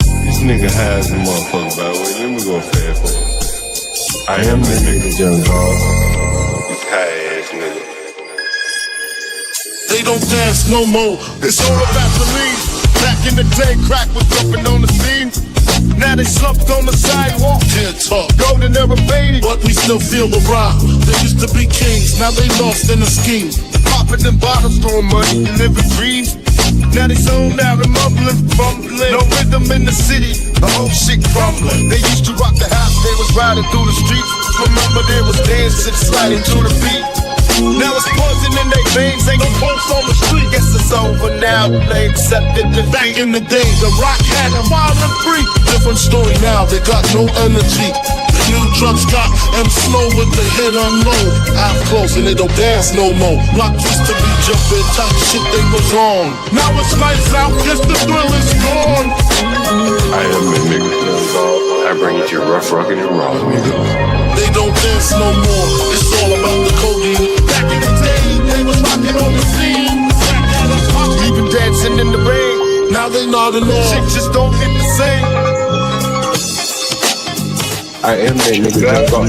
This nigga has a motherfucker, by the way. Let me go fast. I am the nigga, young dog. This high ass nigga. They don't dance no more. It's all about the lean. Back in the day, crack was jumping on the scene. Now they slumped on the sidewalk. Can't talk. Golden era faded, but we still feel the rock. They used to be kings, now they lost in the scheme. Popping them bottles, throwing money, and living dreams. Now they zoned out and mumbling, fumbling. No rhythm in the city, the whole shit crumbling. They used to rock the house, they was riding through the streets. Remember there was dancing, sliding to the beat. Now it's poison in their veins, ain't no pulse on the street. Guess it's over now, they accepted defeat. Back in the day, the rock had them wild and free. Different story now, they got no energy. The new drugs got them slow with the hit unload. Half close and they don't dance no more. Block used to be jumping, type shit they was on. Now it's lights out, guess the thrill is gone. I am the nigga, young dog. I bring it to you rough, rugged, and raw, nigga. They don't dance no more, it's all about the codeine. Back in the day, they was rocking on the scene. Even dancing in the rain, now they nodding off. Shit just don't hit the same. I am that nigga, young dog.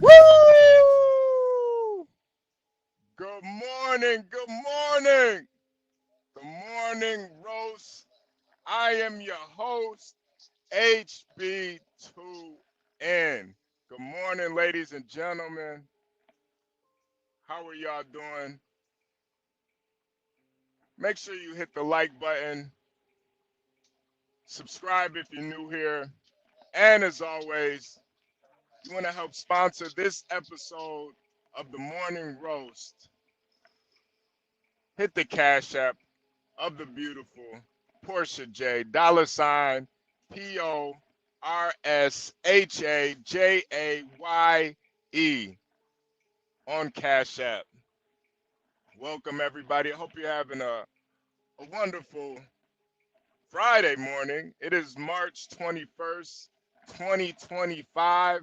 Woo! Good morning, good morning. Good morning, roast. I am your host, HB2N. Good morning, ladies and gentlemen. How are y'all doing? Make sure you hit the like button. Subscribe if you're new here. And as always, you want to help sponsor this episode of the Morning Roast. Hit the Cash App of the beautiful Portia J, $ PORSHAJAYE on Cash App. Welcome, everybody. I hope you're having a wonderful Friday morning. It is March 21st, 2025.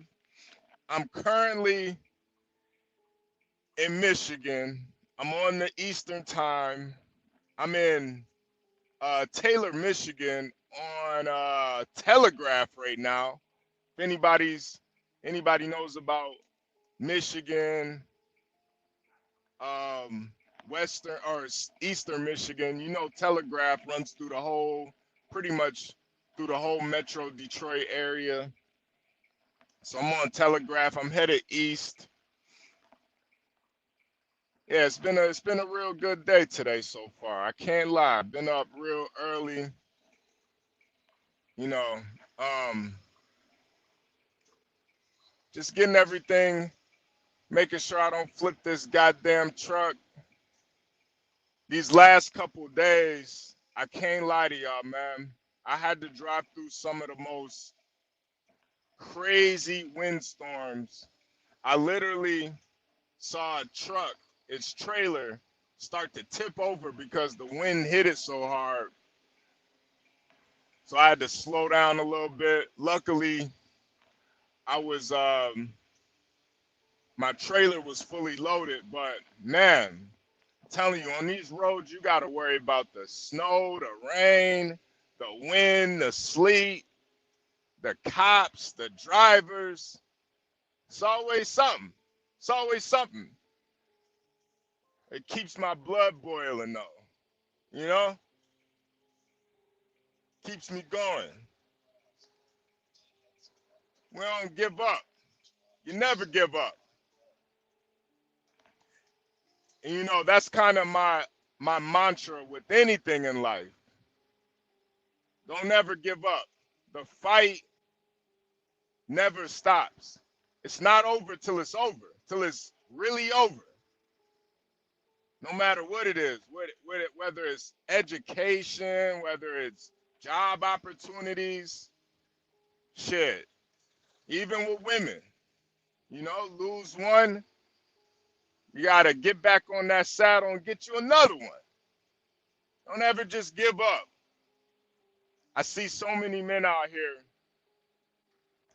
I'm currently in Michigan. I'm on the Eastern Time. I'm in Taylor, Michigan on Telegraph right now. If anybody knows about Michigan, Western or Eastern Michigan, you know Telegraph runs through pretty much through the whole Metro Detroit area. So I'm on Telegraph. I'm headed east. Yeah, it's been a real good day today so far. I can't lie. I've been up real early. You know, just getting everything, making sure I don't flip this goddamn truck. These last couple days, I can't lie to y'all, man. I had to drive through some of the most crazy windstorms. I literally saw a truck, its trailer, start to tip over because the wind hit it so hard. So I had to slow down a little bit. Luckily, my trailer was fully loaded, but man, I'm telling you, on these roads, you got to worry about the snow, the rain, the wind, the sleet, the cops, the drivers. It's always something. It's always something. It keeps my blood boiling, though. You know? Keeps me going. We don't give up. You never give up. And you know, that's kind of my mantra with anything in life. Don't ever give up. The fight never stops. It's not over till it's over, till it's really over. No matter what it is, whether it's education, whether it's job opportunities, shit. Even with women, you know, lose one, you gotta get back on that saddle and get you another one. Don't ever just give up. I see so many men out here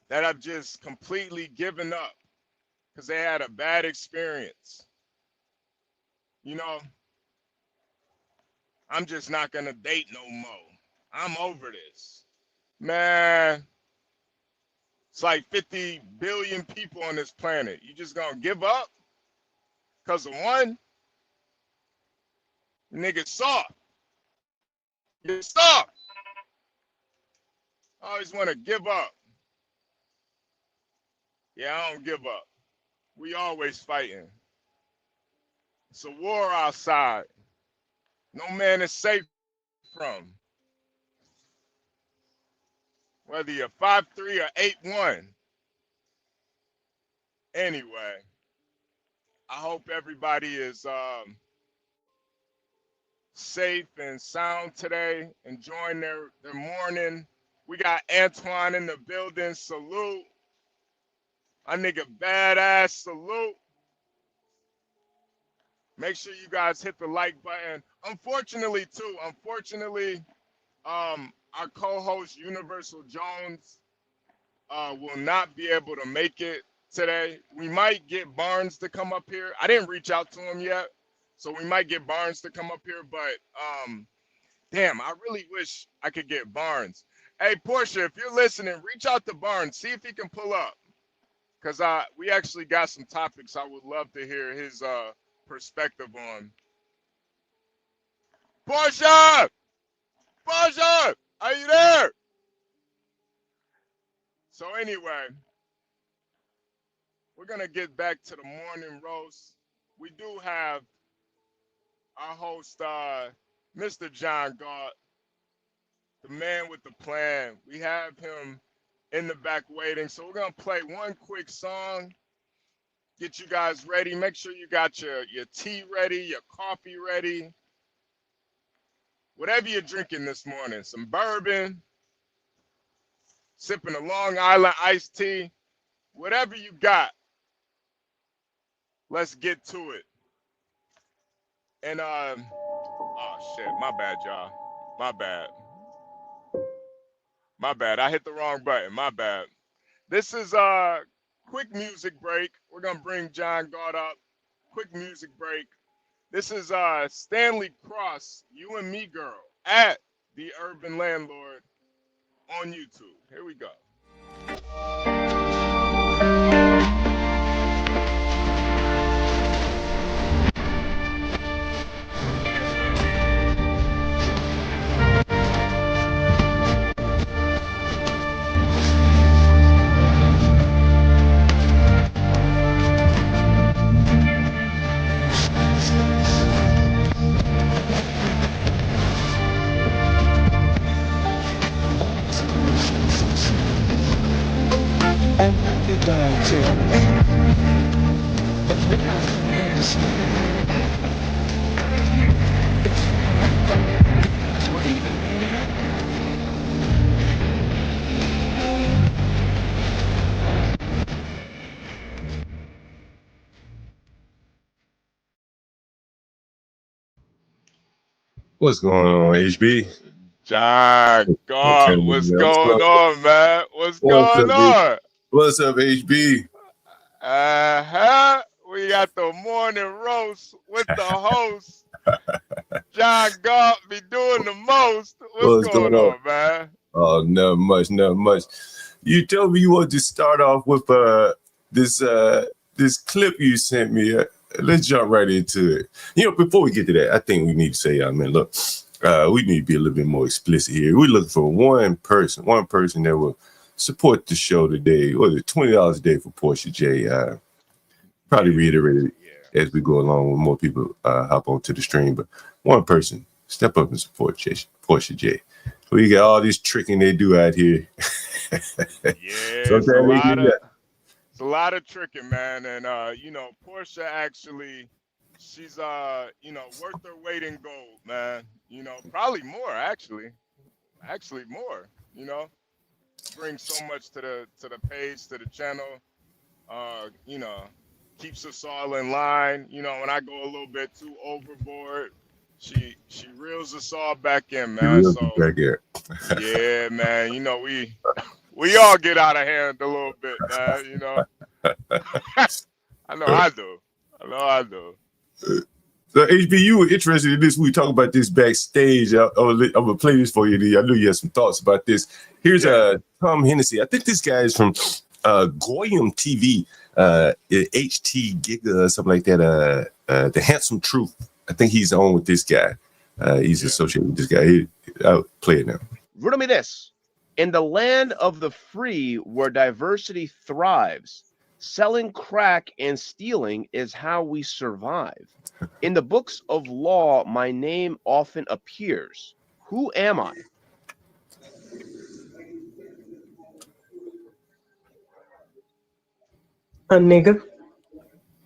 that have just completely given up because they had a bad experience. you know, I'm just not gonna date no more. I'm over this. Man, it's like 50 billion people on this planet. You just gonna give up because of one? Nigga soft. You're soft. I always want to give up. Yeah, I don't give up. We always fighting. It's a war outside. No man is safe from. Whether you're 5'3" or 8'1". Anyway, I hope everybody is safe and sound today, enjoying their morning. We got Antoine in the building. Salute. My nigga badass. Salute. Make sure you guys hit the like button. Unfortunately, our co-host Universal Jones will not be able to make it today. We might get Barnes to come up here. I didn't reach out to him yet, so we might get Barnes to come up here. But damn, I really wish I could get Barnes. Hey, Portia, if you're listening, reach out to Barnes. See if he can pull up, because we actually got some topics I would love to hear his perspective on. Portia! Portia! Are you there? So anyway, we're going to get back to the morning roast. We do have our host, Mr. John Galt, the man with the plan. We have him in the back waiting. So we're going to play one quick song, get you guys ready. Make sure you got your tea ready, your coffee ready. Whatever you're drinking this morning, some bourbon, sipping a Long Island iced tea, whatever you got, let's get to it. And, oh shit, my bad, y'all. My bad. My bad, I hit the wrong button, my bad. This is a quick music break. We're gonna bring John Galt up. Quick music break. This is Stanley Cross, You and Me Girl, at the Urban Landlord on YouTube. Here we go. What's going on, HB? John Galt, what's going on, man? What's going on? What's up, HB? We got the morning roast with the host. John Galt be doing the most. What's going on, man? Oh, not much. You told me you wanted to start off with this clip you sent me. Let's jump right into it. Before we get to that, I think we need to say, man, look, we need to be a little bit more explicit here. We're looking for one person that will support the show today. What is it, $20 a day for Portia J? Probably reiterate it as we go along when more people hop onto the stream. But one person, step up and support Portia J. We got all this tricking they do out here. It's a lot of tricking, man. And, Portia actually, she's, worth her weight in gold, man. Probably more, actually. Actually more, brings so much to the page, to the channel. Keeps us all in line. When I go a little bit too overboard, she reels us all back in, man. Yeah, man. We all get out of hand a little bit, man. I know I do. So HB, you were interested in this. We talk about this backstage. I'm gonna play this for you. I know you have some thoughts about this. Here's Tom Hennessy. I think this guy is from Goyam TV, HT Giga or something like that. The Handsome Truth. I think he's on with this guy. He's associated with this guy. I'll play it now. Riddle me this. In the land of the free where diversity thrives, selling crack and stealing is how we survive. In the books of law, my name often appears. Who am I? A nigga.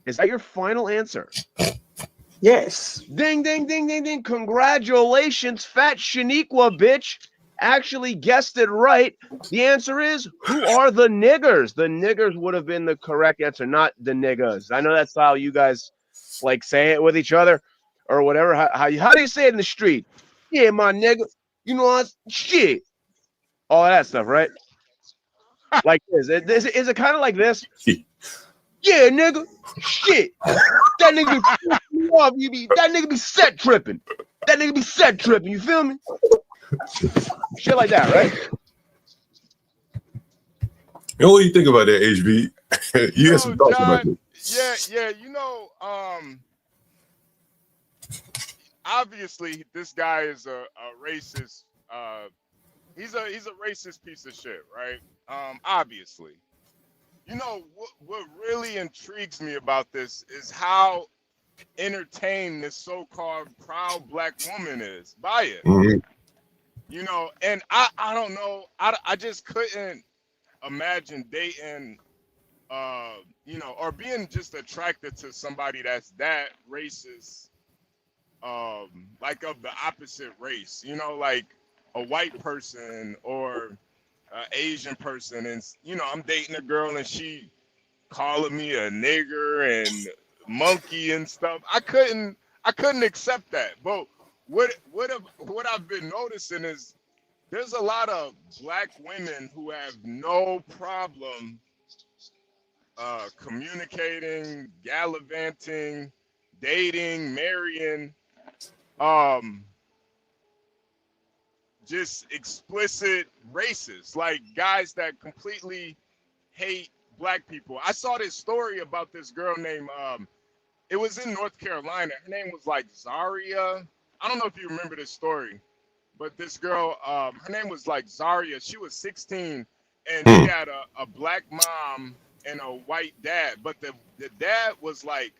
Is that your final answer? Yes. Ding, ding, ding, ding, ding. Congratulations, fat Shaniqua, bitch. Actually guessed it right. The answer is, who are the niggers? The niggers would have been the correct answer, not the niggas. I know that's how you guys like say it with each other or whatever. How do you say it in the street? Yeah, my nigga. You know what? Shit. All that stuff, right? Like this. Is it kind of like this? Yeah, nigga. Shit. That nigga be off. That nigga be set tripping. That nigga be set tripping. You feel me? Shit like that, right? What do you think about that, HB? You have some thoughts about this. Yeah. Obviously, this guy is a racist. He's a racist piece of shit, right? Obviously. You know, what really intrigues me about this is how entertained this so-called proud black woman is by it. Mm-hmm. You know, and I don't know. I just couldn't imagine dating, you know, or being just attracted to somebody that's that racist, like of the opposite race, you know, like a white person or an Asian person. And, you know, I'm dating a girl and she calling me a nigger and monkey and stuff. I couldn't accept that. But what I've been noticing is there's a lot of black women who have no problem communicating, gallivanting, dating, marrying, just explicit racists, like guys that completely hate black people. I saw this story about this girl named, it was in North Carolina. Her name was like Zaria. I don't know if you remember this story, but this girl, her name was like Zaria. She was 16 and she had a black mom and a white dad, but the dad was like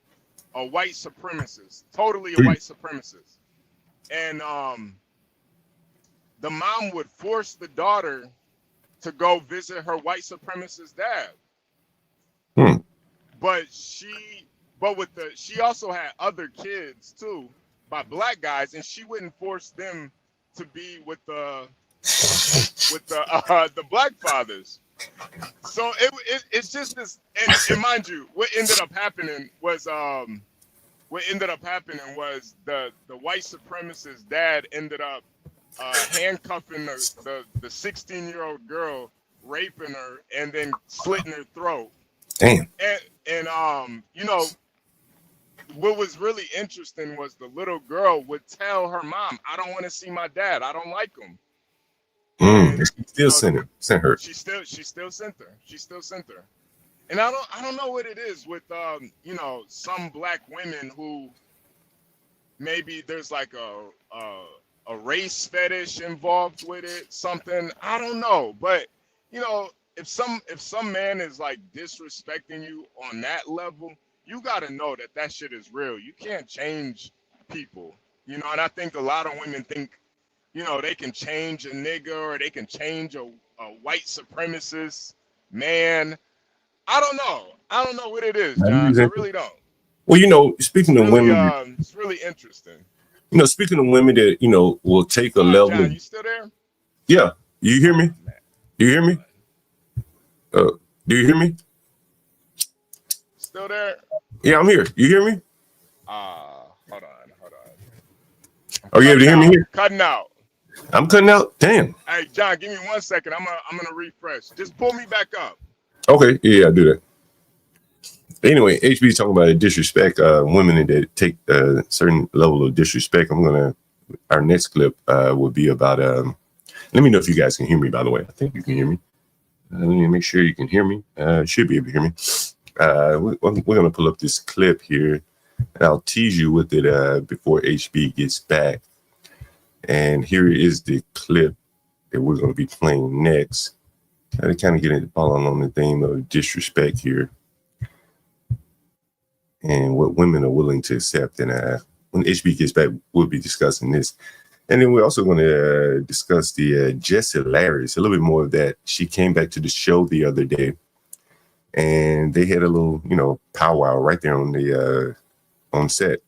a white supremacist, totally a white supremacist. And the mom would force the daughter to go visit her white supremacist dad. But she also had other kids too by black guys, and she wouldn't force them to be with the black fathers. So it's just this, and mind you, what ended up happening was the white supremacist dad ended up handcuffing the 16-year-old girl, raping her, and then slitting her throat. Damn. And you know, what was really interesting was the little girl would tell her mom, "I don't want to see my dad. I don't like him." She still sent her. She still sent her. She still sent her. And I don't know what it is with you know, some black women who maybe there's like a race fetish involved with it, something. I don't know, but you know, if some man is like disrespecting you on that level, you got to know that shit is real. You can't change people, you know. And I think a lot of women think, you know, they can change a nigga or they can change a white supremacist man. I don't know what it is, John. I really don't. Well, you know, speaking of women, it's really interesting. You know, speaking of women that, you know, will take a level. John, you still there? Yeah. You hear me? Do you hear me? Do you hear me? Still there? Yeah, I'm here. You hear me? Hold on. Are you able to hear me here? Cutting out. I'm cutting out. Damn. Hey, John, give me 1 second. I'm gonna refresh. Just pull me back up. Okay. Yeah, I'll do that. Anyway, HB talking about disrespect, women that take a certain level of disrespect. Our next clip will be about, let me know if you guys can hear me, by the way. I think you can hear me. Let me make sure you can hear me. Should be able to hear me. We're going to pull up this clip here, and I'll tease you with it before HB gets back. And here is the clip that we're going to be playing next. Try to kind of get it following on the theme of disrespect here and what women are willing to accept. And when HB gets back, we'll be discussing this. And then we're also going to discuss the Jessie Larry's, a little bit more of that. She came back to the show the other day, and they had a little, powwow right there on the on set,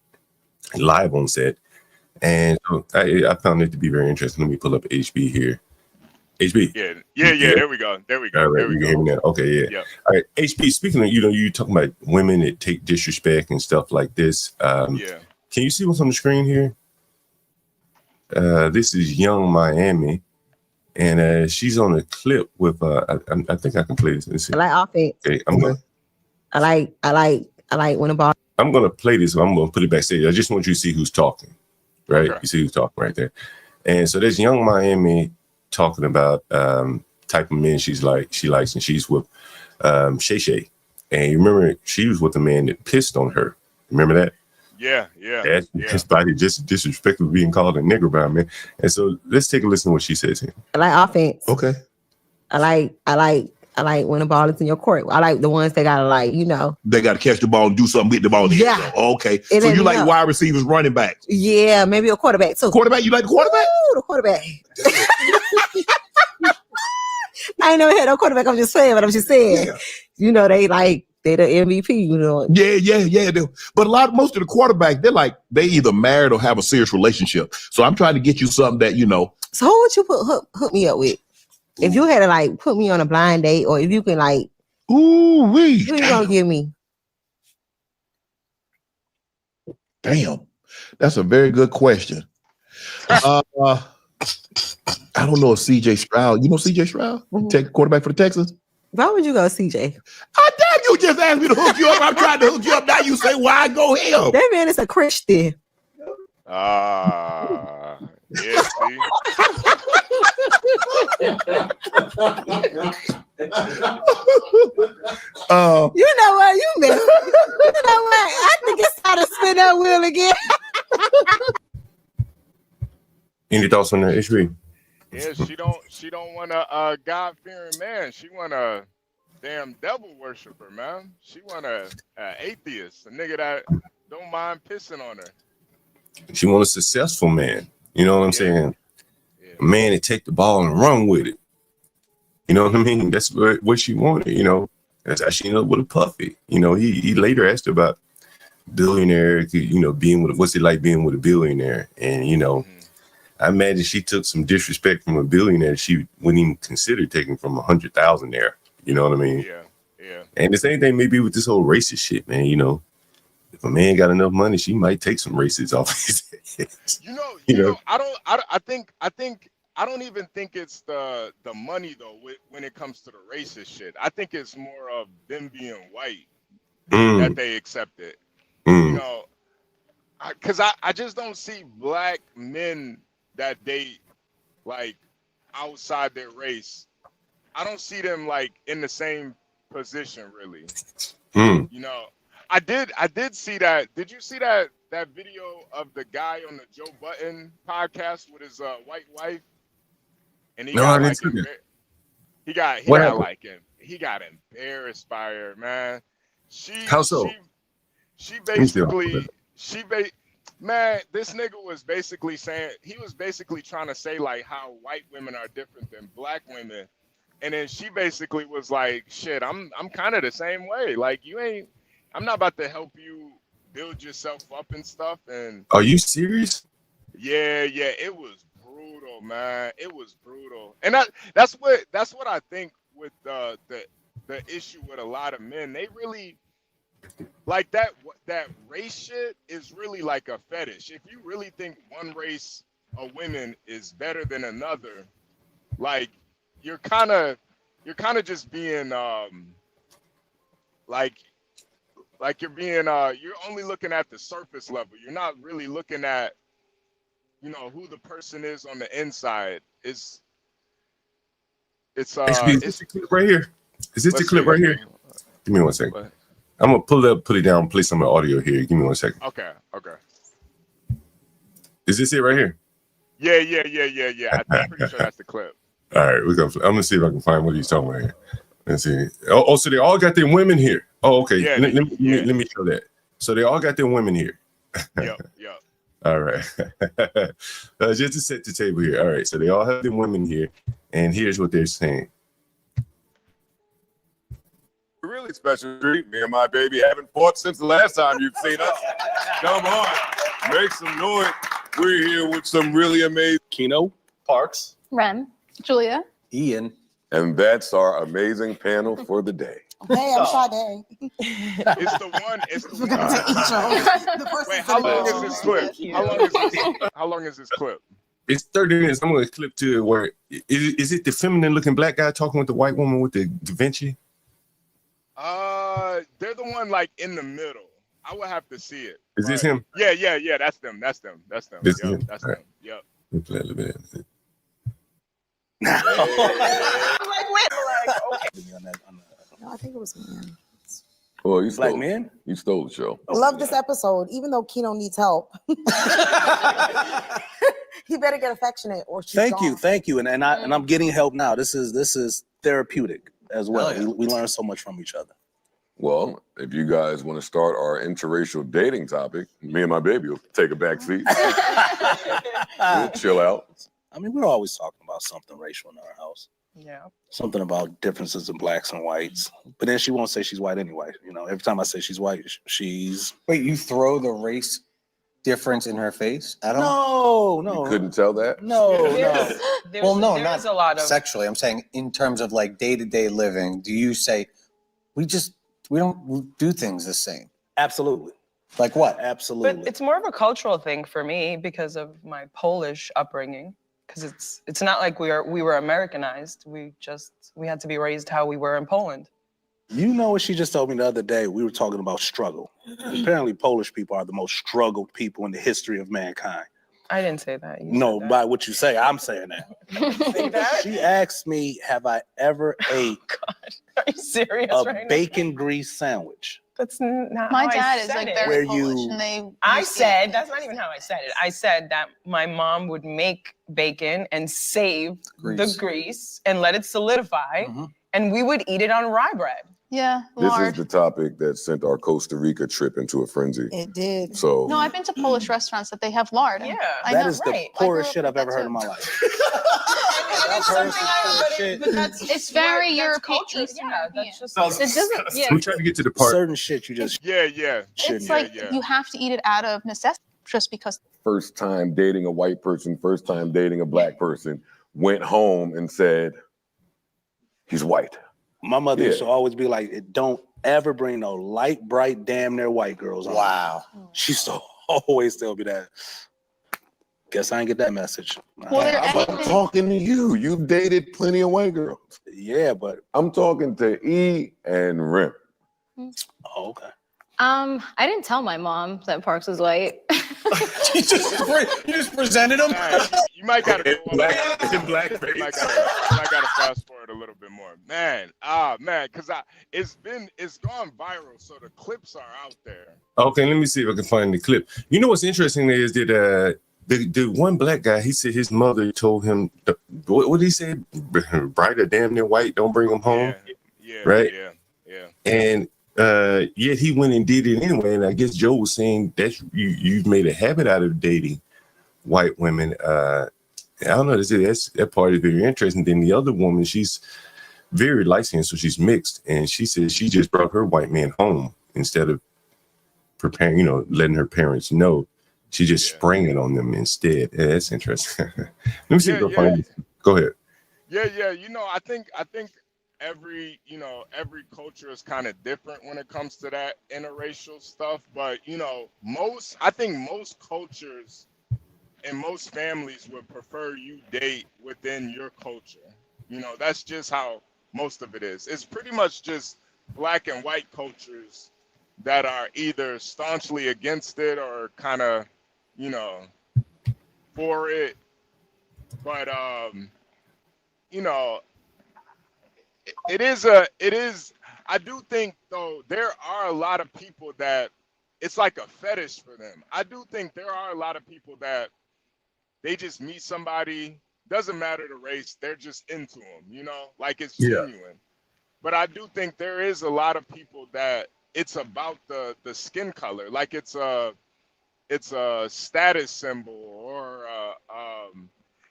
live on set. And so I found it to be very interesting. Let me pull up HB here. HB. Yeah. There we go. All right, you can hear me now. Okay, yeah. Yep. All right, HB. Speaking of, you talking about women that take disrespect and stuff like this. Yeah. Can you see what's on the screen here? This is Young Miami, and she's on a clip with. I think I can play this. Let's see. I like offense. Okay, I like when a ball. I'm gonna play this. I'm gonna put it backstage. I just want you to see who's talking, right? Okay. You see who's talking right there, and so there's Young Miami talking about type of men she likes, and she's with Shay Shay, and you remember she was with a man that pissed on her. Remember that? Yeah. His body just disrespectful being called a nigger by a man. And so let's take a listen to what she says here. I like offense. Okay. I like when the ball is in your court. I like the ones that gotta They gotta catch the ball and do something with the ball. Yeah. Okay. It So you like enough. wide receivers, running backs. Yeah, maybe a quarterback too. Quarterback, you like the quarterback? Ooh, the quarterback. I ain't never had no quarterback. I'm just saying, but I'm just saying. Yeah. They the MVP, Yeah. But most of the quarterbacks, they either married or have a serious relationship. So I'm trying to get you something that So who would you hook me up with? If you had to put me on a blind date, or if you can Ooh wee. who you gonna give me? Damn. That's a very good question. I don't know if CJ Stroud. You know CJ Stroud? Mhm. Quarterback for the Texans? Why would you go CJ? Damn, you just asked me to hook you up. I'm trying to hook you up. Now you say, why go him? That man is a Christian. Yeah, see? You know what? You know what? I think it's time to spin that wheel again. Any thoughts on that, HB? Yeah, she don't want a God-fearing man. She want a damn devil worshiper, man. She want a atheist, a nigga that don't mind pissing on her. She wants a successful man. You know what I'm saying? Yeah. A man that take the ball and run with it. You know what I mean? That's what she wanted. That's how she ended up with a puppy. He later asked her about billionaire. Being with what's it like being with a billionaire, and I imagine she took some disrespect from a billionaire she wouldn't even consider taking from 100,000 there. You know what I mean? Yeah. And the same thing maybe with this whole racist shit, man. If a man got enough money, she might take some races off his head. I don't even think it's the money though when it comes to the racist shit. I think it's more of them being white that they accept it. Because I just don't see black men that date outside their race. I don't see them in the same position really. I did see that. Did you see that video of the guy on the Joe Budden podcast with his white wife? And he got embarrassed by her, man. How so? Man, this nigga was basically saying, he was basically trying to say how white women are different than black women. And then she basically was like, shit, I'm kind of the same way. I'm not about to help you build yourself up and stuff. And are you serious? Yeah, it was brutal, man. It was brutal. And that's what I think with the issue with a lot of men. They really that race shit is really like a fetish. If you really think one race of women is better than another, you're kind of just being like you're only looking at the surface level. You're not really looking at, who the person is on the inside. It's HB, is this the clip right here? Is this the let's clip see. right here? Give me 1 second. What? I'm gonna pull it up, put it down, play some audio here. Give me 1 second. Okay. Is this it right here? Yeah. I'm pretty sure that's the clip. All right, I'm gonna see if I can find what he's talking about here. Let's see. Oh, so they all got their women here. Oh, okay. Yeah, let me show that. So they all got their women here. Yep. All right. Just to set the table here. All right. So they all have their women here, and here's what they're saying. Really special treat. Me and my baby haven't fought since the last time you've seen us. Come on, make some noise. We're here with some really amazing Keno, Parks, Rem, Julia, Ian, and that's our amazing panel for the day. Hey, I'm Sade. It's the one. Wait, how long is this clip? How long is this clip? It's 30 minutes. I'm gonna clip to it where is it the feminine looking black guy talking with the white woman with the Da Vinci? They're the one like in the middle. I would have to see it. Is this him? Yeah. That's them. This Yep, is him. that's All them. right. Yep. Let me play a little bit. No, I think it was me. Well, you Black stole, man. you stole the show. Love this episode, even though Keno needs help. He better get affectionate or she's gone. Thank you, and I'm getting help now. This is therapeutic as well. Oh, yeah. We learn so much from each other. Well, if you guys want to start our interracial dating topic, me and my baby will take a back seat. We'll chill out. I mean, we're always talking about something racial in our house. Yeah. Something about differences in blacks and whites. But then she won't say she's white anyway. Every time I say she's white, she's... Wait, you throw the race difference in her face? I don't... No. You couldn't tell that? No. Well, no, there's not a lot of sexually. I'm saying in terms of like day-to-day living, do you say, we don't do things the same? Absolutely. Like what? Absolutely. But it's more of a cultural thing for me because of my Polish upbringing. Because it's not like we were Americanized. We had to be raised how we were in Poland. You know what she just told me the other day? We were talking about struggle. Apparently, Polish people are the most struggled people in the history of mankind. I didn't say that. No, by what you say, I'm saying that. Say that? She asked me, have I ever ate Are you serious a right now? bacon grease sandwich? That's not My how dad I is said like it. very Where you- Polish, and they. I said, that's not even how I said it. I said that my mom would make bacon and save the grease and let it solidify, and we would eat it on rye bread. Yeah, This lard. is the topic that sent our Costa Rica trip into a frenzy. It did. So No, I've been to Polish restaurants that they have lard. Yeah, I That know, is the right. poorest I shit grew I've up ever with heard that in my too. life. It's something but that's It's very that's European, culture. Eastern Yeah, European. that's just. It doesn't. Yeah, I'm trying to get to the part. Certain shit you just Yeah. shouldn't it's like yeah. you have to eat it out of necessity, just because. first time dating a white person, first time dating a black person, went home and said, he's white. My mother used Yeah. to always be like, don't ever bring no light, bright, damn near white girls on. Wow. She used to always tell me that. Guess I didn't get that message. Well, there I'm anything. talking to you. You've dated plenty of white girls. Yeah, but I'm talking to E and Rim. oh, okay. I didn't tell my mom that Parks was white. you just presented him? Man, you might gotta go on Black you might gotta fast forward a little bit more. Man, because it's gone viral, so the clips are out there. Okay, let me see if I can find the clip. You know what's interesting is that the one black guy, he said his mother told him, what did he say? Bright or damn near white, don't bring him home. Yeah. Right? Yeah. And yet he went and did it anyway. And I guess Joe was saying that you've made a habit out of dating white women. I don't know. That part is very interesting. Then the other woman, she's very light-skinned, so she's mixed. And she said she just brought her white man home instead of preparing, letting her parents know. She just sprang it on them instead. Yeah, that's interesting. Let me see if I can find it. Go ahead. Yeah. I think every culture is kind of different when it comes to that interracial stuff. But I think most cultures and most families would prefer you date within your culture. That's just how most of it is. It's pretty much just black and white cultures that are either staunchly against it or kind of, you know, for it. But you know, it is. I do think though there are a lot of people that it's like a fetish for them. I do think there are a lot of people that they just meet somebody, doesn't matter the race, they're just into them, you know, like it's genuine. But I do think there is a lot of people that it's about the skin color, like it's a status symbol, or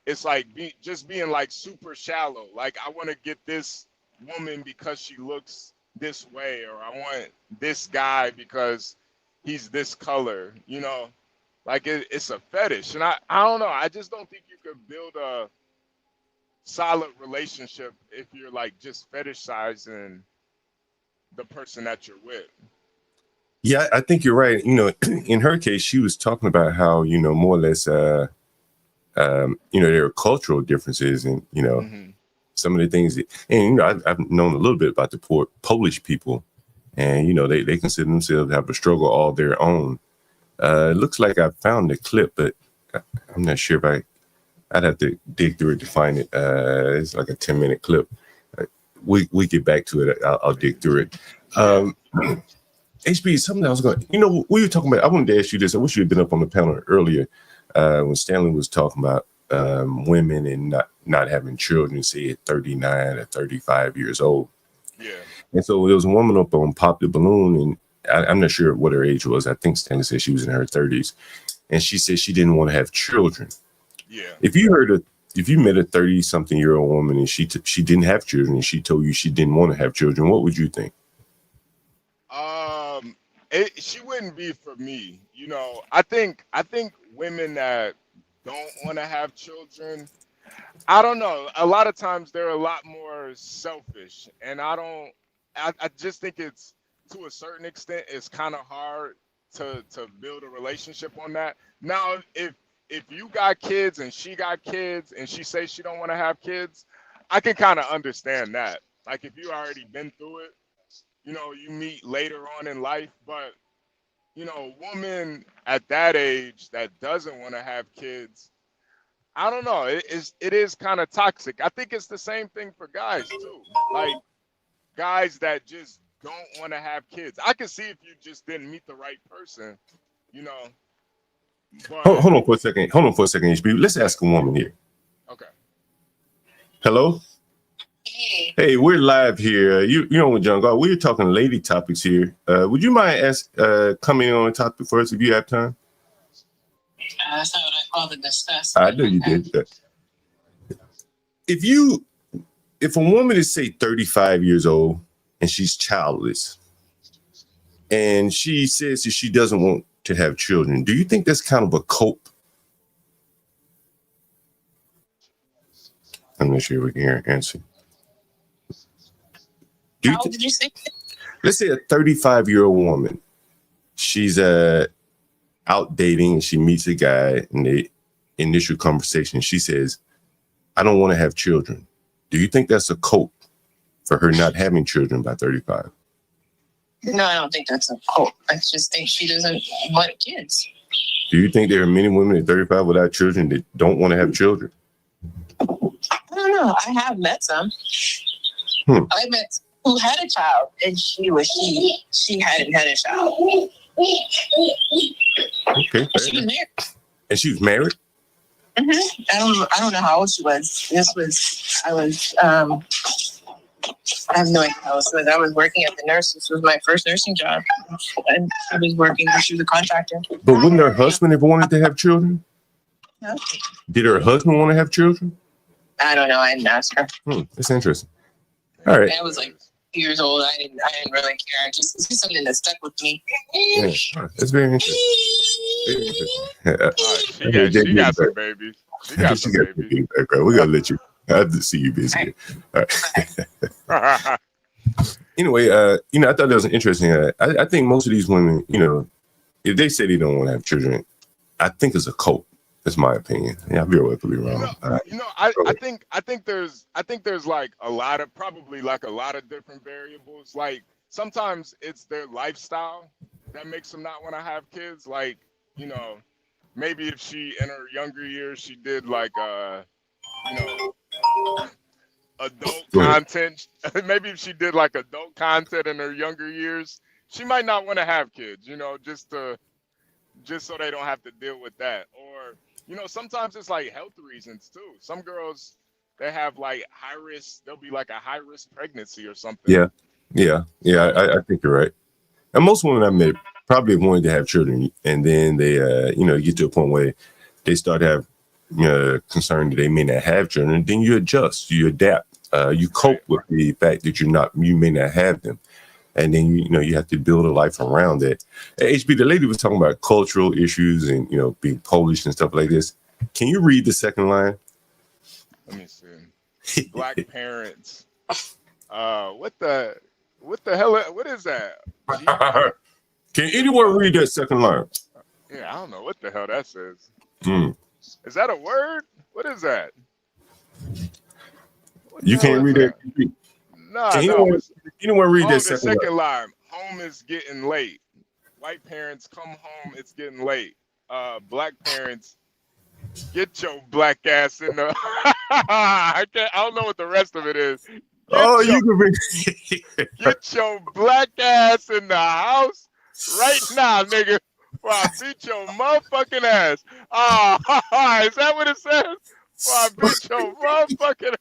it's like just being like super shallow. Like I want to get this woman because she looks this way, or I want this guy because he's this color, you know. Like it's a fetish, and I don't know. I just don't think you could build a solid relationship if you're like just fetishizing the person that you're with. Yeah, I think you're right. You know, in her case, she was talking about how, you know, more or less, you know, there are cultural differences, and you know, some of the things that, and you know, I've known a little bit about the Polish people, and you know, they consider themselves to have a struggle all their own. It looks like I found the clip, but I'm not sure if I'd have to dig through it to find it. It's like a 10-minute clip. We get back to it. I'll dig through it. HB, something I was going. You know, we were talking about. I wanted to ask you this. I wish you had been up on the panel earlier when Stanley was talking about women and not having children, say at 39 or 35 years old. Yeah. And so there was a woman up on Pop the Balloon, and I'm not sure what her age was. I think Stanley said she was in her 30s, and she said she didn't want to have children. Yeah. If you met a 30-something-year-old woman and she didn't have children and she told you she didn't want to have children, what would you think? She wouldn't be for me. You know, I think women that don't want to have children, I don't know. A lot of times they're a lot more selfish, and I just think it's, to a certain extent, it's kind of hard to build a relationship on that. Now, if you got kids and she got kids and she says she don't want to have kids, I can kind of understand that. Like if you already been through it, you know, you meet later on in life. But you know, a woman at that age that doesn't want to have kids, I don't know. It is kind of toxic. I think it's the same thing for guys too. Like guys that just don't want to have kids. I can see if you just didn't meet the right person, you know. But, Hold on for a second, HB. Let's ask a woman here. Okay. Hello. Hey, we're live here. You know, with John Galt, we're talking lady topics here. Would you mind coming on a topic for us if you have time? That's not what I called to discuss. I know you did. If a woman is, say, 35 years old and she's childless, and she says that she doesn't want to have children, do you think that's kind of a cope? I'm not sure we can hear an answer. How old did you say? Let's say a 35-year-old woman. She's out dating and she meets a guy in the initial conversation. She says, I don't want to have children. Do you think that's a cope for her not having children by 35? No, I don't think that's a cope. I just think she doesn't want kids. Do you think there are many women at 35 without children that don't want to have children? I don't know. I have met some. I met who had a child, and she hadn't had a child. Okay. She was married. And she was married? Mm-hmm. I don't know how old she was. I have no idea how old she was. I was working at the nurse. This was my first nursing job. And I was working, she was a contractor. But wouldn't her husband have wanted to have children? No. Did her husband want to have children? I don't know. I didn't ask her. That's interesting. All right. I was like 2 years old. I didn't really care. It's just something that stuck with me. Yeah, that's very interesting. Very interesting. She got some babies. She got some babies. We gotta let you. I have to see you busy. All right. Anyway, you know, I thought that was interesting. I think most of these women, you know, if they say they don't want to have children, I think it's a cope. That's my opinion. Yeah, I very well could be wrong. I think there's like a lot of different variables. Like sometimes it's their lifestyle that makes them not want to have kids. Like, you know, maybe if she in her younger years she did like you know, adult content. Maybe if she did like adult content in her younger years, she might not want to have kids, you know, just so they don't have to deal with that. Or, you know, sometimes it's like health reasons too. Some girls, they have like high risk, they'll be like a high risk pregnancy or something. Yeah. I think you're right. And most women I met probably wanted to have children, and then they, you know, get to a point where they start to have concern that they may not have children, and then you adjust, you adapt, you cope with the fact that you may not have them, and then you know you have to build a life around that. HB, the lady was talking about cultural issues and being Polish and stuff like this. Can you read the second line? Let me see. Black parents. What the hell? What is that? Can anyone read that second line? Yeah, I don't know what the hell that says. Is that a word? What is that? You can't read that. No. Anyone read that the second line? Home is getting late. White parents come home. It's getting late. Black parents, get your black ass in the. I don't know what the rest of it is. You can read. Get your black ass in the house right now, nigga. Well, I beat your motherfucking ass. Is that what it says? Well, I beat your motherfucking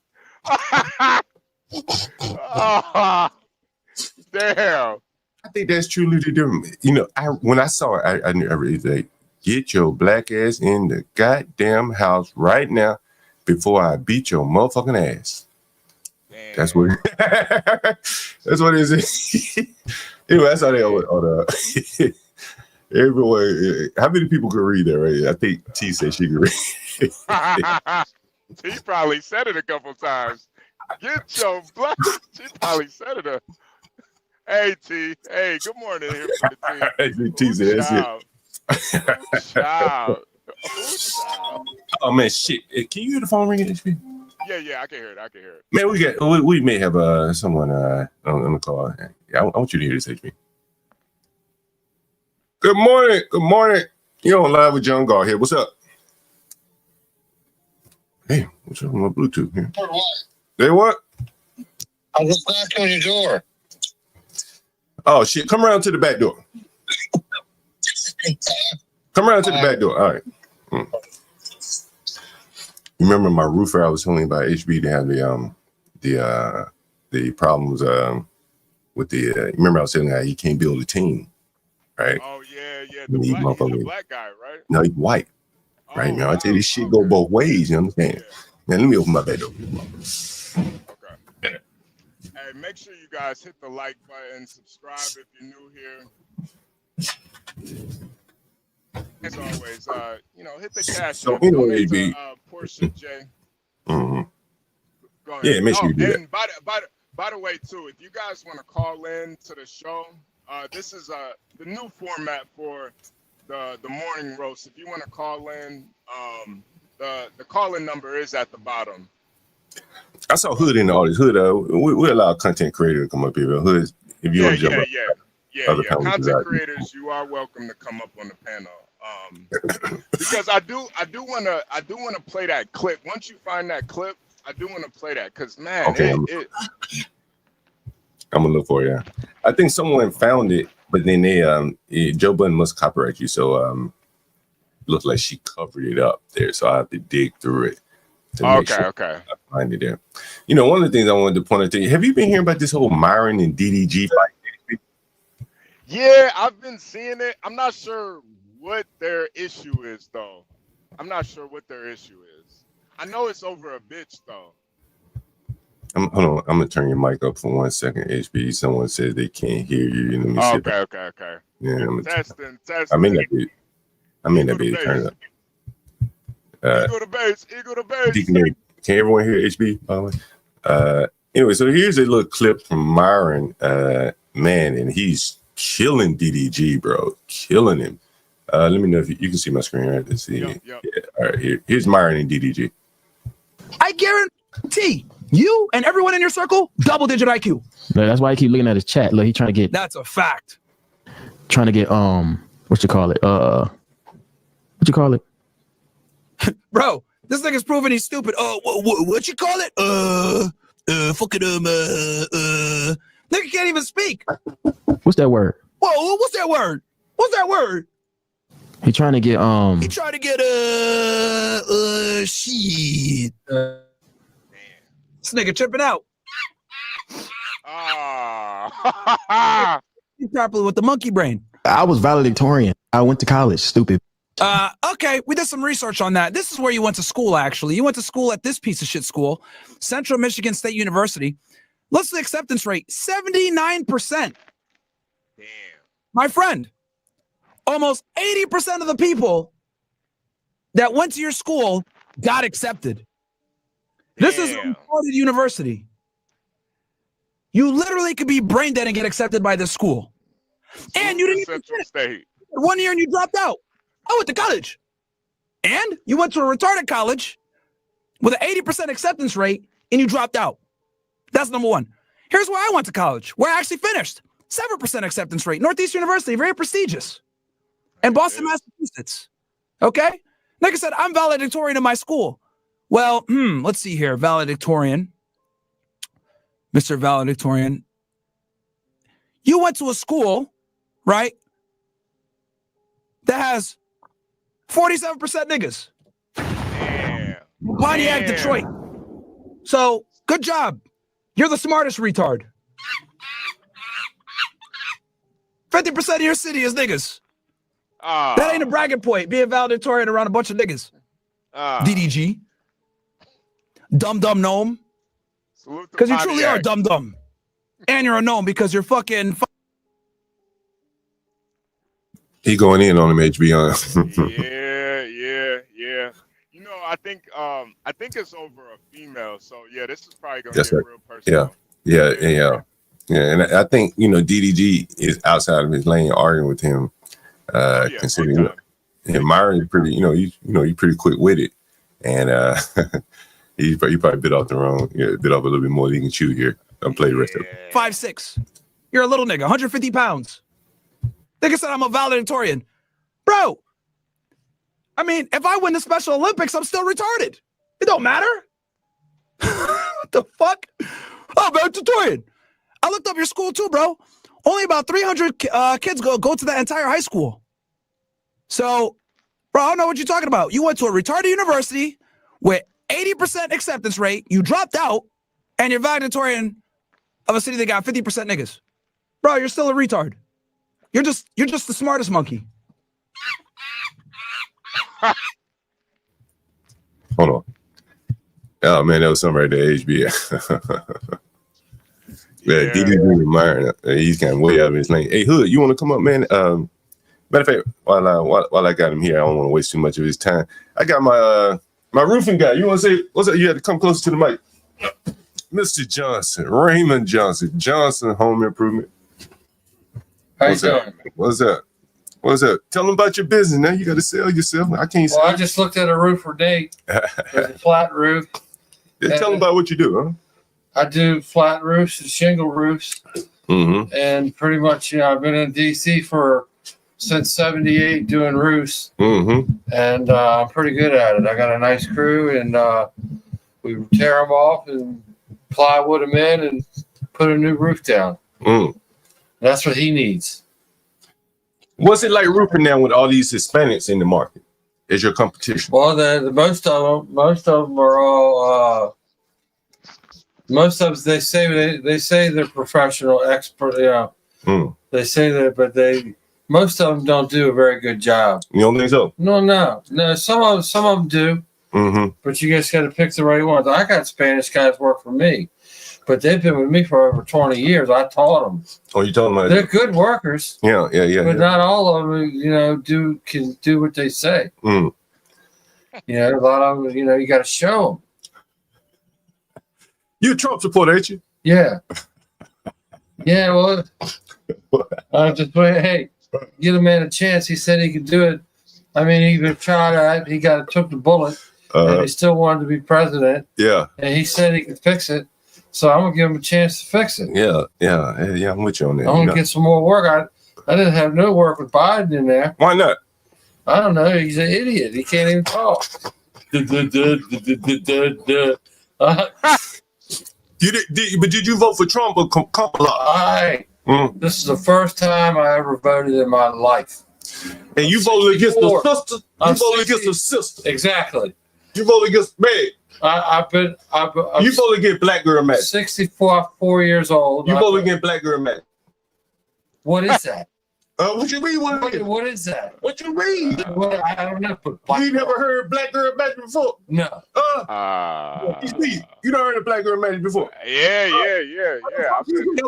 damn. I think that's truly the difference. When I saw it, I knew everything. Get your black ass in the goddamn house right now before I beat your motherfucking ass. Damn. That's what. That's what it is. Anyway, that's how they all the. Everyone, how many people can read that, right? I think T said she could read. T probably said it a couple times. Get your black. She probably said it. Hey, T. Hey, good morning here for the team. T said that's it. Child. Oh man, shit! Can you hear the phone ringing, HB? Yeah, I can hear it. Man, we may have someone on the call. Yeah, I want you to hear this, HB. Good morning. You're on live with John Galt here. What's up? Hey, what's up with my Bluetooth here? Hey, what? I was knocking on your door. Oh shit! Come around to the back door. Come around to the back door. All right. Remember my roofer? I was telling you about HB to have the problems with the. Remember I was telling you how he can't build a team, right? Oh yeah. He's a black guy, right? No, he's white, right? Now I tell you, this shit go both ways. You understand? Now let me open my back door. Okay. Hey, make sure you guys hit the like button, subscribe if you're new here. As always, hit the cash. So anyway, to Portia J. Mm-hmm. Go ahead. Yeah, make sure you do and that. By the way, too, if you guys want to call in to the show, this is the new format for the morning roast. If you want to call in, the call-in number is at the bottom. I saw Hood in the audience. Hood, we allow content creator to come up here. Hood, if you want to jump up. Yeah. Content creators, you are welcome to come up on the panel. Because I do want to play that clip. Once you find that clip, I do want to play that because man, okay, I'm gonna look for it. Yeah. I think someone found it, but then Joe Budden must copyright you, so looks like she covered it up there. So I have to dig through it. Okay. I find it there. One of the things I wanted to point out to you. Have you been hearing about this whole Myron and DDG fight? Yeah, I've been seeing it. I'm not sure what their issue is, though. I know it's over a bitch, though. Hold on. I'm gonna turn your mic up for 1 second, HB. Someone says they can't hear you. Let me see. Okay. Yeah, testing. I may not be able to turn it up. Eagle to base. Can everyone hear HB, by the way? Anyway, so here's a little clip from Myron, man, and he's killing DDG, bro. Killing him. Let me know if you can see my screen right. Let's see. Yep. Yeah. All right, here's Myron and DDG. I guarantee You and everyone in your circle, double-digit IQ. No, that's why I keep looking at his chat. Look, he trying to get. That's a fact. Trying to get what you call it? What you call it? Bro, this nigga's proving he's stupid. What you call it? Fucking nigga can't even speak. What's that word? Whoa, what's that word? What's that word? He trying to get He trying to get shit. This nigga tripping out. He's properly with the monkey brain. I was valedictorian. I went to college. Stupid. Okay, we did some research on that. This is where you went to school, actually. You went to school at this piece of shit school, Central Michigan State University. What's the acceptance rate? 79%. Damn. My friend, almost 80% of the people that went to your school got accepted. This is a retarded university. You literally could be brain dead and get accepted by this school. And you didn't even State. 1 year and you dropped out. I went to college. And you went to a retarded college with an 80% acceptance rate and you dropped out. That's number one. Here's where I went to college, where I actually finished. 7% acceptance rate. Northeast University, very prestigious. And Boston, Massachusetts. Okay? Like I said, I'm valedictorian in my school. Well, let's see here. Valedictorian. Mr. Valedictorian. You went to a school, right, that has 47% niggas. Pontiac, Detroit. So, good job. You're the smartest retard. 50% of your city is niggas. That ain't a bragging point. Being valedictorian around a bunch of niggas. DDG. Dumb gnome. Because you truly are dumb. And you're a gnome because you're fucking... He going in on him, HB. Yeah. You know, I think it's over a female. So yeah, this is probably gonna That's be right. a real person. Yeah. And I think DDG is outside of his lane arguing with him. Considering Myron is pretty, he's pretty quick with it, and he probably bit off a little bit more than he can chew here. I'll play the rest of it. 5'6". You're a little nigga, 150 pounds. Nigga said I'm a valedictorian. Bro, I mean, if I win the Special Olympics, I'm still retarded. It don't matter. What the fuck? Oh, valedictorian. I looked up your school too, bro. Only about 300 kids go to that entire high school. So, bro, I don't know what you're talking about. You went to a retarded university with 80% acceptance rate. You dropped out, and you're valedictorian of a city that got 50% niggas. Bro, you're still a retard. You're just the smartest monkey. Hold on. Oh man, that was something right there, HB. Yeah, DDG and Myron, he's kind of way out of his lane. Hey, Hood, you want to come up, man? Matter of fact, while I got him here, I don't want to waste too much of his time. I got my roofing guy. You want to say what's up? You had to come closer to the mic. Mr. Johnson, Raymond Johnson Home Improvement. How you doing? What's up? Tell them about your business. Now you got to sell yourself. I can't sell. Well, I just looked at a roof for date. There's a flat roof. Yeah, tell them about what you do, huh? I do flat roofs and shingle roofs. Mm-hmm. And pretty much, I've been in DC since 78 doing roofs. Mm-hmm. And I'm pretty good at it. I got a nice crew, and we tear them off and plywood them in and put a new roof down. That's what he needs. What's it like roofing now with all these Hispanics in the market? Is your competition? Well, the most of them are all. Most of them, they say they're professional expert. They say that, but most of them don't do a very good job. You don't think so? No. Some of them do. Mm-hmm. But you just got to pick the right ones. I got Spanish guys work for me, but they've been with me for over 20 years. I taught them. Oh, you told them? They're good workers. Yeah. But not all of them, can do what they say. Mm. A lot of them, you got to show them. You a Trump supporter, ain't you? Yeah. Yeah, well, I just wait. Hey, give the man a chance. He said he could do it. I mean, he even tried. He took the bullet. and he still wanted to be president. Yeah. And he said he could fix it. So I'm gonna give him a chance to fix it. Yeah. I'm with you on that. I'm gonna get some more work. I didn't have no work with Biden in there. Why not? I don't know. He's an idiot. He can't even talk. But did you vote for Trump or Kamala? This is the first time I ever voted in my life. And you voted against the sister? You voted against the sister? Exactly. You voted against me? You voted against black girl magic? 4 years old. You voted against black girl magic? What is that? What you mean? What is that? What you mean? I don't know. You never heard black girl magic before? No. You never heard of black girl magic before? Yeah. You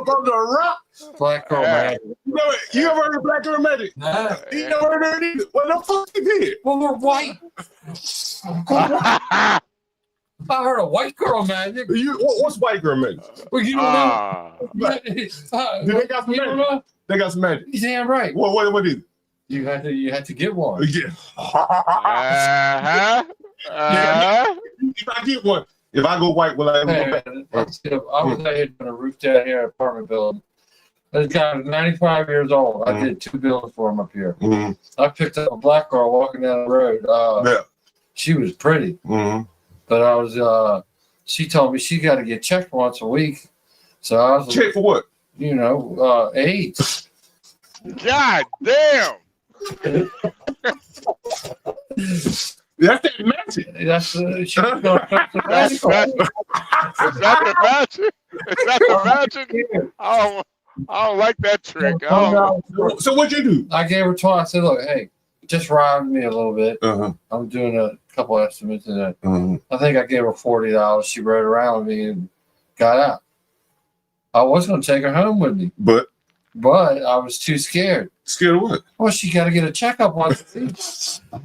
up under a rock? Black girl magic. You ever heard of black girl magic? No. You never heard of it either? Well, the fuck you did? Well, we're white. I heard of white girl magic. What's white girl magic? Well, you don't know. They got some magic. They got some magic. You're damn right. What is it? You had to get one. Yeah. If I get one, if I go white, will I go back? I was out here doing a roof down here at apartment building. This guy was 95 years old. I did 2 buildings for him up here. I picked up a black girl walking down the road. She was pretty. But I was she told me she got to get checked once a week. So I was checked for what? AIDS. God damn. That's that magic. That's Is that the magic? Is that the magic? I don't like that trick. So what'd you do? I gave her 12. I said, look, hey, just ride me a little bit. I'm doing a couple estimates in it. I think I gave her $40. She rode around with me and got out. I was going to take her home with me. But I was too scared. Scared of what? Well, she got to get a checkup once. I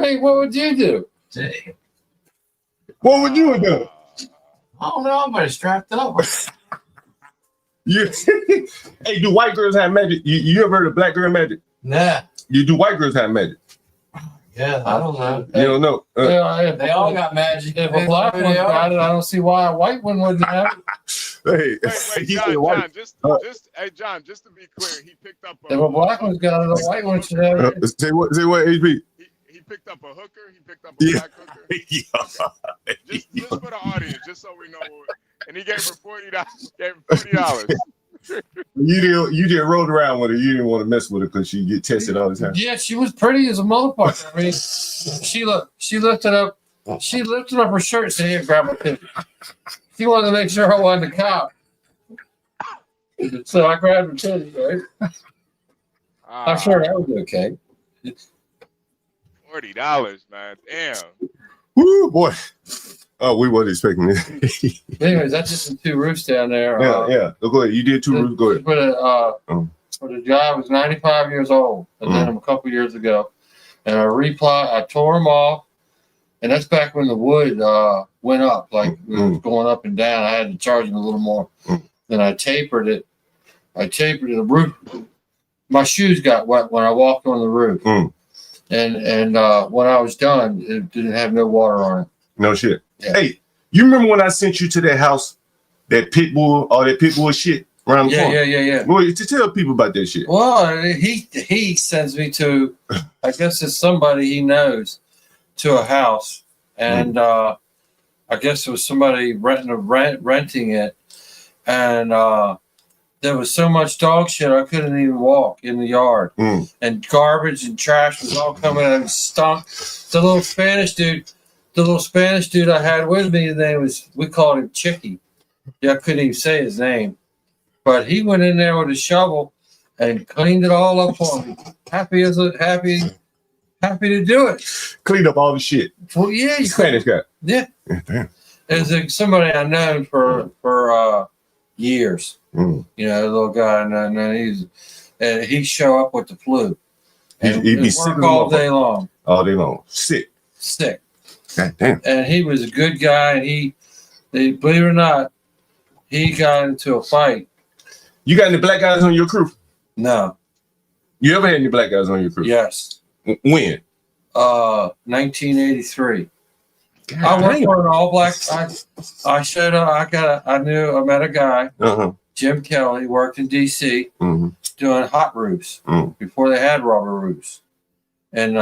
mean, what would you do? What would you do? I don't know. I'm going to strap it up. Hey, do white girls have magic? You ever heard of black girl magic? Nah. Do white girls have magic? Yeah, I don't know. You don't know? They all got magic. If a black one got it, I don't see why a white one wouldn't have it. Hey, John, just to be clear, he picked up if a black one's got it, a white one should have it. Say what, HB? He picked up a hooker. He picked up a black hooker. Just for the audience, just so we know. And he gave her $40. You didn't roll around with her. You didn't want to mess with her because she get tested all the time. Yeah, she was pretty as a motherfucker. I mean, she lifted up her shirt and said, "Here, grab my picture." She wanted to make sure I wasn't a cop. So I grabbed her titty, right? I'm sure that was okay. $40, man. Damn. Woo, boy. Oh, we weren't expecting it. Anyways, that's just the 2 roofs down there. Yeah. Go ahead. You did 2 roofs. Go ahead. But the guy was 95 years old. I did him a couple years ago. And I tore him off. And that's back when the wood went up, like it was going up and down. I had to charge him a little more. Then I tapered it. The roof. My shoes got wet when I walked on the roof. And when I was done, it didn't have no water on it. No shit. Yeah. Hey, you remember when I sent you to that house, that pit bull shit around the corner? Yeah. Well, to tell people about that shit. Well, he sends me to, I guess it's somebody he knows, to a house, and I guess it was somebody renting it, and there was so much dog shit I couldn't even walk in the yard, and garbage and trash was all coming out and stunk. The little Spanish dude I had with me, his name was, we called him Chicky. Yeah, I couldn't even say his name, but he went in there with a shovel and cleaned it all up for me. Happy to do it. Cleaned up all the shit. Well, yeah, Spanish guy. Yeah. Damn. It's somebody I've known for years. You know, a little guy, and he'd show up with the flu. And he'd be work all day long. All day long. Sick. God damn. And he was a good guy, and he believe it or not, he got into a fight. You got any black guys on your crew? No. You ever had any black guys on your crew? Yes. When? 1983. I worked for an all black. I showed up. I met a guy, Jim Kelly, worked in DC doing hot roofs before they had rubber roofs. And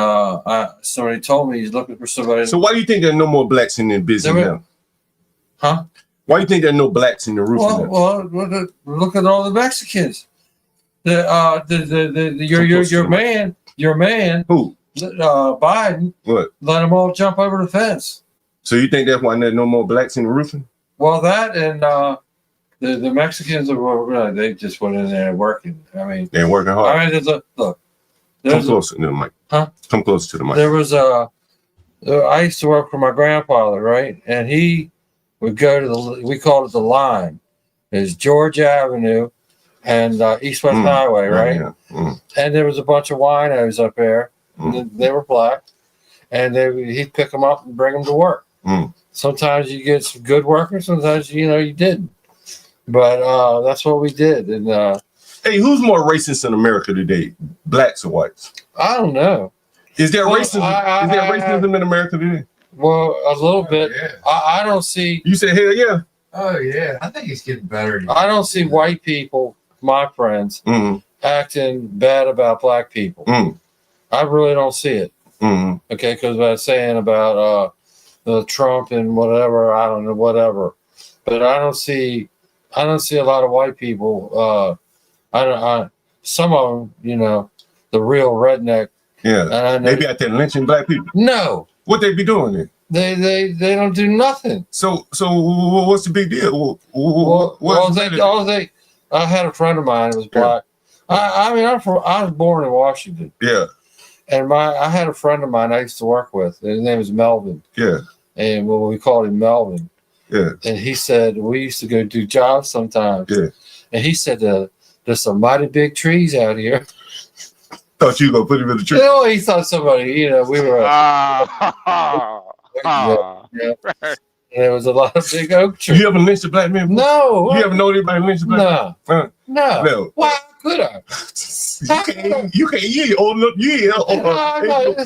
somebody told me he's looking for somebody. So why do you think there are no more blacks in the business now? Huh? Why do you think there are no blacks in the roofing? Well, look at all the Mexicans. Your man. Who? Biden. What? Let them all jump over the fence. So you think that's why there's no more blacks in the roofing? Well, that and the Mexicans they just went in there working. I mean, they're working hard. I mean, look. Come closer to the mic. Huh? Come closer to the mic. There was I used to work for my grandfather, right? And he would go to we called it the line. It's George Avenue and East West Highway, right? Yeah. And there was a bunch of winos up there. And they were black. And he'd pick them up and bring them to work. Sometimes you get some good workers, sometimes you didn't. But that's what we did. And hey, who's more racist in America today, blacks or whites? I don't know. Is there racism? Is there racism in America today? Well, a little bit. Yeah. I don't see. You said hell yeah. Oh yeah, I think it's getting better. I don't see white people, my friends, acting bad about black people. I really don't see it. Okay, because I was saying about Trump and whatever, I don't know, whatever. But I don't see a lot of white people. Some of them, the real redneck. Yeah, they be out there lynching black people. No, what they be doing then? They don't do nothing. So what's the big deal? I had a friend of mine who was black. I was born in Washington. Yeah. And I had a friend of mine I used to work with. His name was Melvin. Yeah. And we called him Melvin. Yeah. And he said we used to go do jobs sometimes. Yeah. And he said there's some mighty big trees out here. Thought you were gonna put him in the tree. He thought somebody, we were. Yeah. And there was a lot of big oak trees. You ever lynched a black man? No. You ever know anybody lynched a black man? No. Why could I? You can't. You ain't old enough. You ain't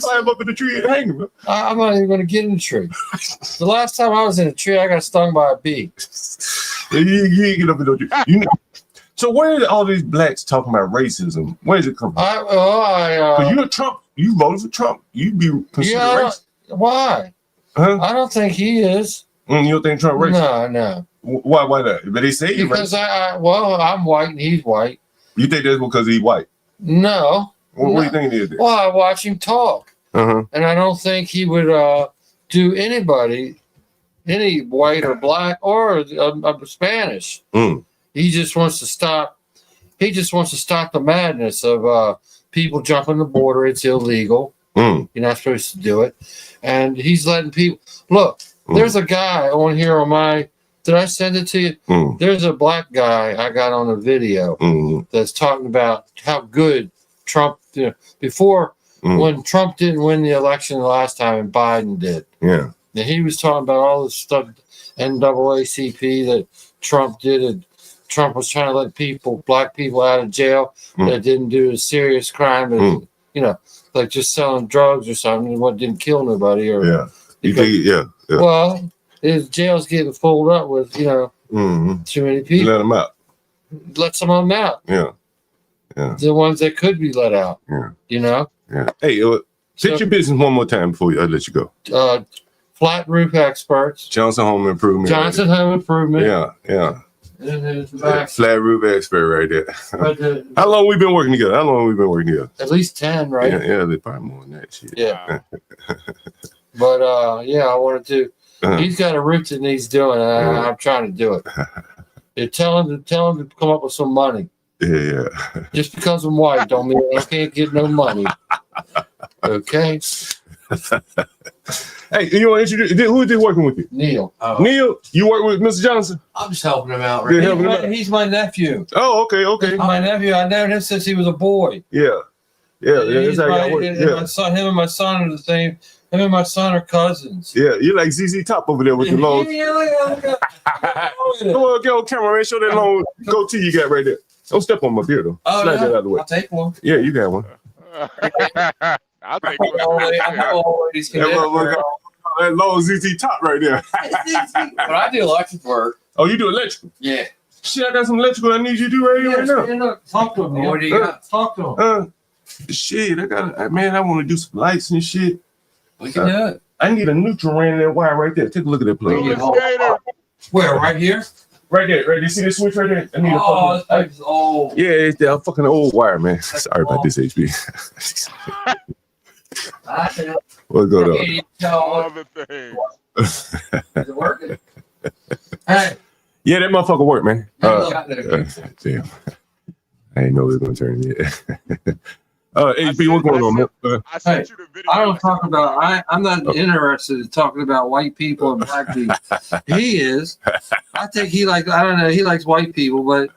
climb up in the tree and hang him. I'm not even going to get in the tree. The last time I was in a tree, I got stung by a bee. You ain't get up in the tree. So where are all these blacks talking about racism? Where is it coming from? Because you're Trump. You voted for Trump. You'd be considered racist. Why? Huh? I don't think he is. You don't think Trump racist? No. Why not? But they say he's because racist. I'm white and he's white. You think that's because he's white? No. What do you think it is? Well, I watch him talk. And I don't think he would do anybody, any white or black or Spanish. He just wants to stop. He just wants to stop the madness of people jumping the border. It's illegal. You're not supposed to do it. And he's letting people look. There's a guy on here on my. Did I send it to you? There's a black guy I got on a video that's talking about how good Trump before when Trump didn't win the election the last time and Biden did. Yeah. And he was talking about all this stuff, NAACP that Trump did. And Trump was trying to let black people out of jail that didn't do a serious crime, but like just selling drugs or something, what didn't kill nobody. Or yeah. Well, his jail's getting filled up with too many people. Let them out. Let some of them out. Yeah. The ones that could be let out. Yeah. Hey, say your business one more time before I let you go. Flat Roof Experts. Johnson Home Improvement. Johnson Home Improvement. Yeah. And Flat Roof Expert right there. How long we been working together? At least 10, right? Yeah, they probably more than that shit. Yeah. But I wanted to. He's got a roof that needs doing. I'm trying to do it. Tell him to come up with some money. Yeah. Just because I'm white don't mean I can't get no money. Okay. Hey, you want to introduce who is working with you? Neil. Neil, you work with Mr. Johnson? I'm just helping him out. Right? He's my nephew. Oh, okay. He's my nephew. I've known him since he was a boy. Yeah. That's how y'all work. Him and my son are the same. Him and my son are cousins. Yeah, you're like ZZ Top over there with the long. Come on, get on camera, man. Show that long goatee you got right there. Don't step on my beard, though. Oh, slide that out of the way. I'll take one. Yeah, you got one. I'll take you. That low ZZ top right there. But I do electric work. Oh, you do electrical? Yeah. Shit, I got some electrical I need you to do right here right now. Stand up. Talk to him. What do you got? Talk to him. Shit, I want to do some lights and shit. We can do it. I need a neutral ran in that wire right there. Take a look at that plug. Where? Right here? Right there. Right. You see this switch right there? I need this thing's old. Yeah, it's that fucking old wire, man. Sorry about this, HB. What's going on? All the things. Is it working? Hey. Yeah, that motherfucker work, man. Damn. I didn't know it was gonna turn yet. HB, what's going on, man? I sent you the video. I don't talk about. I'm not interested in talking about white people and black people. He is. I think he likes. I don't know. He likes white people, but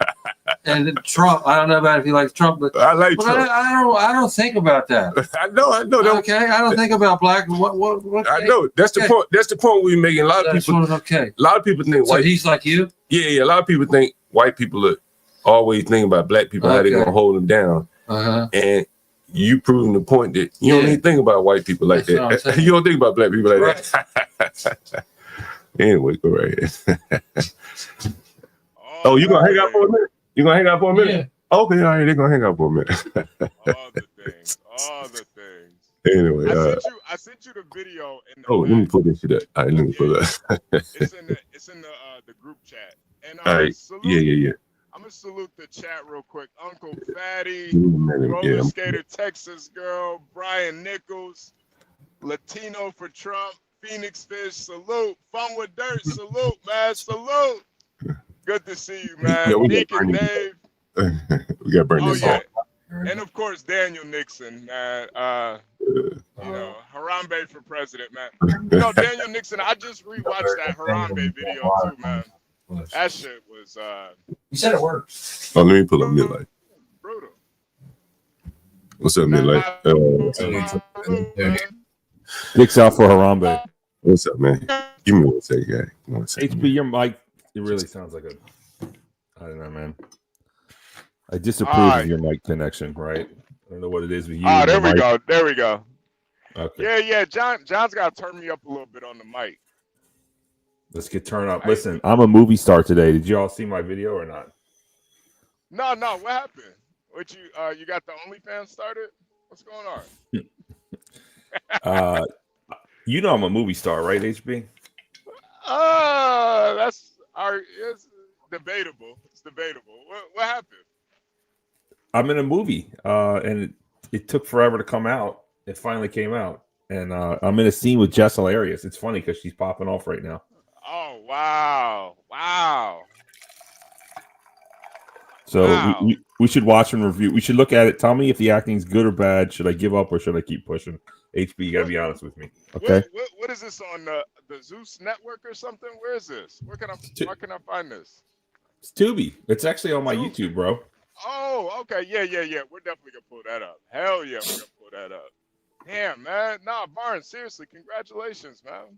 and Trump. I don't know about if he likes Trump, but I like Trump. I don't think about that. I know. Okay, I don't think about black. What I know. That's the point. That's the point we're making. A lot of people. Okay. A lot of people think So white. he's like you. Yeah. A lot of people think white people are always thinking about black people, how they gonna hold them down. And you proving the point that you don't even think about white people like that. You don't think about black people like that. Anyway, go right here. Oh, you gonna hang out for a minute? You gonna hang out for a minute? Yeah. Okay, all right, they're gonna hang out for a minute. All the things. Anyway, I sent you the video. In the let me put this shit up. All right, let me put it up. It's in the group chat. And all right, yeah. I'm gonna salute the chat real quick. Uncle Fatty, Roller Roller Skater Texas Girl, Brian Nichols, Latino for Trump, Phoenix Fish, salute. Fun with Dirt, salute, man, salute. Good to see you, man. Yeah, we Deacon Dave. We got Bernie. And of course Daniel Nixon, man. Harambe for president, man. Daniel Nixon. I just rewatched that Harambe video too, man. That shit was. You said it worked. Oh, let me pull up Midlight. Brutal. What's up, Midlight? Dicks out for Harambe. What's up, man? Give me 1 second, guy. 1 second. HB, your mic, it really sounds like I don't know, man. I disapprove of your mic connection, right? I don't know what it is with you. There we go. There we go. Okay. Yeah. John's got to turn me up a little bit on the mic. Let's get turned up. Listen, I'm a movie star today. Did you all see my video or not? No. What happened? What you got the OnlyFans started? What's going on? I'm a movie star, right, HB? It's debatable. It's debatable. What happened? I'm in a movie, and it took forever to come out. It finally came out, and I'm in a scene with Jess Hilarious. It's funny because she's popping off right now. Oh, wow. So we should watch and review. We should look at it. Tell me if the acting's good or bad. Should I give up or should I keep pushing? HB, you gotta be honest with me. Okay. What is this on the Zeus network or something? Where is this? Where can I find this? It's Tubi. It's actually on my YouTube, bro. Oh, okay. Yeah. We're definitely gonna pull that up. Hell yeah, we're gonna pull that up. Damn, man. Nah, Barnes, seriously, congratulations, man.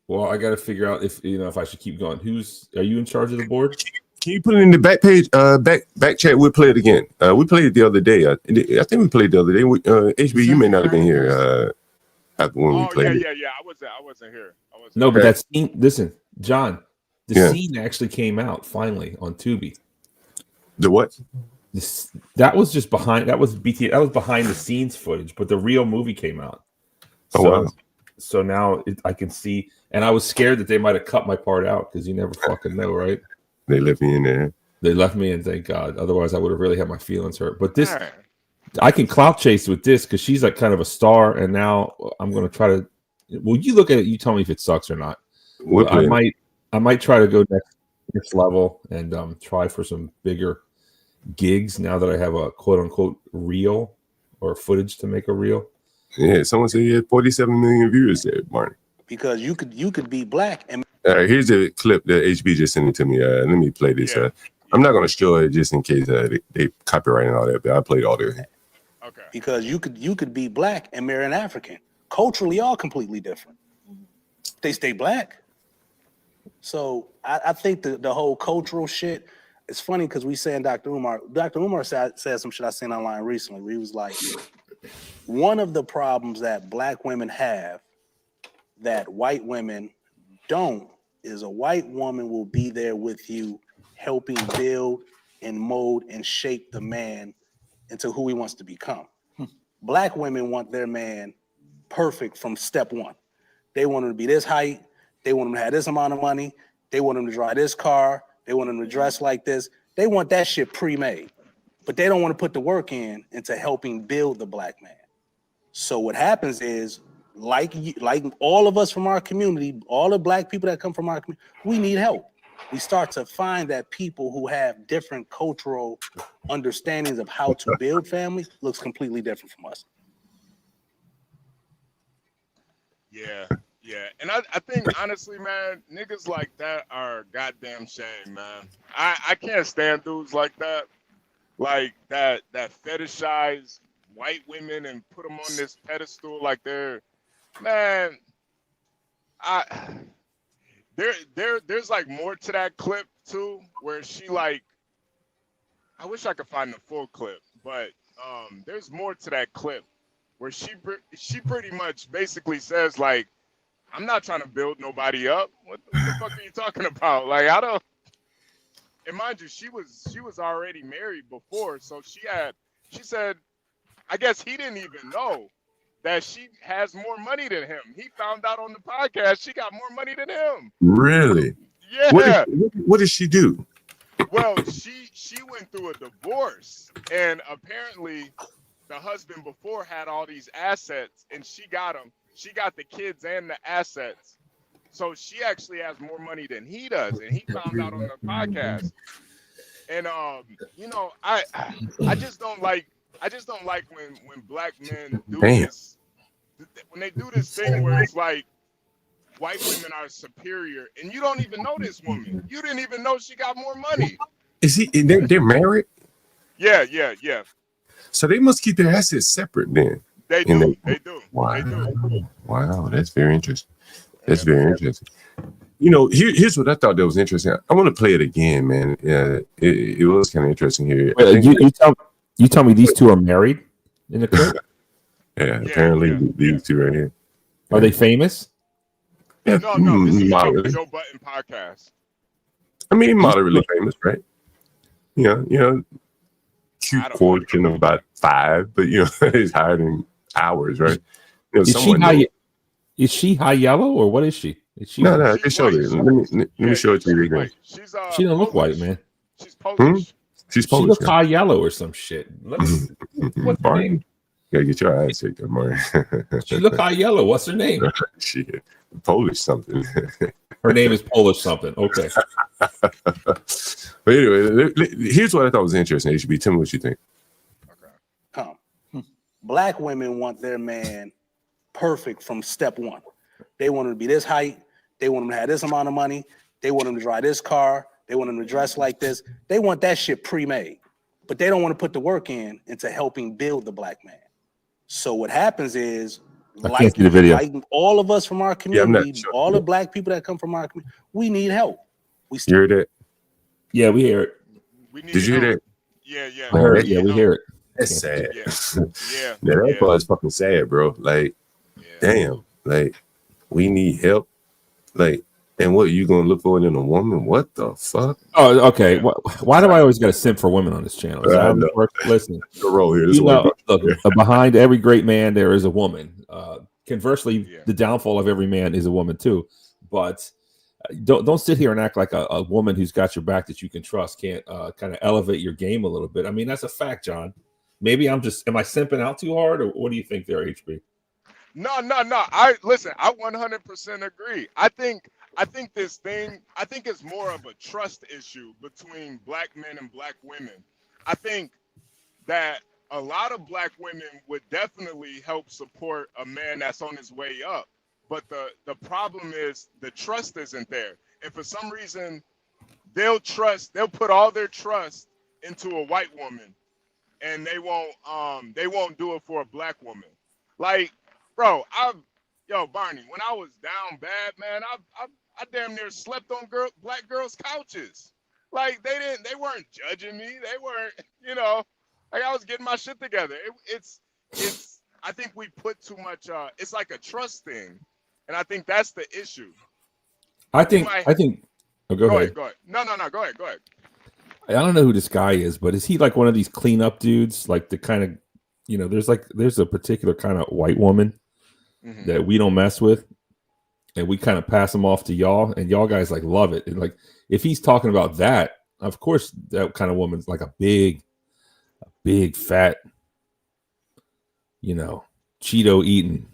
Well, I got to figure out if I should keep going. Are you in charge of the board? Can you put it in the back page? Back chat. We'll play it again. We played it the other day. I think we played it the other day. HB, you may not have been here when we played it. Yeah. I wasn't here. But that scene. Listen, John. The scene actually came out finally on Tubi. The what? That was just behind. That was BT. That was behind the scenes footage, but the real movie came out. Wow. So now I can see, and I was scared that they might have cut my part out because you never fucking know, right? They left me in there. They left me in, thank God. Otherwise, I would have really had my feelings hurt. But this, I can clout chase with this because she's like kind of a star, and now I'm going to try to. Well, you look at it, you tell me if it sucks or not. I might try to go next level and try for some bigger gigs now that I have a quote unquote reel or footage to make a reel. Yeah, someone said you had 47 million viewers there, Martin. Because you could be black and. All right, here's a clip that HB just sent it to me. Let me play this. I'm not going to show it just in case they copyright and all that, but I played all that. Okay. Because you could be black and marry an African. Culturally, all completely different. They stay black. So I think the whole cultural shit. It's funny because we saying Dr. Umar. Dr. Umar said some shit I seen online recently where he was like, One of the problems that black women have that white women don't is a white woman will be there with you, helping build and mold and shape the man into who he wants to become. Black women want their man perfect from step one. They want him to be this height. They want him to have this amount of money. They want him to drive this car. They want him to dress like this. They want that shit pre-made, but they don't want to put the work in into helping build the black man. So what happens is, like all of us from our community, all the black people that come from our community, we need help. We start to find that people who have different cultural understandings of how to build family looks completely different from us. Yeah, yeah. And I think, honestly, man, niggas like that are a goddamn shame, man. I can't stand dudes like that. Like, that fetishize white women and put them on this pedestal like they're, man, there's like more to that clip too, where she like, I wish I could find the full clip, but there's more to that clip where she pretty much basically says like, I'm not trying to build nobody up. What the fuck are you talking about? Like, I don't. And mind you, she was already married before, so she said, I guess he didn't even know that she has more money than him. He found out on the podcast she got more money than him. Really? Yeah. What did she do? Well, she went through a divorce, and apparently the husband before had all these assets, and she got them. She got the kids and the assets. So she actually has more money than he does, and he found out on the podcast. And you know, I just don't like when black men do this. When they do this thing where it's like white women are superior, and you don't even know this woman. You didn't even know she got more money. They're married? Yeah. So they must keep their assets separate then. They do. They do. Wow. They do. Wow, that's very interesting. That's very interesting. You know, here's what I thought that was interesting. I want to play it again, man. Yeah, it was kind of interesting here. Wait, you tell me these two are married in the clip? Yeah, apparently these two right here. Are they famous? Yeah, No, this is moderately. Joe Button podcast. I mean, moderately famous, right? You know, cute quotient of about 5, but you know, it's higher than ours, right? You know, is she high yellow or what is she? Is she No, I can show you. Let me show it to you again. She don't look white, man. She's Polish. She's She Polish. looks high yellow or some shit. What's her Barney, name? you gotta get your eyes checked out, Marty. She look high yellow. What's her name? Shit, Polish something. Her name is Polish something. Okay. But anyway, here's what I thought was interesting. HB, tell me what you think. Black women want their man perfect from step one. They want him to be this height. They want him to have this amount of money. They want him to drive this car. They want him to dress like this. They want that shit pre-made, but they don't want to put the work in into helping build the black man. So what happens is, can't see the video. like all of us from our community, all the black people that come from our community, we need help. You heard it? Yeah, we hear it. Did you hear that? Yeah. I heard it. Yeah, we hear it. That's sad. Yeah. That part is fucking sad, bro. Like, damn. Like, we need help. Like, and what you gonna look for in a woman? What the fuck? Oh, okay. Why do I always got to simp for women on this channel? Listen, behind every great man there is a woman. Conversely, the downfall of every man is a woman too. But don't sit here and act like a woman who's got your back that you can trust can't kind of elevate your game a little bit. I mean, that's a fact, John. Maybe am I simping out too hard, or what do you think there, HB? No. I 100% agree. I think this thing, I think it's more of a trust issue between black men and black women. I think that a lot of black women would definitely help support a man that's on his way up. But the problem is the trust isn't there. And for some reason, they'll put all their trust into a white woman, and they won't do it for a black woman. Like, bro, Barney, when I was down bad, man, I damn near slept on black girls' couches. Like, they weren't judging me. They weren't, like I was getting my shit together. It's I think we put too much. It's like a trust thing, and I think that's the issue. I think. Oh, go ahead. Go ahead. No. Go ahead. I don't know who this guy is, but is he like one of these cleanup dudes? Like the kind of, there's a particular kind of white woman that we don't mess with, and we kind of pass them off to y'all, and y'all guys like love it. And like, if he's talking about that, of course, that kind of woman's like a big fat, Cheeto eating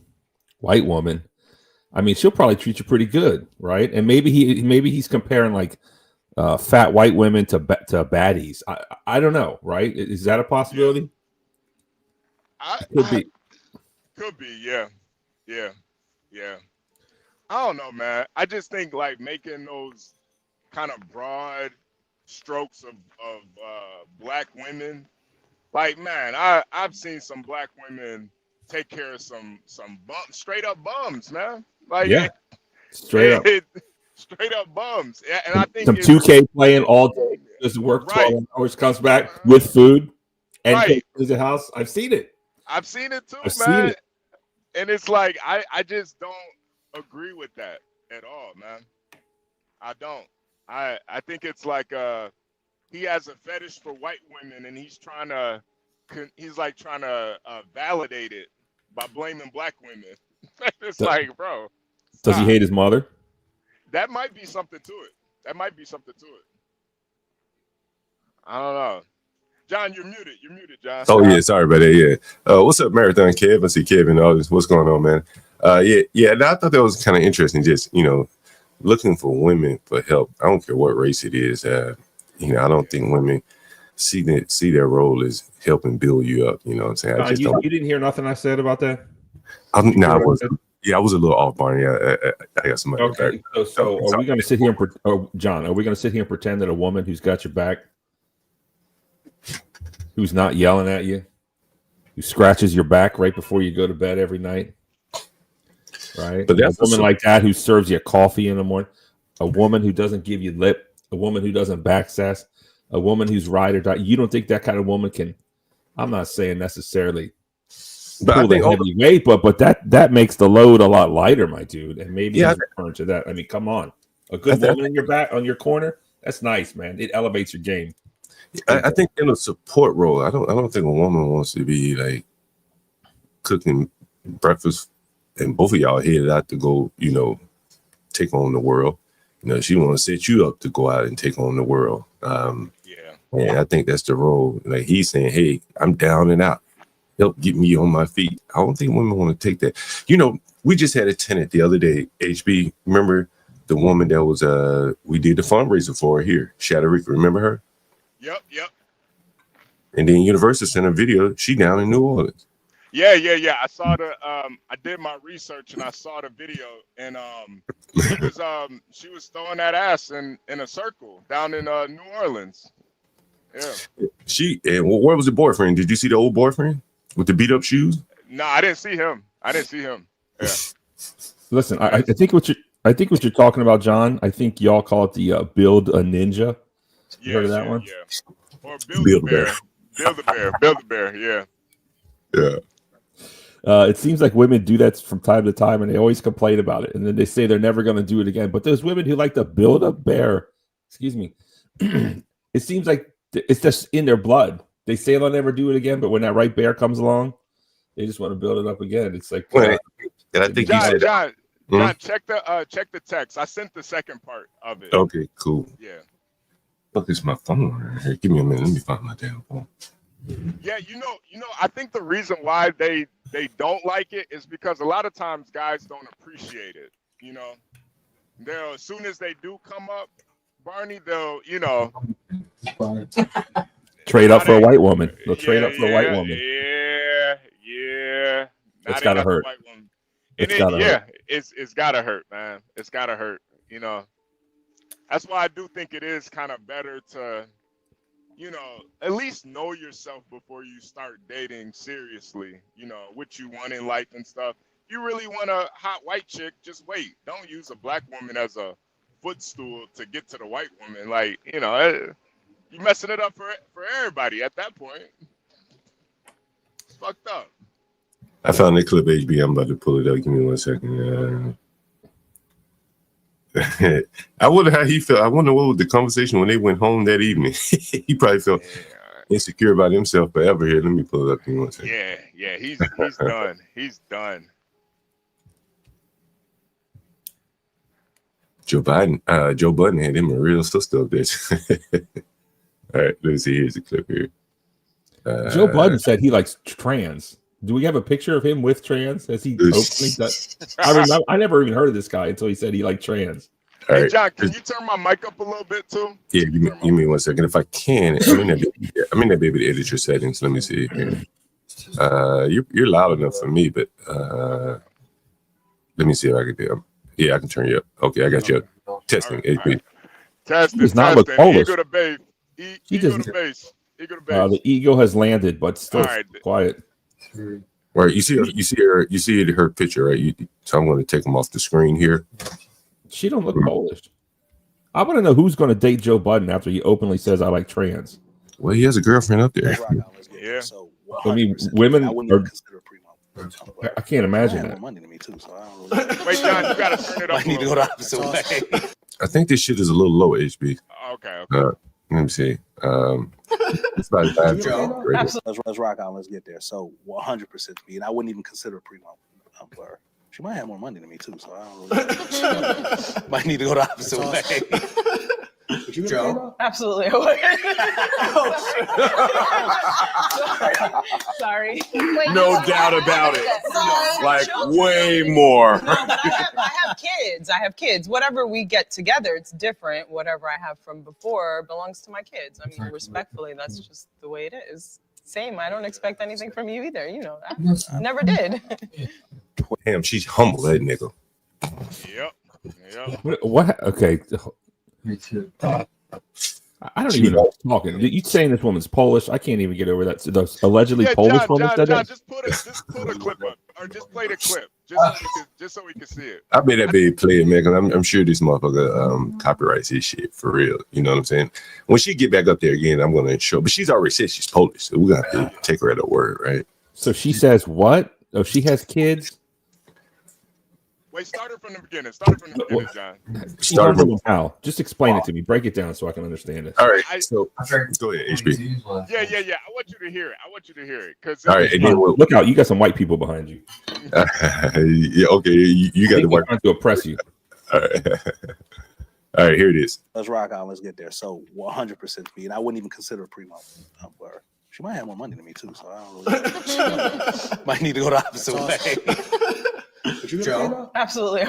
white woman. I mean, she'll probably treat you pretty good, right? And maybe he's comparing like fat white women to baddies. I don't know, right? Is that a possibility? Could be, yeah. I don't know, man. I just think like making those kind of broad strokes of black women, like, man, I've seen some black women take care of some straight up bums, man. Like, yeah, straight up. Straight up bums. Yeah, and I think some 2K playing all day, just work 12 hours, comes back with food and takes his house. I've seen it. I've seen it too, I've man. seen it. And it's like I just don't agree with that at all, man. I don't. I think it's like he has a fetish for white women, and he's trying to validate it by blaming black women. It's like, bro. Does he hate his mother? That might be something to it. I don't know. John, you're muted. John. Oh yeah, sorry about that. Yeah. What's up, Marathon Kev? I see Kevin and all this. What's going on, man? Yeah. And I thought that was kind of interesting. Just looking for women for help. I don't care what race it is. I don't think women see their role as helping build you up. You know what I'm saying? You didn't hear nothing I said about that? I was a little off, Barney. I got somebody. Okay, so are we going to sit here John? Are we going to sit here and pretend that a woman who's got your back, who's not yelling at you, who scratches your back right before you go to bed every night, right? But that's a woman like that who serves you coffee in the morning, a woman who doesn't give you lip, a woman who doesn't backsass, a woman who's ride or die. You don't think that kind of woman can? I'm not saying necessarily. But I think heavy weight, but that makes the load a lot lighter, my dude. And maybe he's referring to that. I mean, come on, a good woman in your back on your corner. That's nice, man. It elevates your game. I think in a support role, I don't think a woman wants to be like cooking breakfast and both of y'all headed out to go, take on the world. She wants to set you up to go out and take on the world. And I think that's the role. Like he's saying, hey, I'm down and out. Help get me on my feet. I don't think women want to take that. We just had a tenant the other day, HB. Remember the woman that was we did the fundraiser for her here, Shatterica. Remember her? Yep. And then Universal sent a video. She down in New Orleans. Yeah. I saw I did my research and I saw the video, and she was throwing that ass in a circle down in New Orleans. Yeah. Where was the boyfriend? Did you see the old boyfriend with the beat up shoes? No, I didn't see him. Yeah. Listen, I think what you're talking about, John. I think y'all call it the build a ninja. You heard of that one? Yeah. Or build a bear. Build a bear. Yeah. Yeah. It seems like women do that from time to time, and they always complain about it, and then they say they're never going to do it again. But those women who like to build a bear, it seems like it's just in their blood. They say they'll never do it again, but when that right bear comes along, they just want to build it up again. It's like, and I think John, check the text. I sent the second part of it. Okay, cool. Yeah. Fuck is my phone right here? Give me a minute. Let me find my damn phone. Yeah, I think the reason why they don't like it is because a lot of times guys don't appreciate it. They'll, as soon as they do come up, Barney, they'll, trade up for a white woman. They'll trade up for a white woman. Yeah. It's gotta hurt. It's gotta hurt, man. It's gotta hurt. That's why I do think it is kind of better to, at least know yourself before you start dating seriously, what you want in life and stuff. If you really want a hot white chick, just wait. Don't use a black woman as a footstool to get to the white woman. Like, you're messing it up for everybody at that point. It's fucked up. I found that clip, HB. I'm about to pull it up. Give me 1 second. I wonder how he felt. I wonder what was the conversation when they went home that evening. He probably felt insecure about himself forever. Here, let me pull it up. Give me 1 second. Yeah, he's done. He's done. Joe Budden had him a real sister up there. All right, let's see. Here's the clip here. Joe Budden said he likes trans. Do we have a picture of him with trans? Has he openly done? I never even heard of this guy until he said he liked trans. Hey, John, can you turn my mic up a little bit too? Yeah, give me 1 second. If I can, I'm in that baby to edit your settings. Let me see here. You're loud enough for me, but let me see if I can do it. Yeah, I can turn you up. Okay, I got you up. Testing. Right. Testing. Does not look Polish. Ego to base. Ego to base. Ego to base. The ego has landed, but still quiet. Right, you see her picture, right? So I'm going to take them off the screen here. She don't look Polish. I want to know who's going to date Joe Budden after he openly says I like trans. Well, he has a girlfriend up there. Yeah. I mean, women are. I can't imagine that. Money to me too, so I don't really... Wait, John, you gotta turn it up. I need to go the opposite way. I think this shit is a little low, HB. Okay. Let me see. It's about Let's rock out. Let's get there. So 100% me, and I wouldn't even consider a primo for her. She might have more money than me too, so I don't really... might need to go the opposite way. Joe? Absolutely. Sorry. No doubt about it. Like way more. No, but I have kids. I have kids. Whatever we get together, it's different. Whatever I have from before belongs to my kids. I mean, respectfully, that's just the way it is. Same. I don't expect anything from you either. You know that. Never did. Damn, she's humble, that nigga. Yep. What? Okay. Me too. I don't even know what's talking. You saying this woman's Polish? I can't even get over that. The allegedly Polish woman said that. Just put a clip up, or just play the clip, just so we can see it. I bet that baby play it, man, because I'm sure this motherfucker copyrights his shit for real. You know what I'm saying? When she get back up there again, I'm gonna show. But she's already said she's Polish, so we got to take her at her word, right? So she says what? Oh, she has kids. Wait, start it from the beginning. John. Start from how? Just explain it to me. Break it down so I can understand it. All right. So go ahead, HB. Yeah. I want you to hear it. Cause all right. And then look out. You got some white people behind you. Yeah. Okay. You got the white trying to oppress you. All right. All right. Here it is. Let's rock out. Let's get there. So 100% me, and I wouldn't even consider a primo for her. She might have more money than me too, so I don't really... might need to go the opposite way. Joe? Absolutely.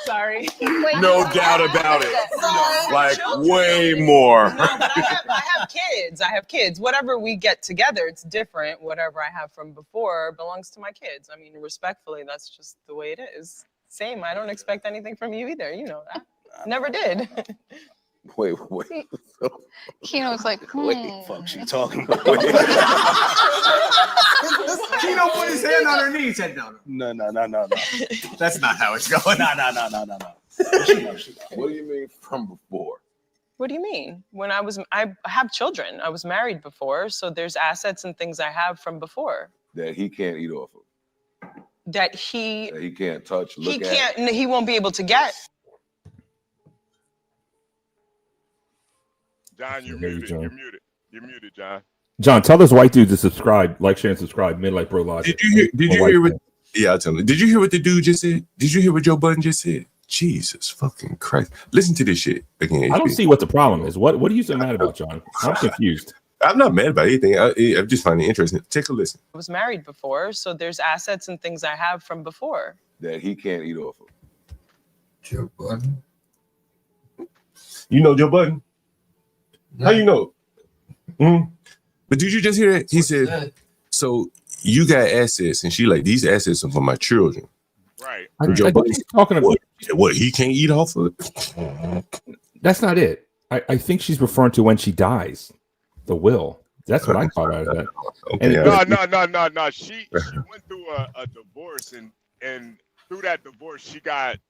Sorry. No doubt about it. Like way more. No, but I have kids. I have kids. Whatever we get together, it's different. Whatever I have from before belongs to my kids. I mean, respectfully, that's just the way it is. Same. I don't expect anything from you either. You know that. Never did. Wait. Keno was like, What fuck she talking about? Keno put his hand on her knee and said, no. No. That's not how it's going. No. What do you mean from before? What do you mean? I have children. I was married before, so there's assets and things I have from before. That he can't eat off of. That he can't touch, look at. He can't, he won't be able to get. John, you're muted. You're muted, John. John, tell those white dudes to subscribe, like, share, and subscribe. Midlife Bro Logic. Did you hear what? Yeah, I'll tell you. Did you hear what the dude just said? Did you hear what Joe Budden just said? Jesus fucking Christ! Listen to this shit again. I don't see what the problem is. What are you so mad about, John? I'm confused. I'm not mad about anything. I just find it interesting. Take a listen. I was married before, so there's assets and things I have from before. That he can't eat off of. Joe Budden. You know Joe Budden? How you know? But did you just hear that? He said, so you got assets, and she like, these assets are for my children. Right. Joe Budden's talking about what he can't eat off of it? That's not it. I think she's referring to when she dies. The will. That's what I caught out of that. Okay. No. She went through a divorce, and through that divorce, she got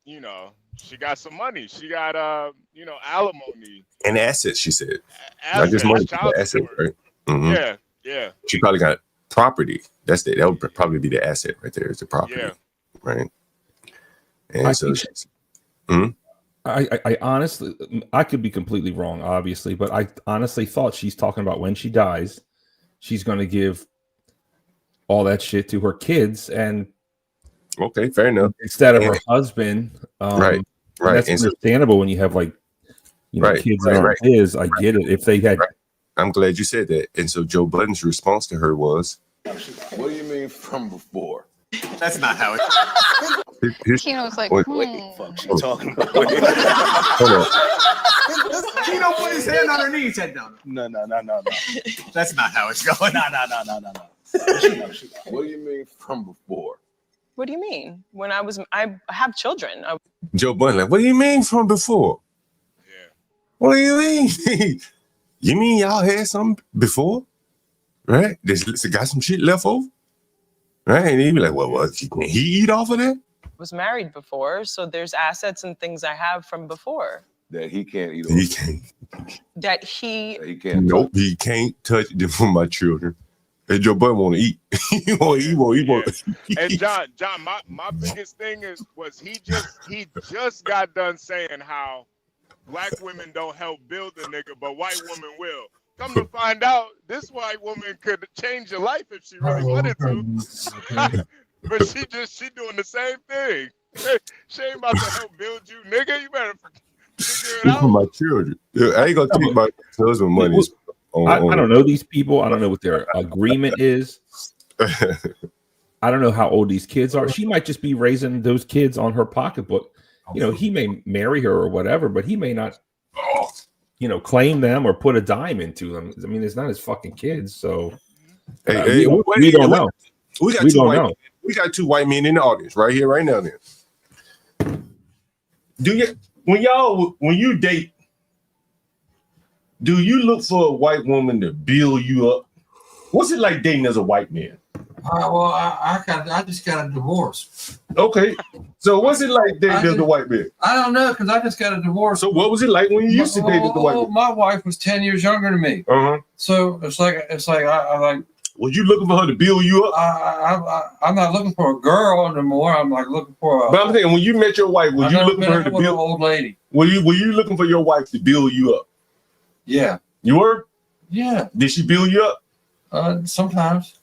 some money. She got alimony and assets. She said, assets, not just money, child assets, support. right? Mm-hmm. Yeah. Yeah. She probably got property. That would probably be the asset right there. Is the property, right? And so she's. I honestly, I could be completely wrong, obviously, but I honestly thought she's talking about when she dies, she's going to give all that shit to her kids, and okay, fair enough. Instead of her husband, right. That's understandable when you have kids that aren't his. I get it. If they had, I'm glad you said that. And so Joe Budden's response to her was, What do you mean from before? That's not how it. Keno was like, Wait, fuck she talking about? Hold on. Keno put his hand on her knee. He said, no. No. That's not how it's going. No. What do you mean from before? What do you mean? When I have children. Joe Budden, like, what do you mean from before? Yeah. What do you mean? You mean y'all had something before? Right? There's got some shit left over? Right? And he'd be like, well, can he eat off of that? Was married before, so there's assets and things I have from before. That he can't eat. He can't. That he can't. Nope, he can't touch them for my children. And Joe Budden want to eat. He want. And John, my biggest thing was he just got done saying how black women don't help build a nigga, but white women will. Come to find out, this white woman could change your life if she really wanted to. But she doing the same thing. She ain't about to help build you, nigga. You better figure it out. For my children. I ain't gonna take my husband money. I don't know these people. I don't know what their agreement is. I don't know how old these kids are. She might just be raising those kids on her pocketbook. He may marry her or whatever, but he may not, claim them or put a dime into them. I mean, it's not his fucking kids. So we don't know. We got two white men in the audience right here, right now. Then, when you date, do you look for a white woman to build you up? What's it like dating as a white man? I just got a divorce. Okay, so what's it like dating as a white man? I don't know, because I just got a divorce. So what was it like when you used to date as a white man? My wife was 10 years younger than me. So it's like I like. Was you looking for her to build you up? I'm not looking for a girl anymore. I'm like looking for a. But I'm saying, when you met your wife, was you looking for her to build? An old lady. Were you looking for your wife to build you up? Yeah. You were? Yeah. Did she build you up? Sometimes.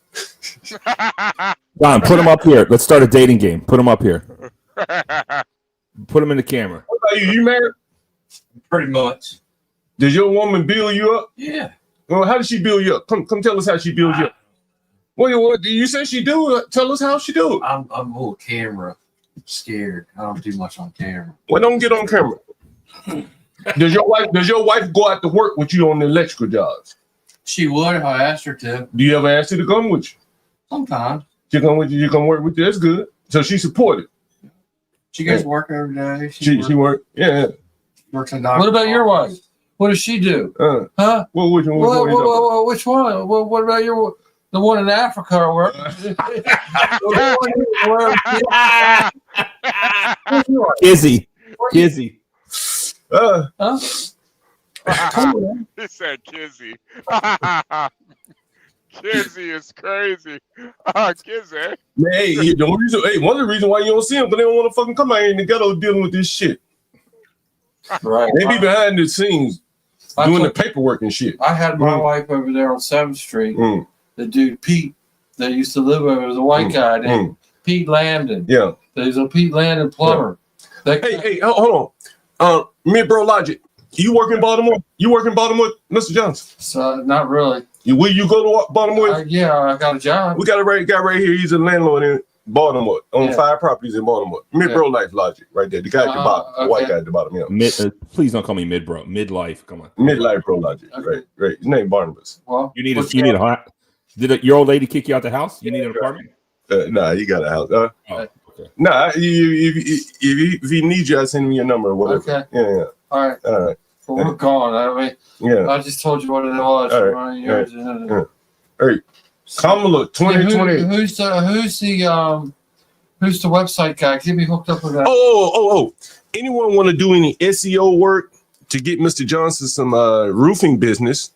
Don, put him up here. Let's start a dating game. Put him up here. Put him in the camera. What about you? You married? Pretty much. Did your woman build you up? Yeah. Well, how did she build you up? Come tell us how she built you up. What you said she do? Tell us how she do it. I'm a little camera scared. I don't do much on camera. Well, don't get on camera. Does your wife go out to work with you on the electrical jobs? She would if I asked her to. Do you ever ask her to come with you? Sometimes. She come with you. You come work with you. That's good. So she supported. She goes to work every day. She work. Yeah. Works in doctor. What about your wife? What does she do? Huh? Well, which one? Which one? Well, what about the one in Africa or where? Kizzy. Huh? He said Kizzy. Kizzy is crazy. Kizzy. Hey, one of the reasons why you don't see them, because they don't want to fucking come out here in the ghetto dealing with this shit. Right. They be behind the scenes doing the paperwork and shit. I had my wife over there on 7th Street. The dude Pete that used to live over, was a white guy named Pete Landon. Yeah. There's a Pete Landon plumber. Yeah. Hey, hold on. Mid-Bro Logic. You work in Baltimore? You work in Baltimore, Mr. Johnson? So not really. Will you go to Baltimore? Yeah, I got a job. We got a guy right here. He's a landlord in Baltimore on 5 properties in Baltimore. Mid-Bro Life Logic right there. The guy at the bottom, the white guy at the bottom. Yeah. Please don't call me mid-bro. Midlife. Come on. Midlife Bro Logic. Okay. Right. His name Barnabas. Well, you need a hot. Did your old lady kick you out the house? You need an apartment? Nah, you got a house. Okay. Nah, if he needs you, I'll send him your number or whatever. Okay. Yeah. All right. Well, we're gone. I mean, I just told you what it was. All right. Hey, Kamala 2020. Who's the website guy? Get me hooked up with that. Oh. Anyone want to do any SEO work to get Mr. Johnson some roofing business?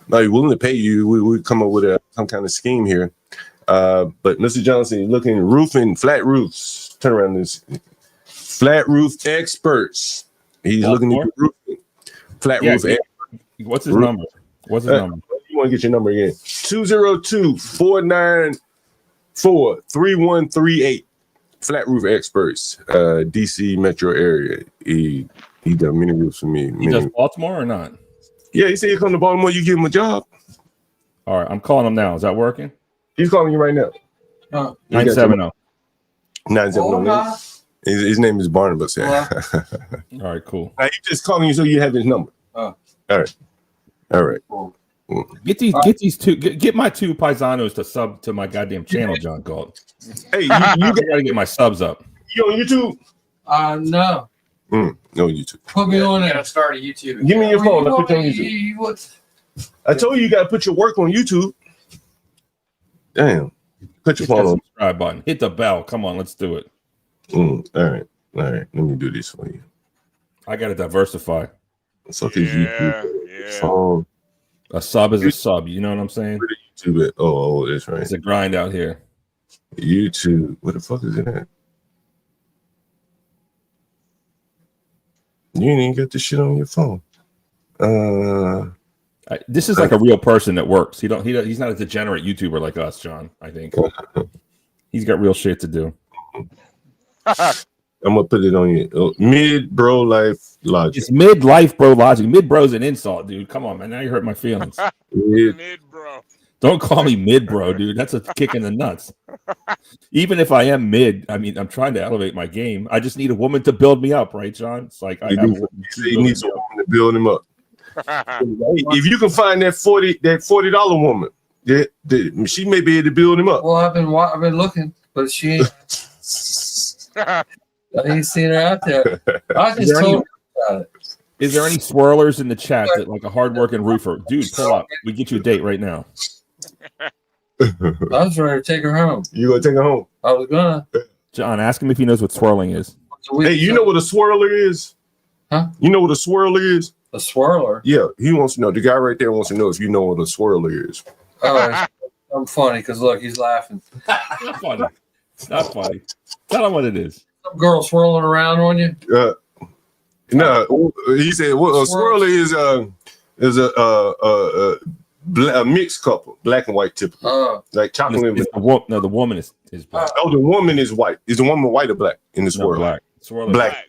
Now you're willing to pay you. We come up with some kind of scheme here. But Mr. Johnson, looking roofing, flat roofs. Turn around this. Flat roof experts. He's looking at roofing. Flat roof experts. What's his number? What's his number? You want to get your number again? 202-494-3138. Flat roof experts, DC metro area. He done many roofs for me. He does Baltimore or not? Yeah, he said you come to Baltimore, you give him a job. All right, I'm calling him now. Is that working? He's calling you right now. 970. 970. His name is Barnabas. Yeah. All right, cool. Now, he's just calling you so you have his number. All right. Get my two paisanos to sub to my goddamn channel, John Galt. Hey, you gotta get my subs up. You on YouTube? No. No YouTube. Put me on there. Gotta start a YouTube. Give me your phone. I'll put you on YouTube. I told you gotta put your work on YouTube. Damn. Put your phone on. Subscribe button. Hit the bell. Come on, let's do it. All right. Let me do this for you. I gotta diversify. So YouTube. A sub is a sub. You know what I'm saying? YouTube. Oh, that's right. It's a grind out here. YouTube. What the fuck is it at? You ain't even got this shit on your phone. This is like a real person that works. He's not a degenerate YouTuber like us, John. I think he's got real shit to do. I'm gonna put it on you. Mid bro life logic. It's mid life bro logic. Mid bro's an insult, dude. Come on, man. Now you hurt my feelings. Mid bro. Don't call me mid bro, dude. That's a kick in the nuts. Even if I am mid, I mean, I'm trying to elevate my game. I just need a woman to build me up, right, John? It's like he needs a woman to build him up. If you can find that $40 woman, she may be able to build him up. Well, I've been looking, but she ain't. I ain't seen her out there. I just told her about it. Is there any swirlers in the chat that like a hardworking roofer? Dude, pull up. We get you a date right now. I was ready to take her home. You gonna take her home? I was gonna. John, ask him if he knows what swirling is. Hey, you know what a swirler is? Huh? You know what a swirler is? A swirler? Yeah, he wants to know. The guy right there wants to know if you know what a swirler is. Oh, I'm funny because look, he's laughing. Not funny. It's not funny. Tell him what it is. Some girl swirling around on you. No, he said what a swirler is a mixed couple, black and white typical, like chocolate. The woman is black. The woman is white. Is the woman white or black in this world? Black. Black.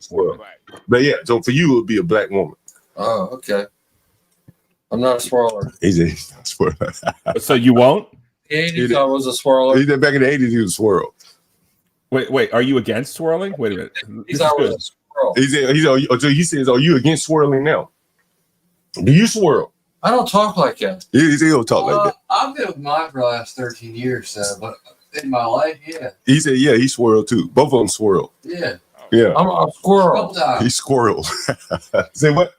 But yeah, so for you it would be a black woman. Oh, okay. I'm not a swirler. He's a swirler. So you won't? The 80s, I was a swirler. He did back in the 80s. He was a swirl. Wait. Are you against swirling? Wait a minute. He's always a swirl. He says, "Are you against swirling now? Do you swirl?" I don't talk like that. He don't talk like that. I've been with mine for the last 13 years, so, but in my life, yeah. He said, "Yeah, he swirled too. Both of them swirl." Yeah. Yeah. I'm a squirrel. He squirreled. Say what?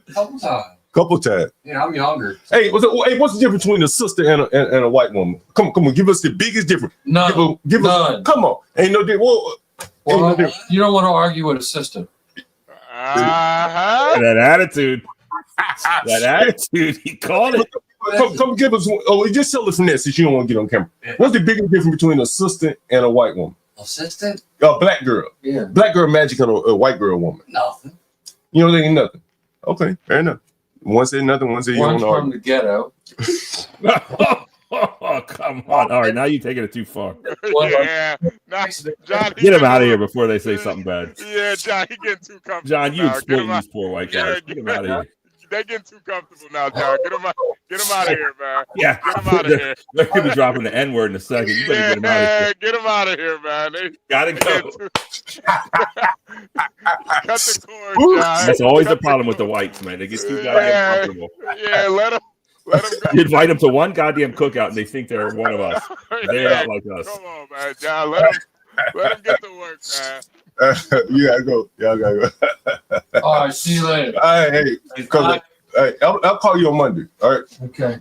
Couple times. Yeah, I'm younger. Hey, what's the difference between a sister and a white woman? Come on, give us the biggest difference. None. Give us. Come on, ain't no difference. Well, you don't want to argue with a sister. That attitude. That attitude. He called it. Come give us. Just tell us from that since you don't want to get on camera. What's the biggest difference between a sister and a white woman? Assistant? A black girl. Yeah. Black girl magic on a white girl woman. Nothing. You don't think nothing. Okay, fair enough. One said nothing. One said you don't know. One's from the ghetto. Oh, come on. All right, now you're taking it too far. Yeah. John, get him out of here before they say something bad. Yeah, John, he getting too comfortable. John, you now. exploiting these poor white guys. Get him out of here. They getting too comfortable now, John. Get him out of here, man. Yeah. Get him out of here. They're going to be dropping the N-word in a second. You better get him out of here. Get him out of here, man. Gotta go. Cut the cord, John. That's always the problem with the whites, man. They get too goddamn comfortable. Yeah, let him go. You invite them to one goddamn cookout and they think they're one of us. They're not like us. Come on, man, John. Let him get to work, man. You gotta go. Y'all gotta go. All right, see you later. All right, hey, I'll call you on Monday. All right. Okay.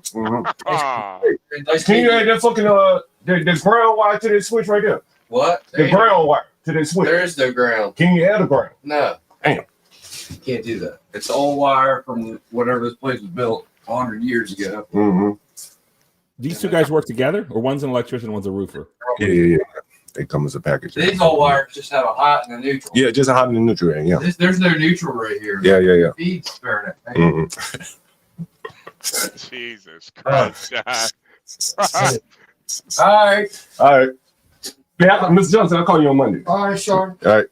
Can you add that fucking the ground wire to that switch right there? What? The ground wire to that switch. There is no ground. Can you add a ground? No. Damn. You can't do that. It's old wire from whatever this place was built 100 years ago. Mm-hmm. These two guys work together, or one's an electrician, one's a roofer? Yeah. They come as a package. These old wires just have a hot and a neutral. Yeah, just a hot and a neutral. Yeah. There's no neutral right here. Yeah. Feed's sparing it. Jesus Christ, John. All right. Yeah, Mr. Johnson, I'll call you on Monday. All right, Sean. All right.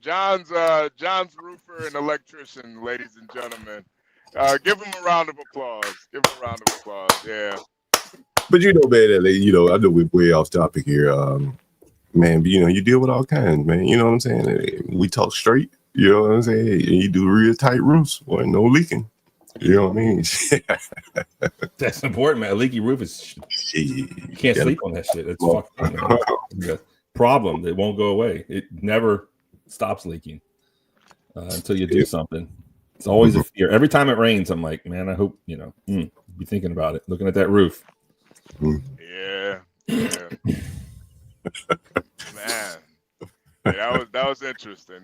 John's roofer and electrician, ladies and gentlemen. Give him a round of applause. Yeah. But man, I know we're way off topic here. Man, but you deal with all kinds, man. You know what I'm saying? We talk straight, you know what I'm saying? And you do real tight roofs or no leaking. You know what I mean? That's important, man. A leaky roof is you can't sleep on that shit. It's fucking problem that won't go away. It never stops leaking until you do something. It's always a fear. Every time it rains, I'm like, man, I hope be thinking about it, looking at that roof. Yeah. Man. Yeah, that was interesting.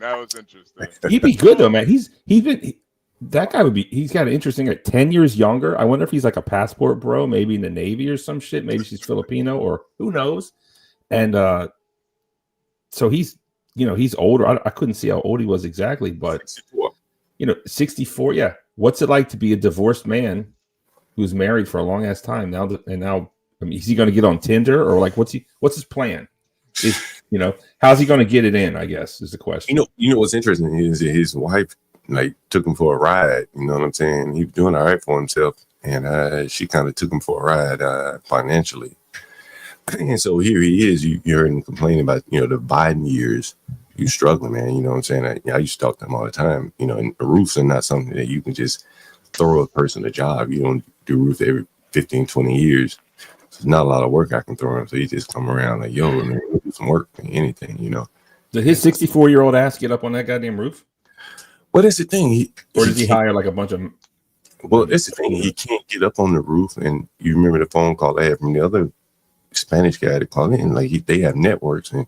He'd be good though, man. He's got an interesting 10 years younger. I wonder if he's like a passport bro, maybe in the Navy or some shit. Maybe she's Filipino or who knows. And so he's older. I couldn't see how old he was exactly, but 64. Yeah. What's it like to be a divorced man who's married for a long ass time now? I mean, is he going to get on Tinder or like what's his plan? How's he going to get it in? I guess is the question. What's interesting is that his wife took him for a ride. You know what I'm saying? He was doing all right for himself, and she kind of took him for a ride financially. And so here he is. You heard him complaining about the Biden years. You struggling, man. You know what I'm saying? I used to talk to him all the time. And roofs are not something that you can just throw a person a job. You don't do roof every 15, 20 years. There's not a lot of work I can throw him. So he just come around like, yo, man, do some work, anything, Did his 64-year-old ass get up on that goddamn roof? Well, that's the thing. Or did he hire like a bunch of? Well, that's the thing. He can't get up on the roof. And you remember the phone call I had from the other Spanish guy to call in? They have networks, and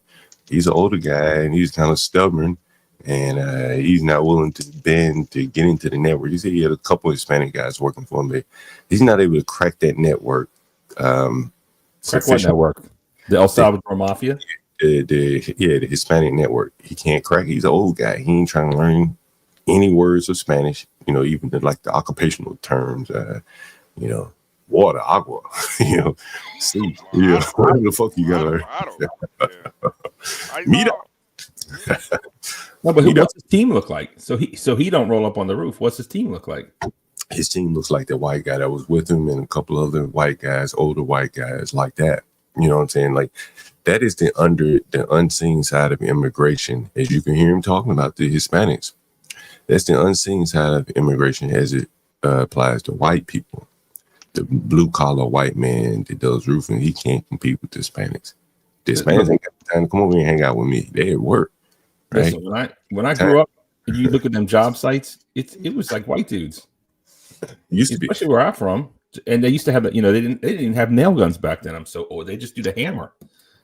he's an older guy, and he's kind of stubborn, and he's not willing to bend to get into the network. He said he had a couple of Hispanic guys working for him, but he's not able to crack that network. Crack what network? The El Salvador Mafia? The Hispanic network. He can't crack. He's an old guy. He ain't trying to learn any words of Spanish. Even the occupational terms. Water, agua. Sleep. Whatever the fuck you gotta learn. Meet up. No, but what's his team look like? So he don't roll up on the roof. What's his team look like? His team looks like the white guy that was with him and a couple other white guys, older white guys like that. You know what I'm saying? That is the unseen side of immigration, as you can hear him talking about the Hispanics. That's the unseen side of immigration as it applies to white people. The blue collar white man that does roofing, he can't compete with the Hispanics. The Hispanics ain't got time to come over and hang out with me. They at work. Right? Listen, when I grew up, if you look at them job sites, it was like white dudes. Used to be, especially where I'm from, and they used to have they didn't have nail guns back then. I'm so old. They just do the hammer,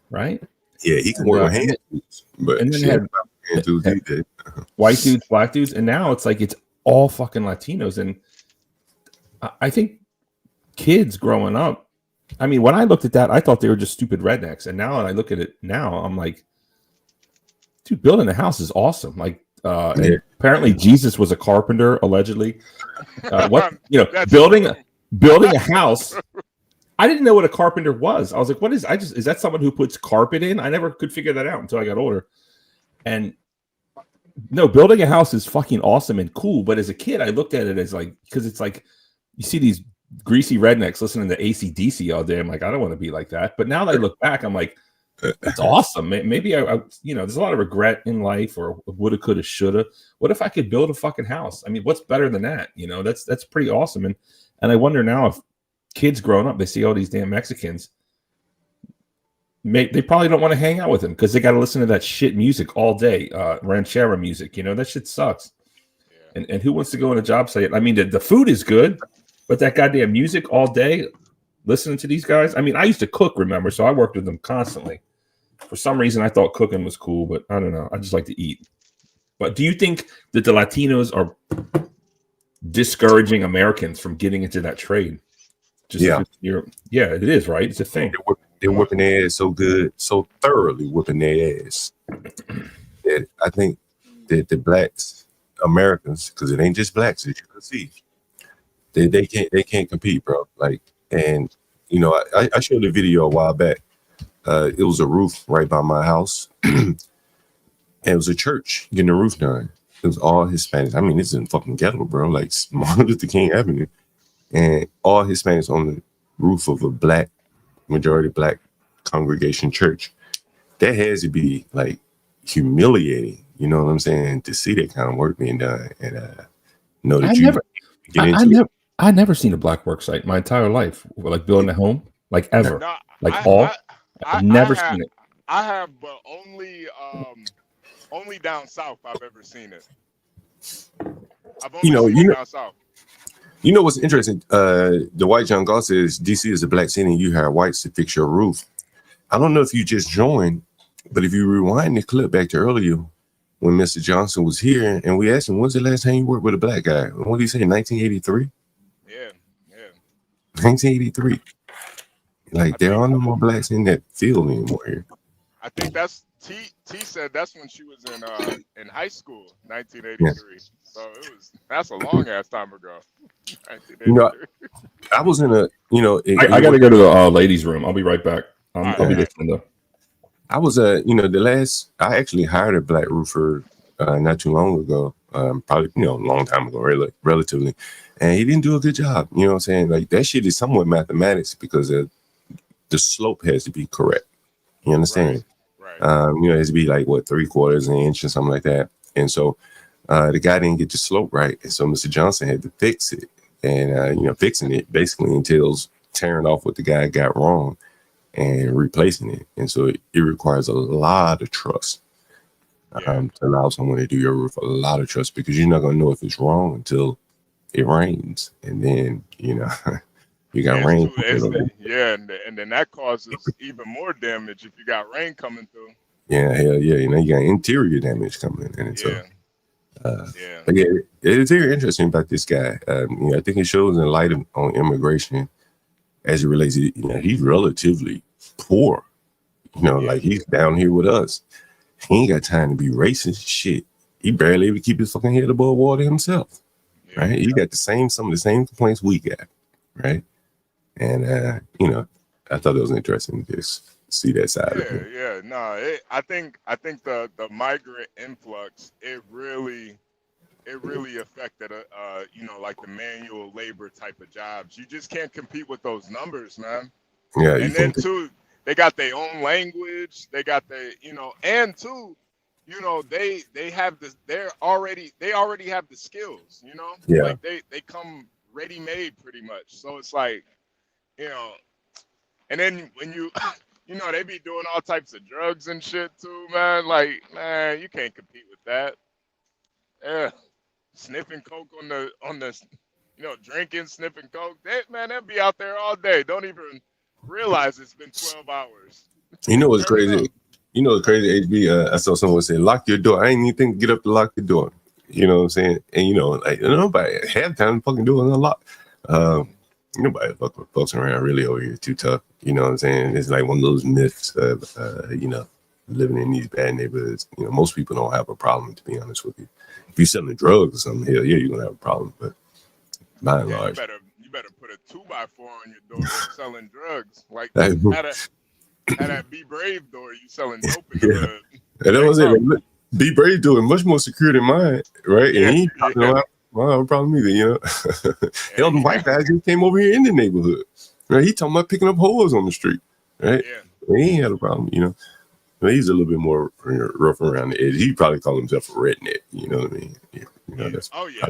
right? Yeah, he can work on hand tools, but and then had white dudes, black dudes, and now it's like it's all fucking Latinos. And I think kids growing up, I mean, when I looked at that, I thought they were just stupid rednecks, and now when I look at it now, I'm like, dude, building a house is awesome. Like. And apparently Jesus was a carpenter, allegedly. Building a house. I didn't know what a carpenter was. I was like, is that someone who puts carpet in? I never could figure that out until I got older. And no, building a house is fucking awesome and cool. But as a kid, I looked at it as because it's like you see these greasy rednecks listening to AC/DC all day. I'm like, I don't want to be like that. But now that I look back, I'm like, it's awesome. Maybe I there's a lot of regret in life, or woulda, coulda, shoulda. What if I could build a fucking house? I mean, what's better than that? That's pretty awesome. And I wonder now if kids growing up, they see all these damn Mexicans. They probably don't want to hang out with them because they got to listen to that shit music all day, ranchera music. That shit sucks. Yeah. And who wants to go on a job site? I mean, the food is good, but that goddamn music all day, listening to these guys. I mean, I used to cook, remember? So I worked with them constantly. For some reason, I thought cooking was cool, but I don't know. I just like to eat. But do you think that the Latinos are discouraging Americans from getting into that trade. Just Yeah. yeah, it is, right? It's a thing. They're whipping their ass so good, so thoroughly whipping their ass that I think that the blacks, Americans, because it ain't just blacks, as you can see, they can't compete, bro. Like, and you know, I showed a video a while back. It was a roof right by my house, and it was a church getting the roof done. It was all Hispanics. I mean, this is in fucking ghetto, bro. Like Martin Luther King Avenue, and all Hispanics on the roof of a majority black congregation church. That has to be like humiliating, you know what I'm saying, to see that kind of work being done and know that I never seen a black work site my entire life, like building a home, like ever, I've never seen it. I have, but only down south I've ever seen it. I've only seen it down south. You know what's interesting? The white John Galt says DC is a black city and you hire whites to fix your roof. I don't know if you just joined, but if you rewind the clip back to earlier when Mr. Johnson was here and we asked him, when's the last time you worked with a black guy? What did he say, 1983? Yeah. 1983. Like, there are no more blacks in that field anymore here. I think that's T said that's when she was in high school, 1983. Yeah. So that's a long ass time ago. You know, I was in a, you know, I got to go to the ladies' room. I'll be right back. I'll be listening though. I was you know, I actually hired a black roofer not too long ago, probably, you know, a long time ago, relatively, and he didn't do a good job. You know what I'm saying? Like, that shit is somewhat mathematics because the slope has to be correct. You understand? Right. You know, it has to be like what, 3/4 inch or something like that. And so the guy didn't get the slope right, and so Mr. Johnson had to fix it. And you know, fixing it basically entails tearing off what the guy got wrong and replacing it. And so it requires a lot of trust to allow someone to do your roof. A lot of trust, because you're not gonna know if it's wrong until it rains, and then you know you got rain. And then that causes even more damage if you got rain coming through. Yeah, hell yeah. You know, you got interior damage coming in, and so. But yeah, it's very interesting about this guy. You know, I think it shows in light on immigration as it relates to, you know, he's relatively poor. You know, like, he's down here with us. He ain't got time to be racist. Shit, he barely even keep his fucking head above water himself. Right? He got some of the same complaints we got. Right? And you know, I thought it was interesting to just see that side of it. Yeah, no, I think the migrant influx, it really affected you know, like the manual labor type of jobs. You just can't compete with those numbers, man. Yeah, and then too, they got their own language. They got you know, and too, you know, they have this. They already have the skills. You know, like they come ready made pretty much. So it's like, you know, and then when you you know, they be doing all types of drugs and shit too, man. Like, man, you can't compete with that. Yeah, sniffing coke on the, you know, drinking, sniffing coke. They'll be out there all day. Don't even realize it's been 12 hours. You know what's crazy? You know what's crazy, HB? I saw someone say, lock your door. I ain't even think to get up to lock the door. You know what I'm saying? And, you know, like, nobody half the time fucking doing a lot. Nobody fucks around really over here too tough. You know what I'm saying? It's like one of those myths of, you know, living in these bad neighborhoods. You know, most people don't have a problem, to be honest with you. If you're selling drugs or something, hell yeah, you're going to have a problem. But by and large. You better put a 2x4 on your door selling drugs. Like, had that Be Brave door, you selling dope in the hood. And that was it. Like, Be Brave doing much more secure than mine, right? And he don't have a problem either, you know. Hell, the white guy just came over here in the neighborhood, right? He talking about picking up holes on the street, right? And he ain't had a problem, you know. But he's a little bit more rough around the edge. He probably call himself a redneck, you know what I mean? Yeah, you know, that's Oh yeah.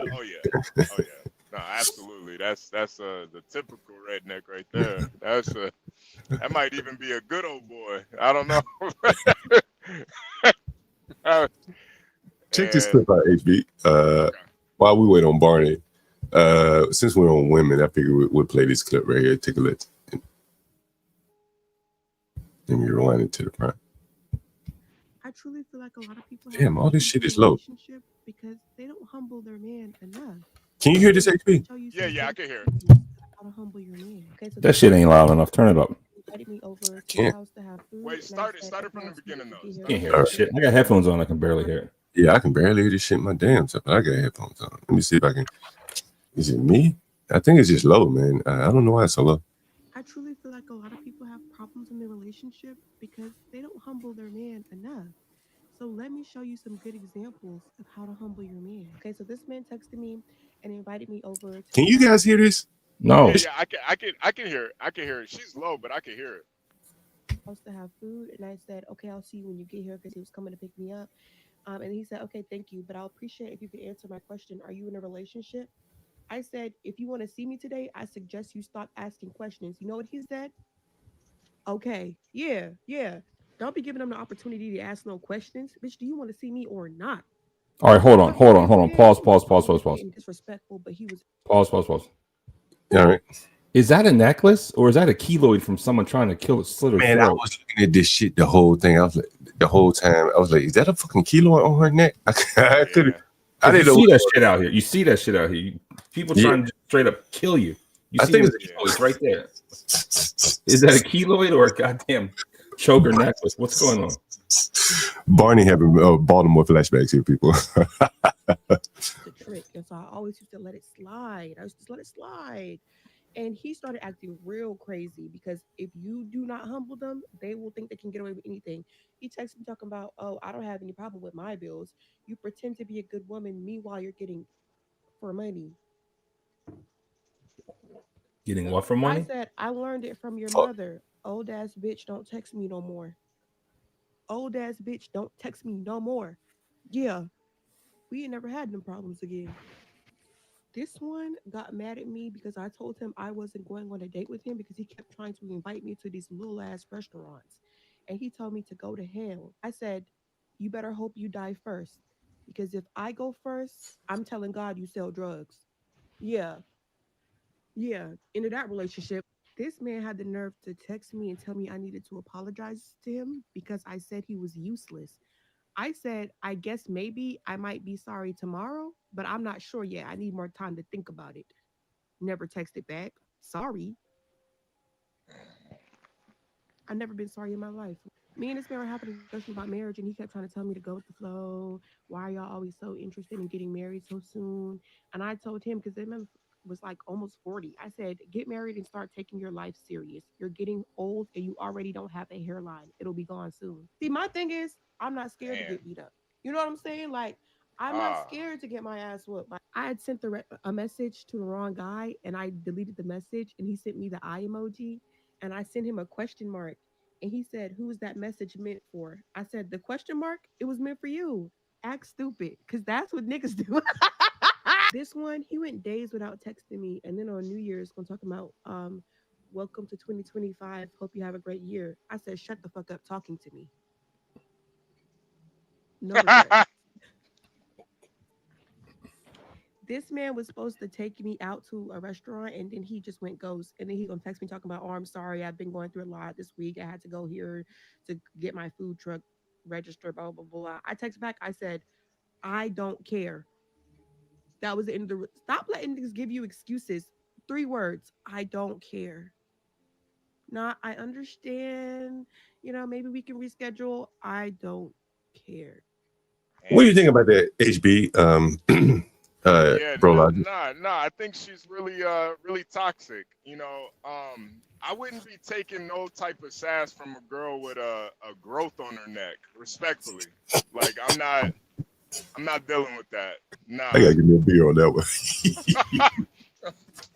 No, absolutely. That's the typical redneck right there. That might even be a good old boy. I don't know. Check this clip out, HB. While we wait on Barney, since we're on women, I figured we'll play this clip right here. Take a look. Let me rewind it to the front. I truly feel like a lot of people Damn, all this shit is low. Because they don't humble their man enough. Can you hear this, HP? Yeah, I can hear it. How to humble your man. Okay, so That shit ain't loud enough. Turn it up. invited me over to Can't. the house to have food. Wait, start it from the beginning though. Can't hear that shit. I got headphones on. I can barely hear it. Yeah, I can barely hear this shit my damn self. I got headphones on. Let me see if I can. Is it me? I think it's just low, man. I don't know why it's so low. I truly feel like a lot of people have problems in their relationship because they don't humble their man enough. So let me show you some good examples of how to humble your man. Okay, so this man texted me and invited me over to Can you guys hear this? No. Yeah, I can hear it. I can hear it. She's low, but I can hear it. house to have food, and I said, okay, I'll see you when you get here because he was coming to pick me up. And he said, okay, thank you, but I'll appreciate if you could answer my question. Are you in a relationship? I said, if you want to see me today, I suggest you stop asking questions. You know what he said? Okay, yeah. Don't be giving them the opportunity to ask no questions. Bitch, do you want to see me or not? All right, hold on. Pause. Getting disrespectful, but he was Pause. All right. Is that a necklace or is that a keloid from someone trying to slit her Man, I throat? was looking at this shit the whole thing. I was like, the whole time, I was like, is that a fucking keloid on her neck? I couldn't. I didn't know. See that shit out here. You see that shit out here. People trying to straight up kill you. You see the keloids right there. Is that a keloid or a goddamn choker necklace? What's going on? Barney having Baltimore flashbacks here, people. the trick. And so I always used to let it slide. I used to just let it slide. And he started acting real crazy because if you do not humble them, they will think they can get away with anything. He texted me talking about, oh, I don't have any problem with my bills. You pretend to be a good woman. Meanwhile, you're getting for money. Getting what from I money? said, I learned it from your mother. Old ass bitch, don't text me no more. Old ass bitch, don't text me no more. Yeah, we ain't never had them problems again. This one got mad at me because I told him I wasn't going on a date with him because he kept trying to invite me to these little ass restaurants. And he told me to go to hell. I said, you better hope you die first. Because if I go first, I'm telling God you sell drugs. Yeah. Into that relationship. This man had the nerve to text me and tell me I needed to apologize to him because I said he was useless. I said, I guess maybe I might be sorry tomorrow, but I'm not sure yet. I need more time to think about it. Never texted back. Sorry. I've never been sorry in my life. Me and this man were having a discussion about marriage, and he kept trying to tell me to go with the flow. Why are y'all always so interested in getting married so soon? And I told him, because the man was like almost 40. I said, get married and start taking your life serious. You're getting old and you already don't have a hairline. It'll be gone soon. See, my thing is, I'm not scared to get beat up. You know what I'm saying? Like, I'm not scared to get my ass whooped. Like, I had sent a message to the wrong guy, and I deleted the message, and he sent me the eye emoji, and I sent him a question mark. And he said, who's that message meant for? I said, the question mark, it was meant for you. Act stupid, because that's what niggas do. This one, he went days without texting me. And then on New Year's, gonna talk about, welcome to 2025. Hope you have a great year. I said, shut the fuck up talking to me. No regrets. This man was supposed to take me out to a restaurant, and then he just went ghost. And then he gonna text me talking about, oh, I'm sorry, I've been going through a lot this week. I had to go here to get my food truck registered, blah, blah, blah. I text back, I said, I don't care. That was the end of the stop letting niggas give you excuses. 3 words, I don't care. Not, I understand, maybe we can reschedule. I don't care. What do you think about that, HB? Bro, I think she's really really toxic. I wouldn't be taking no type of sass from a girl with a growth on her neck, respectfully. Like, I'm not dealing with that. Nah. I gotta give me a beer on that one.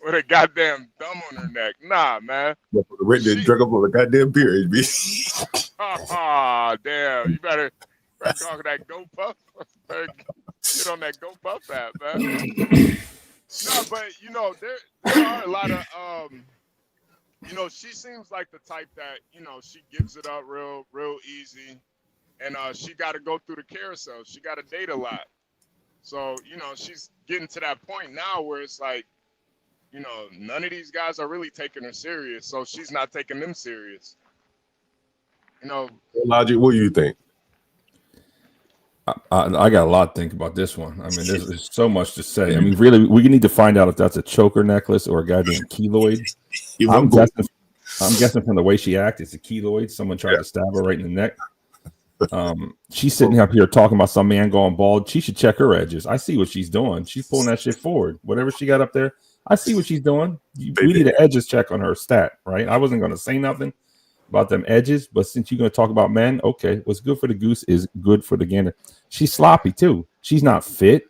With a goddamn thumb on her neck. Nah, man. Rick didn't drink up on a goddamn beer, HB. Ah, damn. You better talk that Go Puff. Get on that Go Puff app, man. No, but there are a lot of she seems like the type that she gives it up real easy, and she got to go through the carousel. She got to date a lot, so she's getting to that point now where it's like none of these guys are really taking her serious, so she's not taking them serious. Logic, what do you think? I got a lot to think about this one. I mean, there's so much to say. I mean, really, we need to find out if that's a choker necklace or a goddamn keloid. I'm guessing from the way she acted, it's a keloid. Someone tried to stab her right in the neck. She's sitting up here talking about some man going bald. She should check her edges. I see what she's doing. She's pulling that shit forward. Whatever she got up there, I see what she's doing. We need an edges check on her stat, right? I wasn't going to say nothing about them edges, but since you're going to talk about men, okay, what's good for the goose is good for the gander. She's sloppy too. She's not fit.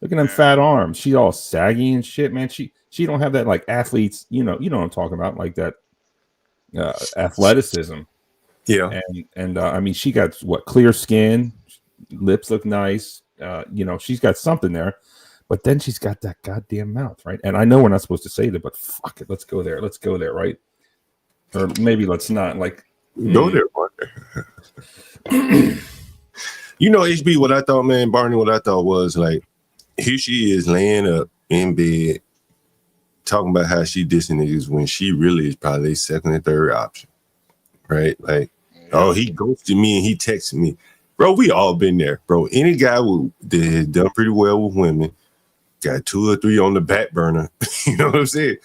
Look at them fat arms. She's all saggy and shit, man. She don't have that like athletes, you know what I'm talking about, like that athleticism. Yeah. And I mean, she got clear skin, lips look nice. She's got something there, but then she's got that goddamn mouth, right? And I know we're not supposed to say that, but fuck it, let's go there, right? Or maybe let's not. Like, go there, partner. HB, what I thought, man, Barney, what I thought was like, here she is laying up in bed, talking about how she dissing niggas when she really is probably second and third option, right? Like, oh, he ghosted me and he texted me. Bro, we all been there, bro. Any guy that has done pretty well with women, got 2 or 3 on the back burner. You know what I'm saying?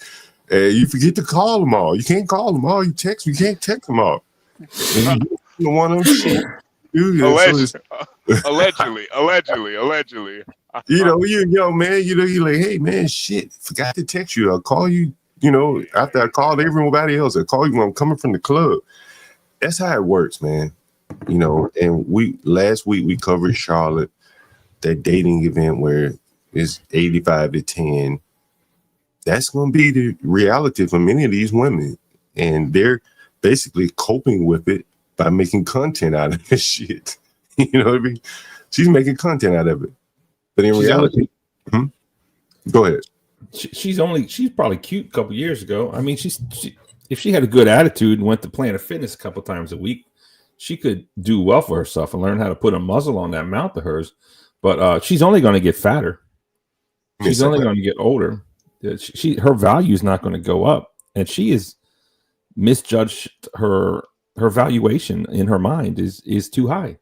You forget to call them all. You can't call them all. You can't text them all. And you one of them shit. Allegedly. Yo, man, you're like, hey, man, shit, forgot to text you. I'll call you, after I called everybody else. I'll call you when I'm coming from the club. That's how it works, man. And last week we covered Charlotte, that dating event where it's 85-10. That's going to be the reality for many of these women. And they're basically coping with it by making content out of this shit. You know what I mean? She's making content out of it. But in reality, go ahead. She's probably cute a couple years ago. I mean, if she had a good attitude and went to Planet Fitness a couple times a week, she could do well for herself and learn how to put a muzzle on that mouth of hers. But she's only going to get fatter. She's only going to get older. Her value is not going to go up, and she is misjudged. Her valuation in her mind is too high.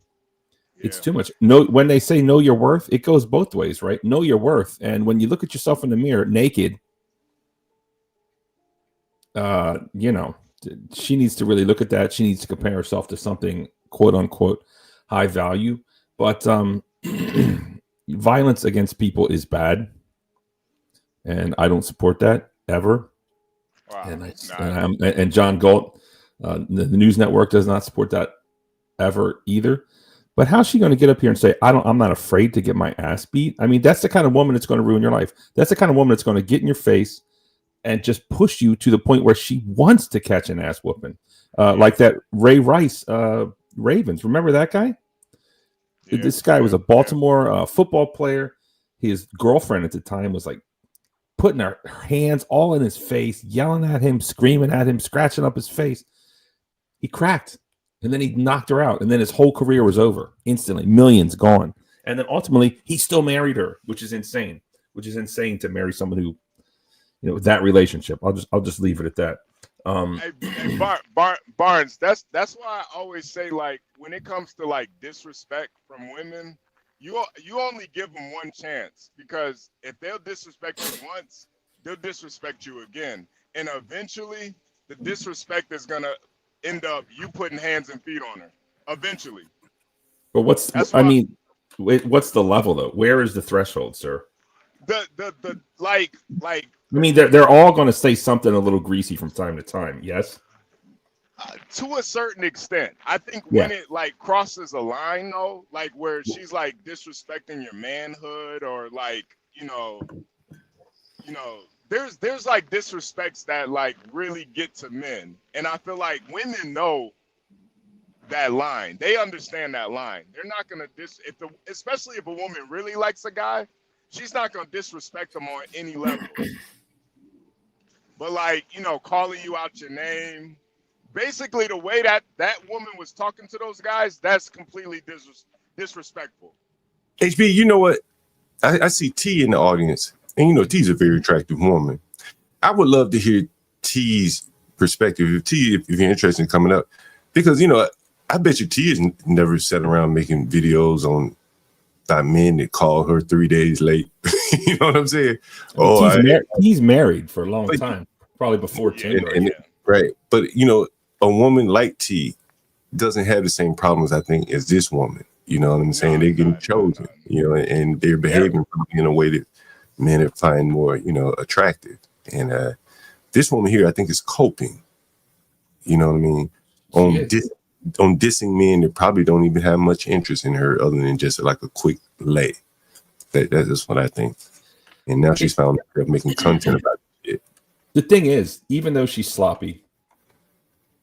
It's too much. When they say know your worth, it goes both ways, right? Know your worth, and when you look at yourself in the mirror naked, she needs to really look at that. She needs to compare herself to something quote unquote high value. But violence against people is bad. And I don't support that ever. Wow. And John Galt, the news network, does not support that ever either. But how's she going to get up here and say, I'm not afraid to get my ass beat? I mean, that's the kind of woman that's going to ruin your life. That's the kind of woman that's going to get in your face and just push you to the point where she wants to catch an ass whooping. Like that Ray Rice Ravens. Remember that guy? Yeah, this guy was a Baltimore football player. His girlfriend at the time was like putting her hands all in his face, yelling at him, screaming at him, scratching up his face. He cracked, and then he knocked her out, and then his whole career was over instantly. Millions gone. And then ultimately, he still married her, which is insane. Which is insane to marry someone who, that relationship. I'll just leave it at that. Hey, Barnes, that's why I always say, like, when it comes to like disrespect from women, you only give them one chance, because if they'll disrespect you once, they'll disrespect you again, and eventually the disrespect is gonna end up you putting hands and feet on her. Eventually. But what's the level though? Where is the threshold, sir? The like. I mean, they're all going to say something a little greasy from time to time. Yes. To a certain extent, I think when it like crosses a line, though, like where she's like disrespecting your manhood, or like there's like disrespects that like really get to men, and I feel like women know that line. They understand that line. They're not gonna especially if a woman really likes a guy, she's not gonna disrespect him on any level. But like, calling you out your name, basically the way that woman was talking to those guys, that's completely disrespectful. HB, you know what? I see T in the audience, and T's a very attractive woman. I would love to hear T's perspective. If you're interested in coming up, because I bet you T has never sat around making videos on by men that call her 3 days late. You know what I'm saying? He's married for a long time, probably before Tinder. Right. But you know, a woman like T doesn't have the same problems, I think, as this woman. You know what I'm saying? They're getting chosen, you know, and they're behaving in a way that men find more, you know, attractive. And this woman here, I think, is coping. You know what I mean? On dissing men that probably don't even have much interest in her other than just like a quick lay. That's what I think. And now she's found herself making content about it. The thing is, even though she's sloppy,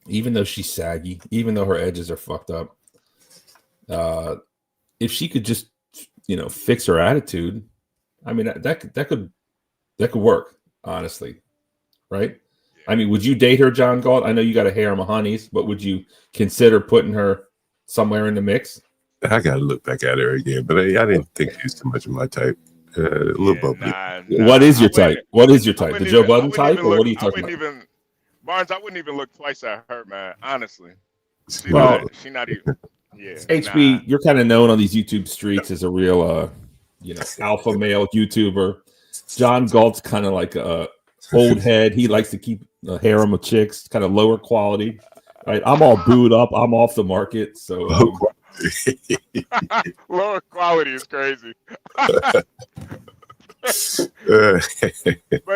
even though she's saggy, even though her edges are fucked up, if she could just, you know, fix her attitude, I mean, that could work, honestly, right? I mean, would you date her, John Galt? I know you got a harem of honeys, but would you consider putting her somewhere in the mix? I gotta look back at her again, but I didn't think she was too much of my type. A little bubbly. What is your type? What is your type? The Joe Budden type, or what are you talking about? Barnes, I wouldn't even look twice at her, man. Honestly, she not even. Yeah, HB, you're kind of known on these YouTube streets as a real, you know, alpha male YouTuber. John Galt's kind of like a old head. He likes to keep a harem of chicks, kind of lower quality. Right? I'm all booed up. I'm off the market. So lower quality is crazy. But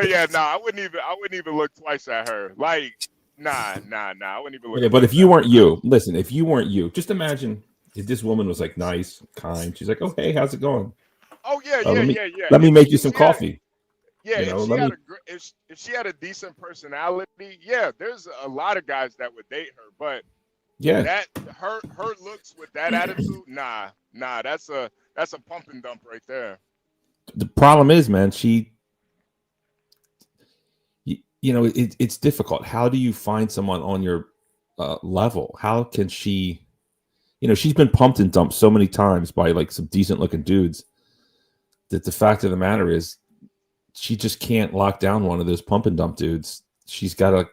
yeah, I wouldn't even look twice at her. Like, nah. I wouldn't even look. Yeah, but if you weren't you, listen, if you weren't you, just imagine if this woman was like nice, kind. She's like, oh, hey, how's it going? Oh yeah. Let me make you some coffee. Yeah, you know, if she had a decent personality, yeah, there's a lot of guys that would date her. But yeah, that her looks with that attitude, nah, that's a pump and dump right there. The problem is, man, you know, it's difficult. How do you find someone on your level? How can she, you know, she's been pumped and dumped so many times by like some decent looking dudes that the fact of the matter is she just can't lock down one of those pump and dump dudes. She's got to,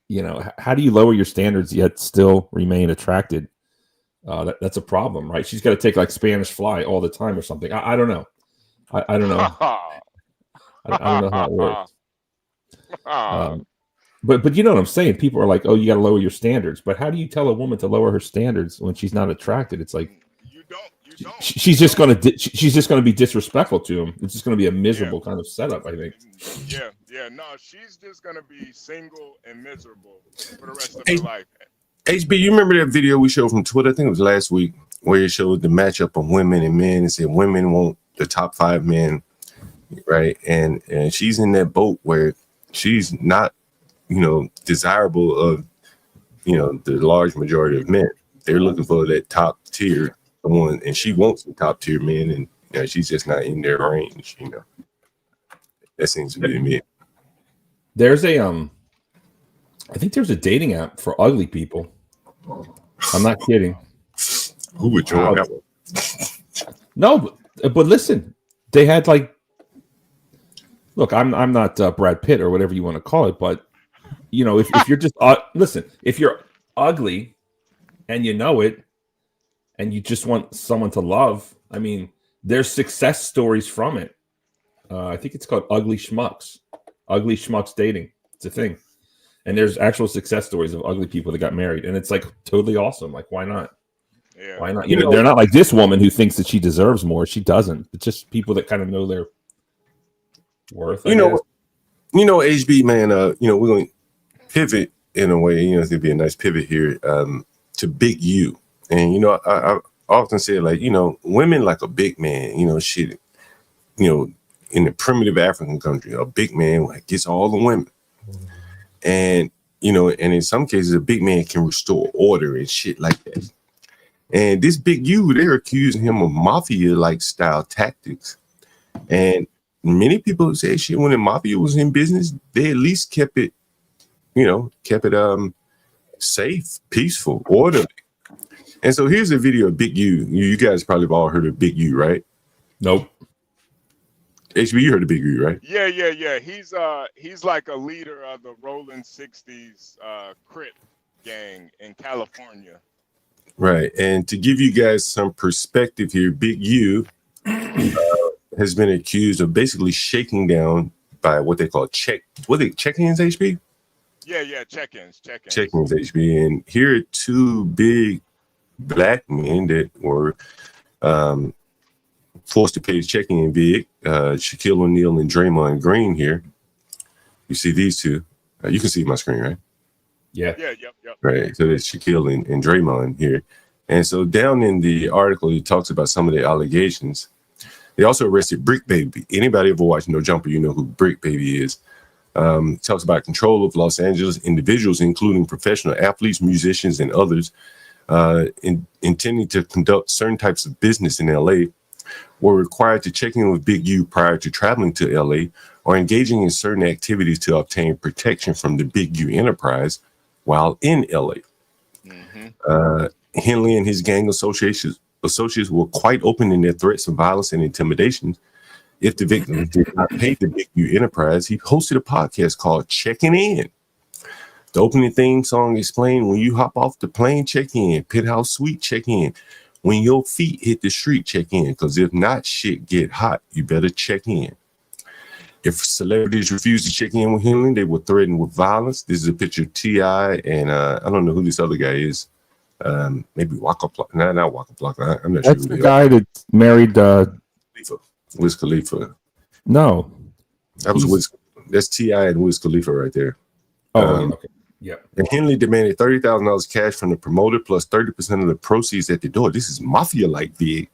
you know, how do you lower your standards yet still remain attracted? That's a problem, right? She's got to take like Spanish Fly all the time or something. I don't know. I don't know. I don't know how it works. But you know what I'm saying? People are like, oh, you got to lower your standards. But how do you tell a woman to lower her standards when she's not attracted? It's like you don't. She's just gonna be disrespectful to him. It's just gonna be a miserable kind of setup, I think. Yeah. No, she's just gonna be single and miserable for the rest of her life. HB, you remember that video we showed from Twitter? I think it was last week, where it showed the matchup of women and men and said women want the top 5 men, right? And she's in that boat where she's not, you know, desirable of, you know, the large majority of men. They're looking for that top tier one, and she wants the top tier men, and you know, she's just not in their range. You know, that seems to be me. There's a I think there's a dating app for ugly people. I'm not kidding. Who would join that one? No, but listen, they had like, look, I'm not Brad Pitt or whatever you want to call it, but you know, if you're just listen, if you're ugly and you know it, and you just want someone to love, I mean, there's success stories from it. I think it's called Ugly Schmucks dating. It's a thing. And there's actual success stories of ugly people that got married. And it's like totally awesome. Like, why not? Yeah. Why not? You know, they're not like this woman who thinks that she deserves more. She doesn't. It's just people that kind of know their worth. You know, HB, man, you know, we're going to pivot in a way, you know, it's going to be a nice pivot here to Big U. And, you know, I often say, like, you know, women like a big man, you know, shit, you know, in the primitive African country, a big man like gets all the women. And, you know, and in some cases, a big man can restore order and shit like that. And this Big U, they're accusing him of mafia-like style tactics. And many people say shit, when the mafia was in business, they at least kept it, you know, safe, peaceful, orderly. And so here's a video of Big U. You guys probably have all heard of Big U, right? Nope. HB, you heard of Big U, right? Yeah. He's like a leader of the Rolling 60s Crip gang in California. Right. And to give you guys some perspective here, Big U has been accused of basically shaking down by what they call check-ins, HB? Yeah, check-ins. Check-ins, HB. And here are two big black men that were forced to pay his check-in big. Shaquille O'Neal and Draymond Green here. You see these two. You can see my screen, right? Yeah. Yep. Right. So there's Shaquille and Draymond here. And so down in the article, he talks about some of the allegations. They also arrested Brick Baby. Anybody ever watched No Jumper, you know who Brick Baby is. Talks about control of Los Angeles individuals, including professional athletes, musicians, and others, intending to conduct certain types of business in LA, were required to check in with Big U prior to traveling to LA or engaging in certain activities to obtain protection from the Big U enterprise while in LA. Henley and his gang associates were quite open in their threats of violence and intimidation. If the victims did not pay the Big U enterprise, he hosted a podcast called Checking In. The opening theme song explained, when you hop off the plane, check in. Pit House Suite, check in. When your feet hit the street, check in. Because if not, shit get hot. You better check in. If celebrities refused to check in with Henley, they were threatened with violence. This is a picture of T.I. and I don't know who this other guy is. Maybe Waka Flocka. No, not Waka Flocka. I'm not sure. That's the guy that married Wiz Khalifa. No. That was Wiz. That's T.I. and Wiz Khalifa right there. Okay. Yeah. And Henley demanded $30,000 cash from the promoter plus 30% of the proceeds at the door. This is mafia-like big.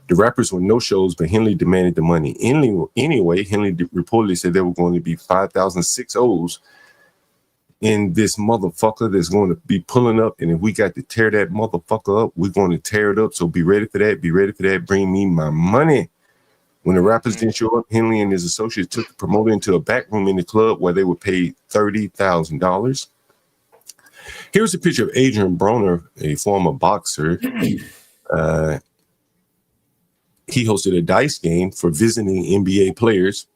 The rappers were no shows, but Henley demanded the money. Anyway, Henley reportedly said there were going to be 5,006 O's in this motherfucker that's going to be pulling up. And if we got to tear that motherfucker up, we're going to tear it up. So be ready for that. Be ready for that. Bring me my money. When the rappers didn't show up, Henley and his associates took the promoter into a back room in the club where they were paid $30,000. Here's a picture of Adrian Broner, a former boxer. He hosted a dice game for visiting NBA players.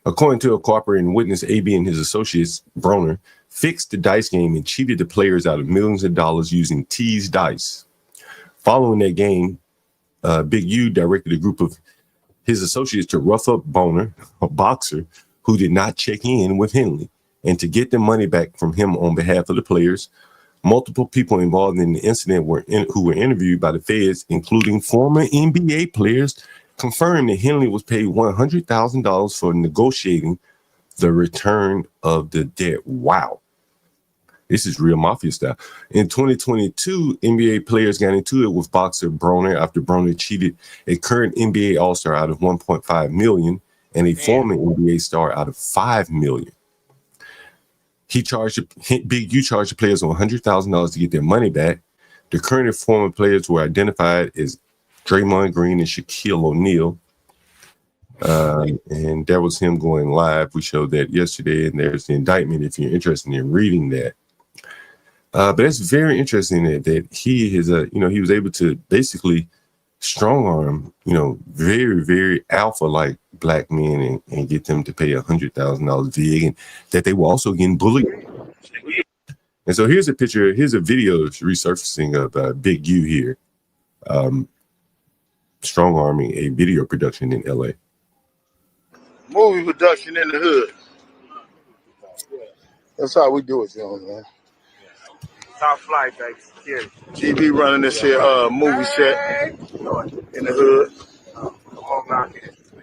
According to a cooperating witness, AB and his associates, Broner, fixed the dice game and cheated the players out of millions of dollars using teased dice. Following that game, Big U directed a group of his associates to rough up Broner, a boxer, who did not check in with Henley, and to get the money back from him on behalf of the players. Multiple people involved in the incident who were interviewed by the feds, including former NBA players, confirmed that Henley was paid $100,000 for negotiating the return of the debt. Wow. This is real mafia style. In 2022, NBA players got into it with boxer Broner after Broner cheated a current NBA All-Star out of $1.5 million and a former NBA star out of $5 million. Big U charged the players $100,000 to get their money back. The current and former players were identified as Draymond Green and Shaquille O'Neal. And that was him going live. We showed that yesterday, and there's the indictment if you're interested in reading that. But it's very interesting that he is he was able to basically strong arm, very, very alpha like black men and get them to pay $100,000 VA, and that they were also getting bullied. And so here's a video resurfacing of Big U here, strong arming a video production in LA. Movie production in the hood. That's how we do it, man. Top flight, baby. Yeah. GB running this here movie set in the hood.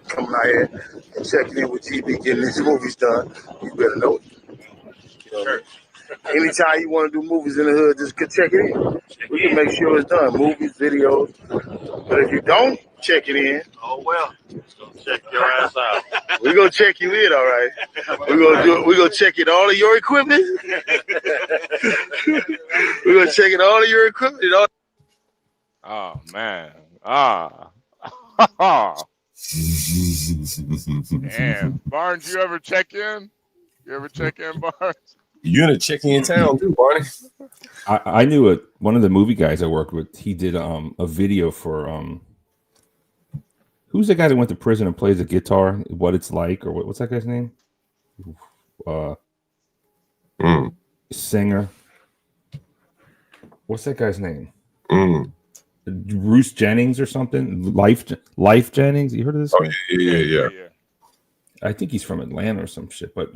Coming out here and checking in with GB, getting these movies done. You better know it. Sure. Anytime you want to do movies in the hood, just check it in. We can make sure it's done. Movies, videos. But if you don't check it in, oh well. Check your ass out. We're gonna check you in, all right. We're gonna check it all of your equipment. We're gonna check it all of your equipment. Oh man. Damn. Barnes, you ever check in? You ever check in, Barnes? You're in a check-in town too, Barney. I knew one of the movie guys I worked with. He did a video for who's the guy that went to prison and plays the guitar? What It's Like, or what's that guy's name? Mm. Singer. What's that guy's name? Bruce Jennings or something. Life Jennings. You heard of this guy? Yeah. I think he's from Atlanta or some shit. But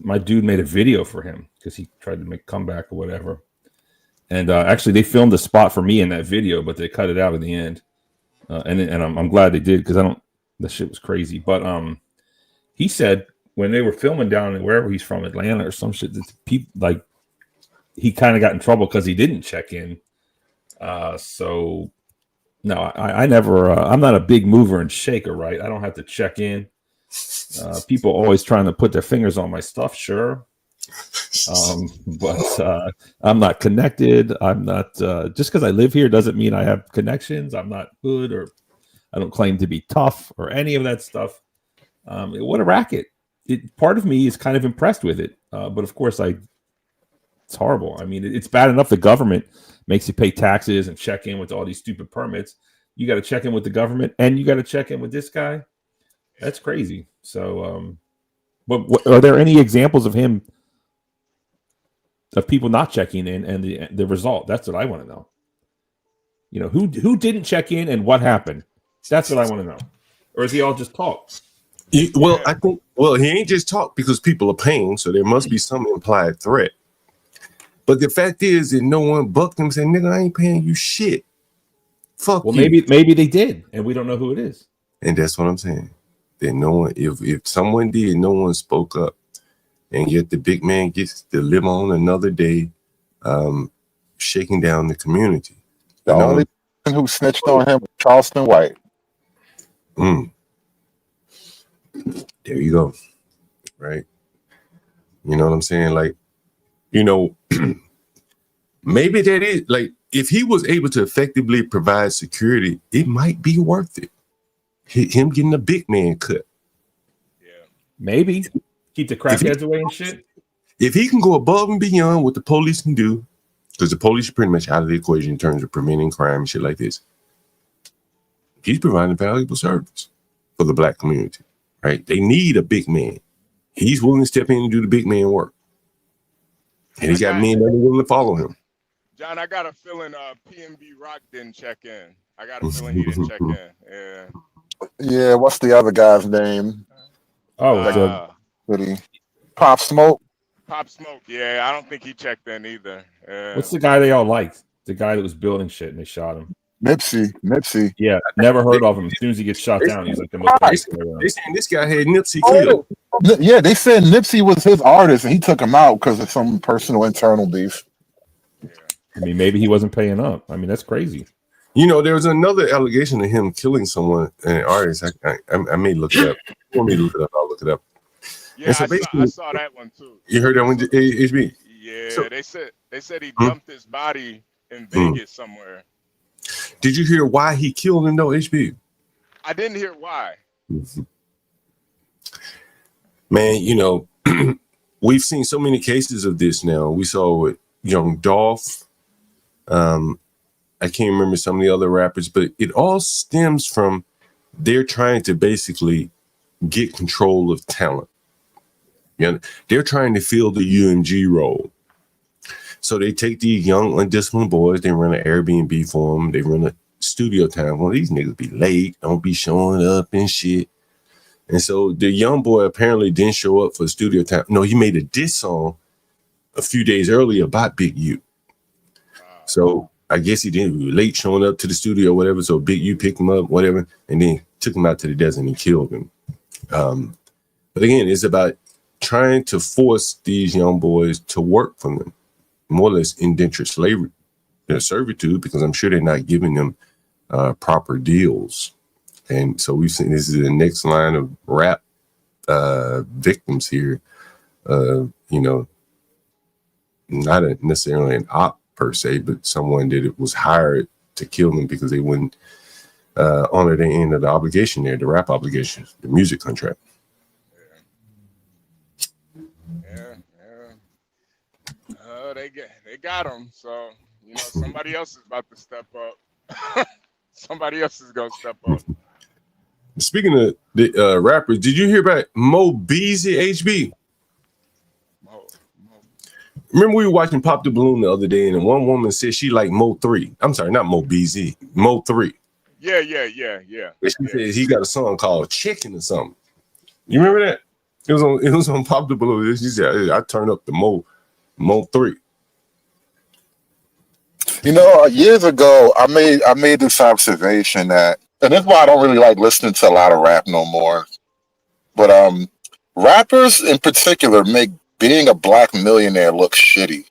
my dude made a video for him because he tried to make a comeback or whatever. And actually, they filmed a spot for me in that video, but they cut it out at the end. And I'm glad they did because that shit was crazy. But he said when they were filming down wherever he's from, Atlanta or some shit, that people like he kind of got in trouble because he didn't check in. So no, I never. I'm not a big mover and shaker, right? I don't have to check in. People always trying to put their fingers on my stuff, sure. But I'm not connected. I'm not just because I live here doesn't mean I have connections. I'm not good, or I don't claim to be tough or any of that stuff. What a racket. Part of me is kind of impressed with it, but of course it's horrible. I mean, it's bad enough the government makes you pay taxes and check in with all these stupid permits. You got to check in with the government and you got to check in with this guy. That's crazy. So but are there any examples of people not checking in and the result? That's what I want to know. You know, who didn't check in and what happened? That's what I want to know. Or is he all just talk? I think he ain't just talk because people are paying, so there must be some implied threat. But the fact is that no one bucked him and said, "Nigga, I ain't paying you shit." Fuck you. Maybe they did, and we don't know who it is. And that's what I'm saying. That no one, if someone did, no one spoke up. And yet the big man gets to live on another day, shaking down the community. The only person who snitched on him was Charleston White. There you go. Right. You know what I'm saying? Like, you know, maybe that is like, if he was able to effectively provide security, it might be worth it. Him getting a big man cut. Maybe. Keep the crackheads away and shit. If he can go above and beyond what the police can do, because the police are pretty much out of the equation in terms of preventing crime and shit like this, he's providing a valuable service for the black community, right? They need a big man. He's willing to step in and do the big man work. And he's got men that are willing to follow him. John, I got a feeling PNB Rock didn't check in. I got a feeling he didn't check in. Yeah. Yeah, what's the other guy's name? Pop Smoke. Pop Smoke, yeah, I don't think he checked in either. What's the guy they all liked? The guy that was building shit and they shot him. Nipsey. Yeah, never heard of him. As soon as he gets shot down, he's like the most. They saying this guy had Nipsey killed. Yeah, they said Nipsey was his artist and he took him out because of some personal internal beef. I mean, maybe he wasn't paying up. I mean, that's crazy. You know, there was another allegation of him killing someone, an artist. I may look it up. Want me to look it up? I'll look it up. Yeah, so I saw that one too. You heard that one, HB? Yeah, so, they said he dumped his body in Vegas somewhere. Did you hear why he killed him though, HB? I didn't hear why. Man, you know, we've seen so many cases of this now. We saw with Young Dolph. I can't remember some of the other rappers, but it all stems from they're trying to basically get control of talent. You know, they're trying to fill the UMG role. So they take these young, undisciplined boys, they run an Airbnb for them, they run a studio time. Well, these niggas be late, don't be showing up and shit. And so the young boy apparently didn't show up for studio time. No, he made a diss song a few days earlier about Big U. So I guess he didn't be late showing up to the studio or whatever. So Big U picked him up, whatever, and then took him out to the desert and killed him. But again, it's about trying to force these young boys to work for them, more or less indentured slavery, servitude, because I'm sure they're not giving them proper deals. And so we've seen this is the next line of rap victims here. You know, not necessarily an op per se, but someone that was hired to kill them because they wouldn't honor the end of the obligation there, the rap obligation, the music contract. They got him. So, you know, somebody else is about to step up. Somebody else is gonna step up. Speaking of the rappers, did you hear about Mo Beasley, HB? Remember we were watching Pop the Balloon the other day, and one woman said she liked Mo 3. I'm sorry, not Mo BZ, Mo 3. Yeah. And she said he got a song called Chicken or something. You remember that? It was on Pop the Balloon. She said, I turned up the Mo 3. You know, years ago, I made this observation that, and this is why I don't really like listening to a lot of rap no more. But rappers in particular make being a black millionaire look shitty.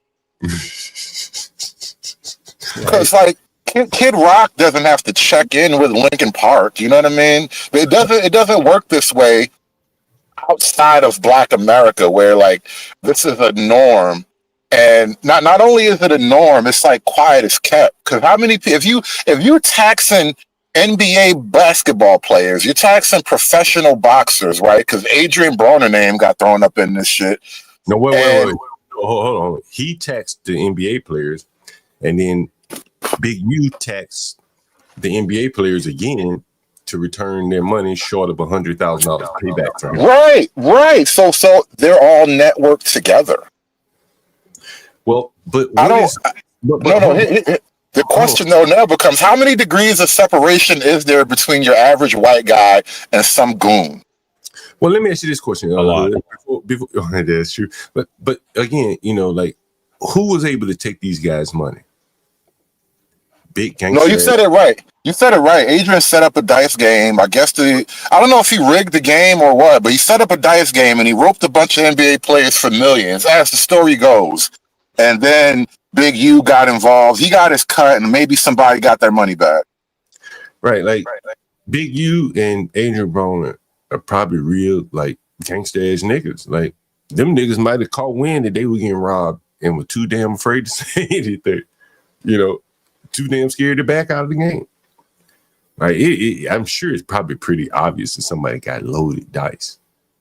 Because like Kid Rock doesn't have to check in with Linkin Park. You know what I mean? It doesn't work this way outside of Black America, where like this is a norm. And not only is it a norm, it's like quiet as kept. Because how many people, if you're taxing NBA basketball players, you're taxing professional boxers, right? Because Adrian Broner name got thrown up in this shit. No, wait. Hold on. He taxed the NBA players, and then Big U taxed the NBA players again to return their money short of $100,000 payback from him. Right. So they're all networked together. Well, but the question though now becomes, how many degrees of separation is there between your average white guy and some goon? Well, let me ask you this question. A lot. Before, that's true. But again, you know, like, who was able to take these guys' money? Big gangster. No, you said it right. Adrian set up a dice game. I guess I don't know if he rigged the game or what, but he set up a dice game and he roped a bunch of NBA players for millions, as the story goes. And then Big U got involved. He got his cut, and maybe somebody got their money back. Right, like Big U and Adrian Broner are probably real, like, gangsta-ass niggas. Like, them niggas might have caught wind that they were getting robbed and were too damn afraid to say anything. You know, too damn scared to back out of the game. Like, I'm sure it's probably pretty obvious that somebody got loaded dice,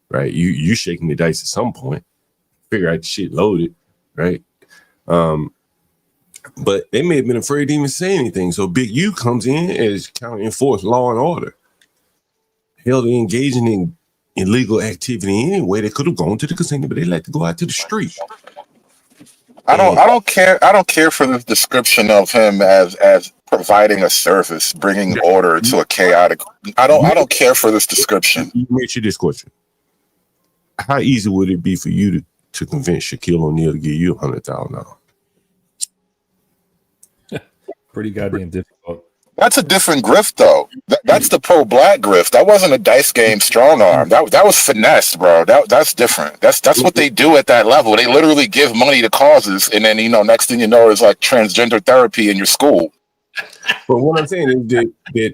right? You shaking the dice at some point, figure out the shit loaded, right? But they may have been afraid to even say anything. So Big U comes in as kind of enforce law and order. Hell, they're engaging in illegal activity anyway. They could have gone to the casino, but they like to go out to the street. I don't care for this description of him as providing a service, bringing order to a chaotic. I don't care for this description. Let me ask you this question: how easy would it be for you to convince Shaquille O'Neal to give you $100,000? Pretty goddamn difficult. That's a different grift, though. That's the pro-black grift. That wasn't a dice game strong arm. That was finesse, bro. That's different. That's what they do at that level. They literally give money to causes, and then next thing you know is like transgender therapy in your school. But what I'm saying is that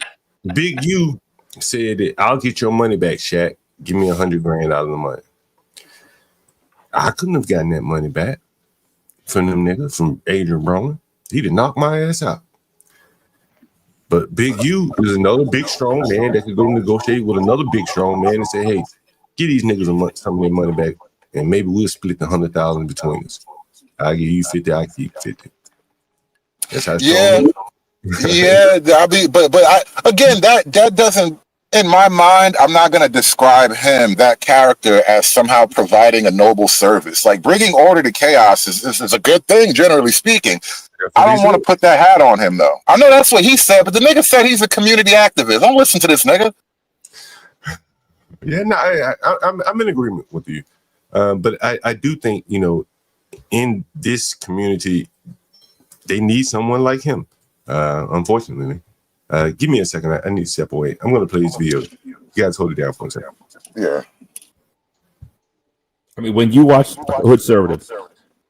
Big U said that I'll get your money back, Shaq. Give me $100,000 out of the money. I couldn't have gotten that money back from them niggas, from Adrian Broner. He'd have knocked my ass out. But Big U is another big, strong man that could go negotiate with another big, strong man and say, hey, give these niggas some of their money back, and maybe we'll split the $100,000 between us. I'll give you 50, I keep 50. That's how it's again, that doesn't, in my mind, I'm not going to describe that character as somehow providing a noble service. Like, bringing order to chaos is a good thing, generally speaking. I don't want to put that hat on him, though. I know that's what he said, but the nigga said he's a community activist. Don't listen to this nigga. Yeah, no, I'm in agreement with you. But I do think, in this community, they need someone like him, unfortunately. Give me a second. I need to step away. I'm going to play this video. You guys hold it down for a second. Yeah. I mean, when you watch Conservative,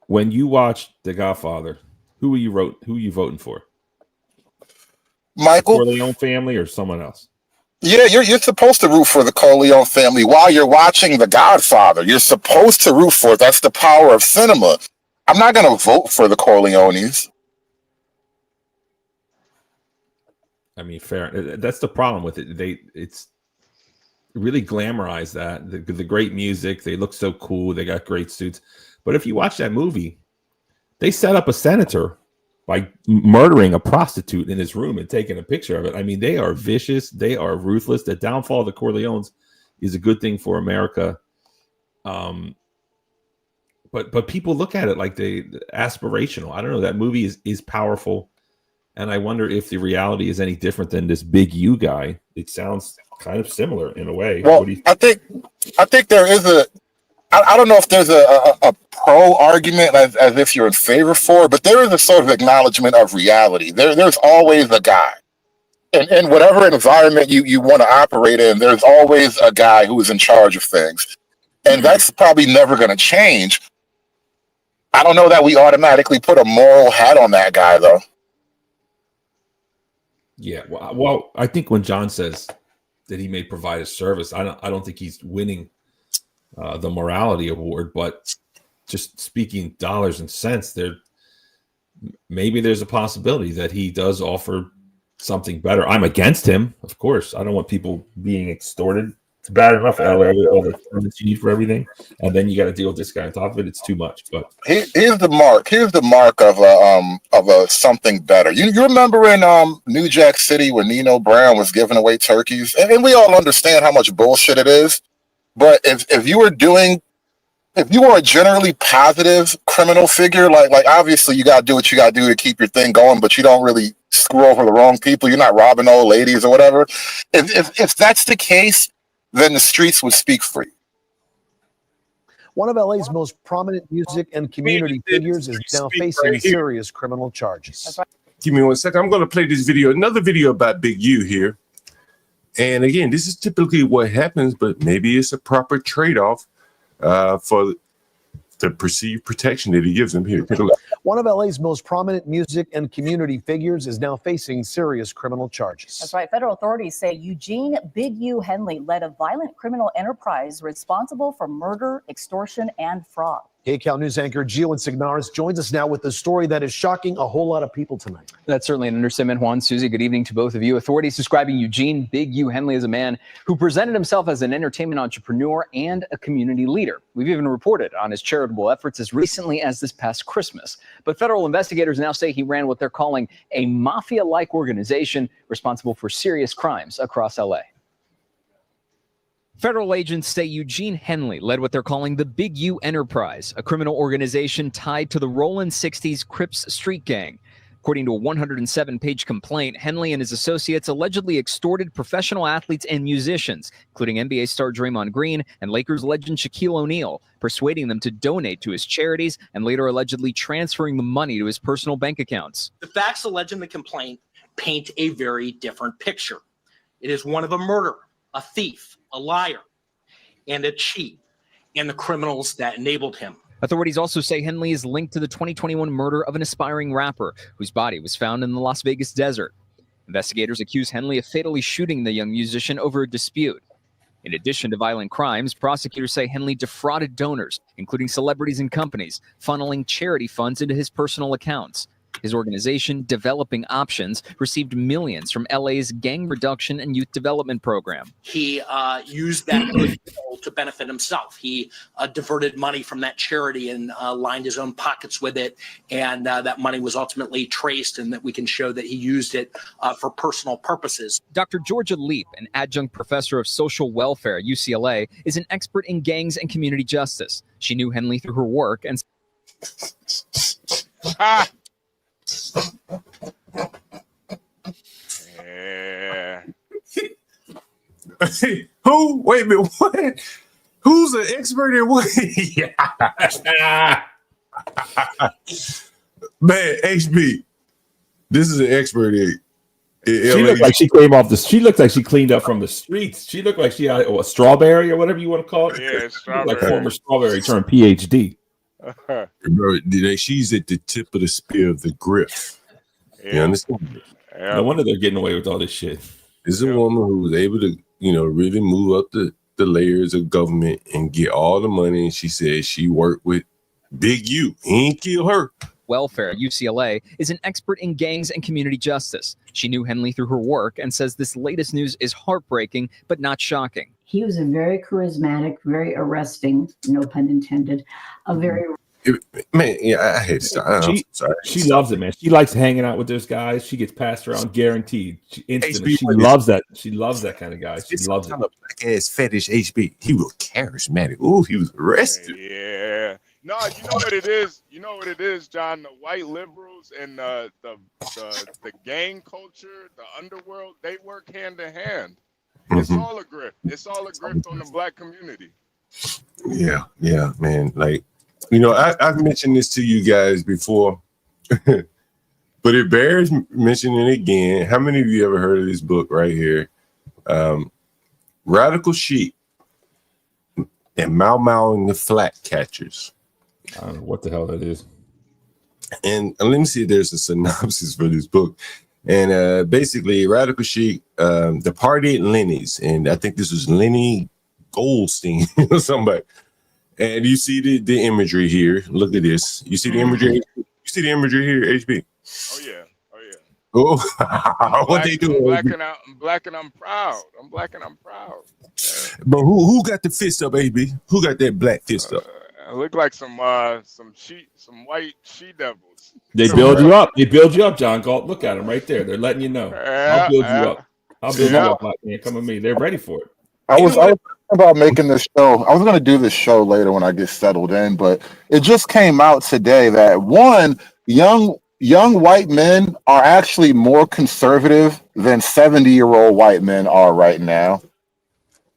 when you watch The Godfather, who are you voting for? Michael? The Corleone family or someone else? Yeah, you're supposed to root for the Corleone family while you're watching The Godfather. You're supposed to root for it. That's the power of cinema. I'm not going to vote for the Corleones. I mean, fair. That's the problem with it. It's really glamorized that the great music. They look so cool. They got great suits. But if you watch that movie, they set up a senator by murdering a prostitute in his room and taking a picture of it. I mean, they are vicious. They are ruthless. The downfall of the Corleones is a good thing for America. but people look at it like they aspirational. I don't know. That movie is powerful, and I wonder if the reality is any different than this Big U guy. It sounds kind of similar in a way. Well, I think there is I don't know if there's a pro argument as if you're in favor for it, but there is a sort of acknowledgement of reality. There's always a guy. In whatever environment you want to operate in, there's always a guy who is in charge of things. And that's probably never going to change. I don't know that we automatically put a moral hat on that guy, though. Yeah, well, I think when John says that he may provide a service, I don't think he's winning the morality award, but just speaking dollars and cents, maybe there's a possibility that he does offer something better. I'm against him, of course. I don't want people being extorted. It's bad enough, LA, all the permits you need for everything, and then you got to deal with this guy on top of it. It's too much. But here's the mark. Here's the mark of a something better. You remember in New Jack City when Nino Brown was giving away turkeys, and we all understand how much bullshit it is. But if you were a generally positive criminal figure, like obviously you got to do what you got to do to keep your thing going, but you don't really screw over the wrong people. You're not robbing old ladies or whatever. If that's the case, then the streets would speak for you. One of LA's most prominent music and community figures is now facing serious criminal charges. Give me 1 second. I'm going to play this video, another video about Big U here. And again, this is typically what happens, but maybe it's a proper trade-off for the perceived protection that he gives him here. Take a look. One of LA's most prominent music and community figures is now facing serious criminal charges. That's right. Federal authorities say Eugene Big U Henley led a violent criminal enterprise responsible for murder, extortion, and fraud. KCAL News anchor Gio Insignaris joins us now with the story that is shocking a whole lot of people tonight. That's certainly an understatement, Juan. Susie, good evening to both of you. Authorities describing Eugene Big U Henley as a man who presented himself as an entertainment entrepreneur and a community leader. We've even reported on his charitable efforts as recently as this past Christmas. But federal investigators now say he ran what they're calling a mafia-like organization responsible for serious crimes across LA. Federal agents say Eugene Henley led what they're calling the Big U Enterprise, a criminal organization tied to the Rollin' 60s Crips street gang. According to a 107-page complaint, Henley and his associates allegedly extorted professional athletes and musicians, including NBA star Draymond Green and Lakers legend Shaquille O'Neal, persuading them to donate to his charities and later allegedly transferring the money to his personal bank accounts. The facts alleged in the complaint paint a very different picture. It is one of a murderer, a thief, a liar, and a cheat, and the criminals that enabled him. Authorities also say Henley is linked to the 2021 murder of an aspiring rapper whose body was found in the Las Vegas desert. Investigators accuse Henley of fatally shooting the young musician over a dispute. In addition to violent crimes, prosecutors say Henley defrauded donors, including celebrities and companies, funneling charity funds into his personal accounts. His organization, Developing Options, received millions from LA's Gang Reduction and Youth Development Program. He used that goodwill to benefit himself. He diverted money from that charity and lined his own pockets with it. And that money was ultimately traced, and that we can show that he used it for personal purposes. Dr. Georgia Leap, an adjunct professor of social welfare at UCLA, is an expert in gangs and community justice. She knew Henley through her work and... Yeah. Who? Wait a minute. What? Who's an expert in what? Man, HB. This is an expert in. She looked like she came off the. She looked like she cleaned up from the streets. She looked like she had a strawberry or whatever you want to call it. Yeah, strawberry. Like former strawberry turned PhD. Bro, she's at the tip of the spear of the griff. Yeah. You understand? Yeah. No wonder they're getting away with all this shit. This is a woman who was able to, really move up the layers of government and get all the money. And she said she worked with Big U. He ain't kill her. Welfare at UCLA is an expert in gangs and community justice. She knew Henley through her work and says this latest news is heartbreaking, but not shocking. He was a very charismatic, very arresting, no pun intended, a very... Man, yeah, I hate it. She loves it, man. She likes hanging out with those guys. She gets passed around, guaranteed. She loves that. She loves that kind of guy. She loves it. Black ass fetish HB. He was charismatic. Ooh, he was arrested. Yeah. No, you know what it is. You know what it is, John. The white liberals and the gang culture, the underworld, they work hand in hand. It's all a grift. It's all a grift on the black community. Yeah, man. Like, I've mentioned this to you guys before, but it bears mentioning again. How many of you ever heard of this book right here? Radical Chic and Mau Mau and the Flat Catchers. I don't know what the hell that is. And let me see if there's a synopsis for this book. And basically, Radical Chic, the party at Lenny's, and I think this was Lenny Goldstein or somebody. And you see the imagery here. Look at this. You see the imagery. You see the imagery here, HB. Oh yeah. Oh, what they do? I'm black and I'm proud. I'm black and I'm proud. Yeah. But who got the fist up, HB? Who got that black fist up? It look like some white she devils. They build you up. They build you up, John Galt. Look at them right there. They're letting you know. I'll build you up. I'll build you up, black man. Come with me. They're ready for it. I was about making this show. I was going to do this show later when I get settled in, but it just came out today that one, young white men are actually more conservative than 70-year-old white men are right now.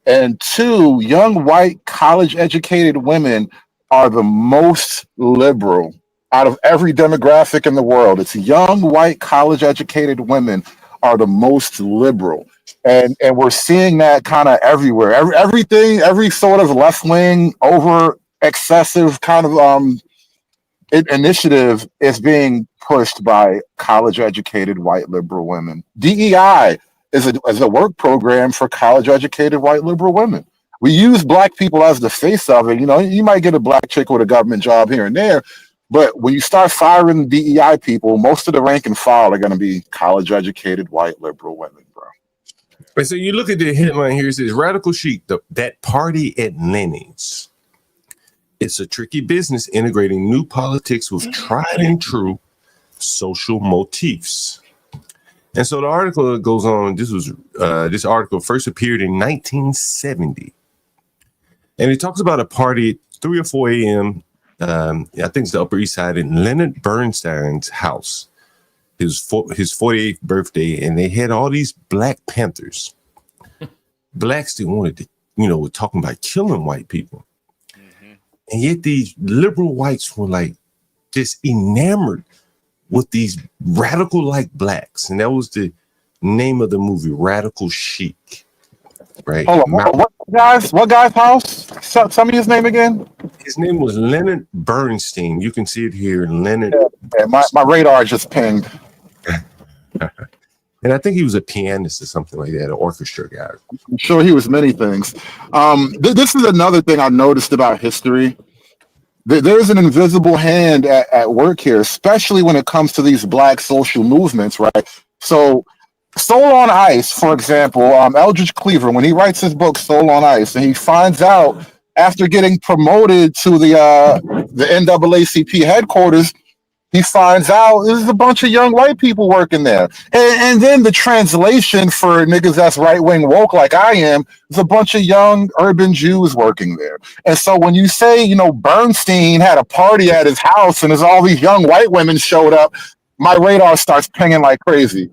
And two, young white college-educated women are the most liberal out of every demographic in the world. It's young white college-educated women are the most liberal. And we're seeing that kind of everywhere. Every sort of left-wing, over excessive kind of initiative is being pushed by college-educated white liberal women. DEI is a work program for college-educated white liberal women. We use black people as the face of it. You might get a black chick with a government job here and there, but when you start firing DEI people, most of the rank and file are going to be college-educated white liberal women, bro. Right, so you look at the headline here. It says Radical Chic, that party at Lenny's. It's a tricky business integrating new politics with tried and true social motifs. And so the article goes on. This article first appeared in 1970. And it talks about a party at 3 or 4 a.m. I think it's the Upper East Side in Leonard Bernstein's house. His 48th birthday, and they had all these Black Panthers. Blacks that wanted to, were talking about killing white people. And yet these liberal whites were like just enamored with these radical like blacks. And that was the name of the movie, Radical Chic. Right? Hold on, what guy's house? Tell me his name again. His name was Leonard Bernstein. You can see it here, Leonard. Yeah, my radar just pinged. And I think he was a pianist or something like that, an orchestra guy. I'm sure he was many things. This is another thing I noticed about history. There's an invisible hand at work here, especially when it comes to these black social movements, right? So Soul on Ice, for example, Eldridge Cleaver, when he writes his book Soul on Ice, and he finds out after getting promoted to the NAACP headquarters, he finds out there's a bunch of young white people working there. And then the translation for niggas that's right-wing woke like I am is a bunch of young urban Jews working there. And so when you say, Bernstein had a party at his house and there's all these young white women showed up, my radar starts pinging like crazy.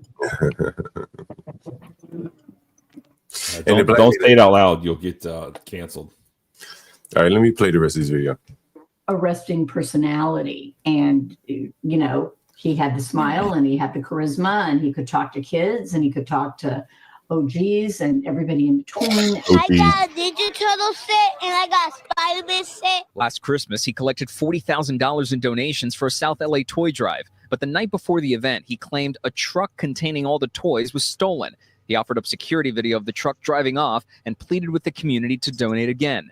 Don't say it out loud. You'll get canceled. All right, let me play the rest of this video. Arresting personality, and he had the smile and he had the charisma and he could talk to kids and he could talk to OGs and everybody in between. I got a Ninja Turtle set and I got a Spider-Man set. Last Christmas, he collected $40,000 in donations for a South LA toy drive. But the night before the event, he claimed a truck containing all the toys was stolen. He offered up security video of the truck driving off and pleaded with the community to donate again.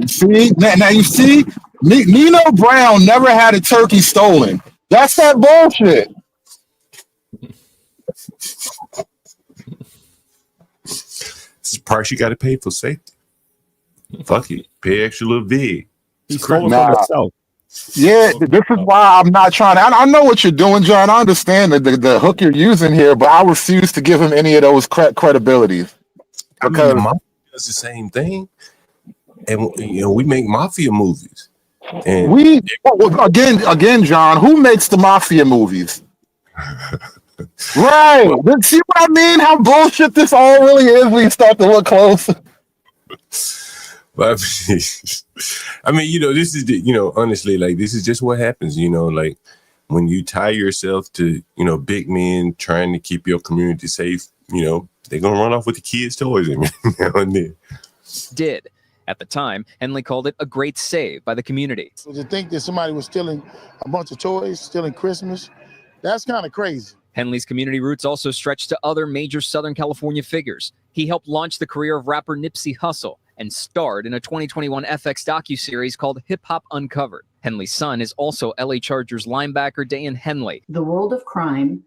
See, now you see, Nino Brown never had a turkey stolen. That's that bullshit. It's the price you got to pay for safety. Fuck it, pay extra little big. He's stole it from himself. Yeah, this is why I'm not trying to. I know what you're doing, John. I understand the hook you're using here, but I refuse to give him any of those credibilities. Because my mom does the same thing. and we make mafia movies. And again, John, who makes the mafia movies? Right. See what I mean? How bullshit this all really is when you start to look close. But I mean, this is honestly, like, this is just what happens, like when you tie yourself to, big men trying to keep your community safe, they're gonna run off with the kids' toys now and then. Did. At the time, Henley called it a great save by the community. So to think that somebody was stealing a bunch of toys, stealing Christmas, that's kind of crazy. Henley's community roots also stretched to other major Southern California figures. He helped launch the career of rapper Nipsey Hussle and starred in a 2021 FX docuseries called Hip Hop Uncovered. Henley's son is also LA Chargers linebacker Dan Henley. The world of crime,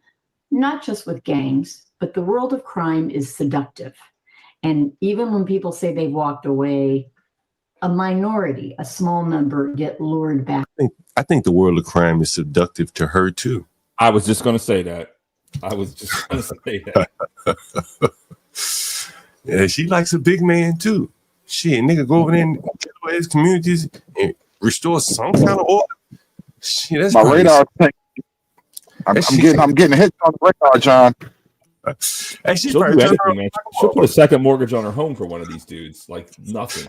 not just with gangs, but the world of crime is seductive. And even when people say they've walked away, a minority, a small number, get lured back. I think the world of crime is seductive to her too. I was just going to say that. Yeah, she likes a big man too. Shit, nigga, go over there and kill his communities and restore some kind of order. Shit, that's my crazy. radar. I'm getting hit on the radar, John. She'll do anything, man. She'll put a second mortgage on her home for one of these dudes. Like nothing.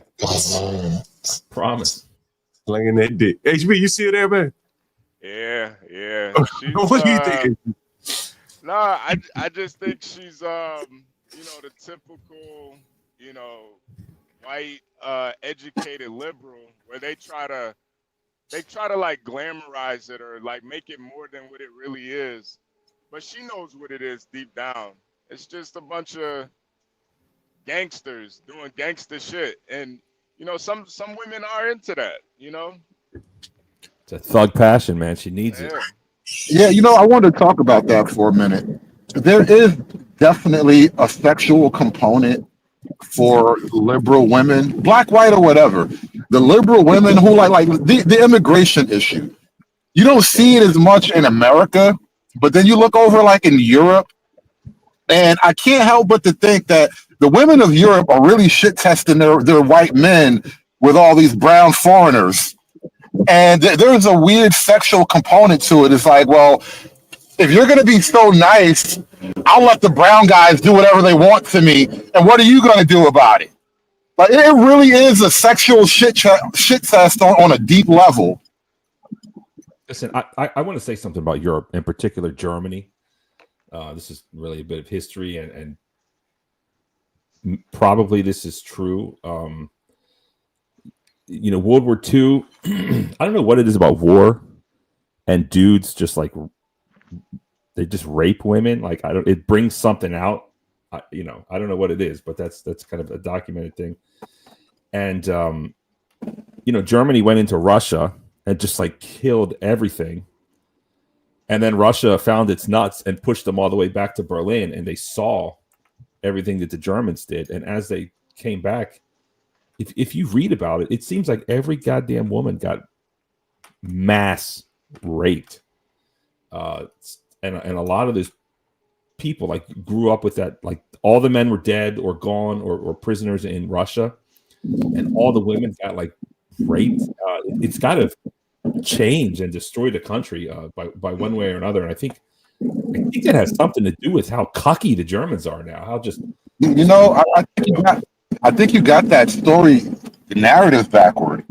Promise. Slinging that dick. HB, you see her there, man? Yeah. She's, what do you think? Nah, I just think she's the typical, white educated liberal where they try to like glamorize it or like make it more than what it really is. But she knows what it is deep down. It's just a bunch of gangsters doing gangster shit. And, some women are into that, It's a thug passion, man. She needs it. Yeah, I wanted to talk about that for a minute. There is definitely a sexual component for liberal women, black, white, or whatever. The liberal women who like the immigration issue. You don't see it as much in America. But then you look over like in Europe, and I can't help but to think that the women of Europe are really shit testing their white men with all these brown foreigners. And there's a weird sexual component to it. It's like, well, if you're going to be so nice, I'll let the brown guys do whatever they want to me. And what are you going to do about it? Like, it really is a sexual shit test on a deep level. Listen, I want to say something about Europe, in particular Germany. This is really a bit of history, and probably this is true. World War II, I don't know what it is about war and dudes just like, they just rape women. Like, it brings something out. I don't know what it is, but that's kind of a documented thing. And, Germany went into Russia and just like killed everything. And then Russia found its nuts and pushed them all the way back to Berlin. And they saw everything that the Germans did. And as they came back, if you read about it, it seems like every goddamn woman got mass raped. And a lot of those people like grew up with that, like all the men were dead or gone or prisoners in Russia. And all the women got like raped. It's got to change and destroy the country by one way or another. And I think that has something to do with how cocky the Germans are now. How just I think you got that story, the narrative backward.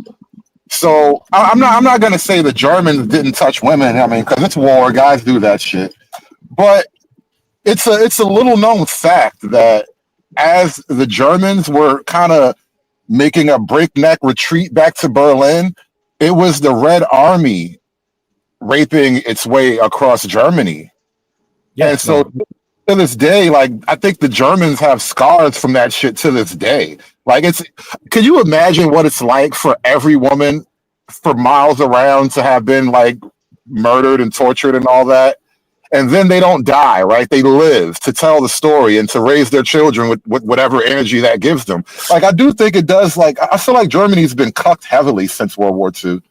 So I'm not gonna say the Germans didn't touch women. I mean, because it's war, guys do that shit. But it's a little known fact that as the Germans were kind of making a breakneck retreat back to Berlin, it was the Red Army raping its way across Germany. Yeah, and so to this day, like, I think the Germans have scars from that shit to this day. Like, can you imagine what it's like for every woman for miles around to have been like murdered and tortured and all that? And then they don't die, right? They live to tell the story and to raise their children with whatever energy that gives them. Like, I do think it does. Like, I feel like Germany's been cucked heavily since World War II.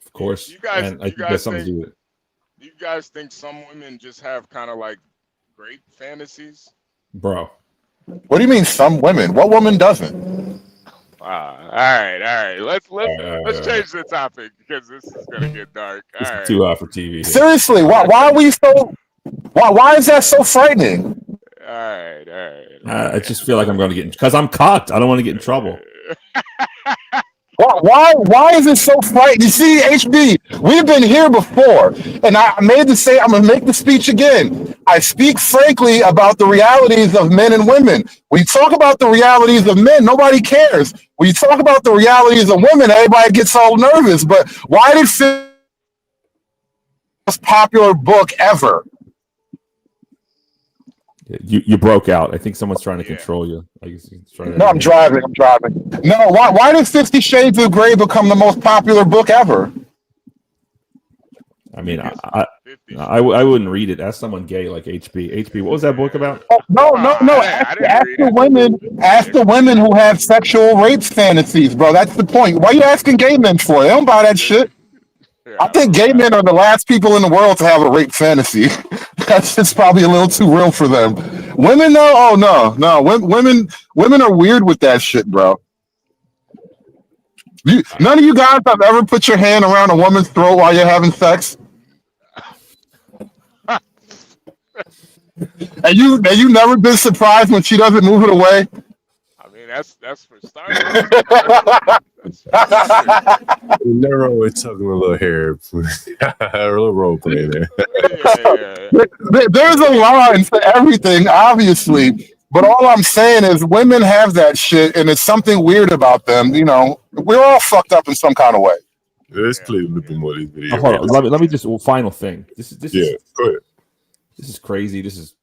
Of course. You guys something to do with it. Do you guys think some women just have kind of like rape fantasies? Bro. What do you mean some women? What woman doesn't? All right. Let's change the topic because this is gonna get dark. All This is right. too hot for TV. Seriously, why are we so? Why is that so frightening? All right. I just feel like I'm going to get because I'm cocked. I don't want to get in trouble. Why is it so frightening? You see, HB, we've been here before, and I'm gonna make the speech again. I speak frankly about the realities of men and women. When you talk about the realities of men, nobody cares. When you talk about the realities of women, everybody gets all nervous. But why did the most popular book ever? You broke out. I think someone's trying to control you. No, I'm driving. No, why did 50 Shades of Grey become the most popular book ever? I mean, I wouldn't read it. Ask someone gay like HB. HB, what was that book about? Oh, no. Ask the women who have sexual rape fantasies, bro. That's the point. Why are you asking gay men for it? They don't buy that shit. I think gay men are the last people in the world to have a rape fantasy. That's just probably a little too real for them. Women, though, oh no. Women are weird with that shit, bro. None of you guys have ever put your hand around a woman's throat while you're having sex. And you never been surprised when she doesn't move it away? I mean, that's for starters. Never always talking a little hair, a little role play there. There's a line to everything, obviously. But all I'm saying is women have that shit, and it's something weird about them. You know, we're all fucked up in some kind of way. Let's play a little bit more of these videos. Hold on. Let me just final thing. This go ahead. This is crazy. This is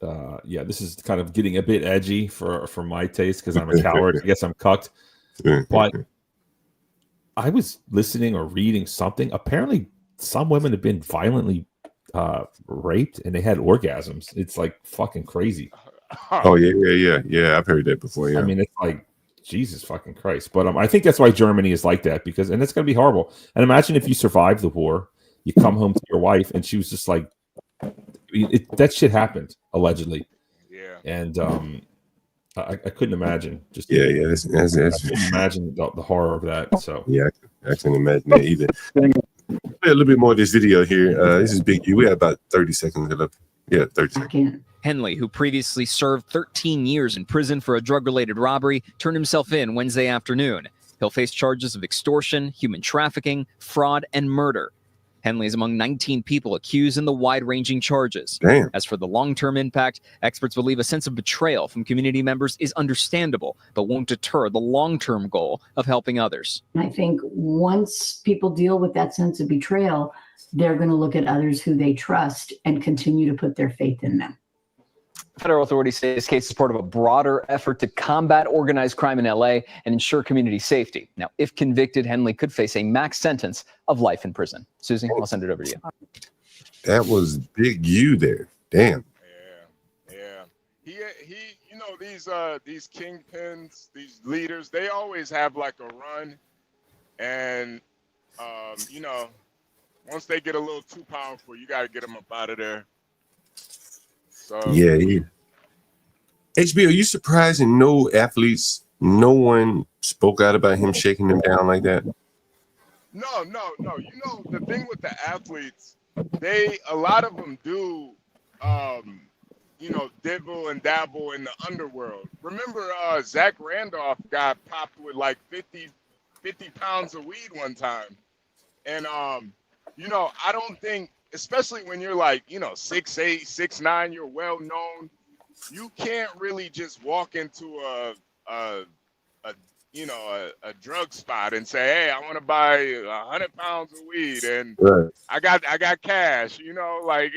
this is kind of getting a bit edgy for my taste because I'm a coward. I guess I'm cucked. But I was listening or reading something. Apparently, some women have been violently raped and they had orgasms. It's like fucking crazy. Oh yeah. I've heard that before. Yeah. I mean, it's like Jesus fucking Christ. But I think that's why Germany is like that and it's gonna be horrible. And imagine if you survive the war, you come home to your wife and she was just like, that shit happened allegedly. Yeah. And I couldn't imagine. Just I couldn't imagine the horror of that. So yeah, I can't imagine that either. A little bit more of this video here. This is Big U. We have about 30 seconds left. Yeah, 30 seconds. Henley, who previously served 13 years in prison for a drug-related robbery, turned himself in Wednesday afternoon. He'll face charges of extortion, human trafficking, fraud, and murder. Henley is among 19 people accused in the wide-ranging charges. Damn. As for the long-term impact, experts believe a sense of betrayal from community members is understandable, but won't deter the long-term goal of helping others. I think once people deal with that sense of betrayal, they're going to look at others who they trust and continue to put their faith in them. Federal authorities say this case is part of a broader effort to combat organized crime in LA and ensure community safety. Now, if convicted, Henley could face a max sentence of life in prison. Susie, I'll send it over to you. That was Big U there. Damn. Yeah. He you know, these kingpins, these leaders, they always have like a run. And you know, once they get a little too powerful, you gotta get them up out of there. So Yeah. HB, are you surprised in no one spoke out about him shaking them down like that? No. You know, the thing with the athletes, a lot of them do, you know, dibble and dabble in the underworld. Remember, Zach Randolph got popped with like 50 pounds of weed one time. And, you know, I don't think, especially when you're like, you know, 6'8", 6'9", you're well known, you can't really just walk into a drug spot and say, hey, I want to buy 100 pounds of weed and I got cash, you know, like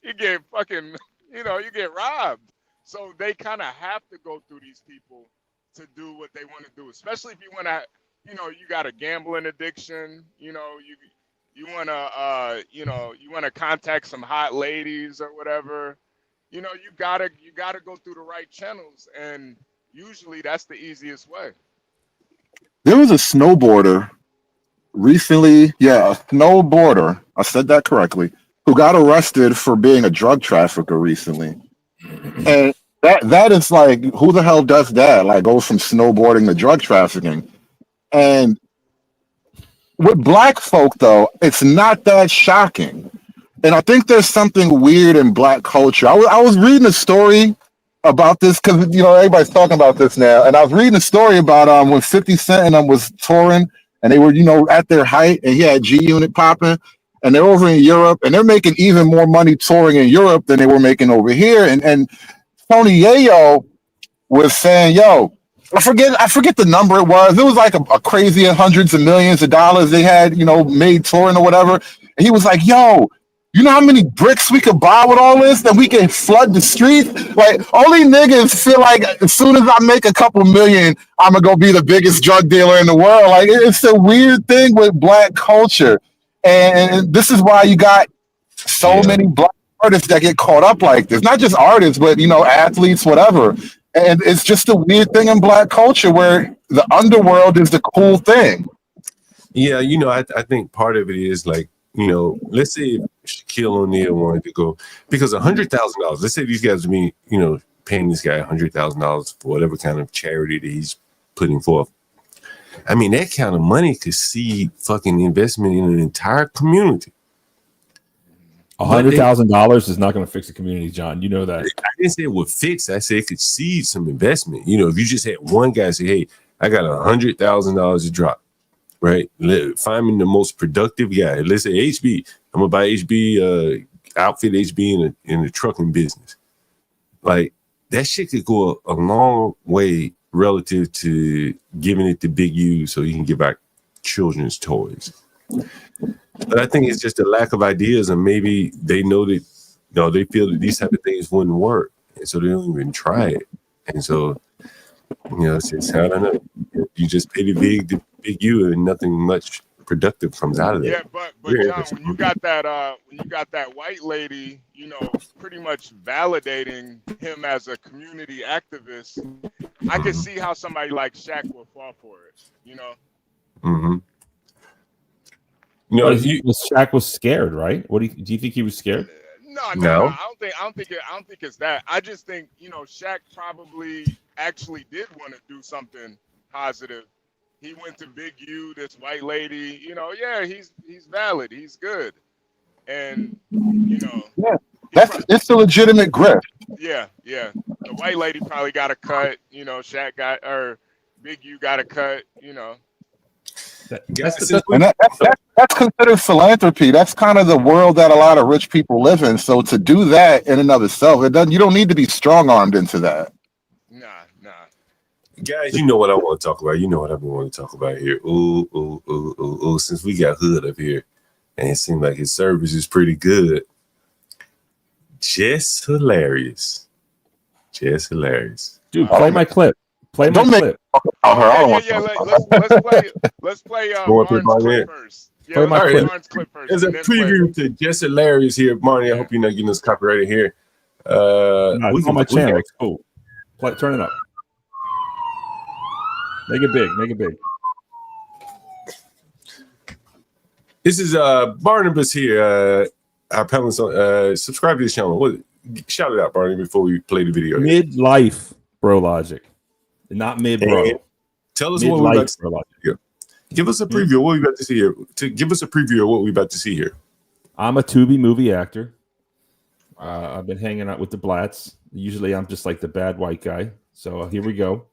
you get fucking, you know, you get robbed. So they kind of have to go through these people to do what they want to do, especially if you want to, you know, you got a gambling addiction, you know, you want to, you know, you want to contact some hot ladies or whatever, you know, you gotta go through the right channels, and usually that's the easiest way. There was a snowboarder recently, a snowboarder, I said that correctly, who got arrested for being a drug trafficker recently. And That is like, who the hell does that? Like, goes from snowboarding to drug trafficking. And with black folk, though, it's not that shocking. And I think there's something weird in black culture. I was reading a story about this because, you know, everybody's talking about this now. And I was reading a story about when 50 Cent and them was touring and they were, you know, at their height, and he had G-Unit popping. And they're over in Europe, and they're making even more money touring in Europe than they were making over here. And Tony Yayo was saying, yo, I forget the number it was. It was like a crazy hundreds of millions of dollars they had, you know, made touring or whatever. And he was like, yo, you know how many bricks we could buy with all this? That we can flood the streets? Like, only niggas feel like as soon as I make a couple million, I'm going to go be the biggest drug dealer in the world. Like, it's a weird thing with black culture. And this is why you got so many black artists that get caught up like this. Not just artists, but, you know, athletes, whatever. And it's just a weird thing in black culture where the underworld is the cool thing. Yeah, you know, I think part of it is like, you know, let's say if Shaquille O'Neal wanted to go, because $100,000, let's say these guys be, you know, paying this guy $100,000 for whatever kind of charity that he's putting forth. I mean, that kind of money could see fucking investment in an entire community. $100,000 is not going to fix the community, John. You know that. I didn't say it would fix. I said it could seed some investment. You know, if you just had one guy say, "Hey, I got $100,000 to drop," right? Find me the most productive guy. Let's say HB. I'm gonna buy HB, outfit HB in the trucking business. Like that shit could go a long way relative to giving it to Big U so he can give back children's toys. But I think it's just a lack of ideas, and maybe they know that, you know, they feel that these type of things wouldn't work, and so they don't even try it. And so, you know, it's just, I don't know. You just pay the big U, and nothing much productive comes out of it. Yeah, but John, when you got that white lady, you know, pretty much validating him as a community activist, I can see how somebody like Shaq will fall for it. You know. Mm-hmm. You know, Shaq was scared, right? What do you think he was scared? No. I don't think it's that. I just think, you know, Shaq probably actually did want to do something positive. He went to Big U, this white lady, you know, yeah, he's valid, he's good. And, you know, it's a legitimate grip. Yeah. The white lady probably got a cut, you know, Big U got a cut, you know. That's considered philanthropy. That's kind of the world that a lot of rich people live in. So to do that in and of itself, you don't need to be strong-armed into that. Nah. Guys, you know what I want to talk about. You know what I want to talk about here. Ooh. Since we got Hood up here, and it seems like his service is pretty good. Just hilarious. Dude, play my clip. Let's play Barnes' clip first. Yeah, Barnes' clip first. As a preview to Just Hilarious here, Barney, I hope you're not getting us copyrighted here. It's on my channel. It's cool. Turn it up. Make it big. This is Barnabas here. Our panelists, subscribe to this channel. Shout it out, Barney, before we play the video. Midlife, bro, logic. Not mid, bro. Tell us what we're about to see here. Give us a preview of what we're about to see here. Give us a preview of what we're about to see here. I'm a Tubi movie actor. I've been hanging out with the Blats. Usually I'm just like the bad white guy. So here we go.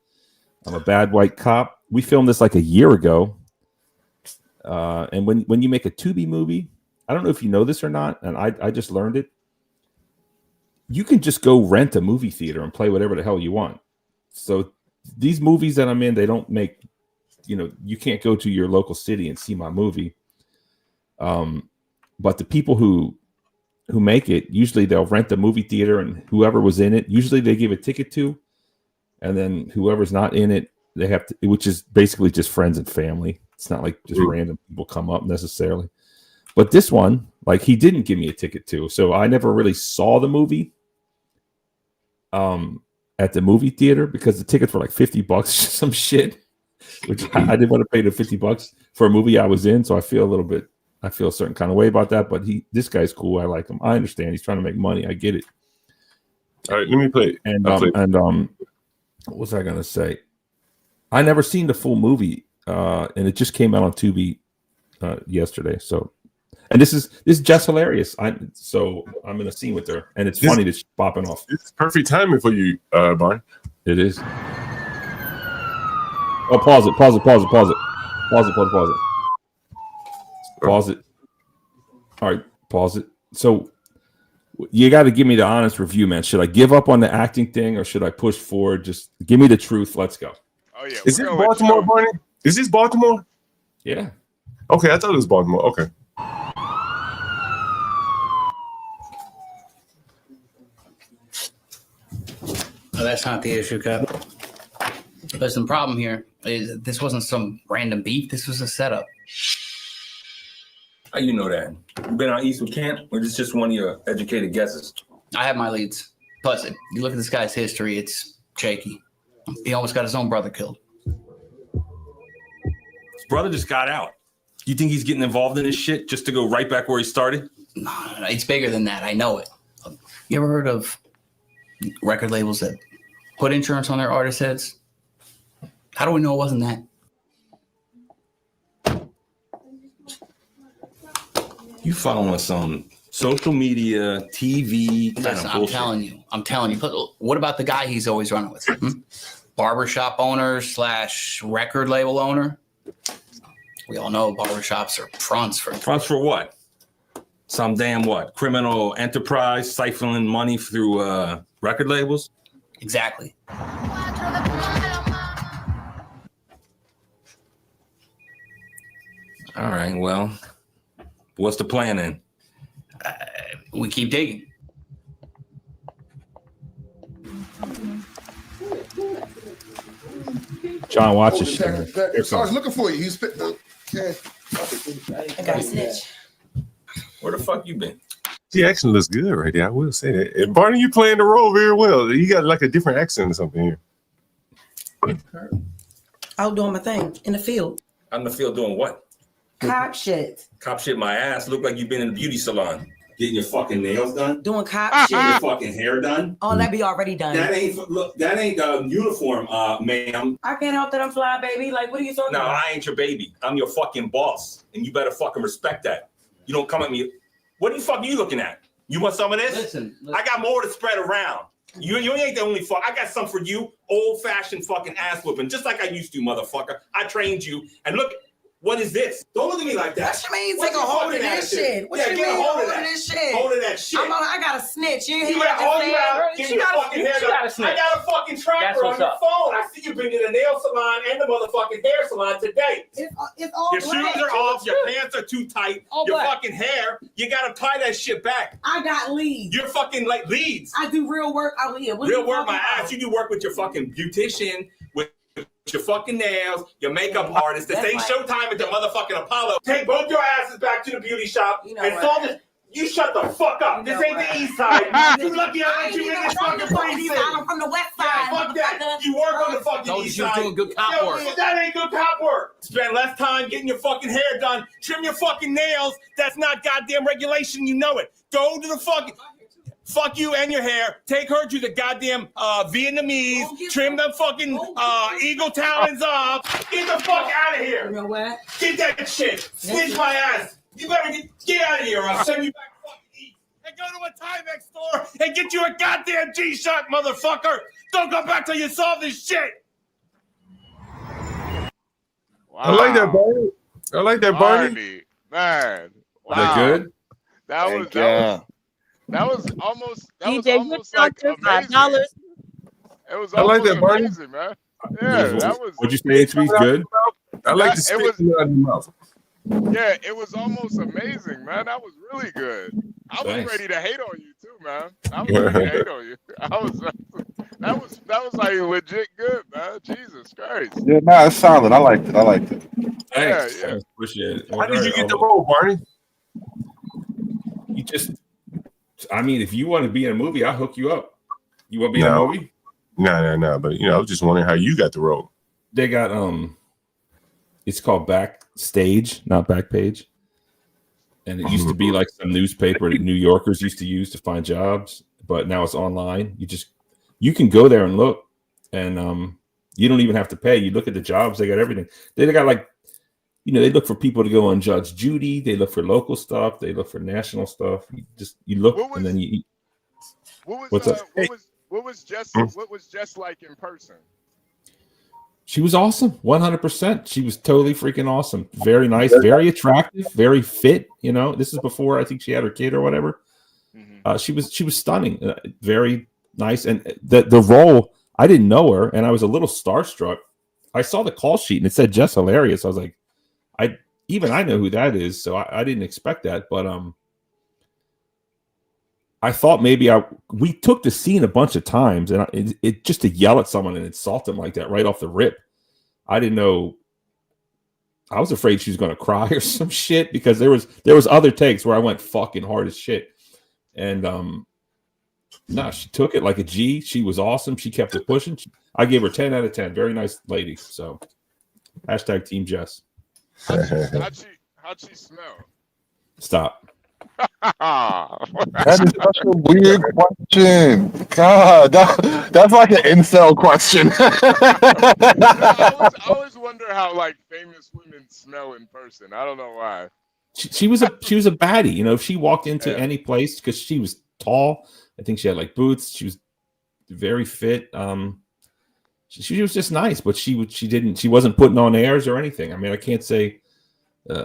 I'm a bad white cop. We filmed this like a year ago. And when you make a Tubi movie, I don't know if you know this or not, and I just learned it. You can just go rent a movie theater and play whatever the hell you want. So these movies that I'm in, they don't make, you know, you can't go to your local city and see my movie. But the people who make it, usually they'll rent the movie theater, and whoever was in it, usually they give a ticket to, and then whoever's not in it, they have to, which is basically just friends and family. It's not like just random people come up necessarily. But this one, like, he didn't give me a ticket to, so I never really saw the movie at the movie theater because the tickets were like $50, some shit, which I didn't want to pay the $50 for a movie I was in. So I feel a certain kind of way about that. But this guy's cool. I like him. I understand. He's trying to make money. I get it. All right, let me play. And what was I gonna say? I never seen the full movie, and it just came out on Tubi yesterday. So, and this is just hilarious. I'm in a scene with her, and it's funny that she's popping off. It's perfect timing for you, Barney. It is. Oh, pause it. All right, pause it. So you got to give me the honest review, man. Should I give up on the acting thing or should I push forward? Just give me the truth. Let's go. Oh yeah. Is this Baltimore, Barney? Is this Baltimore? Yeah. Okay, I thought it was Baltimore. Okay. No, that's not the issue, Cap. Listen, the problem here is this wasn't some random beef. This was a setup. How you know that? You been on Eastwood Camp, or is this just one of your educated guesses? I have my leads. Plus, if you look at this guy's history, it's shaky. He almost got his own brother killed. His brother just got out. You think he's getting involved in this shit just to go right back where he started? No, it's bigger than that. I know it. You ever heard of record labels that put insurance on their artists' heads? How do we know it wasn't that? You following some social media, TV kind Listen, of bullshit. I'm telling you. What about the guy he's always running with? Barbershop owner / record label owner? We all know barbershops are fronts for what? Some damn what? Criminal enterprise siphoning money through record labels? Exactly. All right, well, what's the plan then? We keep digging. John, watch this shit. I was looking for you. He's okay. I got a snitch. Where the fuck you been? The accent looks good right there. I will say that. And Barney, you playing the role very well. You got like a different accent or something here. Out doing my thing in the field. I'm in the field doing what? Cop shit. Cop shit my ass. Look like you've been in a beauty salon. Getting your fucking nails done? Doing cop Getting your shit. fucking hair done? Oh, that be already done. That ain't uniform, ma'am. I can't help that I'm fly, baby. Like, what are you talking No, about? I ain't your baby. I'm your fucking boss. And you better fucking respect that. You don't come at me. What the fuck are you looking at? You want some of this? Listen. I got more to spread around. You ain't the only fuck. I got some for you. Old-fashioned fucking ass whooping. Just like I used to, motherfucker. I trained you. And look, what is this? Don't look at me like that. What you mean? What's Take a your hold of fucking this attitude? shit. What Yeah, you get a mean? hold of Hold that. of this shit. Hold of that shit. I got a snitch. You hear You what got I all just you said? out. Get your fucking hair done. I got a fucking tracker on your phone. I see you been in the nail salon and the motherfucking hair salon today. It's all Your black. shoes are off. Your pants are too tight. All Your black. fucking hair. You gotta tie that shit back. I got leads. You're fucking like leads. I do real work out here. What Real you work, my talking about? ass. You do work with your fucking beautician, with your fucking nails, your makeup artist. This ain't showtime at the motherfucking Apollo. Take both your asses back to the beauty shop You know and what? solve this. You shut the fuck up. This ain't the east side. You lucky I let you in this fucking precinct. I'm from the west side. Yeah, fuck that. You work on the fucking Told east you side. doing good cop Yo, work. That ain't good cop work. Spend less time getting your fucking hair done. Trim your fucking nails. That's not goddamn regulation. You know it. Go to the fucking... Fuck you and your hair. Take her to the goddamn Vietnamese. Trim them fucking eagle talons off. Get the fuck out of here. You know what? Get that shit. Snitch my ass. You better get out of here or I'll send you back to fucking eat. And go to a Timex store and get you a goddamn G-Shock, motherfucker. Don't go back till you solve this shit. Wow. I like that, Barney. I like that, Barney. Man. Wow. Is that good? That was almost DJ, almost like amazing. $5. It was I like almost that, Barney. amazing, man. Yeah, that was. What'd you say? HB's good. I like Yeah, the it spit was- out of your mouth. Yeah, it was almost amazing, man. That was really good. I was Thanks. ready to hate on you too, man. I was ready to hate on you. That was like legit good, man. Jesus Christ. Yeah, no, it's solid. I liked it. Thanks. Yeah. Appreciate it. How did you get the role, Barney? You just, I mean, if you want to be in a movie, I'll hook you up. You want to be in a movie? No. But I was just wondering how you got the role. They got it's called Backstage, not Backpage. And it used to be like some newspaper that New Yorkers used to use to find jobs. but now it's online. You can go there and look, and you don't even have to pay. You look at the jobs; they got everything. They got like, they look for people to go on Judge Judy. They look for local stuff. They look for national stuff. You look, and then you. What's up? What was Jess like in person? She was awesome, 100%. She was totally freaking awesome. Very nice, very attractive, very fit. This is before I think she had her kid or whatever. She was stunning, very nice. And the role, I didn't know her, and I was a little starstruck. I saw the call sheet and it said Jess Hilarious. I was like, I know who that is, so I didn't expect that. But I thought maybe we took the scene a bunch of times, and it just to yell at someone and insult them like that right off the rip. I didn't know. I was afraid she was going to cry or some shit, because there was other takes where I went fucking hard as shit, and no, she took it like a G. She was awesome. She kept it pushing. I gave her 10 out of 10. Very nice lady. So hashtag Team Jess. How'd she smell? Stop. That is such a weird question. God, that's like an incel question. I always wonder how like famous women smell in person. I don't know why. She was a baddie. If she walked into any place, because she was tall. I think she had like boots. She was very fit. She was just nice, but she wasn't putting on airs or anything. I mean, I can't say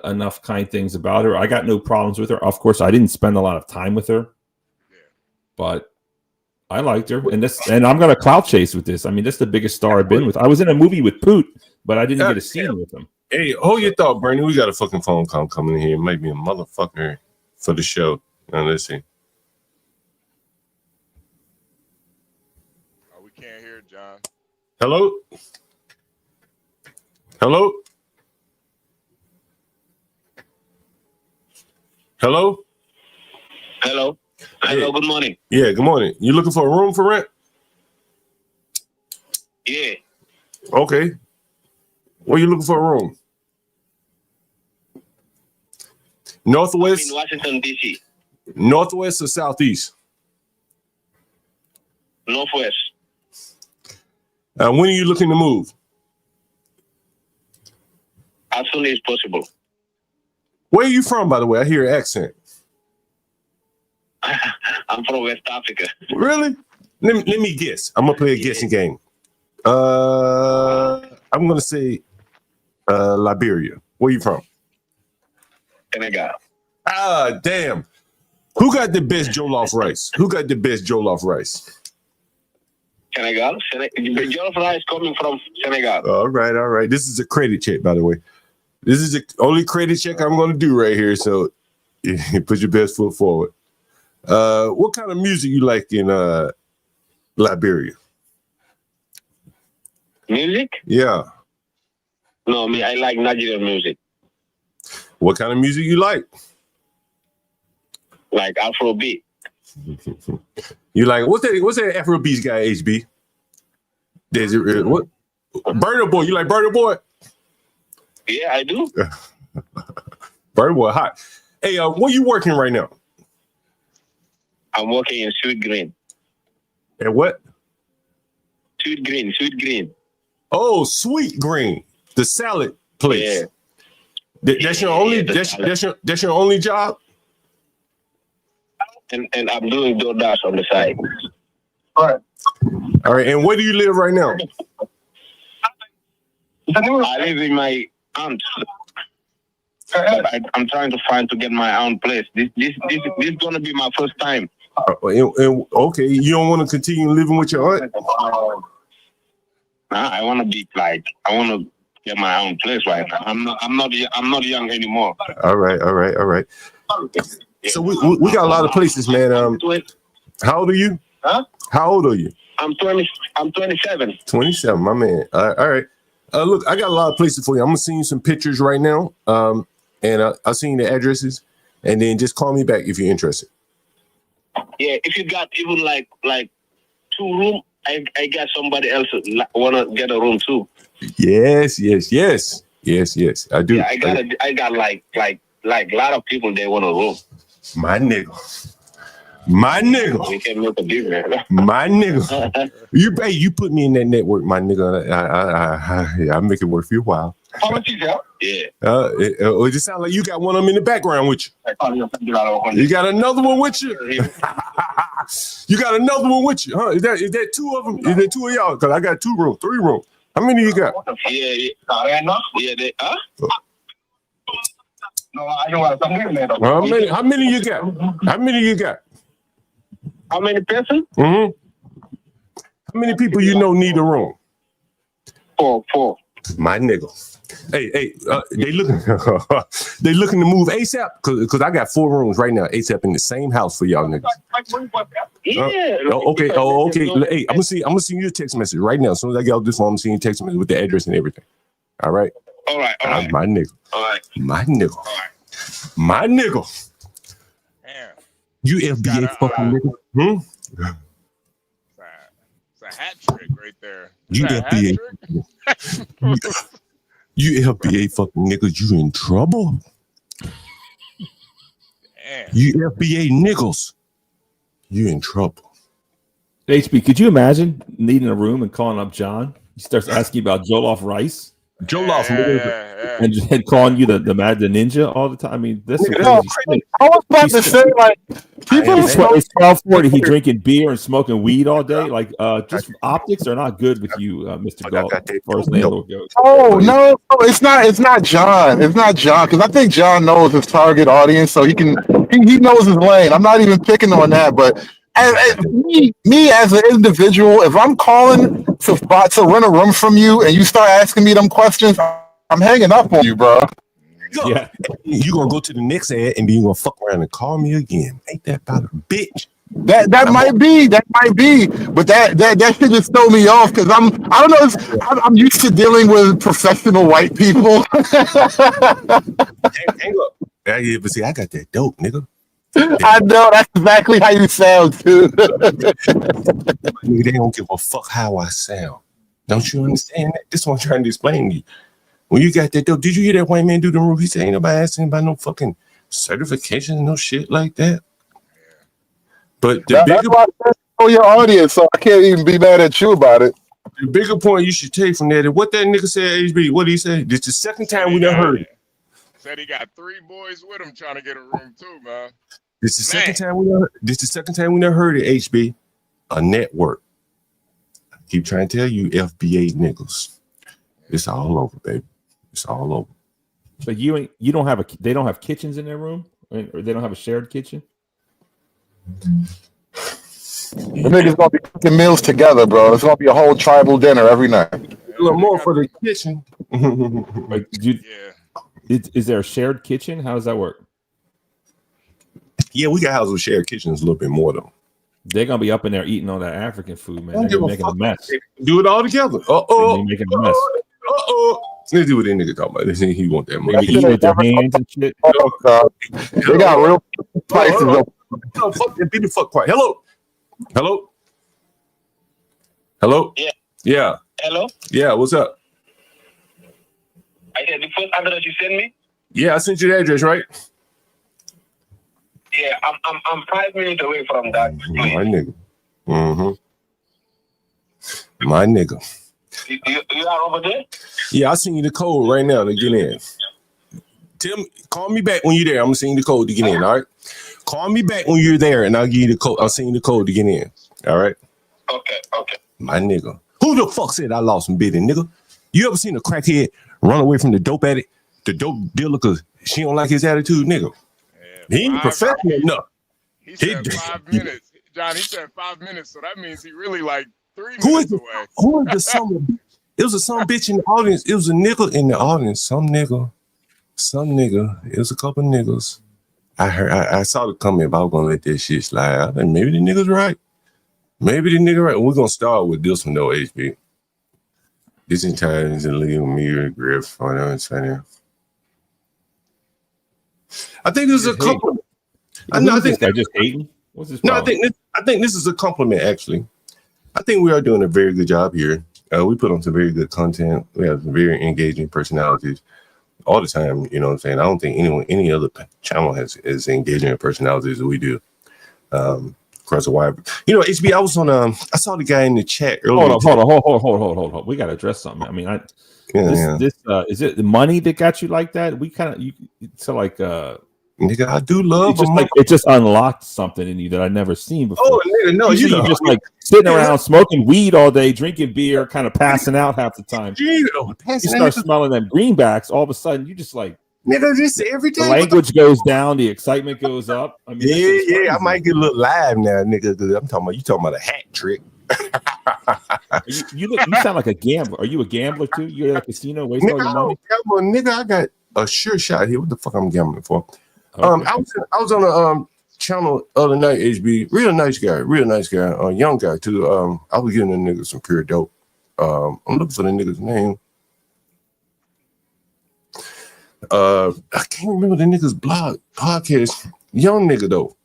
enough kind things about her. I got no problems with her. Of course, I didn't spend a lot of time with her, but I liked her. And I'm gonna clout chase with this. I mean, that's the biggest star I've been with. I was in a movie with Poot, but I didn't get a scene with him. Hey, hold your thought, Bernie. We got a fucking phone call coming in here. It might be a motherfucker for the show. Now let's see. Oh, we can't hear it, John. Hello? Hello? Hello? Hello. Hello, good morning. Yeah, good morning. You looking for a room for rent? Yeah. Okay. Where you looking for a room? Northwest? I'm in Washington, D.C. Northwest or southeast? Northwest. When are you looking to move? As soon as possible. Where are you from, by the way? I hear your accent. I'm from West Africa. Really? Let me guess. I'm gonna play a guessing game. I'm gonna say Liberia. Where you from? Senegal. Ah, damn. Who got the best jollof rice? Who got the best jollof rice? Senegal. The jollof rice coming from Senegal. All right. This is a credit check, by the way. This is the only credit check I'm going to do right here. So put your best foot forward. What kind of music you like in Liberia? Music? Yeah. No, I like Nigerian music. What kind of music you like? Like Afrobeat. You like what's that Afrobeat guy, HB? There's what? Burner Boy. You like Burner Boy? Yeah, I do. Burner Boy hot. Hey, where you working right now? I'm working in Sweet Green. And what? Sweet Green. Oh, Sweet Green, the salad place. Yeah. That's your only. That's your only job. And I'm doing DoorDash on the side. All right. And where do you live right now? I live in my aunt. I'm trying to get my own place. This is gonna be my first time. Okay, you don't want to continue living with your aunt? Nah, I want to get my own place right now. I'm not young anymore. All right. So we got a lot of places, man. How old are you? Huh? How old are you? I'm 27. 27, my man. All right. Look, I got a lot of places for you. I'm gonna send you some pictures right now. And I'll send you the addresses, and then just call me back if you're interested. Yeah, if you got even like 2 room, I got somebody else wanna get a room too. Yes. I do. Yeah, I got like a lot of people they want a room. My nigga. My nigga. You can make a difference. My nigga. You put me in that network, my nigga. I make it work for you a while. How much you got? Yeah. It just sounds like you got one of them in the background with you. You got another one with you? You got another one with you, huh? Is that two of them? Is there two of y'all? Because I got 2 rooms, 3 rooms. How many you got? Yeah. Huh? No, I don't want something. How many you got? How many you got? How many persons? Mm-hmm. How many people you know need a room? 4. My nigga. Hey, they looking to move ASAP because I got 4 rooms right now ASAP in the same house for y'all niggas. Yeah. Okay. Hey, I'm gonna send you a text message right now. As soon as I get off this phone, I'm sending you a text message with the address and everything. All right. All right. My nigga. All right. My nigga. All right. My nigga. Damn. You FBA fucking nigga. It's a hat trick right there. You FBA. You FBA fucking niggas. You in trouble. Damn. You FBA niggas. You in trouble. HB, could you imagine needing a room and calling up John? He starts asking about Jollof rice. Jollof, and calling you the Ninja all the time. I mean, this is crazy. I was about to say, like, people. It's 12:40. He drinking beer and smoking weed all day. Like, just optics are not good with you, Mr. Galt. First landlord goes. Oh no, it's not. It's not John. It's not John because I think John knows his target audience, so he knows his lane. I'm not even picking on that, but. As me as an individual, if I'm calling to rent a room from you and you start asking me them questions, I'm hanging up on you, bro. Yeah, you gonna go to the next ad and then you gonna fuck around and call me again. Ain't that about a bitch? That might be, but that shit just throw me off because I don't know. I'm used to dealing with professional white people. Hang up. Yeah, but see, I got that dope, nigga. I know that's exactly how you sound too. They don't give a fuck how I sound. Don't you understand that? This is what I'm trying to explain to you. When you got that dope, did you hear that white man do the roof? He said, ain't nobody asking about no fucking certification, no shit like that. But that's why I know your audience, so I can't even be mad at you about it. The bigger point you should take from that is what that nigga said, HB. What did he say? This is the second time we done heard it. Said he got 3 boys with him trying to get a room too, man. This is the second time we done. This is the second time we done heard it. HB, a network. I keep trying to tell you, FBA niggas. It's all over, baby. It's all over. But you don't have they don't have kitchens in their room, or they don't have a shared kitchen. The niggas gonna be cooking meals together, bro. It's gonna be a whole tribal dinner every night. A little more for the kitchen. Like, is there a shared kitchen? How does that work? Yeah, we got houses with shared kitchens a little bit more though. They're gonna be up in there eating all that African food, man. They're making a mess. Do it all together. They're making a mess. Let's do what that nigga talking about. He want that money. Eat with their hands and shit. Oh, God. They got real prices up. Be the fuck quiet. Hello. Yeah. Hello. Yeah. What's up? I said the first address you sent me. Yeah, I sent you the address, right? Yeah, I'm 5 minutes away from that. My nigga. Mm-hmm. My nigga. You are over there? Yeah, I'll send you the code right now to get in. Call me back when you're there. I'm gonna send you the code to get in, all right? Call me back when you're there and I'll give you the code. I'll send you the code to get in. All right? Okay. My nigga. Who the fuck said I lost some bidding, nigga? You ever seen a crackhead run away from the dope addict, the dope dealer, because she don't like his attitude, nigga? He ain't professional enough. He said 5 minutes. John, he said 5 minutes, so that means he really like 3 minutes away. Who is the some? It was some bitch in the audience. It was a nigga in the audience. Some nigga. It was a couple niggas. I saw the comment, but I was gonna let that shit slide. I think maybe the nigga's right. We're gonna start with this one though, HB. This entire is a legal mirror griff. I know it's funny. I think this is a compliment. I think this guy just hating. What's his problem? problem? I think this is a compliment. Actually, I think we are doing a very good job here. We put on some very good content. We have some very engaging personalities all the time. You know what I'm saying? I don't think any other channel has as engaging personalities as we do. Across the wire. You know, HB, I was on I saw the guy in the chat earlier. Hold on. We gotta address something. I mean, this is it the money that got you like that? We kind of nigga, I do love it just unlocked something in you that I never seen before. Oh, nigga, no, usually you just like sitting around smoking weed all day, drinking beer, kind of passing out half the time. You start smelling them greenbacks, all of a sudden you just like, nigga, this every day. The language goes down, the excitement goes up. I mean, yeah, I might get a little live now, nigga. I'm talking about a hat trick. you sound like a gambler. Are you a gambler too? You're at a casino wasting all your money? Nigga, I got a sure shot here. What the fuck I'm gambling for? Okay. I was on a channel other night, HB. Real nice guy, young guy too. I was getting the nigga some pure dope. I'm looking for the nigga's name. I can't remember the nigga's podcast. Young nigga though.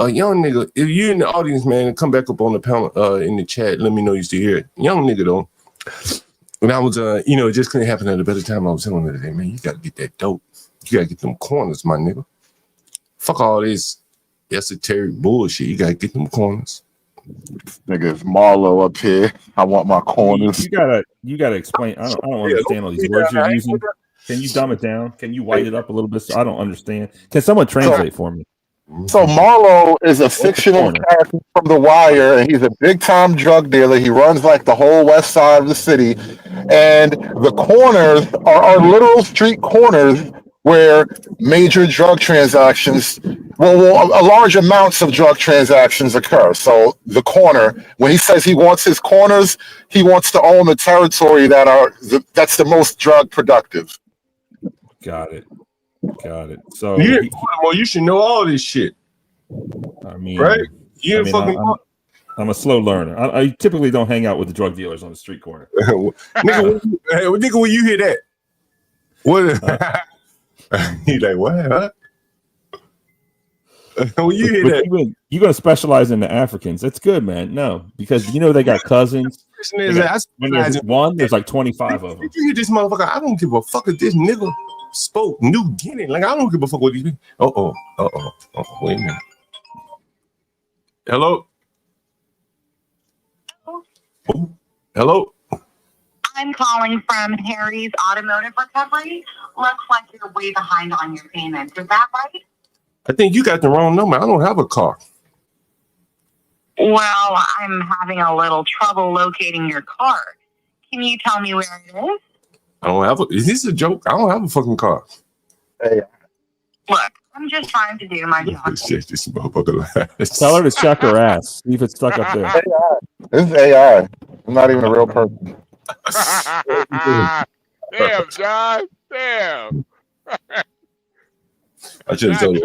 Young nigga. If you're in the audience, man, come back up on the panel in the chat. Let me know you still hear it. Young nigga though. And I was it just couldn't happen at a better time. I was telling her today, man, you gotta get that dope. You gotta get them corners, my nigga. Fuck all this esoteric bullshit. You gotta get them corners. Nigga, it's Marlo up here. I want my corners. You gotta explain. I don't understand all these words you're using. Can you dumb it down? Can you white it up a little bit? So I don't understand. Can someone translate for me? So Marlo is a fictional character from The Wire, and he's a big-time drug dealer. He runs like the whole west side of the city, and the corners are literal street corners where major drug transactions, large amounts of drug transactions occur. So the corner, when he says he wants his corners, he wants to own the territory that's the most drug productive. Got it. So you should know all this shit. I mean, right? I'm a slow learner. I typically don't hang out with the drug dealers on the street corner. nigga, when you hear that, what? He's like, what? Huh? When you hear that, you're gonna specialize in the Africans. That's good, man. No, because they got cousins. When there's one, there's like 25 of them. Did you hear this motherfucker? I don't give a fuck if this nigga spoke New Guinea. Like, I don't give a fuck what these people. Wait a minute. Hello? Oh, hello? I'm calling from Harry's Automotive Recovery. Looks like you're way behind on your payments. Is that right? I think you got the wrong number. I don't have a car. Well, I'm having a little trouble locating your car. Can you tell me where it is? I don't have is this a joke? I don't have a fucking car. Hey. Look, I'm just trying to do my job. This motherfucker. Tell her to check her ass. See if it's stuck up there. This is AI. I'm not even a real person. Damn, John. Damn. I should have told her.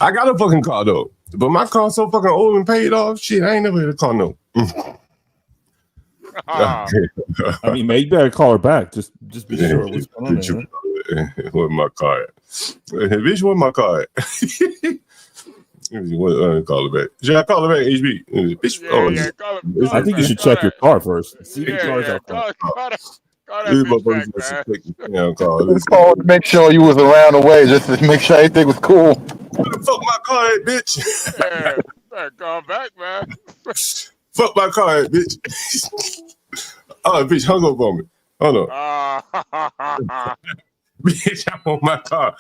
I got a fucking car though, but my car's so fucking old and paid off. Shit, I ain't never had a car no. I mean, maybe you better call her back. Just be sure what's going on there. Where's my car at? Bitch, where's my car at? Call her back. Should I call her back, HB? Bitch, call I think you should check your car first. See if the car's out there. Just call to make sure you was around the way, just to make sure everything was cool. Where the fuck my car at, bitch? Better call back, man. Fuck my car at, bitch. Oh, bitch, hung up on me. Hold on. Bitch, I want my car.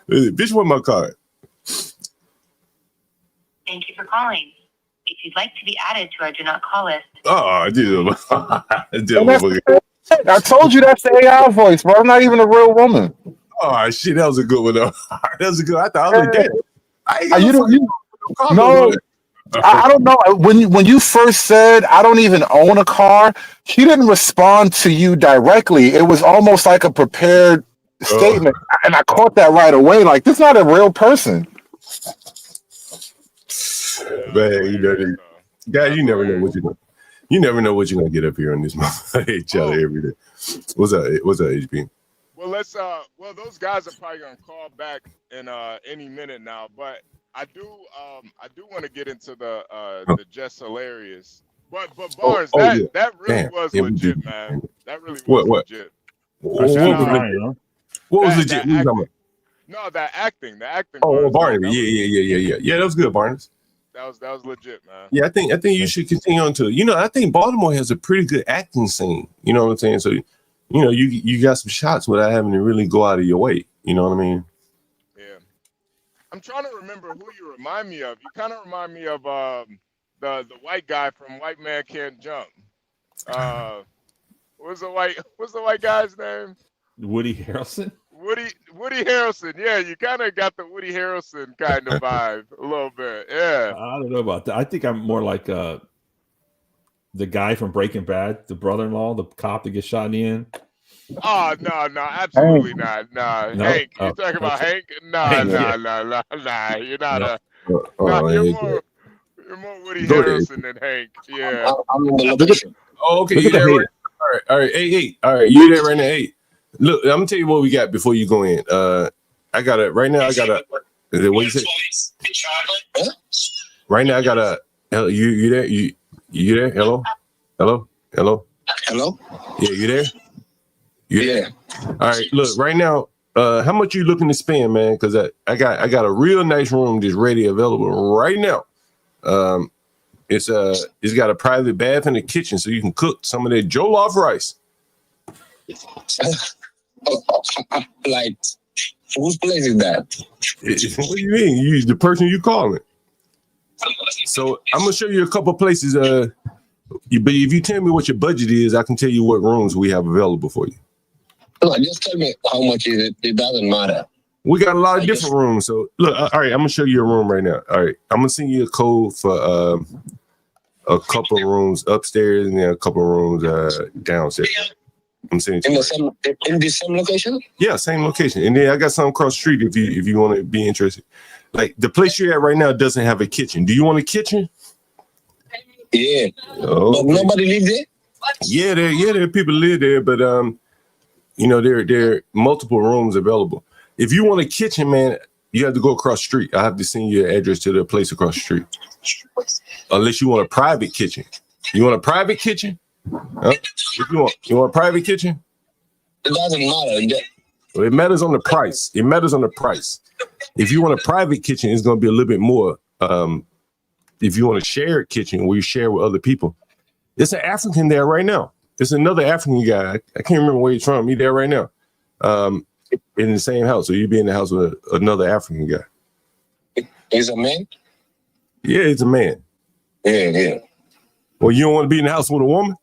Bitch, want my car. Thank you for calling. If you'd like to be added to our do not call list. Oh, I did. I told you that's the AI voice, bro. I'm not even a real woman. Oh shit, that was a good one though. That was a good. I thought I was dead. No, I don't know. When you first said I don't even own a car, he didn't respond to you directly. It was almost like a prepared statement, and I caught that right away. Like, this is not a real person. Man, guys, you never know what you're gonna. You never know what you're gonna get up here on this each other every day. What's up, HB? Well, those guys are probably gonna call back in any minute now, but I do want to get into the just hilarious. But Barnes, that really was legit, man. That really was legit. What was legit? No, the acting. Oh, was, Barnaby. Yeah. That was good, Barnes. That was legit, man. Yeah, I think you should continue on to. I think Baltimore has a pretty good acting scene. You know what I'm saying? So, you got some shots without having to really go out of your way. You know what I mean? Yeah. I'm trying to remember who you remind me of. You kind of remind me of the white guy from White Man Can't Jump. What's the white guy's name? Woody Harrelson. Woody Harrelson. Yeah, you kind of got the Woody Harrelson kind of vibe a little bit. Yeah. I don't know about that. I think I'm more like the guy from Breaking Bad, the brother-in-law, the cop that gets shot in the end. Oh no, absolutely not. No, Hank. Oh, You talking about Hank? No. You're not you're more Woody Harrelson than Hank. Yeah. I'm in the location. Oh, okay. You there right? All right. Hey. All right. You there right now? Hey. Look, I'm gonna tell you what we got before you go in. I got a right now. I got a. What you say? Right now, I got a. You there? You there? Hello. Yeah, you there? Yeah. All right. Look, right now. How much you looking to spend, man? Because I got a real nice room just ready available right now. It's got a private bath and a kitchen, so you can cook some of that jollof rice. Like, whose place is that? What do you mean? You the person you calling? So I'm gonna show you a couple places. But if you tell me what your budget is, I can tell you what rooms we have available for you. No, just tell me how much is it. It doesn't matter. We got a lot of different rooms. So look, all right, I'm gonna show you a room right now. All right, I'm gonna send you a code for a couple rooms upstairs and then a couple rooms downstairs. I'm saying in the same location. Yeah, same location. And then I got some across the street if you want to be interested. Like the place you're at right now doesn't have a kitchen. Do you want a kitchen? Yeah. Oh, but nobody live there. Yeah, there are people live there, but there are multiple rooms available. If you want a kitchen, man, you have to go across the street. I have to send you an address to the place across the street. Unless you want a private kitchen. You want a private kitchen? Huh? If you want a private kitchen? It doesn't matter. Well, it matters on the price. If you want a private kitchen, it's going to be a little bit more. If you want a shared kitchen where you share with other people, it's an African there right now. It's another African guy. I can't remember where he's from. He's there right now. In the same house. So you'd be in the house with another African guy. He's a man? Yeah, it's a man. Yeah. Well, you don't want to be in the house with a woman?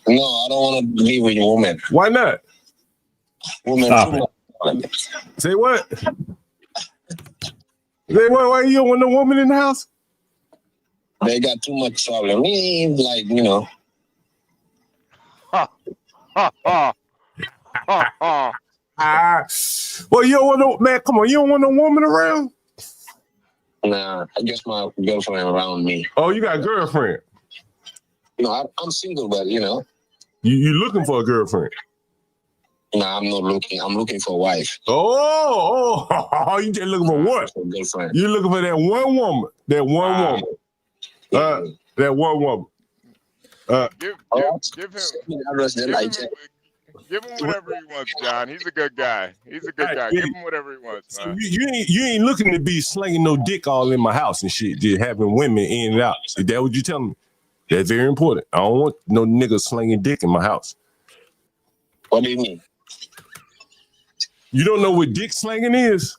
No, I don't want to be with a woman. Why not? Woman. Say what? Why you don't want no woman in the house? They got too much problem. Like, Well, you don't want no man. Come on, you don't want no woman around. Nah, I guess my girlfriend around me. Oh, you got a girlfriend? No, I'm single, but you looking for a girlfriend? Nah, I'm not looking. I'm looking for a wife. Oh, you just looking for what? For a girlfriend. You looking for that one woman? That one woman? That one woman. Give him whatever he wants, John. He's a good guy. Give him whatever he wants, man. You ain't looking to be slinging no dick all in my house and shit, just having women in and out. Is that what you telling me? That's very important. I don't want no niggas slinging dick in my house. What do you mean? You don't know what dick slinging is?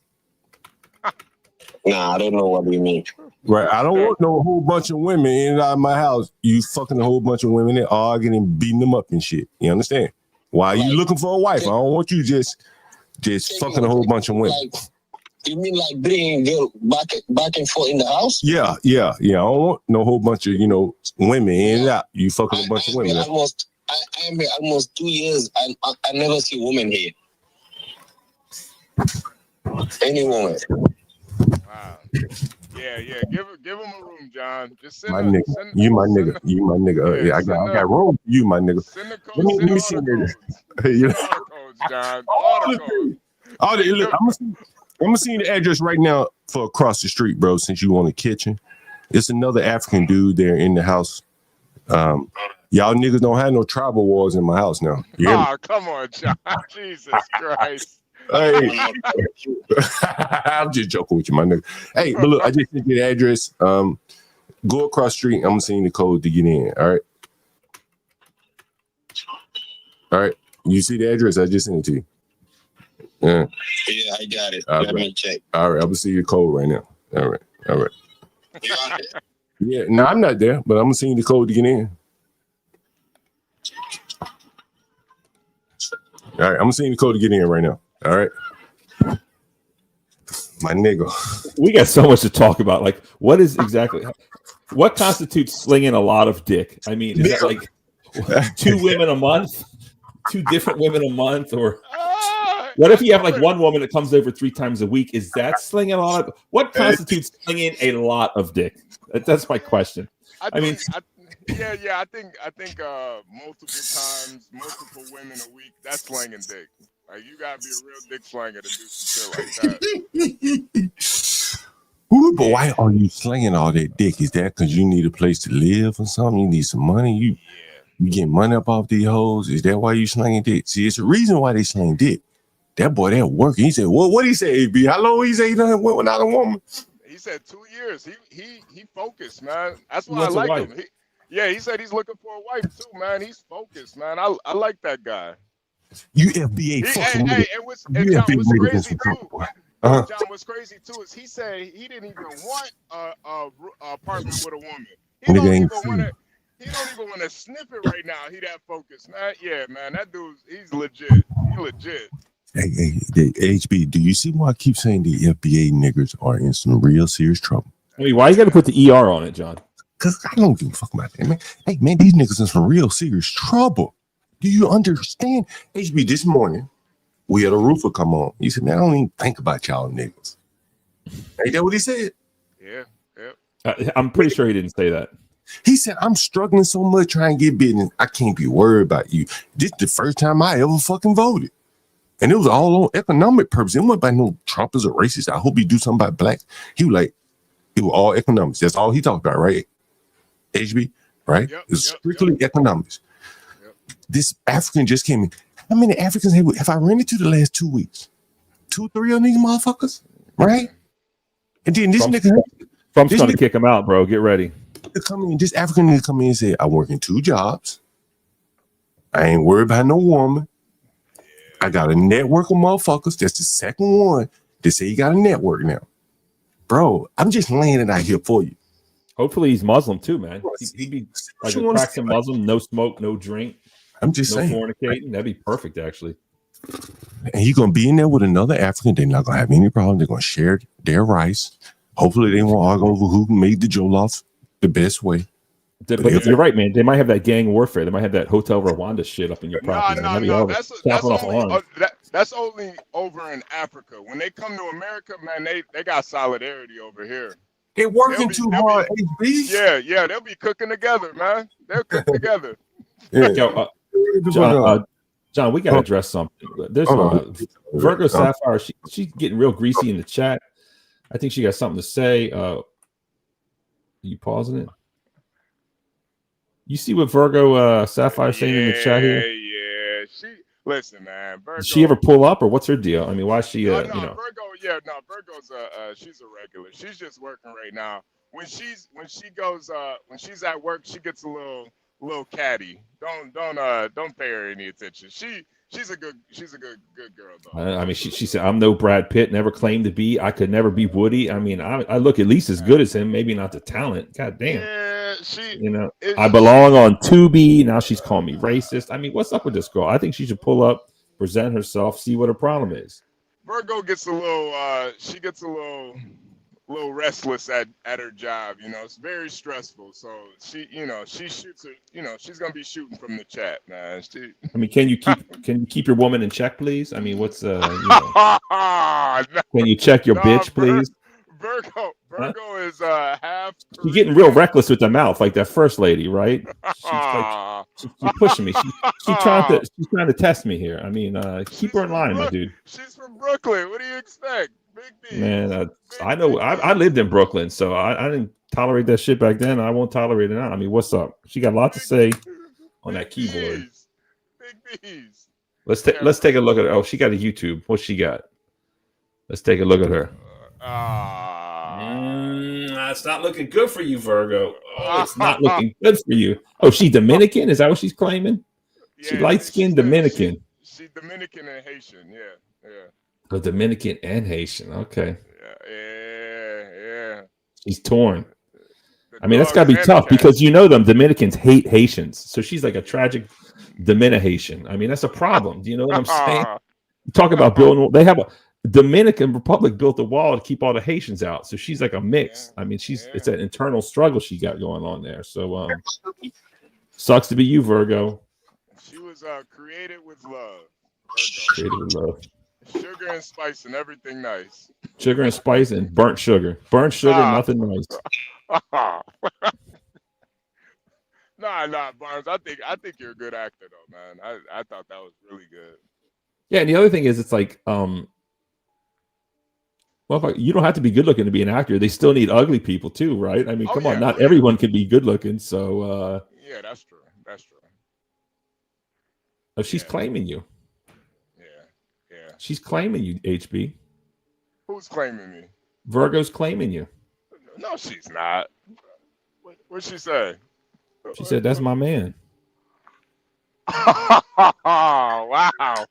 Nah, I don't know what you mean. Right, I don't want no whole bunch of women in and out of my house. You fucking a whole bunch of women and arguing and beating them up and shit. You understand? Why are you looking for a wife? I don't want you just fucking a whole bunch of women. You mean like bringing girl back and forth in the house? Yeah. I don't want no whole bunch of women in and out. You fucking a bunch of women. I'm here almost 2 years and I never see a woman here. Any woman. Wow. Yeah. Give him a room, John. Just send my nigga. You my nigga. Yeah, I got room for you, my nigga. Let me see that. Look, I'm gonna see the address right now for across the street, bro. Since you want a kitchen, it's another African dude there in the house. Y'all niggas don't have no tribal wars in my house now. Oh, come on, John. Jesus Christ. Hey, I'm just joking with you, my nigga. Hey, but look, I just sent you the address. Go across the street. I'm gonna send you the code to get in. All right. All right. You see the address? I just sent it to you. Yeah. Yeah, I got it. All Let right. me check. All right. I'm gonna see your code right now. All right. All right. You on it? Yeah. No, I'm not there, but I'm gonna send you the code to get in. All right. I'm gonna send you the code to get in right now. All right. My nigga. We got so much to talk about. Like, what constitutes slinging a lot of dick? I mean, is that like 2 women a month, 2 different women a month, or what if you have like one woman that comes over 3 times a week? Is that slinging a lot of? What constitutes slinging a lot of dick? That's my question. I think multiple times, multiple women a week, that's slanging dick. Like, you gotta be a real dick slanger to do some shit like that. Ooh, but why are you slinging all that dick? Is that because you need a place to live or something? You need some money? You get money up off these hoes? Is that why you slinging dick? See, it's a reason why they sling dick. That boy, that working. He said, well, what he say, AB? How long he say he done went without a woman? He said 2 years. He focused, man. That's why I like him. He said he's looking for a wife too, man. He's focused, man. I like that guy. You FBA fucking and John, what's crazy too? John, what's crazy too is he said he didn't even want a apartment with a woman. He don't even want to sniff it right now. He that focused, man. Yeah, man, that dude's he's legit. He legit. Hey, HB, do you see why I keep saying the FBA niggers are in some real serious trouble? I mean, why you got to put the ER on it, John? Because I don't give a fuck about that, man. Hey, man, these niggas in some real serious trouble. Do you understand? HB, this morning, we had a roofer come on. He said, man, I don't even think about y'all niggas. Ain't that what he said? Yeah. I'm pretty sure he didn't say that. He said, I'm struggling so much trying to get business. I can't be worried about you. This is the first time I ever fucking voted. And it was all on economic purpose. It wasn't about no Trump is a racist. I hope he do something about blacks. He was like, it was all economics. That's all he talked about, right? HB, right? It's strictly economics. This African just came in. How many Africans have I ran into the last 2 weeks? 2, 3 of these motherfuckers, right? And then this nigga, Trump's gonna kick him out, bro. Get ready. This African nigga come in and say, I work in 2 jobs. I ain't worried about no woman. I got a network of motherfuckers. That's the second one. They say you got a network now. Bro, I'm just laying it out here for you. Hopefully he's Muslim too, man. He'd be like a practicing Muslim, no smoke, no drink. I'm just saying. Fornicating. That'd be perfect, actually. And you're going to be in there with another African. They're not going to have any problem. They're going to share their rice. Hopefully they won't argue over who made the jollof the best way. But you're right, man. They might have that gang warfare. They might have that Hotel Rwanda shit up in your property. No. That's only over in Africa. When they come to America, man, they got solidarity over here. They're working too hard, HB. Yeah, they'll be cooking together, man. They'll cook together. John, we got to address something. There's Virgo Sapphire. She's getting real greasy in the chat. I think she got something to say. You pausing it? You see what Virgo Sapphire saying in the chat here? Yeah. Listen, man. Virgo, Did she ever pull up, or what's her deal? I mean, why is she? Virgo's she's a regular. She's just working right now. When she's at work, she gets a little catty. Don't pay her any attention. She's a good girl though. I mean, she said, "I'm no Brad Pitt. Never claimed to be. I could never be Woody. I mean, I look at least as good as him. Maybe not the talent. God damn. Yeah, I belong on Tubi. Now she's calling me racist. I mean, what's up with this girl? I think she should pull up, present herself, see what her problem is. Virgo gets a little. She gets a little restless at her job. It's very stressful. So she shoots her. She's gonna be shooting from the chat, man. I mean, can you keep your woman in check, please? I mean, what's Can you check your bitch, please? Virgo is half. She's getting real reckless with the mouth, like that first lady, right? She's pushing me. She's trying to test me here. I mean, keep her in line, my dude. She's from Brooklyn. What do you expect? Big D. Man, I know. I lived in Brooklyn, so I didn't tolerate that shit back then. I won't tolerate it now. I mean, what's up? She got a lot to say on that keyboard. Big B's. Let's take a look at her. Oh, she got a YouTube. What she got? Let's take a look at her. It's not looking good for you, Virgo. Oh, it's not looking good for you. Oh, she Dominican? Is that what she's claiming? She light-skinned Dominican. She Dominican and Haitian. Yeah. Oh, Dominican and Haitian. Okay. Yeah. She's torn. I mean, that's got to be tough because you know them Dominicans hate Haitians. So she's like a tragic Haitian. I mean, that's a problem. Do you know what I'm saying? Talk about building. They have a Dominican Republic built a wall to keep all the Haitians out. So she's like a mix. I mean, it's an internal struggle she got going on there. So sucks to be you, Virgo. She was created with love. Created with love. Sugar and spice and everything nice. Sugar and spice and burnt sugar. Burnt sugar, nothing nice. Nah, Barnes. I think you're a good actor though, man. I thought that was really good. Yeah, and the other thing is, it's like, well, you don't have to be good looking to be an actor. They still need ugly people too, right? I mean, come on, not everyone can be good looking. So yeah, that's true. Oh, she's claiming you. Yeah. She's claiming you, HB. Who's claiming me? Virgo's claiming you. No, she's not. What'd she say? She said, "That's my man." Wow. All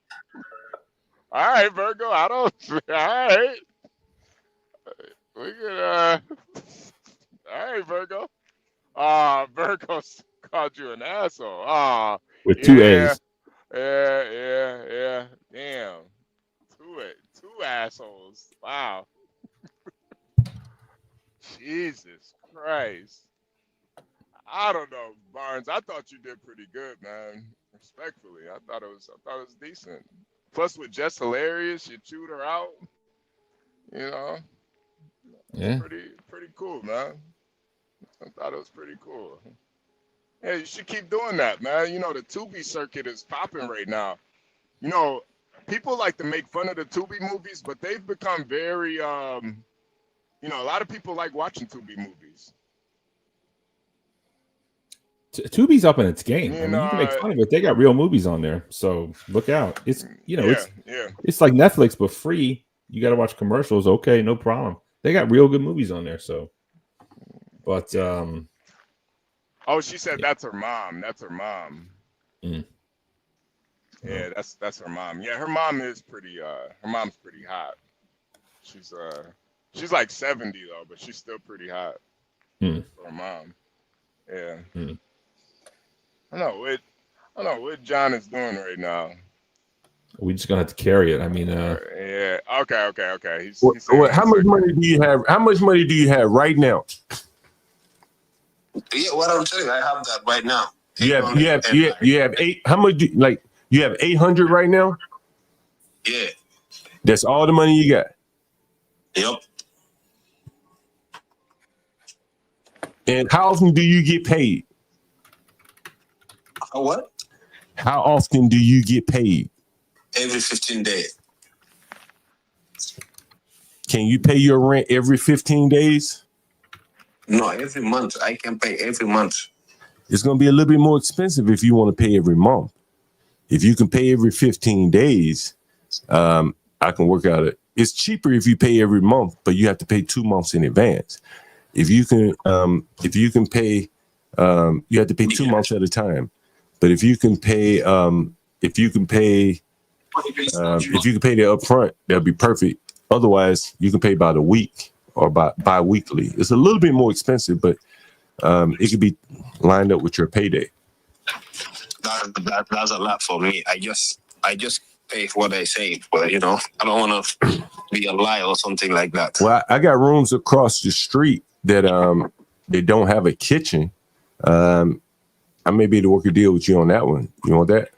right, Virgo. All right. We could. All right, Virgo. Virgo called you an asshole. With two A's. Yeah. Damn. Two assholes. Wow. Jesus Christ. I don't know, Barnes. I thought you did pretty good, man. Respectfully, I thought it was decent. Plus, with Jess Hilarious, you chewed her out. You know. Yeah. Pretty cool, man. I thought it was pretty cool. Yeah, you should keep doing that, man. You know, the Tubi circuit is popping right now. You know, people like to make fun of the Tubi movies, but they've become very, you know, a lot of people like watching Tubi movies. Tubi's up in its game. I mean, you can make fun of it. They got real movies on there, so look out. It's it's like Netflix, but free. You got to watch commercials. Okay, no problem. They got real good movies on there. So, but oh, she said that's her mom. That's her mom. Mm. Yeah, that's her mom. Yeah, her mom is pretty. Her mom's pretty hot. She's like 70 though, but she's still pretty hot for her mom. Yeah. I don't know what John is doing right now. We just gonna have to carry it. I mean, yeah. Okay. He's how much money do you have? How much money do you have right now? Yeah, what I'm telling you, I have that right now. You have eight. How much? You have 800 right now? Yeah. That's all the money you got. Yep. And how often do you get paid? What? How often do you get paid? Every 15 days. Can you pay your rent every 15 days? No, every month. I can pay every month. It's going to be a little bit more expensive if you want to pay every month. If you can pay every 15 days, I can work out it. It's cheaper if you pay every month, but you have to pay 2 months in advance. If you can pay, you have to pay 2 months at a time. But if you can pay, if you can pay the upfront, that'll be perfect. Otherwise, you can pay by the week or bi-weekly. It's a little bit more expensive, but it could be lined up with your payday. That's a lot for me. I just pay for what I save, but you know, I don't want to be a liar or something like that. Well, I got rooms across the street that they don't have a kitchen. I may be able to work a deal with you on that one. You want that?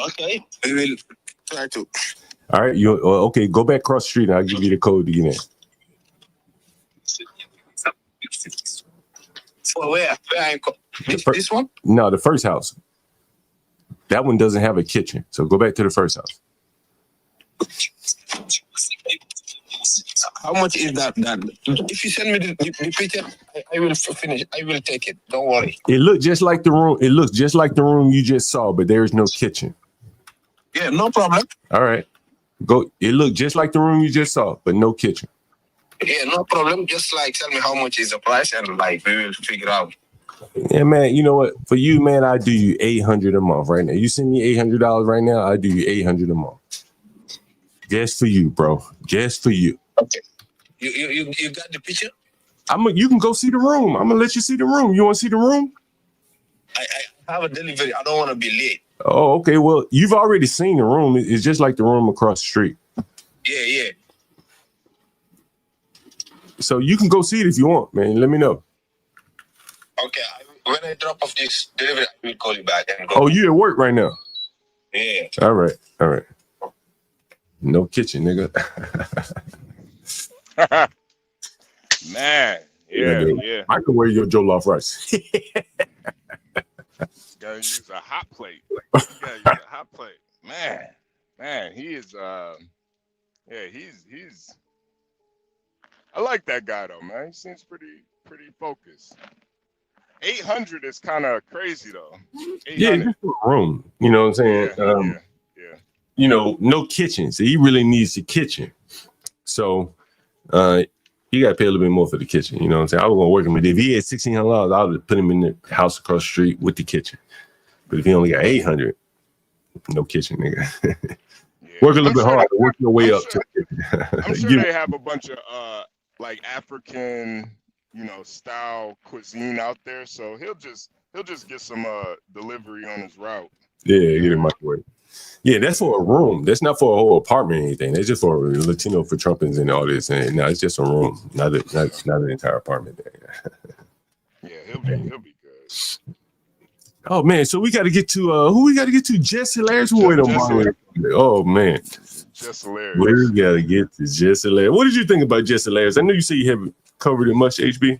Okay, we will try to. All right, okay? Go back across the street, and I'll give you the code to get in. For where? This one? No, the first house. That one doesn't have a kitchen, so go back to the first house. How much is that? If you send me the picture, I will finish. I will take it. Don't worry. It looked just like the room. It looks just like the room you just saw, but there is no kitchen. Yeah, no problem. All right. Go. It looked just like the room you just saw, but no kitchen. Yeah, no problem. Just like tell me how much is the price, and like we will figure out. Yeah, man. You know what? For you, man, I do you $800 a month right now. You send me $800 right now, I do you $800 a month. Just for you, bro. Just for you. Okay. You got the picture? You can go see the room. I'm gonna let you see the room. You want to see the room? I have a delivery. I don't want to be late. Oh, okay. Well, you've already seen the room. It's just like the room across the street. Yeah. So you can go see it if you want, man. Let me know. Okay. When I drop off this delivery, I will call you back and go. Oh, you at work right now? Yeah. All right. No kitchen, nigga. Man, yeah. I can wear your Jollof rice. Gotta use a hot plate. Man, he is. He's. I like that guy though, man. He seems pretty focused. 800 is kind of crazy though. Yeah, just for a room. You know what I'm saying? Yeah. You know, no kitchen. So he really needs the kitchen. So you got to pay a little bit more for the kitchen. You know what I'm saying? I was going to work him. But if he had $1,600, I would have put him in the house across the street with the kitchen. But if he only got 800, no kitchen, nigga. Work a little bit hard. Work your way up. I'm sure they have a bunch of like African, style cuisine out there. So he'll just get some delivery on his route. Yeah, get a microwave. Yeah, that's for a room. That's not for a whole apartment or anything. That's just for Latino for Trumpins and all this. And no, it's just a room, not an entire apartment. Yeah, he'll be good. Oh man, so we got to get to who we got to get to? Jess Hilarious. Oh man, Jess Hilarious. We got to get to Jess Hilarious. What did you think about Jess Hilarious? I know you say you haven't covered it much, HB.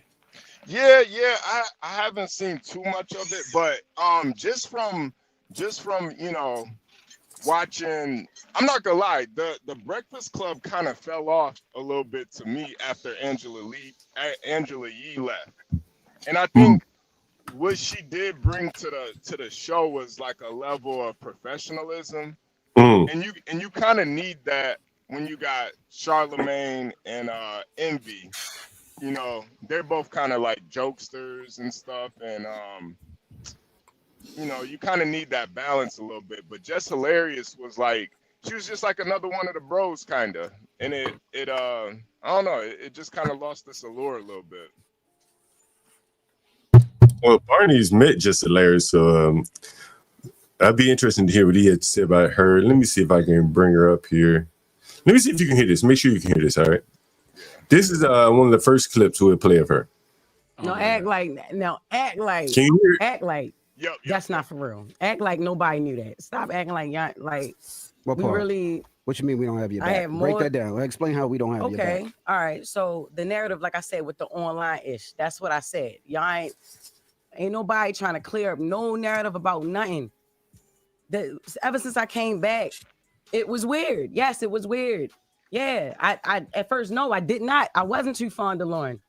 Yeah. I haven't seen too much of it, but just from watching, I'm not gonna lie, the Breakfast Club kind of fell off a little bit to me after Angela Yee left, and I think what she did bring to the show was like a level of professionalism, and you kind of need that when you got Charlemagne and Envy. They're both kind of like jokesters and stuff, and you kind of need that balance a little bit. But Jess Hilarious was like, she was just like another one of the bros, kind of. And it I don't know, it just kind of lost its allure a little bit. Well, Barney's met Jess Hilarious, so I'd be interested to hear what he had to say about her. Let me see if I can bring her up here. Let me see if you can hear this. Make sure you can hear this, all right? This is one of the first clips we'll play of her. No, act like. Can you hear it? Act like. Yep. That's not for real. Act like nobody knew that. Stop acting like y'all like. What we part? really. What you mean we don't have your I back? have Break more- that down. Explain how we don't have your back. Okay. All right. So the narrative, like I said, with the online ish, that's what I said. Y'all ain't nobody trying to clear up no narrative about nothing. Ever since I came back, it was weird. Yes, it was weird. Yeah. I at first, no, I did not. I wasn't too fond of Lauren.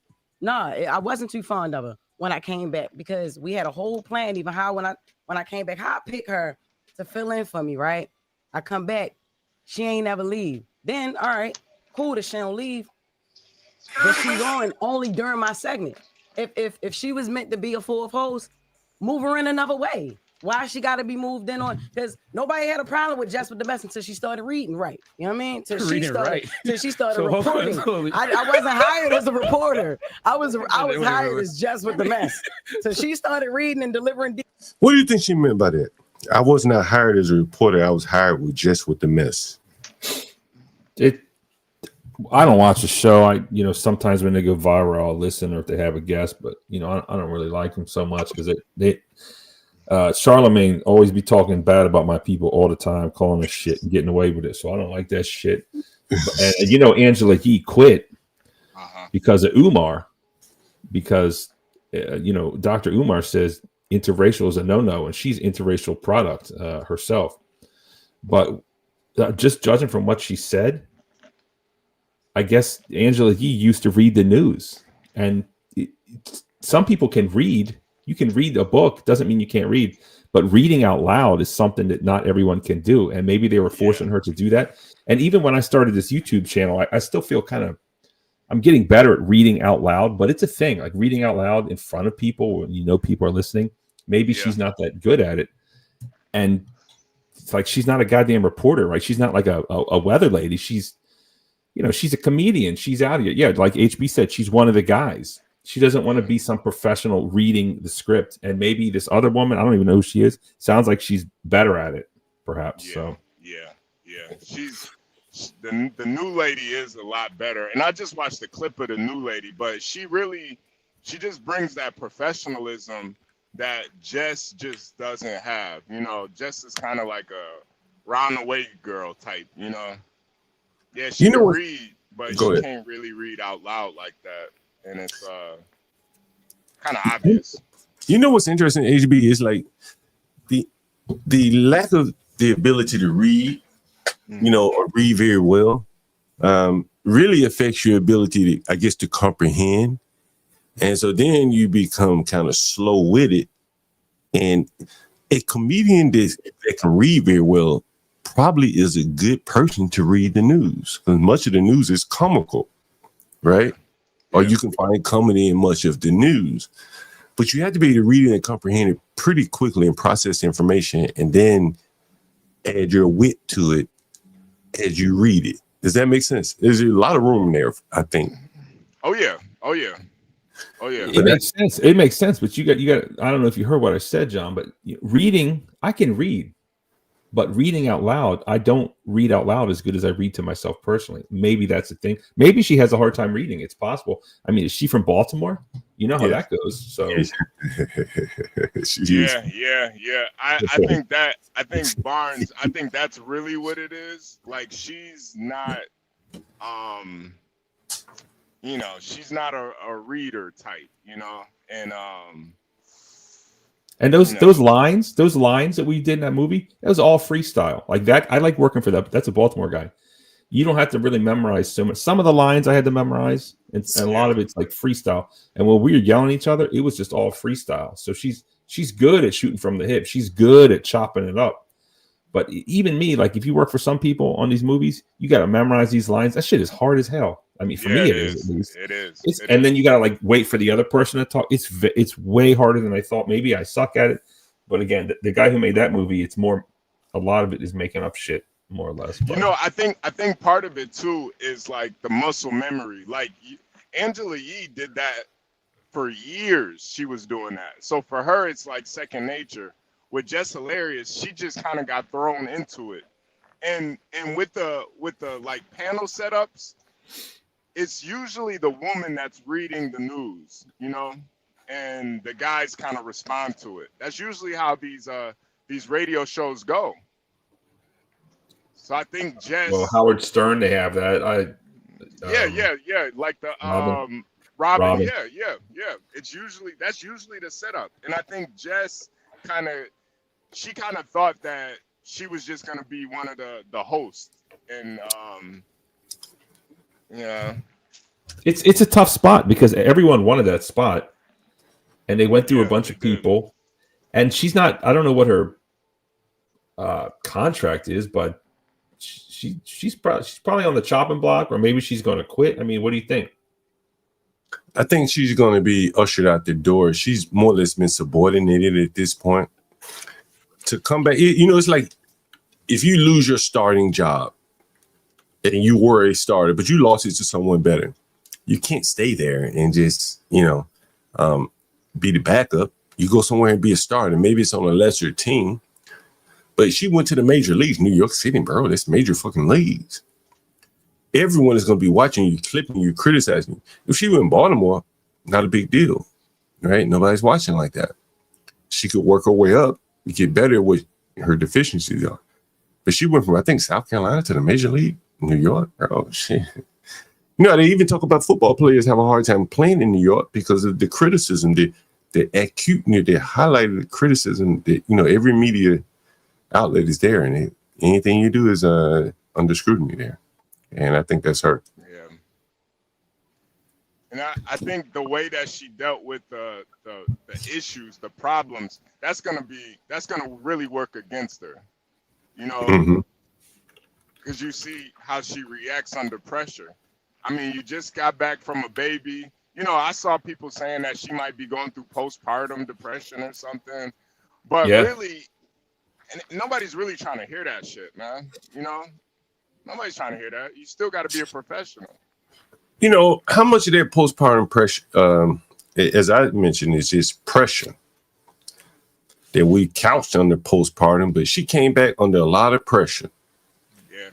No, I wasn't too fond of her when I came back, because we had a whole plan, even how when I came back, how I pick her to fill in for me, right? I come back, she ain't never leave. Then, all right, cool that she don't leave, but she's on only during my segment. If she was meant to be a fourth host, move her in another way. Why she got to be moved in on? Because nobody had a problem with Jess with the Best until she started reading right. You know what I mean? Till she started So, reporting. I wasn't hired as a reporter. I was hired as Jess with the Mess. So she started reading and delivering. What do you think she meant by that? I was not hired as a reporter. I was hired with Jess with the Mess. I don't watch the show. Sometimes when they go viral, I'll listen, or if they have a guest, but I don't really like them so much because Charlemagne always be talking bad about my people all the time, calling us shit and getting away with it. So I don't like that shit. And Angela Yee quit because of Umar, because Dr. Umar says interracial is a no-no, and she's interracial product herself. But just judging from what she said, I guess Angela Yee used to read the news, and some people can read. You can read a book, doesn't mean you can't read, but reading out loud is something that not everyone can do. And maybe they were forcing her to do that. And even when I started this YouTube channel, I still feel I'm getting better at reading out loud, but it's a thing, like reading out loud in front of people when you know people are listening. Maybe she's not that good at it. And it's like, she's not a goddamn reporter, right? She's not like a weather lady. She's, she's a comedian. She's out here. Yeah. Like HB said, she's one of the guys. She doesn't want to be some professional reading the script. And maybe this other woman, I don't even know who she is, sounds like she's better at it, perhaps. Yeah. She's the new lady is a lot better. And I just watched the clip of the new lady, but she just brings that professionalism that Jess just doesn't have. Jess is kind of like a round-the-way girl type, Yeah, she can read, but she can't really read out loud like that. And it's kind of obvious. You know what's interesting, HB, is like the lack of the ability to read, or read very well, really affects your ability to, I guess, to comprehend. And so then you become kind of slow-witted. And a comedian that can read very well probably is a good person to read the news, because much of the news is comical, right? Or you can find comedy in much of the news. But you have to be able to read it and comprehend it pretty quickly and process information, and then add your wit to it as you read it. Does that make sense? There's a lot of room there, I think. Oh yeah. It makes sense. It makes sense. But you got. I don't know if you heard what I said, John. But reading, I can read, but reading out loud, I don't read out loud as good as I read to myself personally. Maybe that's the thing. Maybe she has a hard time reading. It's possible. I mean, is she from Baltimore? You know how that goes. So yeah. I think Barnes, I think that's really what it is. Like, she's not she's not a reader type, and those lines that we did in that movie, that was all freestyle. Like that, I like working for that. That's a Baltimore guy. You don't have to really memorize so much. Some of the lines I had to memorize, and a lot of it's like freestyle. And when we were yelling at each other, it was just all freestyle. So she's good at shooting from the hip. She's good at chopping it up. But even me, like if you work for some people on these movies, you got to memorize these lines. That shit is hard as hell. I mean, for me, it is. At least. It is. And then you got to like wait for the other person to talk. It's way harder than I thought. Maybe I suck at it. But again, the guy who made that movie, a lot of it is making up shit, more or less. But. I think part of it too is like the muscle memory. Like Angela Yee did that for years. She was doing that. So for her, it's like second nature. With Jess Hilarious, she just kind of got thrown into it. And with the like panel setups, it's usually the woman that's reading the news, and the guys kind of respond to it. That's usually how these radio shows go. So I think Jess. Well, Howard Stern, they have that. Yeah. Like the Robin. Yeah. That's usually the setup. And I think Jess kind of thought that she was just gonna be one of the hosts, and it's a tough spot because everyone wanted that spot, and they went through a bunch of people, and she's not. I don't know what her contract is, but she's probably on the chopping block, or maybe she's going to quit. I mean, what do you think? I think she's going to be ushered out the door. She's more or less been subordinated at this point. To come back, it's like if you lose your starting job and you were a starter, but you lost it to someone better, you can't stay there and just, be the backup. You go somewhere and be a starter. Maybe it's on a lesser team, but she went to the major leagues, New York City, bro. That's major fucking leagues. Everyone is going to be watching you, clipping you, criticizing you. If she went in Baltimore, not a big deal, right? Nobody's watching like that. She could work her way up, get better at what her deficiencies are. But she went from, I think, South Carolina to the major league, New York. Oh, shit. They even talk about football players have a hard time playing in New York because of the criticism, the acute, the highlighted criticism that, every media outlet is there. And anything you do is under scrutiny there. And I think that's her. And I think the way that she dealt with the issues, the problems, that's gonna really work against her. You know, because you see how she reacts under pressure. I mean, you just got back from a baby. You know, I saw people saying that she might be going through postpartum depression or something, but really, and nobody's really trying to hear that shit, man. You know, nobody's trying to hear that. You still got to be a professional. You know, how much of that postpartum pressure, as I mentioned, is just pressure that we couched under postpartum, but she came back under a lot of pressure. Yeah.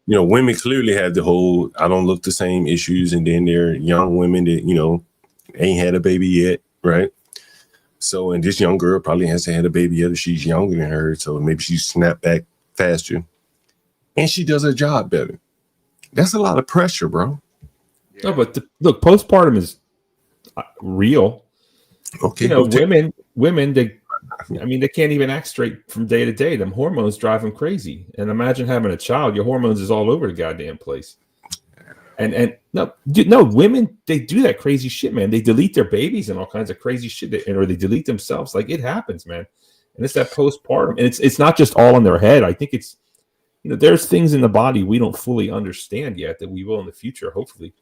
You know, women clearly have the whole I don't look the same issues, and then there are young women that, you know, ain't had a baby yet, right? So, and this young girl probably hasn't had a baby yet, or she's younger than her, so maybe she snapped back faster. And she does her job better. That's a lot of pressure, bro. No, but look, postpartum is real. Okay, you know, women, they can't even act straight from day to day. Them hormones drive them crazy. And imagine having a child; your hormones is all over the goddamn place. And no, women, they do that crazy shit, man. They delete their babies and all kinds of crazy shit, or they delete themselves. Like, it happens, man. And it's that postpartum, and it's not just all in their head. I think it's, you know, there's things in the body we don't fully understand yet that we will in the future, hopefully.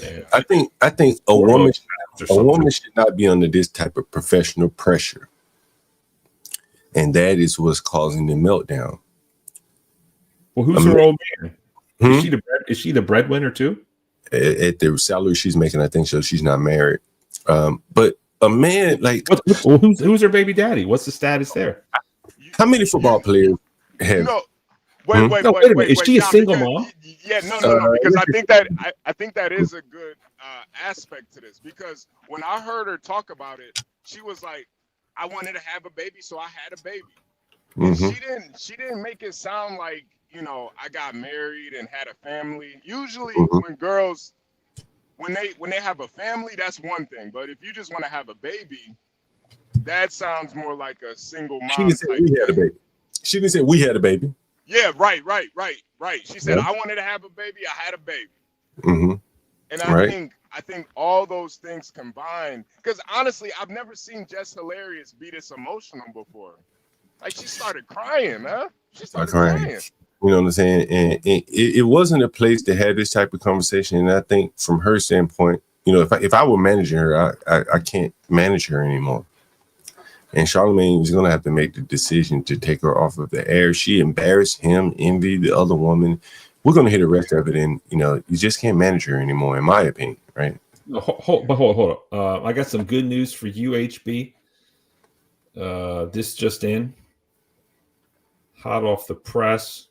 And I think a woman should not be under this type of professional pressure, and that is what's causing the meltdown. Well, who's her old man? Is she the breadwinner too? At the salary she's making, I think so. She's not married, but a man like who's her baby daddy? What's the status there? How many football players have? Wait a minute. Is she a single mom? Yeah, no. Because I think that is a good aspect to this. Because when I heard her talk about it, she was like, "I wanted to have a baby, so I had a baby." And she didn't make it sound like, you know, I got married and had a family. Usually, when girls, when they have a family, that's one thing. But if you just want to have a baby, that sounds more like a single mom. She didn't say we had a baby. She didn't say we had a baby. Yeah, right. She said, I wanted to have a baby, I had a baby. And I think all those things combined, because honestly, I've never seen Jess Hilarious be this emotional before. Like, she started crying, man. She started crying. You know what I'm saying? And it wasn't a place to have this type of conversation. And I think from her standpoint, you know, if I were managing her, I can't manage her anymore. And Charlamagne is going to have to make the decision to take her off of the air. She embarrassed him, envied the other woman. We're going to hear the rest of it. And, you know, you just can't manage her anymore, in my opinion, right? Hold up. I got some good news for you, HB. This just in. Hot off the press.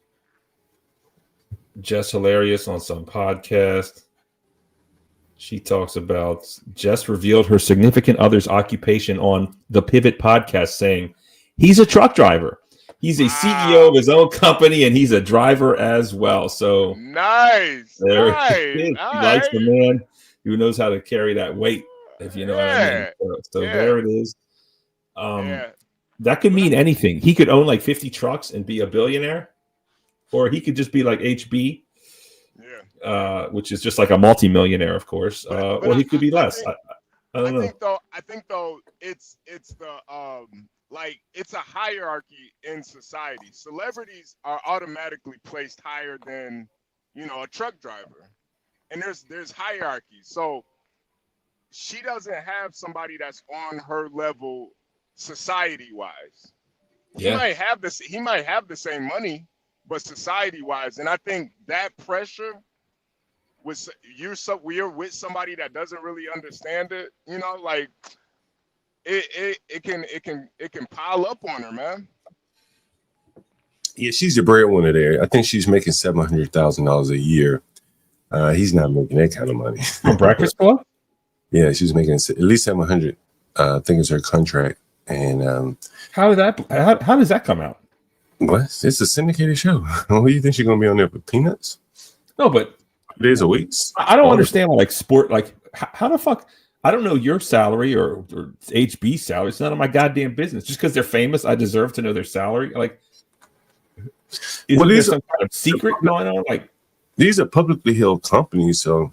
Jess Hilarious on some podcast. She talks about Jess revealed her significant other's occupation on the Pivot podcast, saying he's a truck driver. He's a CEO of his own company, and he's a driver as well. So nice. He likes the man who knows how to carry that weight, if you know what I mean. So there it is. That could mean anything. He could own like 50 trucks and be a billionaire, or he could just be like HB. Which is just like a multi-millionaire, of course, or he could be less. I don't know. I think though it's the like it's a hierarchy in society. Celebrities are automatically placed higher than, you know, a truck driver, and there's hierarchy. So she doesn't have somebody that's on her level society-wise. He might have the same money, but society-wise, and I think that pressure. We're with somebody that doesn't really understand it, you know, like it can pile up on her, man. Yeah, she's the breadwinner there. I think she's making $700,000 a year. He's not making that kind of money. Breakfast Club? Yeah, she's making at least 700. I think it's her contract. And how does that come out? What? It's a syndicated show. What do you think she's gonna be on there for peanuts? No, but days a week. I don't understand like sport. Like how the fuck? I don't know your salary or HB's salary. It's none of my goddamn business. Just because they're famous, I deserve to know their salary. Like, is there some kind of secret going on? Like, these are publicly held companies, so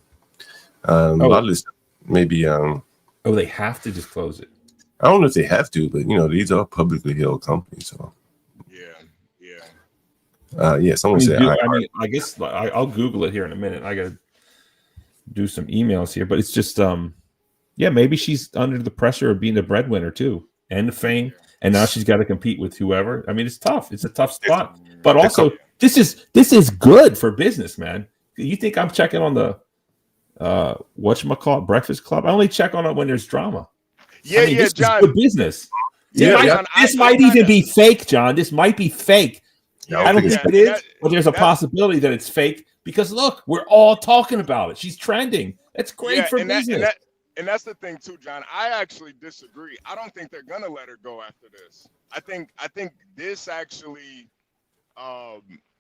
a lot of this. maybe they have to disclose it. I don't know if they have to, but these are publicly held companies. So someone said I guess I'll Google it here in a minute. I gotta do some emails here, but it's just maybe she's under the pressure of being the breadwinner too, and the fame, and now she's got to compete with whoever. I mean, it's tough. It's a tough spot, but also this is good for business, man. You think I'm checking on the whatchamacallit Breakfast Club? I only check on it when there's drama. This John. is good business. This might even be fake, John. This might be fake. I don't think it is, but there's a possibility that it's fake because look, we're all talking about it. She's trending. That's great for business. And that's the thing too, John. I actually disagree. I don't think they're gonna let her go after this. I think this actually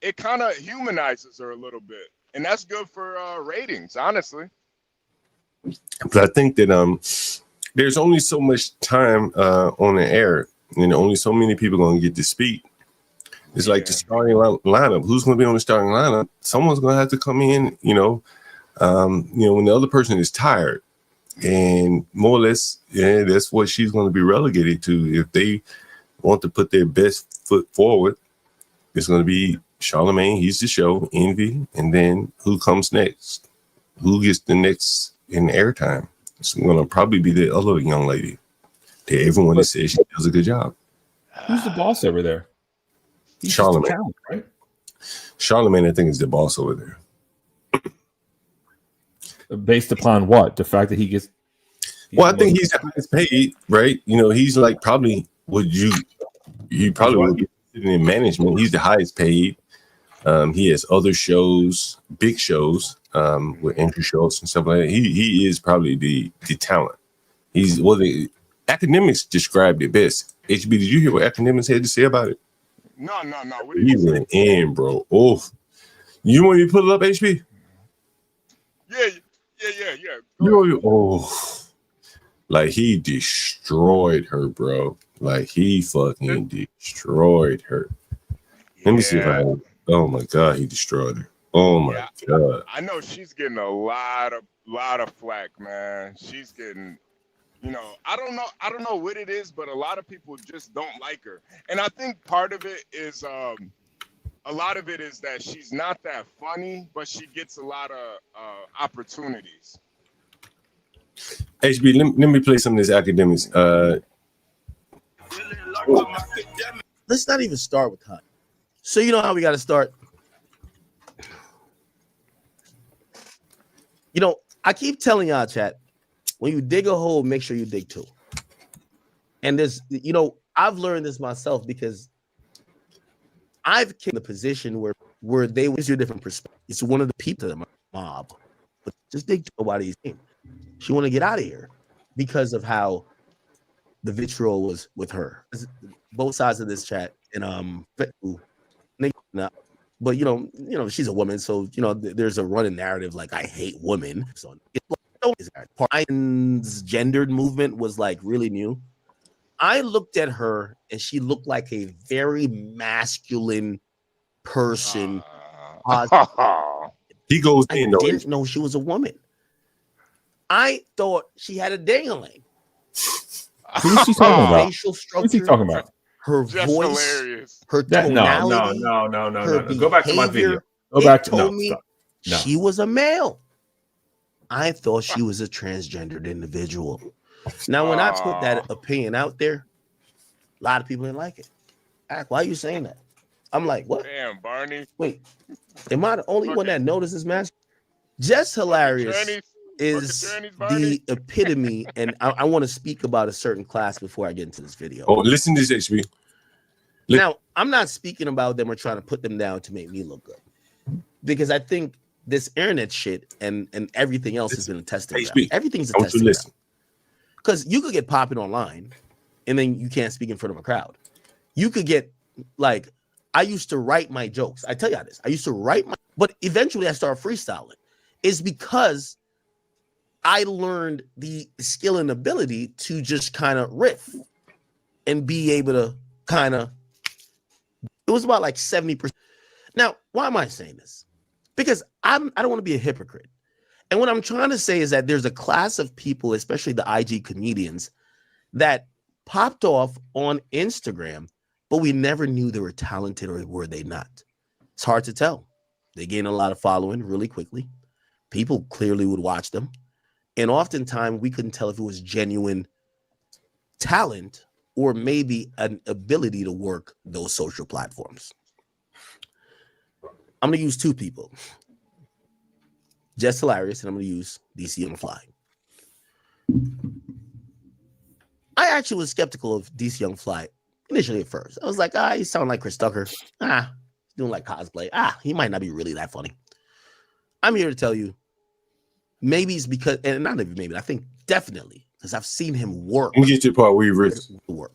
it kind of humanizes her a little bit, and that's good for ratings, honestly. But I think that there's only so much time on the air, and only so many people gonna get to speak. It's like the starting lineup. Who's going to be on the starting lineup? Someone's going to have to come in, when the other person is tired. And more or less, that's what she's going to be relegated to. If they want to put their best foot forward, it's going to be Charlemagne. He's the show, Envy. And then who comes next? Who gets the next in airtime? It's going to probably be the other young lady that everyone says she does a good job. Who's the boss over there? Charlemagne, right? Charlemagne, I think, is the boss over there. Based upon what? The fact that he gets. Well, I think he's the highest paid, right? He's like probably he probably would be sitting in management. He's the highest paid. He has other shows, big shows, with entry shows and stuff like that. He is probably the talent. The academics described it best. HB, did you hear what academics had to say about it? No. He went in, bro. Oh, you want me to put it up, HB? Yeah. Like he destroyed her, bro. Like he fucking destroyed her. Let me see if I. Oh my god, he destroyed her. Oh my god. I know she's getting a lot of flack, man. She's getting. I don't know what it is, but a lot of people just don't like her. And I think part of it is a lot of it is that she's not that funny, but she gets a lot of opportunities. HB, let me play some of this academics. Let's not even start with Hunt. So you know how we got to start? I keep telling y'all, chat, when you dig a hole, make sure you dig two. And this, I've learned this myself because I've been in a position where they was your different perspective. It's one of the people in the mob, but just dig two about his team. She want to get out of here because of how the vitriol was with her. Both sides of this chat, and but she's a woman, so there's a running narrative like I hate women. So Biden's gendered movement was like really new. I looked at her and she looked like a very masculine person. He goes in though. I didn't know she was a woman. I thought she had a dangling. Who's she talking about? Facial structure. Who's he talking about? Her Just voice, hilarious. her tonality. No. Go back to my video. Go It back to told me stop. No. she was a male. I thought she was a transgendered individual. Now, when I put that opinion out there, a lot of people didn't like it. Why are you saying that? I'm like, what? Damn, Barney. Wait, am I the only one that notices match? Just hilarious is the epitome, and I want to speak about a certain class before I get into this video. Oh, listen to this, HB. Now, I'm not speaking about them or trying to put them down to make me look good, because I think this internet shit and everything else has been a testing ground. Everything's a testing ground. Because you could get popping online, and then you can't speak in front of a crowd. You could get like, I used to write my jokes. I tell you this. I used to write but eventually I started freestyling. It's because I learned the skill and ability to just kind of riff and be able to kind of. It was about like 70%. Now, why am I saying this? Because I don't want to be a hypocrite. And what I'm trying to say is that there's a class of people, especially the IG comedians, that popped off on Instagram, but we never knew they were talented, or were they not? It's hard to tell. They gain a lot of following really quickly. People clearly would watch them. And oftentimes we couldn't tell if it was genuine talent or maybe an ability to work those social platforms. I'm going to use two people. Just Hilarious, and I'm going to use DC on the Fly. I actually was skeptical of DC Young Fly initially at first. I was like, he sound like Chris Tucker. He's doing like cosplay. He might not be really that funny. I'm here to tell you, maybe it's because, and not even maybe, I think definitely, because I've seen him work. Let me get to the part where you work.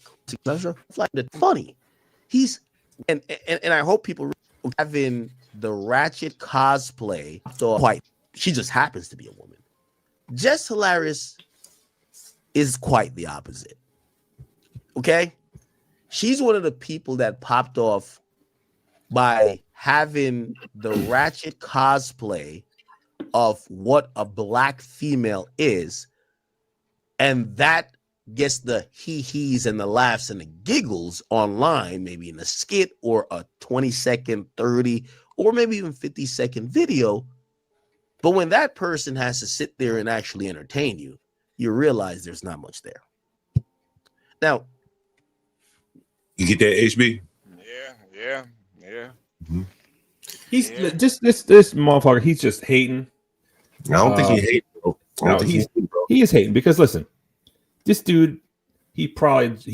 Funny. He's, and I hope people having the ratchet cosplay. So quite, she just happens to be a woman. Just Hilarious is quite the opposite. Okay? She's one of the people that popped off by having the ratchet cosplay of what a black female is, and that gets the hee-hees and the laughs and the giggles online, maybe in a skit or a 20-second, 30, or maybe even 50-second video. But when that person has to sit there and actually entertain you, you realize there's not much there. Now, you get that, HB? Yeah. Mm-hmm. He's just this motherfucker. He's just hating. I don't think he hates, bro. He is hating because listen, this dude, he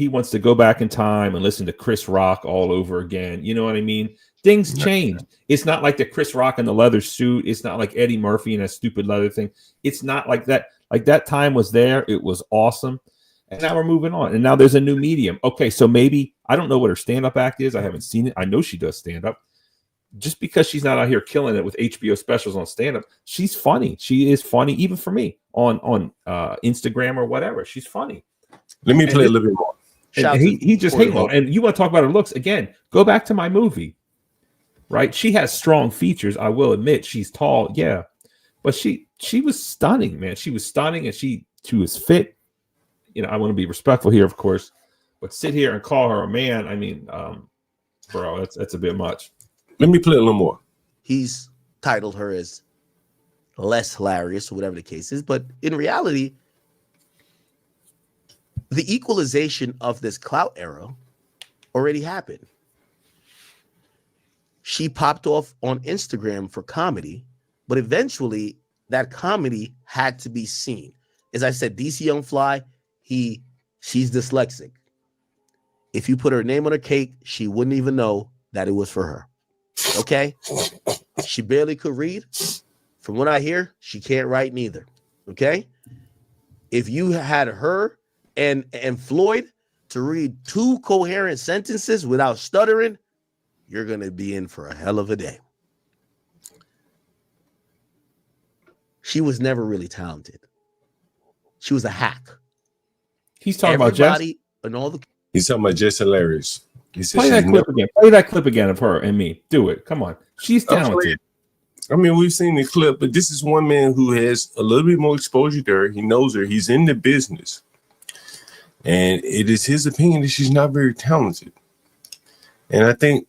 wants to go back in time and listen to Chris Rock all over again. You know what I mean? Things change. It's not like the Chris Rock in the leather suit. It's not like Eddie Murphy in a stupid leather thing. It's not like that. Like that time was there. It was awesome. And now we're moving on. And now there's a new medium. Okay, so maybe, I don't know what her stand-up act is. I haven't seen it. I know she does stand-up. Just because she's not out here killing it with HBO specials on stand-up, she's funny. She is funny, even for me, on Instagram or whatever. She's funny. Let me play a little bit more. And he just hating on. And you want to talk about her looks again? Go back to my movie, right? She has strong features. I will admit, she's tall, yeah, but she was stunning, man. She was stunning, and she was fit. You know, I want to be respectful here, of course, but sit here and call her a man. I mean, bro, that's a bit much. Let me play a little more. He's titled her as less hilarious, or whatever the case is, but in reality, the equalization of this clout era already happened. She popped off on Instagram for comedy, but eventually that comedy had to be seen. As I said, DC Young Fly, she's dyslexic. If you put her name on a cake, she wouldn't even know that it was for her. Okay? She barely could read. From what I hear, she can't write neither. Okay? If you had her and Floyd to read 2 coherent sentences without stuttering, you're going to be in for a hell of a day. She was never really talented. She was a hack. He's talking about Jess? And all the. He's talking about Jess Hilarious. He said Play that clip again. Play that clip again of her and me. Do it. Come on. She's talented. I mean, we've seen the clip, but this is one man who has a little bit more exposure to her. He knows her. He's in the business. And it is his opinion that she's not very talented. And I think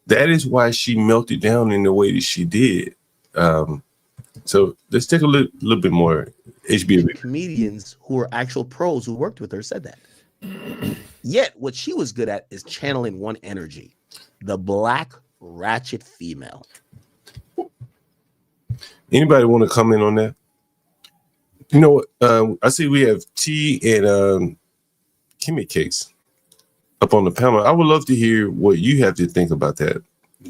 that is why she melted down in the way that she did. So let's take a little bit more HB. Comedians who are actual pros who worked with her said that. Yet what she was good at is channeling one energy, the black ratchet female. Anybody want to comment on that? You know what? I see we have T and Kimmy Cakes up on the panel. I would love to hear what you have to think about that.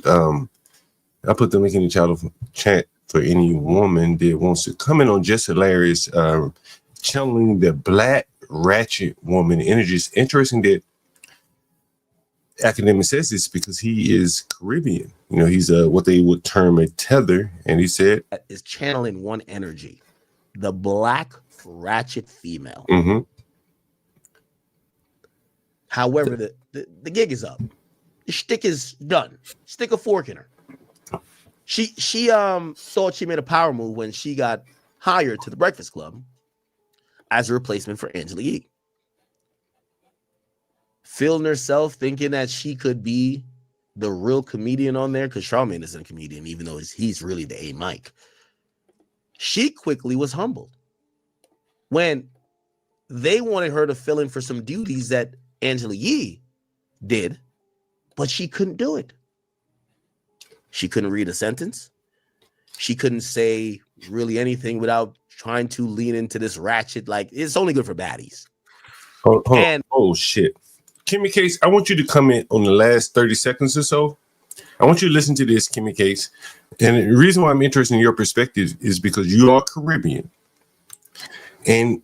I put the link in the chat for any woman that wants to comment on Just Hilarious, channeling the black ratchet woman energy. It's interesting that academic says this because he is Caribbean. You know, he's what they would term a tether, and he said is channeling one energy, the black ratchet female. Mm-hmm. However, the gig is up. The shtick is done. Stick a fork in her. She thought she made a power move when she got hired to the Breakfast Club as a replacement for Angela Yee. Feeling herself, thinking that she could be the real comedian on there, because Charlamagne isn't a comedian, even though he's really the A Mike. She quickly was humbled when they wanted her to fill in for some duties that Angela Yee did, but she couldn't do it. She couldn't read a sentence. She couldn't say really anything without trying to lean into this ratchet. Like, it's only good for baddies. Oh shit. Kimmy Case, I want you to comment on the last 30 seconds or so. I want you to listen to this, Kimmy Case. And the reason why I'm interested in your perspective is because you are Caribbean. And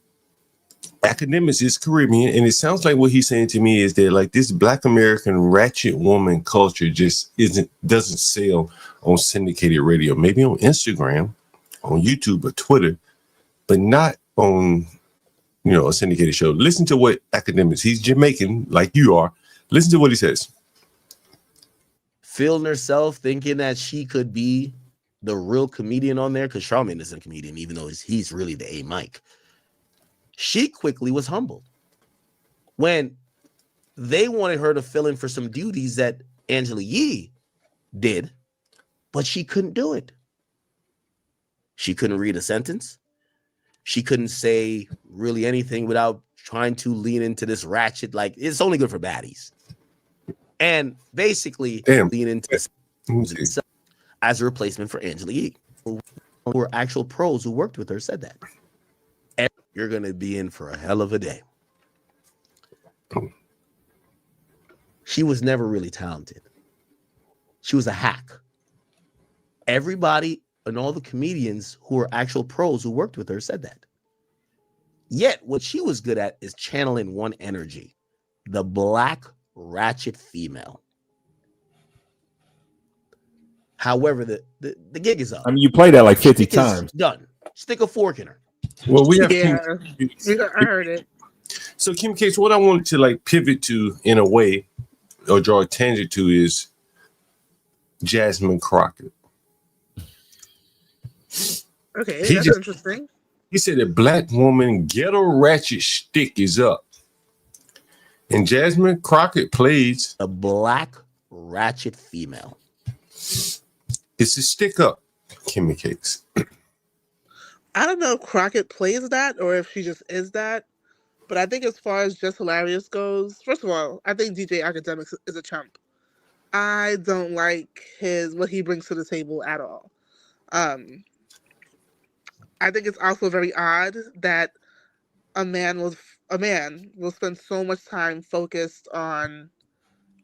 Academics is Caribbean. And it sounds like what he's saying to me is that like this Black American ratchet woman culture just doesn't sell on syndicated radio. Maybe on Instagram, on YouTube or Twitter, but not on a syndicated show. Listen to what Academics, he's Jamaican like you are. Listen to what he says. Feeling herself, thinking that she could be the real comedian on there, because Charlamagne isn't a comedian, even though he's really the A Mike. She quickly was humbled when they wanted her to fill in for some duties that Angela Yee did, but she couldn't do it. She couldn't read a sentence. She couldn't say really anything without trying to lean into this ratchet. Like, it's only good for baddies. And basically lean into this as a replacement for Angela Yee. Who were actual pros who worked with her said that. And you're going to be in for a hell of a day. She was never really talented. She was a hack. Everybody and all the comedians who were actual pros who worked with her said that. Yet, what she was good at is channeling one energy, the Black ratchet female. However, the gig is up. I mean, you play that like 50 times. Done. Stick a fork in her. Well, we have I heard it. So Kim Case, what I wanted to like pivot to in a way or draw a tangent to is Jasmine Crockett. Okay, that's interesting. He said a Black woman ghetto ratchet shtick is up. And Jasmine Crockett plays a Black ratchet female. It's a stick up, Kimmy Cakes. I don't know if Crockett plays that or if she just is that. But I think as far as Just Hilarious goes, first of all, I think DJ Academics is a chump. I don't like what he brings to the table at all. I think it's also very odd that a man will spend so much time focused on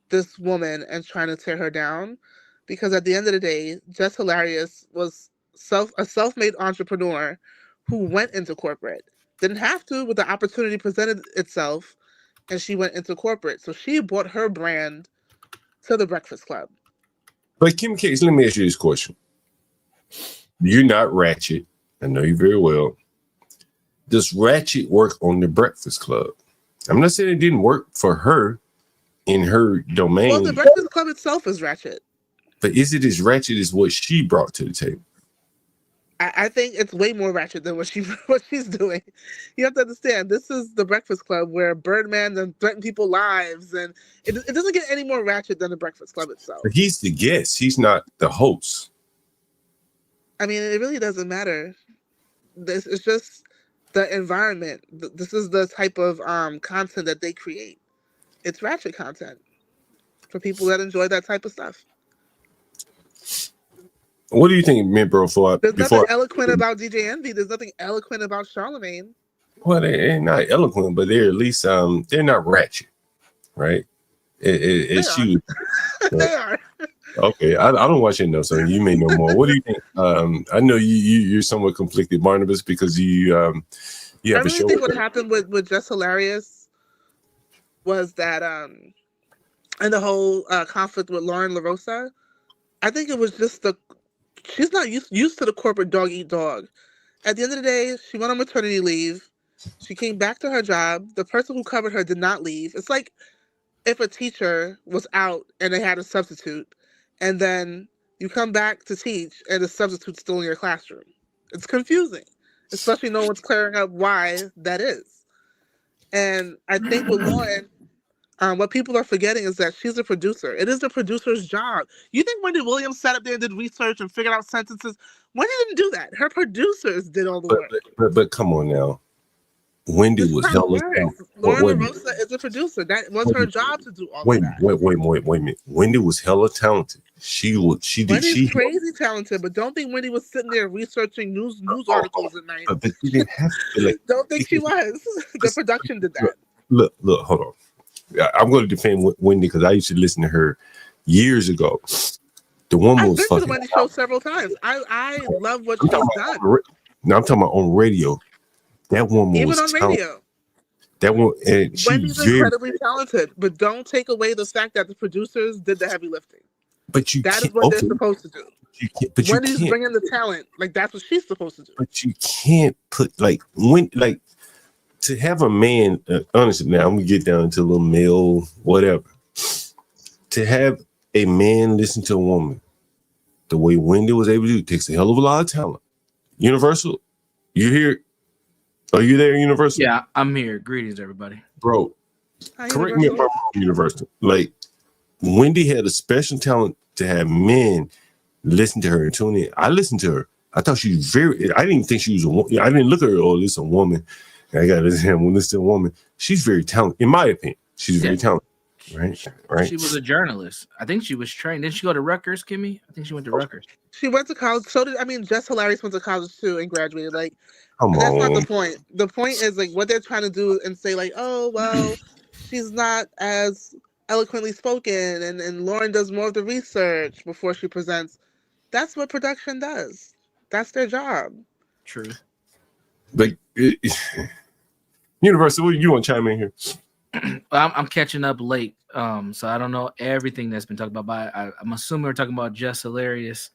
this woman and trying to tear her down, because at the end of the day, Just Hilarious was a self-made entrepreneur who went into corporate. Didn't have to, but the opportunity presented itself, and she went into corporate. So she brought her brand to the Breakfast Club. But Kim Case, let me ask you this question. You're not ratchet. I know you very well. Does ratchet work on the Breakfast Club? I'm not saying it didn't work for her in her domain. Well, the Breakfast Club itself is ratchet. But is it as ratchet as what she brought to the table? I think it's way more ratchet than what she's doing. You have to understand, this is the Breakfast Club where Birdman and threaten people's lives, and it doesn't get any more ratchet than the Breakfast Club itself. But he's the guest. He's not the host. I mean, it really doesn't matter. It's just the environment. This is the type of content that they create. It's ratchet content for people that enjoy that type of stuff. What do you think, Membro? There's nothing eloquent about DJ Envy. There's nothing eloquent about Charlamagne. Well, they're not eloquent, but they're at least they're not ratchet, right? It's you. They are. Okay, I don't watch it enough, so you may know more. What do you think? I know you're somewhat conflicted, Barnabas, because you have I a really show. think what happened with Just Hilarious was that and the whole conflict with Lauren LaRosa, I think it was just she's not used to the corporate dog eat dog. At the end of the day, she went on maternity leave. She came back to her job. The person who covered her did not leave. It's like if a teacher was out and they had a substitute, and then You come back to teach, and the substitute's still in your classroom. It's confusing, especially no one's clearing up why that is. And I think with Lauren, what people are forgetting is that she's a producer. It is the producer's job. You think Wendy Williams sat up there and did research and figured out sentences? Wendy didn't do that. Her producers did all the work. But come on now. Wendy was hella talented. Lauren LaRosa is a producer. That was her job to do all of that. Wait a minute. Wendy was hella talented. Wendy's crazy talented, but don't think Wendy was sitting there researching news articles at night. But she didn't have to. Don't think she was. The production did that. Look, hold on. I'm going to defend Wendy because I used to listen to her years ago. The woman was fucking. I've been to the Wendy show several times. I love what she's done. No, I'm talking about on radio. That woman even was on radio. That one, and Wendy's incredibly talented, but don't take away the fact that the producers did the heavy lifting. But that is what they're supposed to do. Wendy's bringing the talent, like that's what she's supposed to do. But you can't put to have a man. Honestly, now I'm gonna get down to a little male, whatever. To have a man listen to a woman the way Wendy was able to do takes a hell of a lot of talent. Universal, you here? Are you there, Universal? Yeah, I'm here. Greetings, everybody. Bro, correct me if I'm wrong, Universal. Like, Wendy had a special talent to have men listen to her and tune in. I listened to her. I thought she was I didn't even think she was a woman. I didn't look at her, oh, this is a woman. I got to listen to a woman. She's very talented. In my opinion, she's very talented. Right. She was a journalist. I think she was trained. Didn't she go to Rutgers, Kimmy? I think she went to Rutgers. She went to college. So did, Jess Hilarious went to college too and graduated. Like, come that's on. Not the point. The point is like what they're trying to do and say like, oh well, she's not as eloquently spoken, and Lauren does more of the research before she presents. That's what production does. That's their job. True. Like, Universal, what you want to chime in here? I'm catching up late, so I don't know everything that's been talked about. But I'm assuming we're talking about Jess Hilarious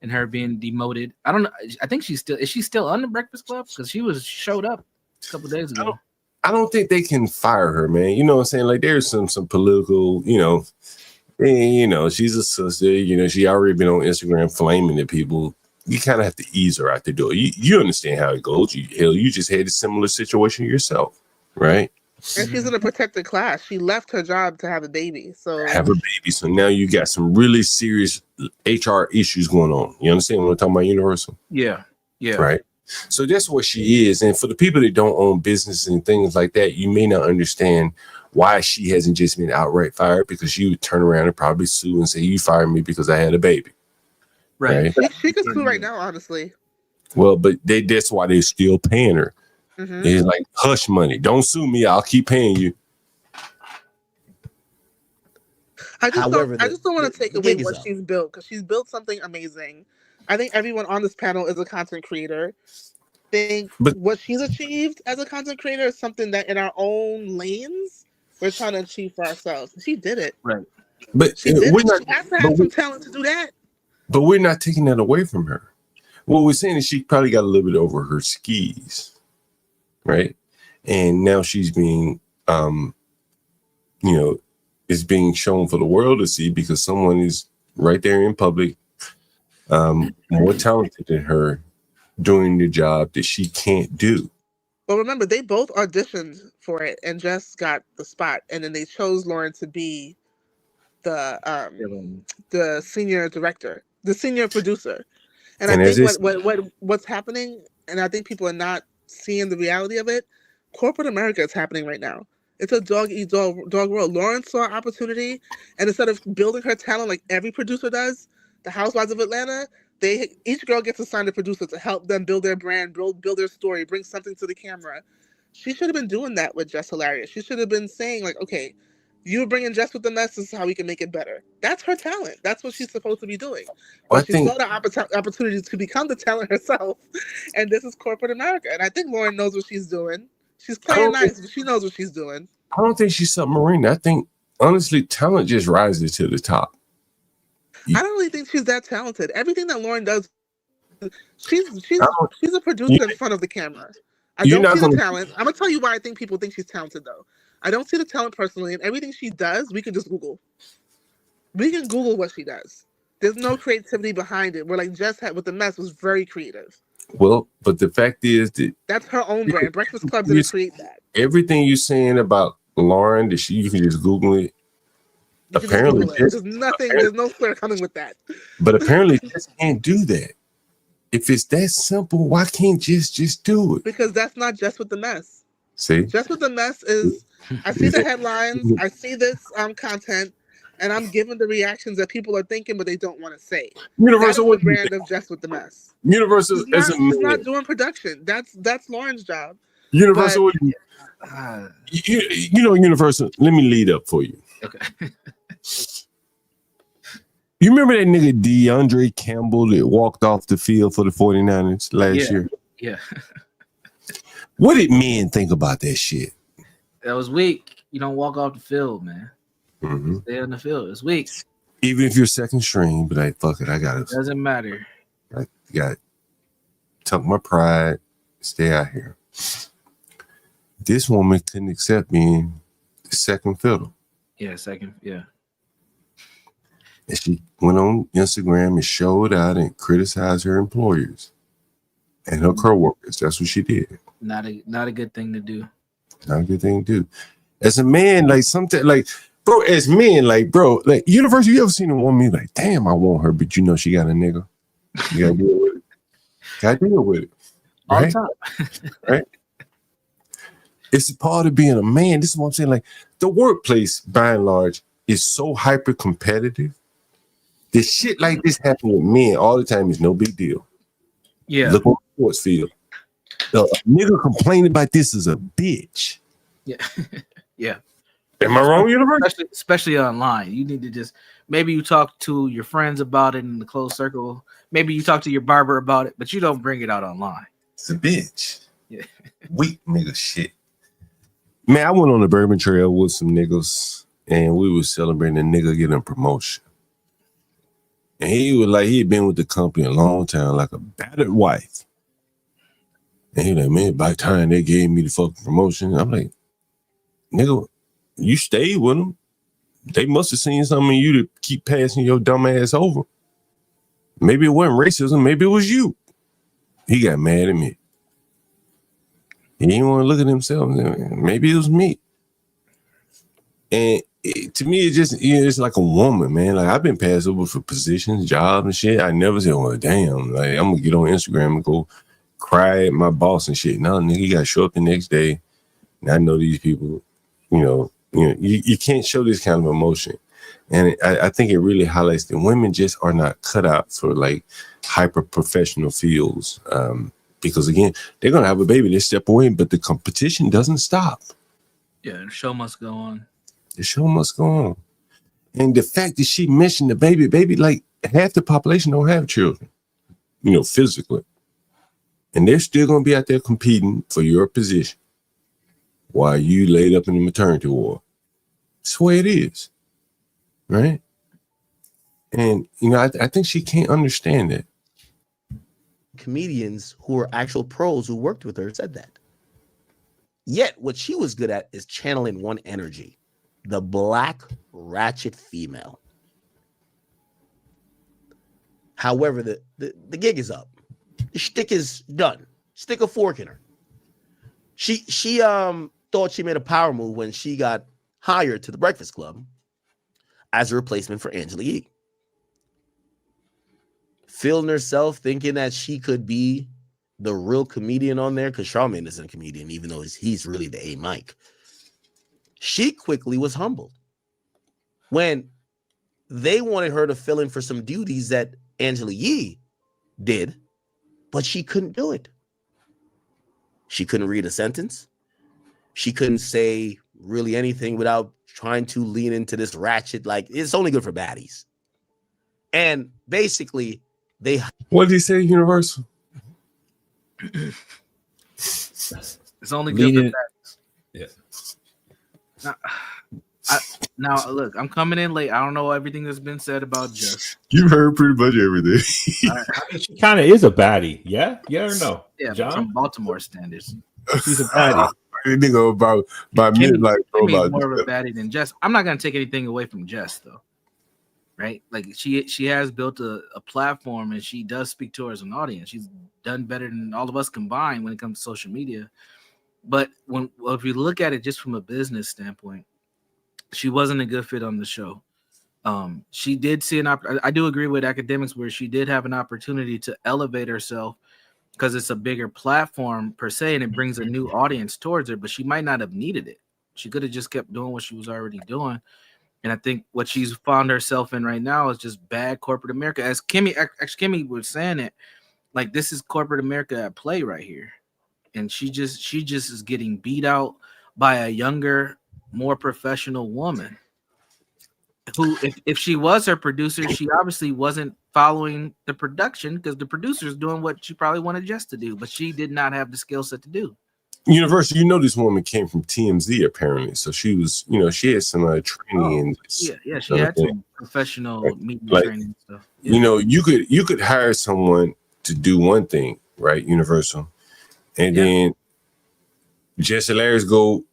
and her being demoted. I don't know. I think is she still on the Breakfast Club? Because she showed up a couple days ago. I don't think they can fire her, man. You know what I'm saying? Like, there's some political, she's a sister. She already been on Instagram flaming at people. You kind of have to ease her out the door. You understand how it goes. You just had a similar situation yourself, right? And she's in a protected class. She left her job to have a baby. So now you got some really serious HR issues going on. You understand what I'm talking about, Universal? Yeah. Right. So that's what she is. And for the people that don't own businesses and things like that, you may not understand why she hasn't just been outright fired, because she would turn around and probably sue and say, you fired me because I had a baby. Right. She could sue right now, honestly. Well, but that's why they're still paying her. Mm-hmm. It's like hush money. Don't sue me. I'll keep paying you. I just don't want to take away what she's built, because she's built something amazing. I think everyone on this panel is a content creator. But what she's achieved as a content creator is something that in our own lanes we're trying to achieve for ourselves. She did it. Right. But she has to have some talent to do that. But we're not taking that away from her. What we're saying is she probably got a little bit over her skis. Right. And now she's being, is being shown for the world to see, because someone is right there in public, more talented than her, doing the job that she can't do. Well, remember, they both auditioned for it and just got the spot. And then they chose Lauren to be the senior director, the senior producer. And I think what's happening, and I think people are not seeing the reality of it, corporate America is happening right now. It's a dog-eat-dog world. Lauren saw opportunity, and instead of building her talent like every producer does, the Housewives of Atlanta, each girl gets assigned a producer to help them build their brand, build their story, bring something to the camera. She should have been doing that with Jess Hilarious. She should have been saying, like, okay, you're bringing Jess with the mess. This is how we can make it better. That's her talent. That's what she's supposed to be doing. But she saw the opportunity to become the talent herself, and this is corporate America. And I think Lauren knows what she's doing. She's playing nice, but she knows what she's doing. I don't think she's submarine. I think, honestly, talent just rises to the top. I don't really think she's that talented. Everything that Lauren does, she's a producer in front of the camera. I don't see the talent. I'm gonna tell you why I think people think she's talented, though. I don't see the talent personally, and everything she does, we can just Google. We can Google what she does. There's no creativity behind it. Where like Jess had with the mess was very creative. Well, but the fact is that That's her own brand. Breakfast Club didn't create that. everything you're saying about Lauren, that you can just Google it. You can Apparently, just Google it. There's nothing. There's no square coming with that. But apparently, just can't do that. If it's that simple, why can't just do it? Because that's not just with the mess. See, Just with the mess is. I see the headlines. I see this content, and I'm given the reactions that people are thinking, but they don't want to say. Universal, that is the brand of Just with the Mess. Universal She's not doing production. That's Lauren's job. Universal. You know, Universal. Let me lead up for you. Okay. You remember that nigga DeAndre Campbell that walked off the field for the 49ers last year? Yeah. What did men think about that shit? That was weak. You don't walk off the field, man. Mm-hmm. Stay on the field. It's weak. Even if you're second string, but like, fuck it, I gotta. Doesn't matter. I got tuck my pride, stay out here. This woman couldn't accept being the second fiddle. Yeah, second. Yeah. And she went on Instagram and showed out and criticized her employers and her coworkers. That's what she did. Not a good thing to do. Not a good thing to do. As a man, like something like, bro, as men, like, bro, like Universal, you ever seen a woman like, damn, I want her, but you know she got a nigga. You gotta deal with it. Gotta deal with it. Right? All the time. Right? It's part of being a man. This is what I'm saying. Like the workplace, by and large, is so hyper competitive. This shit like this happen with men all the time is no big deal. Yeah. Look on the sports field. The nigga complaining about this is a bitch. Yeah. Yeah. Am I wrong, Universe? Especially online. You need to just maybe you talk to your friends about it in the close circle. Maybe you talk to your barber about it, but you don't bring it out online. It's a bitch. Yeah. Weak nigga shit. Man, I went on the Bourbon Trail with some niggas and we was celebrating a nigga getting a promotion. And he was like, he had been with the company a long time, like a battered wife. And he was like, man, by the time they gave me the fucking promotion, I'm like, nigga, you stayed with them. They must have seen something in you to keep passing your dumb ass over. Maybe it wasn't racism. Maybe it was you. He got mad at me. He didn't want to look at himself. Maybe it was me. And to me, it just, it's like a woman, man. Like I've been passed over for positions, jobs and shit. I never said, well, damn, like I'm gonna get on Instagram and go cry at my boss and shit. No, nigga, you gotta show up the next day. And I know these people, you can't show this kind of emotion. And I think it really highlights that women just are not cut out for like hyper professional fields. Because again, they're gonna have a baby, they step away, but the competition doesn't stop. Yeah, the show must go on. The show must go on. And the fact that she mentioned the baby, like half the population don't have children, physically. And they're still gonna be out there competing for your position while you laid up in the maternity ward. That's the way it is. Right? And I think she can't understand it. Comedians who are actual pros who worked with her said that. Yet what she was good at is channeling one energy, the black ratchet female. However, the gig is up. The shtick is done. Stick a fork in her. She thought she made a power move when she got hired to the Breakfast Club as a replacement for Angela Yee. Feeling herself, thinking that she could be the real comedian on there, because Charlamagne isn't a comedian, even though he's really the A mic. She quickly was humbled when they wanted her to fill in for some duties that Angela Yee did, but she couldn't do it. She couldn't read a sentence. She couldn't say really anything without trying to lean into this ratchet, like it's only good for baddies. And basically, what did he say, Universal? It's only good for baddies. Yeah. Now, look, I'm coming in late. I don't know everything that's been said about Jess. You heard pretty much everything. She kind of is a baddie. Yeah or no? Yeah, John? from Baltimore standards. She's a baddie. Nigga about midnight. Kimmy's more of a baddie than Jess. I'm not gonna take anything away from Jess though. right? Like she has built a platform, and she does speak to her as an audience. She's done better than all of us combined when it comes to social media. But if you look at it just from a business standpoint, she wasn't a good fit on the show. She did see I do agree with academics where she did have an opportunity to elevate herself because it's a bigger platform per se, and it brings a new audience towards her, but she might not have needed it. She could have just kept doing what she was already doing. And I think what she's found herself in right now is just bad corporate America. As Kimmy was saying it, like, this is corporate America at play right here. And she just is getting beat out by a younger, more professional woman who, if she was her producer, she obviously wasn't following the production because the producer's doing what she probably wanted Jess to do, but she did not have the skill set to do. Universal, this woman came from TMZ apparently, so she was, she had some training in this. Yeah, she had some professional media training and stuff. You could hire someone to do one thing, right? Universal, and then Jess Hilarious go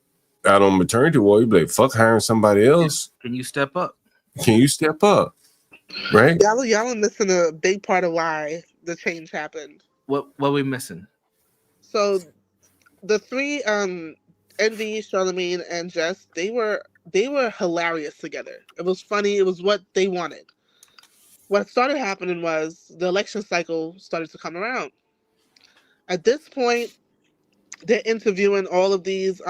out on maternity wall. You be like, fuck hiring somebody else. Can you step up? Can you step up? Right? Y'all are missing a big part of why the change happened. What we missing? So the three Envy, Charlemagne, and Jess, they were hilarious together. It was funny. It was what they wanted. What started happening was the election cycle started to come around. At this point, they're interviewing all of these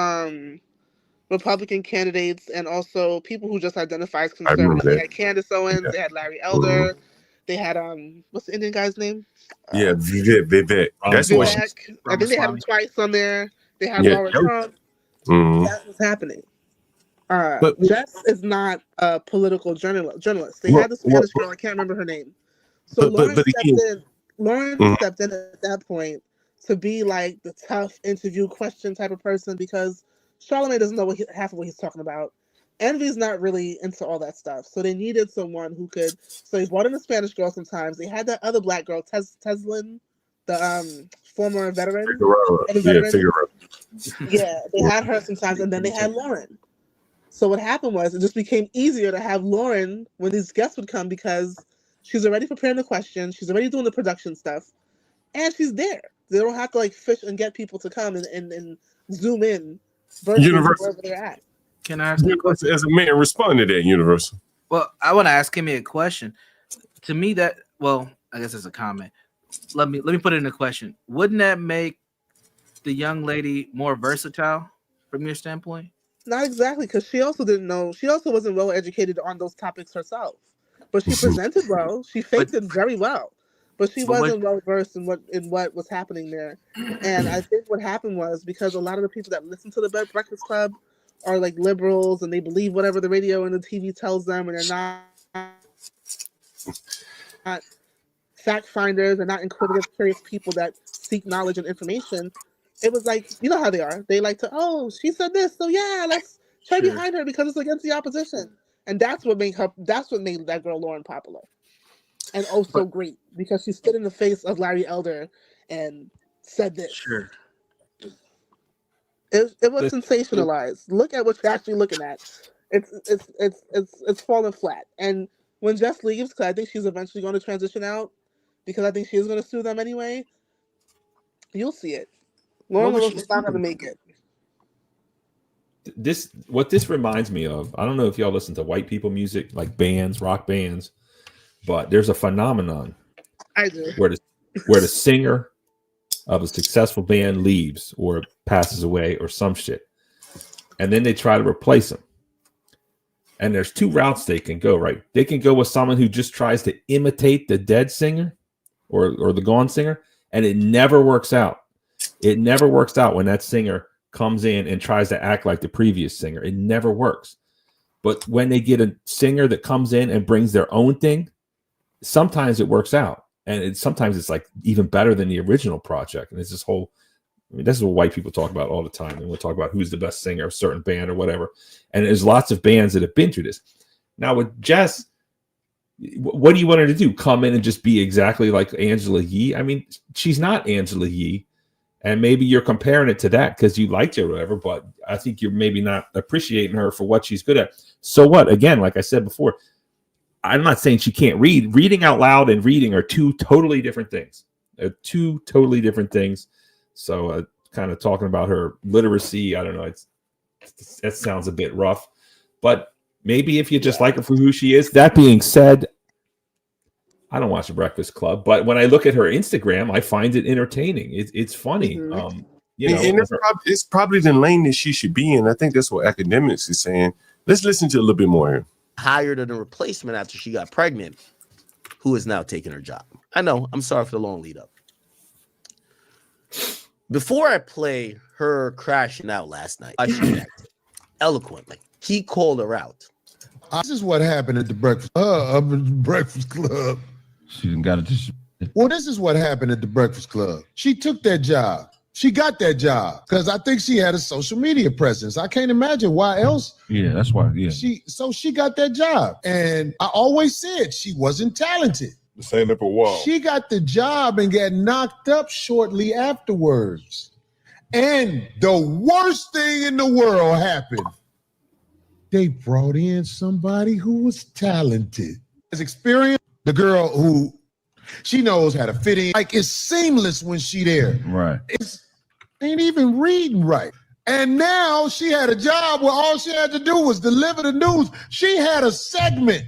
Republican candidates and also people who just identify as conservative. They had Candace Owens, they had Larry Elder, they had what's the Indian guy's name? Vivek. That's what I think they had him twice on there. They had Laura Trump. That was happening. But Jess is not a political journalist. They had this Spanish girl, I can't remember her name. So Lauren stepped in at that point to be like the tough interview question type of person because Charlemagne doesn't know half of what he's talking about. Envy's not really into all that stuff. So they needed someone who could. So they brought in a Spanish girl sometimes. They had that other black girl, Teslin, the former veteran. Yeah, they had her sometimes, and then they had Lauren. So what happened was it just became easier to have Lauren when these guests would come because she's already preparing the questions, she's already doing the production stuff, and she's there. They don't have to like fish and get people to come and zoom in versus wherever they're at. Can I ask you a question? As a man, respond to that, Universal. Well, I want to ask him a question. To me, I guess it's a comment. Let me put it in a question. Wouldn't that make the young lady more versatile from your standpoint? Not exactly, because she also didn't know. She also wasn't well educated on those topics herself. But she presented well. She faked it very well. But she wasn't well versed in what was happening there. And I think what happened was because a lot of the people that listen to the Breakfast Club are like liberals and they believe whatever the radio and the TV tells them, and they're not fact finders and not inquisitive, curious people that seek knowledge and information. It was like, you know how they are. They like to, she said this, so yeah, let's try behind her because it's against the opposition. And that's what made that girl Lauren popular. And so great because she stood in the face of Larry Elder and said this. Sure. It was sensationalized. Look at what you're actually looking at. It's falling flat. And when Jess leaves, because I think she's eventually going to transition out, because I think she is going to sue them anyway, you'll see it. Lauren was not going to make it. What this reminds me of, I don't know if y'all listen to white people music, like bands, rock bands, but there's a phenomenon I do. where the singer of a successful band leaves or passes away or some shit, and then they try to replace him. And there's two routes they can go, right? They can go with someone who just tries to imitate the dead singer or the gone singer, and it never works out. It never works out when that singer comes in and tries to act like the previous singer. It never works. But when they get a singer that comes in and brings their own thing, sometimes it works out. And sometimes it's like even better than the original project. And it's this whole, this is what white people talk about all the time. And we'll talk about who's the best singer of a certain band or whatever. And there's lots of bands that have been through this. Now with Jess, what do you want her to do? Come in and just be exactly like Angela Yee? I mean, she's not Angela Yee. And maybe you're comparing it to that because you liked her or whatever, but I think you're maybe not appreciating her for what she's good at. So what? Again, like I said before, I'm not saying she can't read. Reading out loud and reading are two totally different things. Two totally different things. So kind of talking about her literacy, I don't know. That sounds a bit rough, but maybe if you just like her for who she is. That being said, I don't watch The Breakfast Club, but when I look at her Instagram, I find it entertaining. It's funny. Mm-hmm. You know, and it's probably the lane that she should be in. I think that's what academics is saying. Let's listen to a little bit more here. Hired a replacement after she got pregnant, who is now taking her job. I know. I'm sorry for the long lead up. Before I play her crashing out last night, she acted eloquently. He called her out. This is what happened at the Breakfast Club. She didn't got it. Well, this is what happened at the Breakfast Club. She took that job. She got that job because I think she had a social media presence. I can't imagine why else. Yeah, that's why. Yeah. She got that job. And I always said she wasn't talented. The same up a wall. She got the job and got knocked up shortly afterwards. And the worst thing in the world happened. They brought in somebody who was talented. As experience, the girl who she knows how to fit in. Like it's seamless when she there. Right. Ain't even reading right. And now she had a job where all she had to do was deliver the news. She had a segment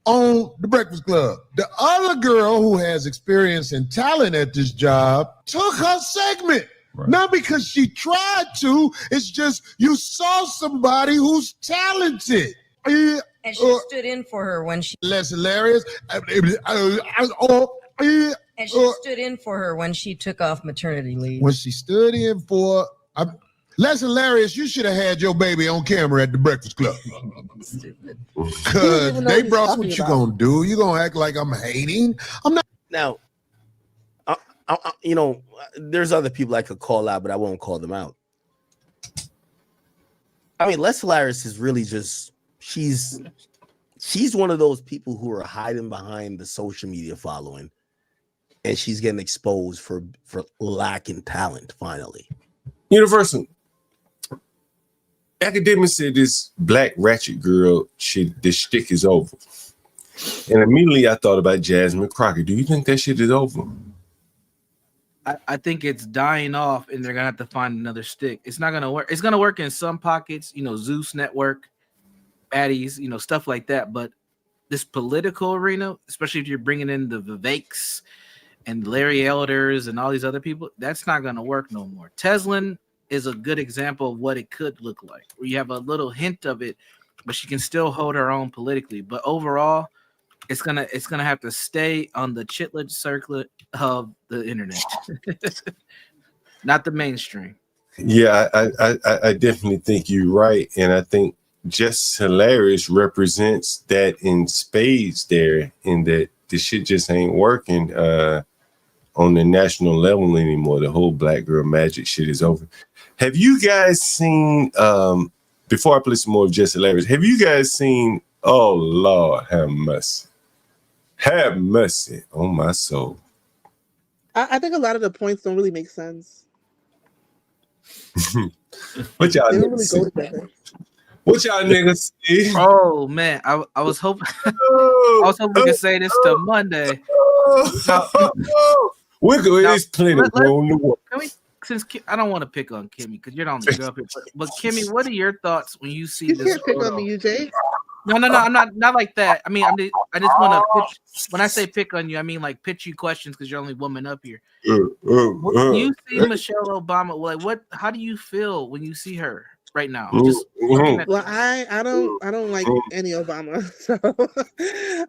on the Breakfast Club. The other girl who has experience and talent at this job took her segment. Right. Not because she tried to, it's just you saw somebody who's talented. And she stood in for her when she... Less hilarious. And she stood in for her when she took off maternity leave. When she stood in for... less hilarious, you should have had your baby on camera at the Breakfast Club. Because they brought what you gonna do. You gonna act like I'm hating? I'm not. Now, you know, there's other people I could call out, but I won't call them out. I mean, Les Hilarious is really just... She's one of those people who are hiding behind the social media following. And she's getting exposed for lacking talent, finally. Universal. Academics said this black ratchet girl, the shtick is over. And immediately I thought about Jasmine Crockett. Do you think that shit is over? I think it's dying off, and they're gonna have to find another stick. It's not gonna work. It's gonna work in some pockets, you know, Zeus Network, baddies, you know, stuff like that. But this political arena, especially if you're bringing in the Viveks and Larry Elders and all these other people, that's not gonna work no more. Teslin is a good example of what it could look like, where you have a little hint of it, but she can still hold her own politically. But overall, it's gonna have to stay on the chitlet circlet of the internet, not the mainstream. Yeah, I definitely think you're right, and I think Just Hilarious represents that in spades there, in that the shit just ain't working on the national level anymore. The whole black girl magic shit is over. Have you guys seen, before I play some more of Just Hilarious, have you guys seen, oh Lord, have mercy. Have mercy on my soul. I think a lot of the points don't really make sense. What y'all They don't niggas really go see? together. What y'all niggas see? Oh man, I was hoping we could say this till Monday. There's plenty room to work. Can we, since I don't want to pick on Kimmy because you're the only girl here, but Kimmy, what are your thoughts when you see You this? can't pick on me, UJ. No, I'm not like that. I mean, I just want to pitch. When I say pick on you, I mean like pitch you questions because you're the only woman up here. When you see Michelle Obama, like how do you feel when you see her right now? Just Well, I don't like any Obama, so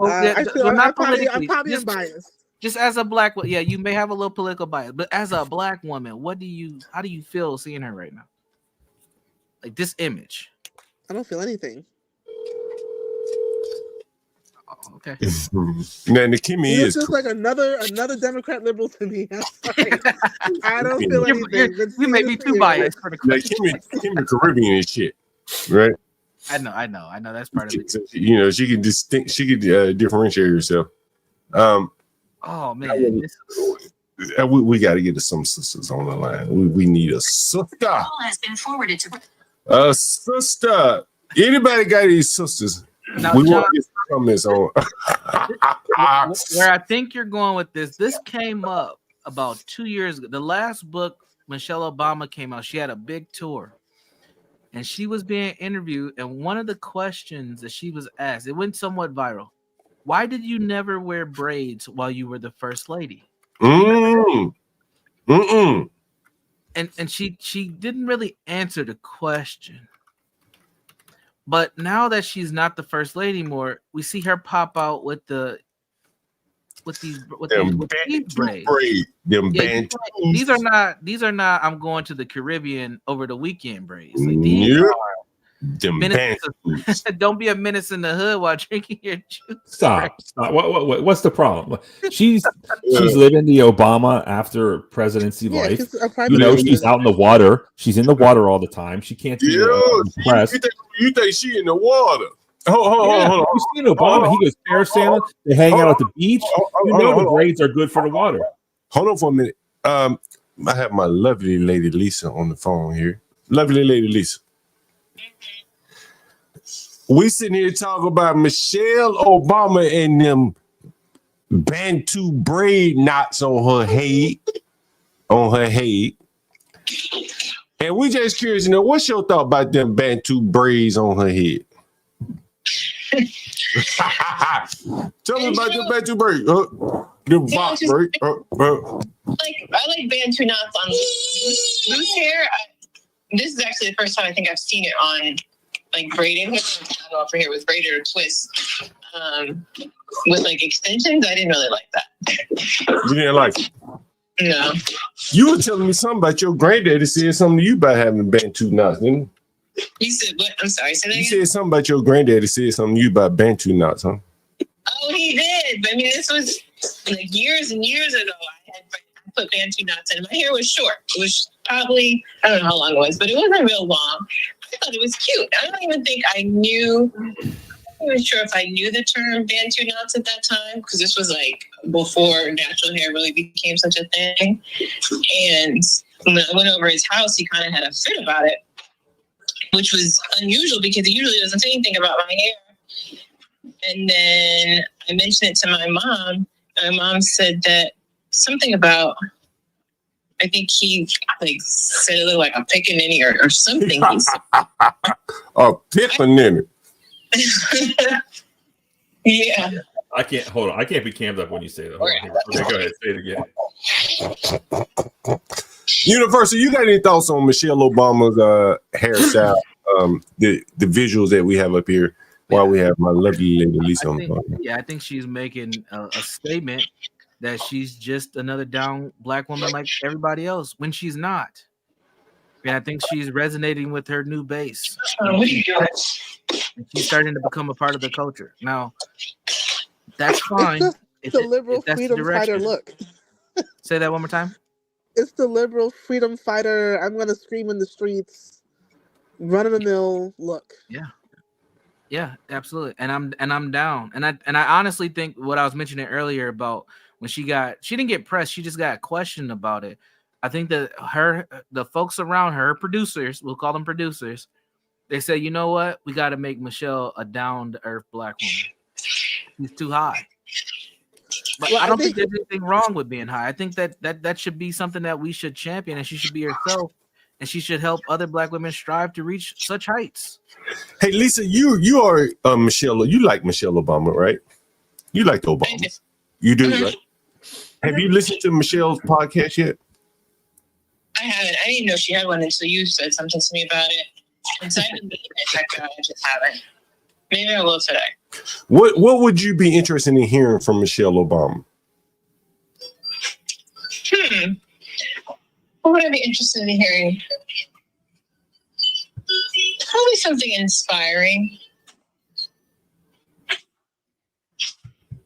I'm probably unbiased. Just as a black, yeah, you may have a little political bias, but as a black woman, how do you feel seeing her right now? Like this image. I don't feel anything. Oh, okay. Man, the Kimmy This is just like another Democrat liberal to me. I'm sorry. I don't feel anything. You may be too biased for the question. Kimmy Caribbean and shit, right? I know. That's part of it. You know, she can differentiate herself. Oh man, we got to get some sisters on the line. We need a sister. Call has been forwarded to A sister. Anybody got any sisters? Now, We John, want comments on. Where I think you're going with this came up about 2 years ago. The last book Michelle Obama came out, she had a big tour. And she was being interviewed, and one of the questions that she was asked, it went somewhat viral. Why did you never wear braids while you were the first lady? Mm. And she didn't really answer the question. But now that she's not the first lady anymore, we see her pop out with these braids. These are not I'm going to the Caribbean over the weekend braids. Like these are don't be a menace in the hood while drinking your juice. Stop. What's the problem? She's living the Obama after presidency life. She's out in the water. She's in the water all the time. She can't be pressed. You think she in the water? Hold on. You seen Obama? He goes parasailing. They hang out at the beach. The braids are good for the water. Hold on for a minute. I have my lovely lady Lisa on the phone here. Lovely lady Lisa. We sitting here talking about Michelle Obama and them Bantu braid knots on her head. And we just curious to know, what's your thought about them Bantu braids on her head? Tell me about the Bantu braid. Box braid. I like Bantu knots on loose hair. This is actually the first time I think I've seen it on like braided. I don't know if her hair was braided or twist. With like extensions, I didn't really like that. You didn't like it? No. You were telling me something about your granddaddy said something to you about having Bantu knots, didn't you? You said what? I'm sorry. Say that You again? said something about your granddaddy said something to you about Bantu knots, huh? Oh, he did. But I mean, this was like years and years ago. I put Bantu knots in. My hair was short. It was probably, I don't know how long it was, but it wasn't real long. I thought it was cute. I don't even think I knew. I'm not even sure if I knew the term Bantu knots at that time, because this was like before natural hair really became such a thing. And when I went over his house, he kind of had a fit about it, which was unusual because he usually doesn't say anything about my hair. And then I mentioned it to my mom. My mom said that something about, I think he like said it looked like a pickaninny or something. He said. A pickaninny. Yeah. I can't hold on. I can't be cammed up when you say that. Okay, go ahead. Say it again. Universal, you got any thoughts on Michelle Obama's hairstyle? The visuals that we have up here while we have my lovely lady Lisa on the phone. Yeah, I think she's making a statement that she's just another down black woman like everybody else when she's not. And I think she's resonating with her new base. She's starting to become a part of the culture. Now, that's fine. It's the liberal freedom fighter look. Say that one more time. It's the liberal freedom fighter. I'm going to scream in the streets, run of the mill look. Yeah, absolutely. And I'm down. And I honestly think what I was mentioning earlier about when she didn't get pressed, she just got questioned about it. I think that the folks around her, producers, we'll call them producers, they said, you know what? We got to make Michelle a down-to-earth black woman. She's too high. But I don't think there's anything wrong with being high. I think that should be something that we should champion, and she should be herself, and she should help other black women strive to reach such heights. Hey, Lisa, you are Michelle. You like Michelle Obama, right? You like the Obamas. You do, right? Have you listened to Michelle's podcast yet? I haven't. I didn't know she had one until you said something to me about it. And so I've been meaning to check it out. I just haven't. Maybe I will today. What would you be interested in hearing from Michelle Obama? What would I be interested in hearing? Probably something inspiring.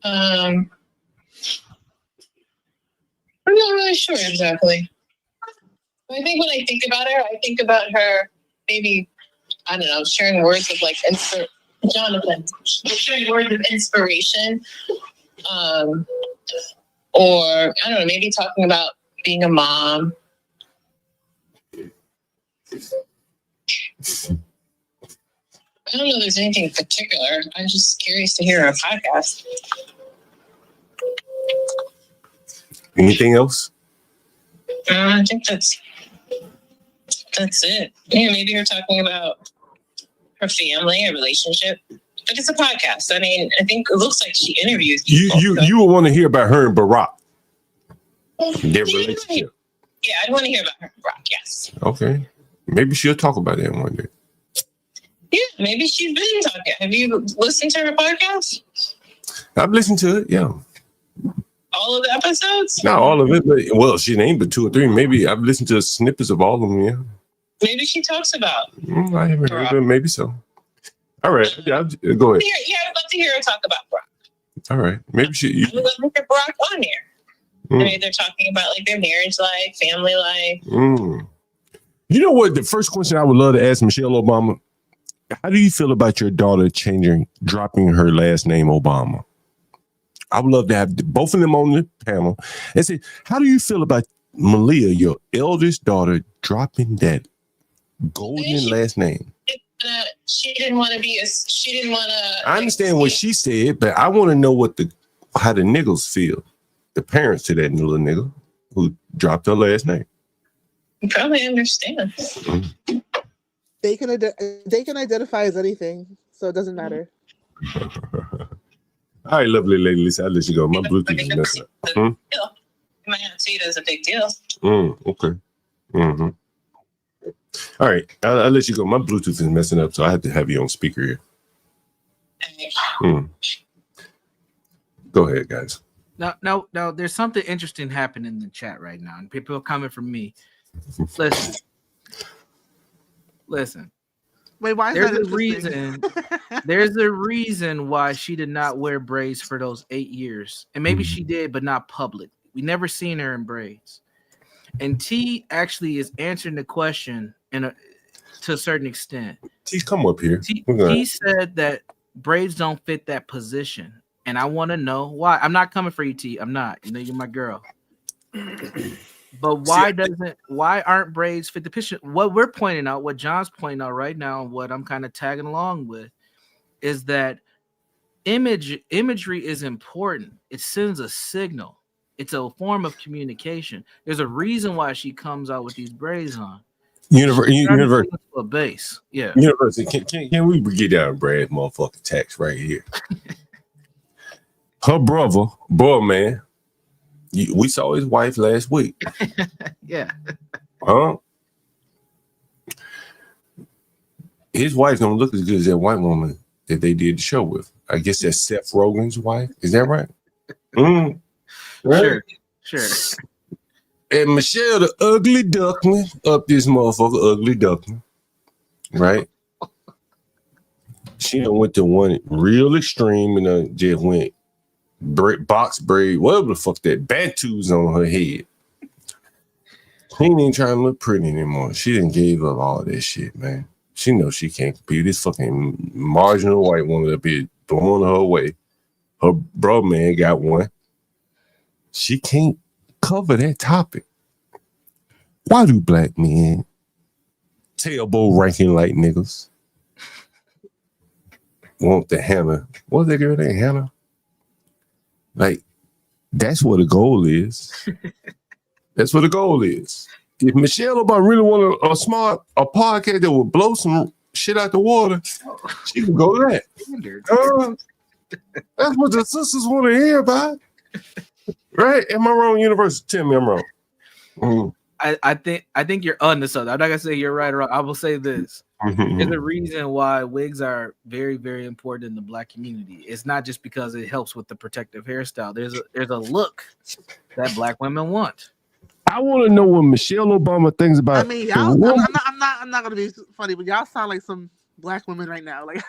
I'm not really sure exactly. I think when I think about her, maybe, I don't know, sharing words of like Jonathan, sharing words of inspiration, or I don't know, maybe talking about being a mom. I don't know if there's anything particular. I'm just curious to hear a podcast. Anything else? I think that's it. Yeah, maybe you're talking about her family, a relationship. But it's a podcast. I mean, I think it looks like she interviews people. You would want to hear about her and Barack. Their relationship. Yeah, I'd want to hear about her and Barack, yes. Okay. Maybe she'll talk about that one day. Yeah, maybe she's been talking. Have you listened to her podcast? I've listened to it, yeah. All of the episodes? Not all of it, but well, she named but 2 or 3. Maybe I've listened to snippets of all of them, yeah. Maybe she talks about. I haven't heard it, maybe so. All right, go ahead. Yeah, I'd love to hear her talk about Barack. All right, maybe she. I would love to hear Barack on here. Maybe they're talking about like their marriage life, family life. You know what? The first question I would love to ask Michelle Obama: how do you feel about your daughter dropping her last name Obama? I would love to have both of them on the panel and say, how do you feel about Malia, your eldest daughter, dropping that golden last name? She didn't want to be. She didn't want to. I understand what she said, but I want to know how the niggas feel. The parents to that little nigga who dropped her last name. You probably understand. They can identify as anything, so it doesn't matter. All right, lovely lady Lisa, I'll let you go. My Bluetooth is messing up. You might not see it as a big deal. Okay. Mm-hmm. All right, I'll let you go. My Bluetooth is messing up, so I have to have you on speaker here. Go ahead, guys. Now, there's something interesting happening in the chat right now, and people are coming from me. Listen. Wait, why is there's that a reason? There's a reason why she did not wear braids for those 8 years, and maybe she did, but not public. We never seen her in braids. And T actually is answering the question to a certain extent. T, come up here. T said that braids don't fit that position. And I want to know why. I'm not coming for you, T. I'm not. You know, you're my girl. But why aren't braids fit the position? What we're pointing out, what John's pointing out right now, and what I'm kind of tagging along with, is that imagery is important. It sends a signal. It's a form of communication. There's a reason why she comes out with these braids on. University. A base. Yeah. University. Can we get down Brad motherfucking tax right here? Her brother, boy, man. We saw his wife last week. Yeah. Huh? His wife don't look as good as that white woman that they did the show with. I guess that's Seth Rogen's wife. Is that right? Right? Sure. And Michelle, the ugly duckling, up this motherfucker, ugly duckling. Right? She done went to one real extreme and just went box braid, whatever the fuck that Bantu's on her head. She ain't even trying to look pretty anymore. She done gave up all that shit, man. She knows she can't compete. This fucking marginal white woman up here blowing her away. Her bro man got one. She can't cover that topic. Why do black men tailbone ranking like niggas want the Hannah? What's that girl name? Hannah? Like, that's what the goal is. That's what the goal is. If Michelle Obama really want a podcast that will blow some shit out the water, she can go that. That's what the sisters want to hear about. Right? Am I wrong, Universal? Tell me I'm wrong. I think you're on to something. I'm not gonna say you're right or wrong. I will say this. There's a reason why wigs are very, very important in the black community. It's not just because it helps with the protective hairstyle. There's a look that black women want. I want to know what Michelle Obama thinks about. I mean, y'all, I'm not gonna be funny, but y'all sound like some black women right now. Like,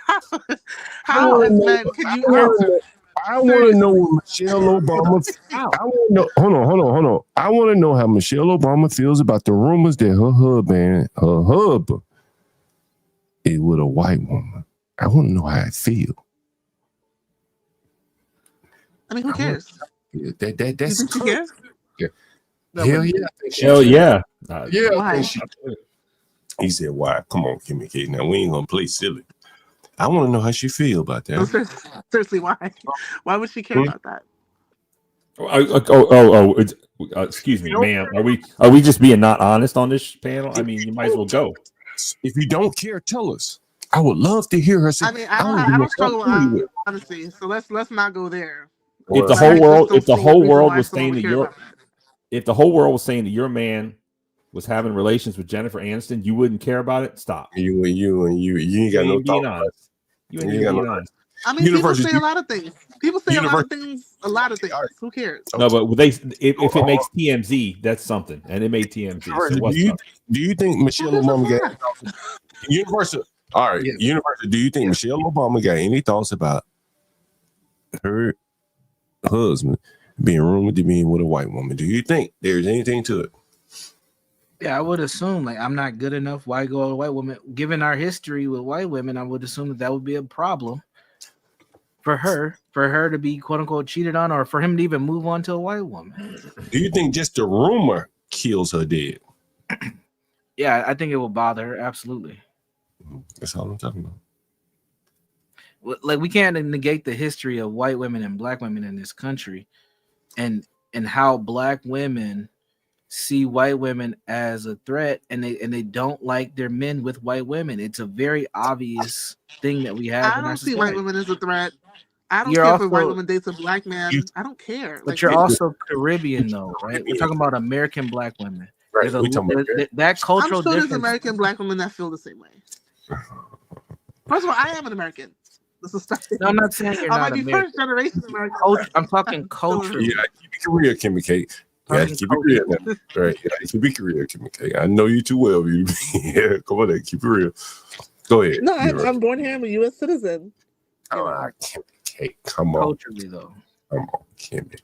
how as men can you answer? I want to know what Michelle Obama. I want to know. Hold on. I want to know how Michelle Obama feels about the rumors that her husband is with a white woman. I want to know how I feel. I mean, who cares? That's you think she cares? Yeah. Hell yeah. Hell yeah. Yeah. He said, "Why? Come on, Kimmy K. Now we ain't gonna play silly." I want to know how she feel about that. Seriously, why? Why would she care about that? Excuse me, ma'am. Are we just being not honest on this panel? I mean, you might as well go. If you don't care, tell us. I would love to hear her say. I mean, I don't struggle with honesty, so let's not go there. If the whole world was saying that your man was having relations with Jennifer Aniston, you wouldn't care about it. Stop. You ain't got no thought. You ain't being honest. I mean, people say a lot of things. People say a lot of things. Who cares? No, but if it makes TMZ, that's something, and it made TMZ. So do you think Michelle Obama got Universal? All right, Universal. Do you think Michelle Obama got any thoughts about her husband being rumored to be with a white woman? Do you think there's anything to it? Yeah, I would assume like I'm not good enough. Why go with a white woman? Given our history with white women, I would assume that would be a problem for her to be quote unquote cheated on, or for him to even move on to a white woman. Do you think just the rumor kills her dead? Yeah, I think it will bother her. Absolutely. That's all I'm talking about. Like we can't negate the history of white women and black women in this country, and how black women see white women as a threat, and they don't like their men with white women. It's a very obvious thing that we have. I don't see white women as a threat. I don't care if a white woman dates a black man. I don't care. But you're also Caribbean, though, right? We're talking about American black women. Right. That cultural I'm sure difference. there's American black women that feel the same way. First of all, I am an American. This is no, I'm not saying you're I not might be American. first generation American. I'm talking culture. Yeah, keep it real, Kimmy K. Yeah, keep it real. Right. Yeah, keep it real, Kimmy K. I know you too well. Yeah, come on, keep it real. Go ahead. No, I'm born here. I'm a U.S. citizen. Oh, Kimmy K. Come on. Culturally, though. Come on, Kimmy.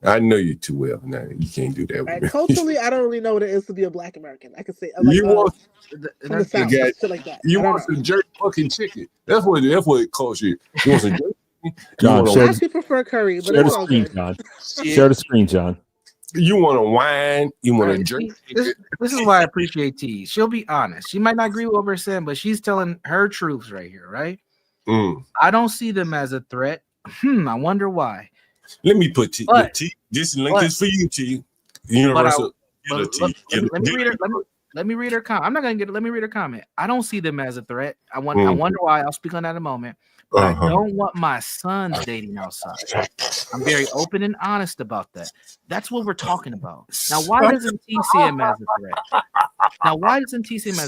I know you too well. Now you can't do that with me. Culturally, I don't really know what it is to be a black American. I could say you want from the South, shit like that. You want some jerk fucking chicken. That's what it calls you. You want some jerk chicken? John, I actually prefer curry, but share it's the all screen, good. John. Share the screen, John. You want a wine? You want a jerk chicken? This is why I appreciate T. She'll be honest. She might not agree with what we're saying, but she's telling her truths right here, right? I don't see them as a threat. I wonder why. Let me put T. This link is for you, T. Universal. Let me read her comment. I'm not gonna get it. Let me read her comment. I don't see them as a threat. I wonder why. I'll speak on that in a moment. But I don't want my sons dating outside. I'm very open and honest about that. That's what we're talking about. Now, why doesn't T see him as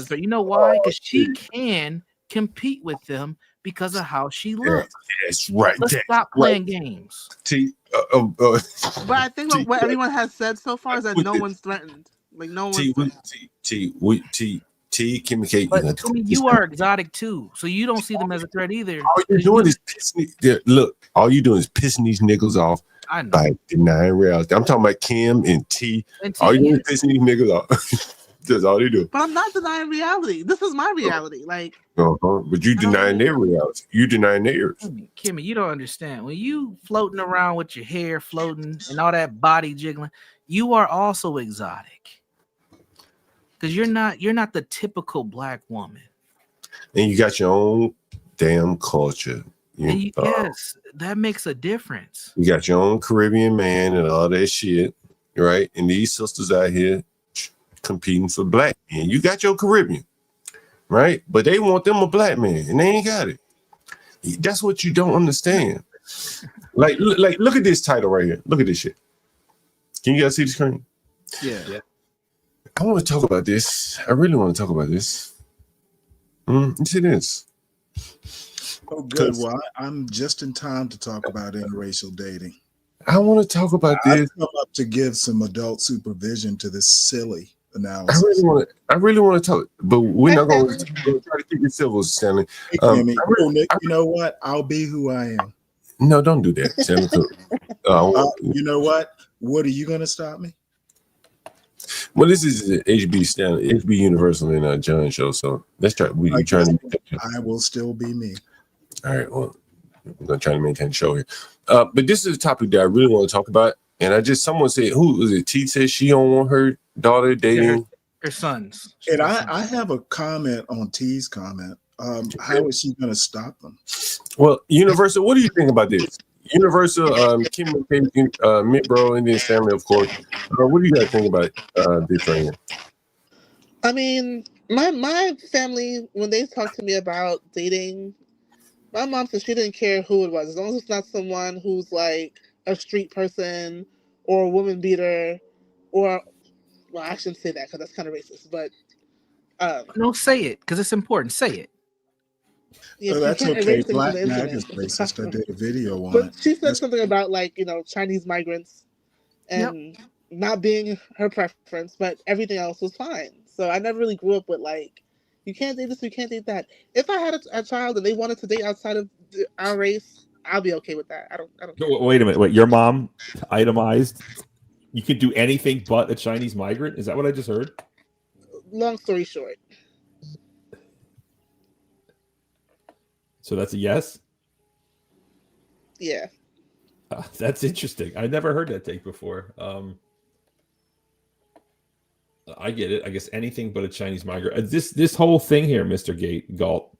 a threat? You know why? Because she can compete with them because of how she looks. That's right. Let's stop playing games. But I think what everyone has said so far is that no one's threatened. Like no one's T, Kimmy K. But to me, you are exotic too, so you don't see them as a threat either. All you're doing is pissing. Look, all you're doing is pissing these niggas off by denying reality. I'm talking about Kim and T. All you're doing is pissing these niggas off. That's all they do. But I'm not denying reality. This is my reality. Like, but you denying their reality. You denying theirs. Kimmy, you don't understand. When you floating around with your hair floating and all that body jiggling, you are also exotic. Because you're not the typical black woman. And you got your own damn culture. Yes, that makes a difference. You got your own Caribbean man and all that shit, right? And these sisters out here competing for black men. You got your Caribbean, right? But they want them a black man, and they ain't got it. That's what you don't understand. Like, look at this title right here. Look at this shit. Can you guys see the screen? Yeah. I want to talk about this. I really want to talk about this. You see this? Oh, good. Well, I'm just in time to talk about interracial dating. I want to talk about this. I've come up to give some adult supervision to this silly analysis. I really want to talk, but we're not going to try to keep it civil, Stanley. Nick, you know what? I'll be who I am. No, don't do that, Stanley. You know what? What are you going to stop me? Well, this is an HB Universal and John show, so let's try. We're trying to. I will still be me. All right. Well, we're gonna try to maintain the show here. But this is a topic that I really want to talk about, and someone said, who was it? T said she don't want her daughter dating her sons. And I have a comment on T's comment. How is she going to stop them? Well, Universal, what do you think about this? Universal, Kim and Mitt Bro, Indian family, of course. What do you guys think about this right here? I mean, my family, when they talk to me about dating, my mom said she didn't care who it was, as long as it's not someone who's like a street person or a woman beater, or well, I shouldn't say that because that's kind of racist. But no, say it because it's important. Say it. Yeah, that's can't okay. erase things from Black the Mag internet. is racist. I did a video on But it. she said something about like Chinese migrants and not being her preference, but everything else was fine. So I never really grew up with like, you can't date this, you can't date that. If I had a child and they wanted to date outside of our race, I'll be okay with that. I don't care. Wait a minute. Wait, your mom itemized you could do anything but a Chinese migrant? Is that what I just heard? Long story short. So that's a yes? Yeah. That's interesting. I never heard that take before. I get it. I guess anything but a Chinese migrant. This whole thing here, Mr. Galt.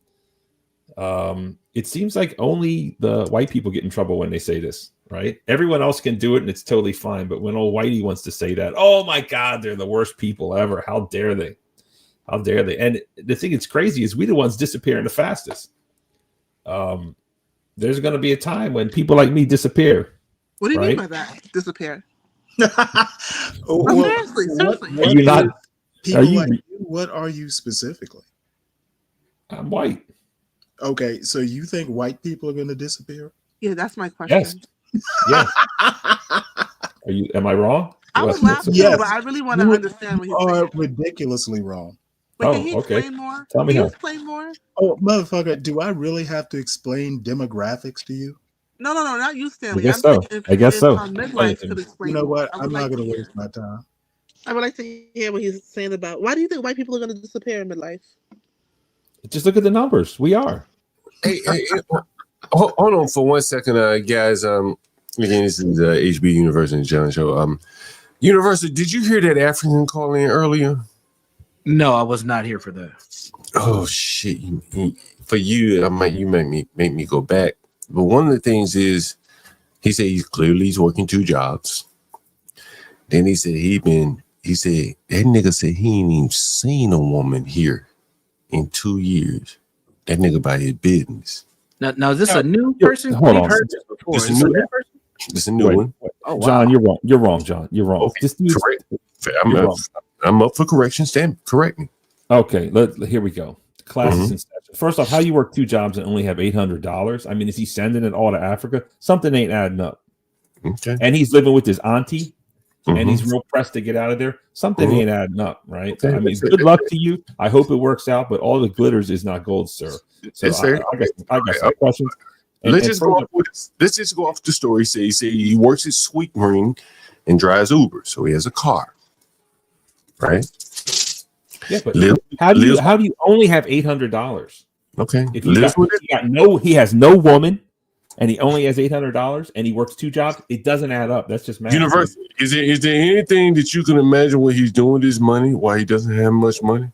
It seems like only the white people get in trouble when they say this, right? Everyone else can do it and it's totally fine. But when old whitey wants to say that, oh my God, they're the worst people ever. How dare they? How dare they? And the thing that's crazy is we the ones disappearing the fastest. There's going to be a time when people like me disappear. What do you right? mean by that? Disappear. Well, seriously. Are you not? People Are you? like you, what are you specifically? I'm white. Okay, so you think white people are going to disappear? Yeah, that's my question. Yes. Are you? Am I wrong? I would laugh too, but I really want to understand what you he's saying. are ridiculously wrong. Wait, can he explain more? Tell me Can you how. explain more? Oh, motherfucker, do I really have to explain demographics to you? No, not you, Stanley. I guess I'm so. saying I guess so. Midlife could explain. You know what? I would I'm like not going to to hear. waste my time. I would like to hear what he's saying about why do you think white people are going to disappear in midlife? Just look at the numbers. We are. Hey, hold on for 1 second, guys. Again, this is HB Universal and John Show. Universal, did you hear that African call in earlier? No, I was not here for that. Oh shit! For you, you make me go back. But one of the things is, he said he's working 2 jobs. Then he said that nigga said he ain't even seen a woman here in 2 years. That nigga about his business. Now is this a new person? Hold We've on. heard this before. This Is is this a new. new person? It's a new one. Oh, wow. John, you're wrong. You're wrong, John. You're wrong. Okay, This dude's correct. you're wrong. I'm up for correction. Stan, correct me. Okay, here we go. Classes and session. First off, how you work 2 jobs and only have $800? I mean, is he sending it all to Africa? Something ain't adding up. Okay. And he's living with his auntie, and he's real pressed to get out of there. Something ain't adding up, right? Okay. I mean, good luck to you. I hope it works out, but all the glitters is not gold, sir. So It's fair. I got some questions. Let's just go off the story. Say he works at Sweet Green and drives Uber, so he has a car, right? Yeah, but how do you only have $800? Okay, if he has no woman and he only has $800 and he works 2 jobs, it doesn't add up. That's just math. University. Is there anything that you can imagine what he's doing with his money? Why he doesn't have much money?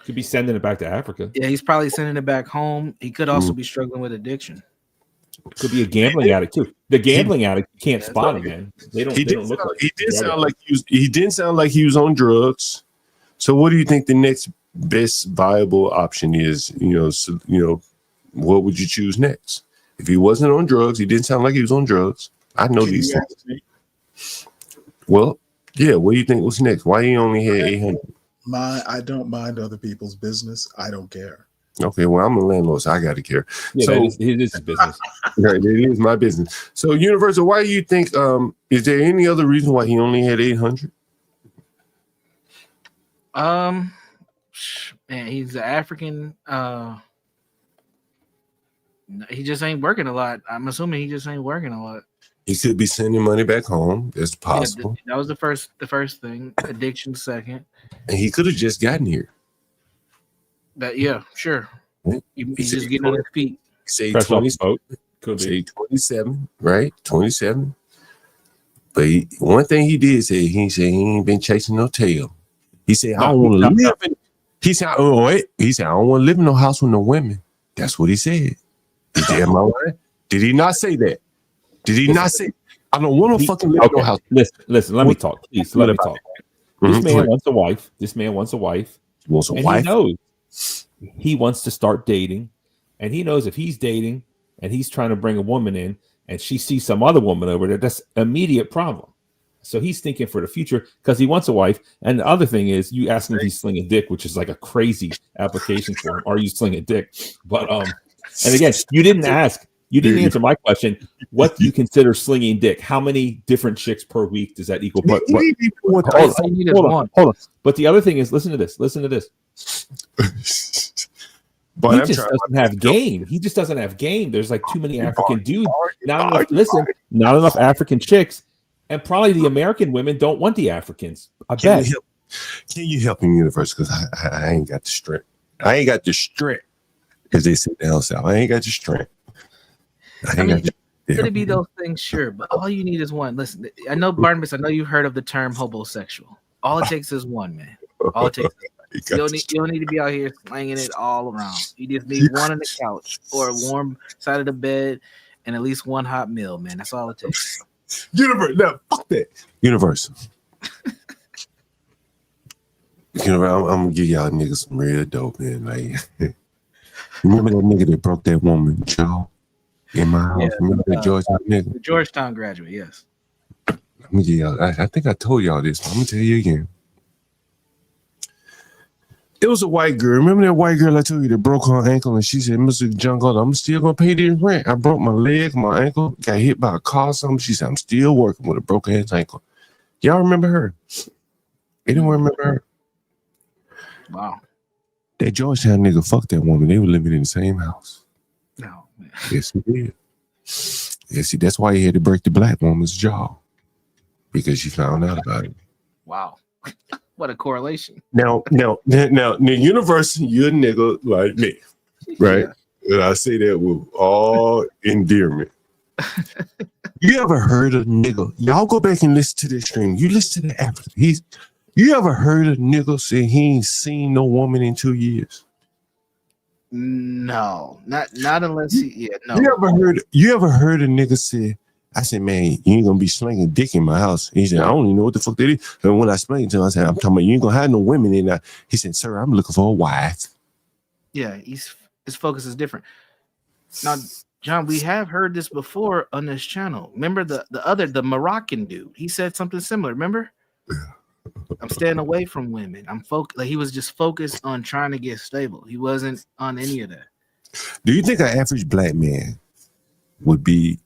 Could be sending it back to Africa. Yeah, he's probably sending it back home. He could also be struggling with addiction. Could be a gambling addict too. The gambling addict, you can't spot him, man. They don't look like he didn't sound like he was on drugs. So what do you think the next best viable option is? What would you choose next? If he wasn't on drugs, he didn't sound like he was on drugs. I know these things. Well, yeah. What do you think was next? Why he only had 800? I don't mind other people's business. I don't care. Okay, well, I'm a landlord, so I got to care. Yeah, so it is his business. Right, it is my business. So, Universal, why do you think? Is there any other reason why he only had 800? Man, he's an African. He just ain't working a lot. I'm assuming he just ain't working a lot. He could be sending money back home. That's possible. Yeah, that was the first thing. Addiction second. And he could have just gotten here. Sure. Right? He's just getting on his feet. Say 27, right? 27. But one thing he did say, he said he ain't been chasing no tail. He said, I don't want to live in. He said, "Oh wait," he said, "I don't want to live in no house with no women." That's what he said. Am I right? Did he not say that? Did he not say? I don't want to fucking live in no house. Listen. Let me talk, please. Let me talk. This man wants a wife. This man wants a wife. He wants a and wife. He knows he wants to start dating, and he knows if he's dating and he's trying to bring a woman in, and she sees some other woman over there, that's immediate problem. So he's thinking for the future because he wants a wife. And the other thing is, you ask him if he's slinging dick, which is like a crazy application for him. Are you slinging dick? But and again, you didn't ask. You didn't answer my question. What do you consider slinging dick? How many different chicks per week does that equal? Hold on. But the other thing is, listen to this. But he just doesn't have game. He just doesn't have game. There's like too many African dudes. Not enough African chicks. And probably the American women don't want the Africans. I bet. Can you help me, Universe? Because I ain't got the strength. I ain't got the strength. Because they sit down south. I ain't got the strength. Could it be those things? Sure. But all you need is one. Listen, I know, Barnabas, I know you've heard of the term homosexual. All it takes is one, man. All it takes is one. You don't need to be out here slanging it all around. You just need one on the couch or a warm side of the bed and at least one hot meal, man. That's all it takes. Universe, no, fuck that. Universal. I'm gonna give y'all niggas some real dope, man. Like, remember that nigga that broke that woman's jaw in my house? Remember that Georgetown nigga? The Georgetown graduate, yes. Let me give y'all. I think I told y'all this, but I'm gonna tell you again. It was a white girl. Remember that white girl I told you that broke her ankle and she said, "Mr. Jungle, I'm still gonna pay this rent. I broke my leg, my ankle, got hit by a car or something." She said, "I'm still working with a broken ass ankle." Y'all remember her? Anyone remember her? Wow. That Georgetown nigga fucked that woman. They were living in the same house. No, man. Yes, he did. Yes, see, that's why he had to break the black woman's jaw. Because she found out about it. Wow. What a correlation. Now, Universe, you're a nigga like me, right? Yeah. And I say that with all endearment. You ever heard a nigga? Y'all go back and listen to this stream. You listen to the African. You ever heard a nigga say he ain't seen no woman in 2 years? No, not unless he. Yeah, no. You ever heard a nigga say? I said, "Man, you ain't gonna be slinging dick in my house." He said, "I don't even know what the fuck that is." And when I explained to him, I said, "I'm talking about you ain't gonna have no women in there." He said, "Sir, I'm looking for a wife." Yeah, his focus is different. Now, John, we have heard this before on this channel. Remember the Moroccan dude? He said something similar. Remember? I'm staying away from women. Like he was just focused on trying to get stable. He wasn't on any of that. Do you think an average black man would be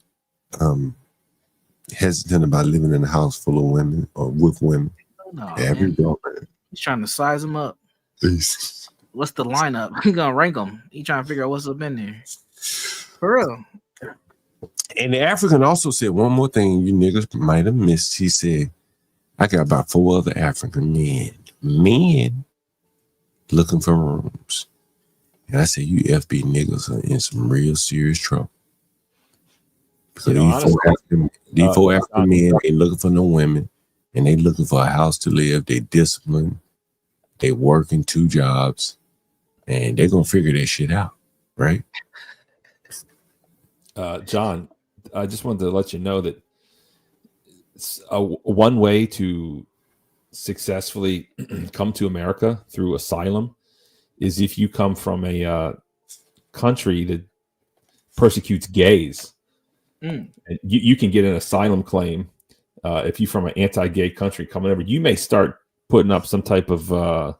hesitant about living in a house full of women or with women? No, average black man. He's trying to size them up. What's the lineup? He gonna rank them. He trying to figure out what's up in there. For real. And the African also said one more thing you niggas might have missed. He said, "I got about 4 other African men looking for rooms." And I said, "You FB niggas are in some real serious trouble." Because these four African men ain't looking for no women, and they looking for a house to live. They disciplined, they working 2 jobs, and they're gonna figure that shit out, right? John, I just wanted to let you know that one way to successfully come to America through asylum is if you come from a country that persecutes gays. And you can get an asylum claim if you're from an anti-gay country coming over. You may start putting up some type of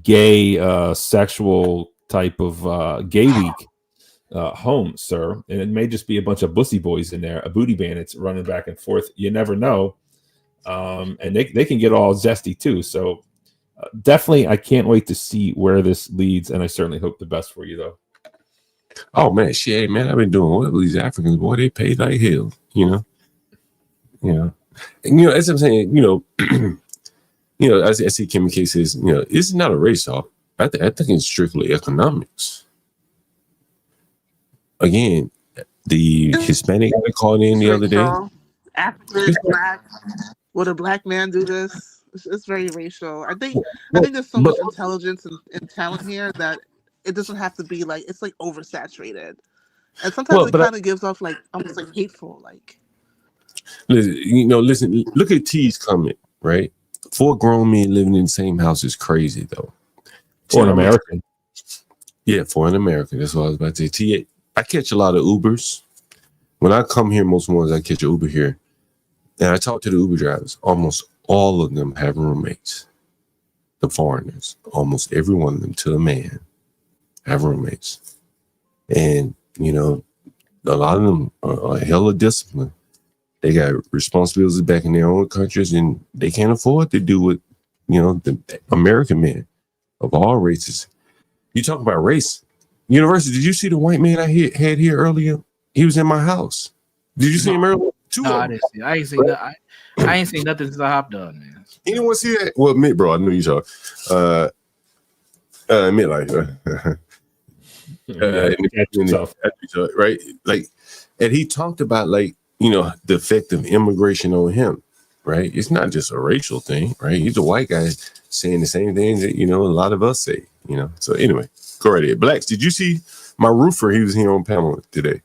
gay sexual type of gay week home, sir, and it may just be a bunch of bussy boys in there, a booty bandits running back and forth. You never know, and they can get all zesty too. So definitely, I can't wait to see where this leads, and I certainly hope the best for you, though. Oh man, shit, man, I've been doing well with these Africans, boy. They pay like hell, and as I'm saying, as I see Kimmy K says, it's not a race off. I think it's strictly economics. Again, the Hispanic guy called in the other day. African, black. Would a black man do this? It's very racial. I think there's so much intelligence and talent here that it doesn't have to be like it's like oversaturated, and sometimes it kind of gives off like almost like hateful. Like, listen. Look at T's comment, right? 4 grown men living in the same house is crazy, though. For an American. Yeah, for an American. That's what I was about to say. T, I catch a lot of Ubers. When I come here, most mornings I catch an Uber here. And I talk to the Uber drivers. Almost all of them have roommates. The foreigners. Almost every one of them, to the man, have roommates. And, a lot of them are hella disciplined. They got responsibilities back in their own countries, and they can't afford to do what, the American men of all races. You talk about race. University, did you see the white man I had here earlier? He was in my house. Did you see him earlier? I didn't see. I ain't seen that. I ain't seen nothing since I hopped on, man. Anyone see that? Well, admit, bro, I knew you saw. Midlife. Right? Like, and he talked about the effect of immigration on him. Right? It's not just a racial thing, right? He's a white guy saying the same things that a lot of us say. So anyway, go right ahead. Blacks, did you see my roofer? He was here on panel today.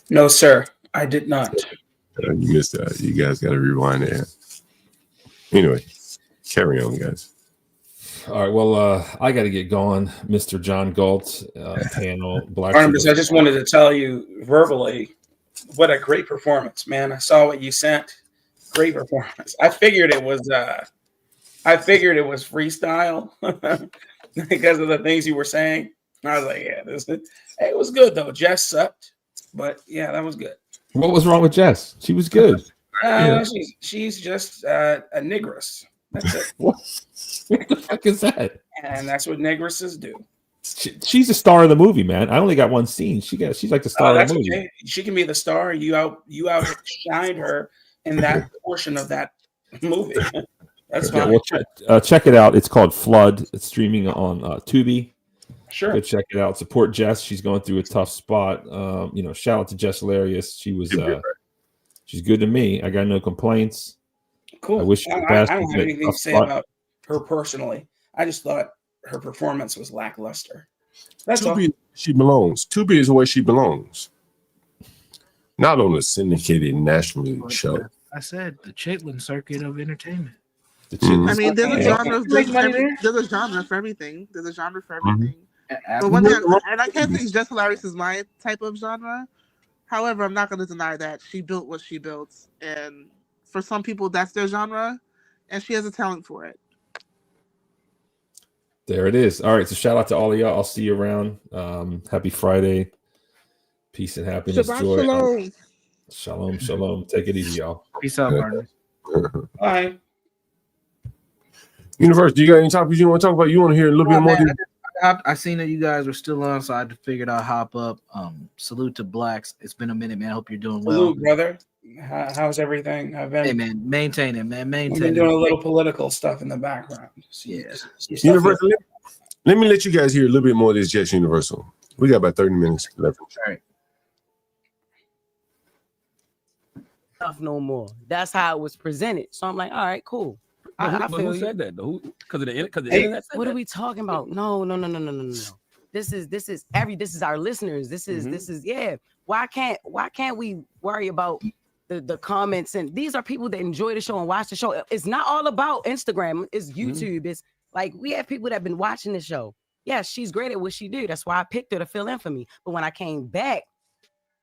No, sir, I did not. You missed that. You guys got to rewind that. Anyway, carry on, guys. All right. Well, I got to get going, Mr. John Galt, panel. Barnabas, I just wanted to tell you verbally, what a great performance, man. I saw what you sent. Great performance. I figured it was freestyle because of the things you were saying. I was like, yeah, it was good though. Jess sucked, but yeah, that was good. What was wrong with Jess? She was good. She's just a negress. That's it. What the fuck is that? And that's what negresses do. She's a star of the movie, man. I only got one scene. She's like the star of the movie. Okay. She can be the star. You outshined her in that portion of that movie. That's fine. Well, check it out. It's called Flood. It's streaming on Tubi. Sure. Go check it out. Support Jess. She's going through a tough spot. Shout out to Jess Hilarious. She was she's good to me. I got no complaints. Cool. I wish I don't have anything to say about her personally. I just thought her performance was lackluster. That's Tubi, all. she belongs. Tubi is where she belongs. Not on a syndicated national show. I said the Chitlin circuit of entertainment. I mean, there's a genre. There's a genre for everything. There's a genre for everything. But one thing, and I can't say Just Hilarious is my type of genre. However, I'm not going to deny that she built what she built, and for some people, that's their genre, and she has a talent for it. There it is. All right, so shout out to all of y'all. I'll see you around. Happy Friday. Peace and happiness. Shabbat joy. shalom. Shalom, shalom. Take it easy, y'all. Peace out, partner. Bye. Universe, do you got any topics you want to talk about? You want to hear a little bit more? I seen that you guys were still on, so I figured I'd hop up. Salute to Blacks. It's been a minute, man. Hope you're doing well. Salute, brother. How's everything? Hey, man, maintain it, man. I've been doing a little political stuff in the background. Yeah. Universal, let me let you guys hear a little bit more of this Jets Universal. We got about 30 minutes left. All right. No more. That's how it was presented. So I'm like, all right, cool. I feel who you. said that though? Because of the internet. What are we talking about? No. This is our listeners. This is yeah. Why can't we worry about the comments? And these are people that enjoy the show and watch the show. It's not all about Instagram. It's YouTube. It's like we have people that have been watching the show. Yeah, she's great at what she do. That's why I picked her to fill in for me. But when I came back,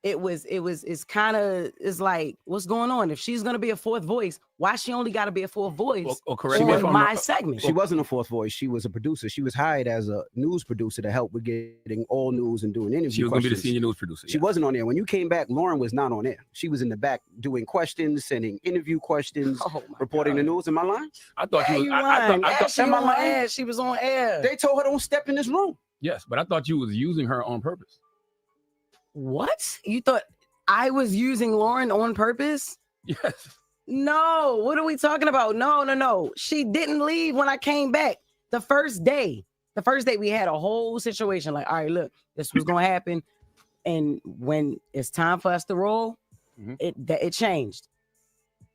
it's like, what's going on? If she's gonna be a fourth voice, why she only got to be a fourth voice on my segment? She wasn't a fourth voice. She was a producer. She was hired as a news producer to help with getting all news and doing interviews. She was going to be the senior news producer. She wasn't on there. When you came back, Lauren was not on air. She was in the back doing questions, sending interview questions, reporting the news. Am I lying? I thought she was. She was on air. They told her don't step in this room. Yes, but I thought you was using her on purpose. What? You thought I was using Lauren on purpose? Yes. No. What are we talking about? No. She didn't leave when I came back. The first day we had a whole situation like, all right, look, this was going to happen. And when it's time for us to roll, it changed.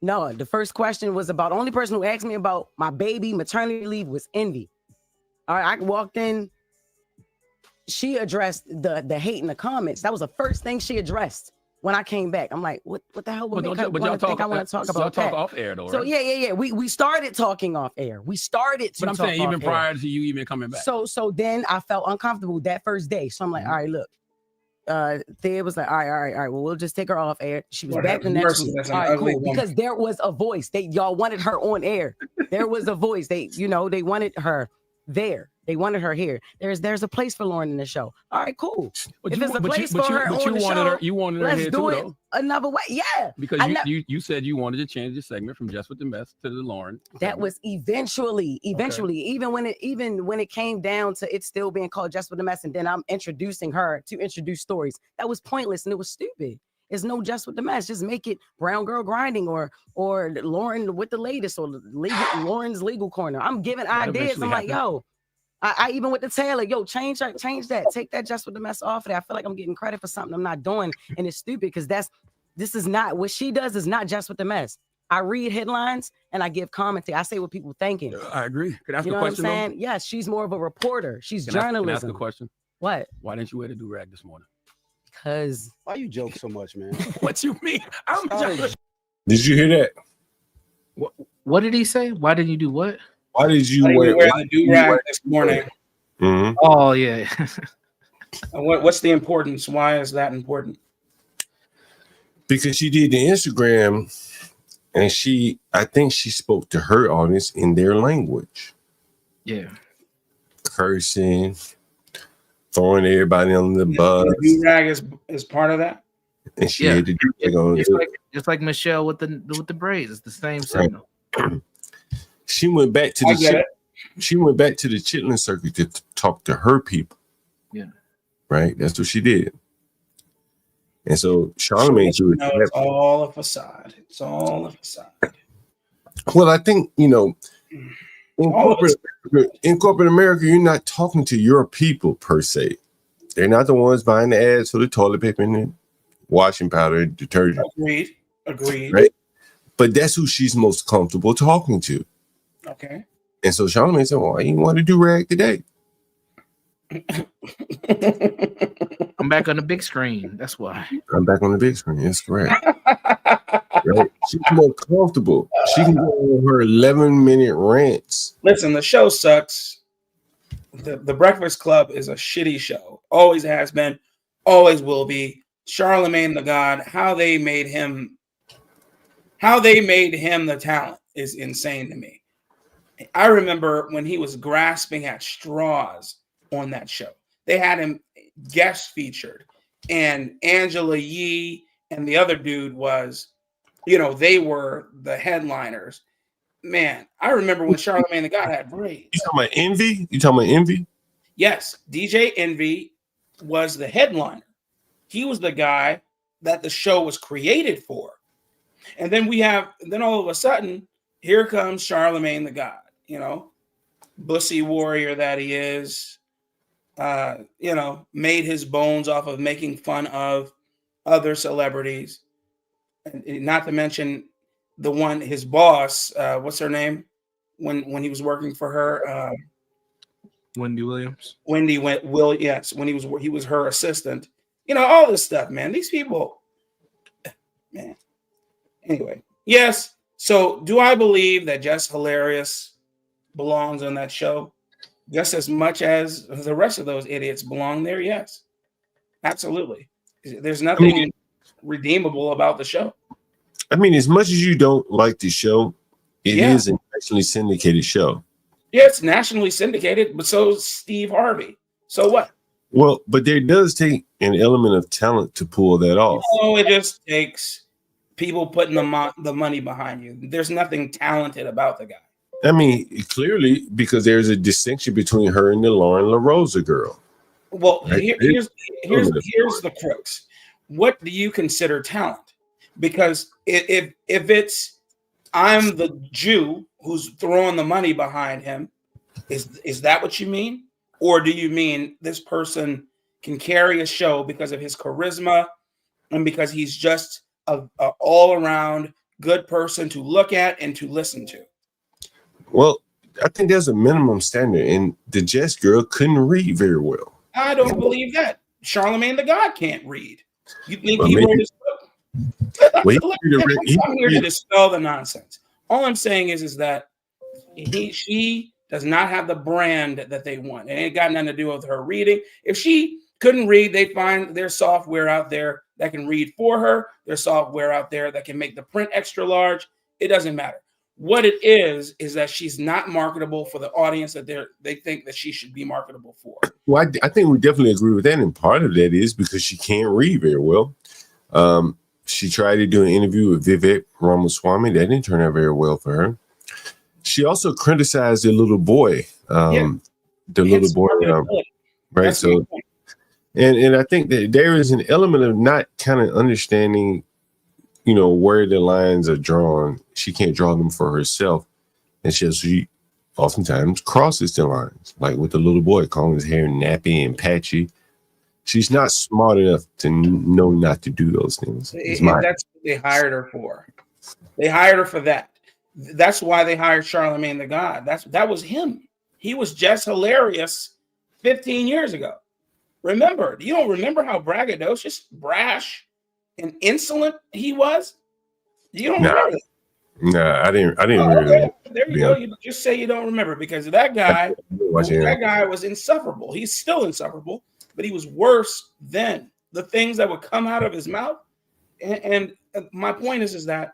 No, the first question was about the only person who asked me about my baby maternity leave was Envy. All right, I walked in. She addressed the hate in the comments. That was the first thing she addressed when I came back. I'm like, what the hell would make her want to think I want to talk about that? Off air though, So right? yeah. We started talking off air. We started to. But I'm talk saying even off air. prior to you even coming back. So then I felt uncomfortable that first day. So I'm like, all right, look. Thea was like, all right. Well, we'll just take her off air. She was back the next week. All right, cool. Because there was a voice. Y'all wanted her on air. There was a voice. They wanted her there. They wanted her here. There's a place for Lauren in the show. All right, cool. If there's a place for her on the show, you wanted her let's here do too, it though. another way. Yeah, because you said you wanted to change the segment from Just with the Mess to the Lauren. That was eventually, Okay. even when it came down to it still being called Just with the Mess, and then I'm introducing her to introduce stories. That was pointless and it was stupid. It's no Just with the Mess. Just make it Brown Girl Grinding or Lauren with the latest or Lauren's Legal Corner. I'm giving ideas. I'm like, yo. I even with the Taylor, change that. Take that Just with the Mess off of there. I feel like I'm getting credit for something I'm not doing, and it's stupid because this is not what she does. Is not Just with the Mess. I read headlines and I give commentary. I say what people thinking. I agree. Could I ask you a know question? What I'm saying? Yes, she's more of a reporter. She's journalism. Can I ask a question? What? Why didn't you wear the do-rag this morning? Because why you joke so much, man? What you mean? I'm just... Did you hear that? What did he say? Why didn't you do what? Why did you wear wear the do-rag this morning? Mm-hmm. Oh yeah. What's the importance? Why is that important? Because she did the Instagram, and I think she spoke to her audience in their language. Yeah. Cursing, throwing everybody on the bus. The do-rag is part of that. And she had to do it on just like Michelle with the braids. It's the same signal. She went back to the Chitlin circuit to talk to her people. Yeah. Right? That's what she did. And so Charlamagne it's all a facade. It's all a facade. Well, I think, in corporate America, you're not talking to your people per se. They're not the ones buying the ads for the toilet paper and the washing powder and detergent. Agreed. Right? But that's who she's most comfortable talking to. Okay. And so Charlamagne said, well, you want to do rag today? I'm back on the big screen. That's why. I'm back on the big screen. That's correct. Right? She's more comfortable. She can go on her 11-minute rants. Listen, the show sucks. The Breakfast Club is a shitty show. Always has been. Always will be. Charlamagne the God, how they made him the talent is insane to me. I remember when he was grasping at straws on that show. They had him guest featured, and Angela Yee and the other dude was, they were the headliners. Man, I remember when Charlamagne the God had braids. You talking about Envy? Yes, DJ Envy was the headliner. He was the guy that the show was created for. And then all of a sudden, here comes Charlamagne the God, bussy warrior that he is, made his bones off of making fun of other celebrities. And not to mention his boss, what's her name? When he was working for her, Wendy Williams. Yes, when he was her assistant. All this stuff, man. These people, man. Anyway, yes. So, do I believe that Just Hilarious belongs on that show just as much as the rest of those idiots belong there? Yes, absolutely. There's nothing redeemable about the show. I mean, as much as you don't like the show, it is a nationally syndicated show. Yeah, it's nationally syndicated, but so is Steve Harvey. So what? Well, but there does take an element of talent to pull that off. It just takes people putting the money behind you. There's nothing talented about the guy. I mean, clearly, because there's a distinction between her and the Lauren LaRosa girl. Well, right? here's the crux. What do you consider talent? Because if it's I'm the Jew who's throwing the money behind him, is that what you mean? Or do you mean this person can carry a show because of his charisma and because he's just a all-around good person to look at and to listen to. Well, I think there's a minimum standard, and the Jess girl couldn't read very well. I don't believe that. Charlemagne the God can't read. You think Well, he maybe- wrote his book? Well, I'm here to dispel the nonsense. All I'm saying is that she does not have the brand that they want. It ain't got nothing to do with her reading. If she couldn't read, they find there's software out there that can read for her. There's software out there that can make the print extra large. It doesn't matter. What it is that she's not marketable for the audience that they think that she should be marketable for. Well, I think we definitely agree with that, and part of that is because she can't read very well. She tried to do an interview with Vivek Ramaswamy. That didn't turn out very well for her. She also criticized the little boy. Right? That's So, and I think that there is an element of not kind of understanding, where the lines are drawn. She can't draw them for herself, and she oftentimes crosses the lines, like with the little boy calling his hair nappy and patchy. She's not smart enough to know not to do those things. That's what they hired her for. They hired her for that. That's why they hired Charlemagne the God. That was him. He was just hilarious 15 years ago. Remember, you don't remember how braggadocious, brash, and insolent he was? You don't remember that? Nah, I didn't Okay. There you go. You just say you don't remember, because that guy was insufferable. He's still insufferable, but he was worse then. The things that would come out of his mouth. And my point is that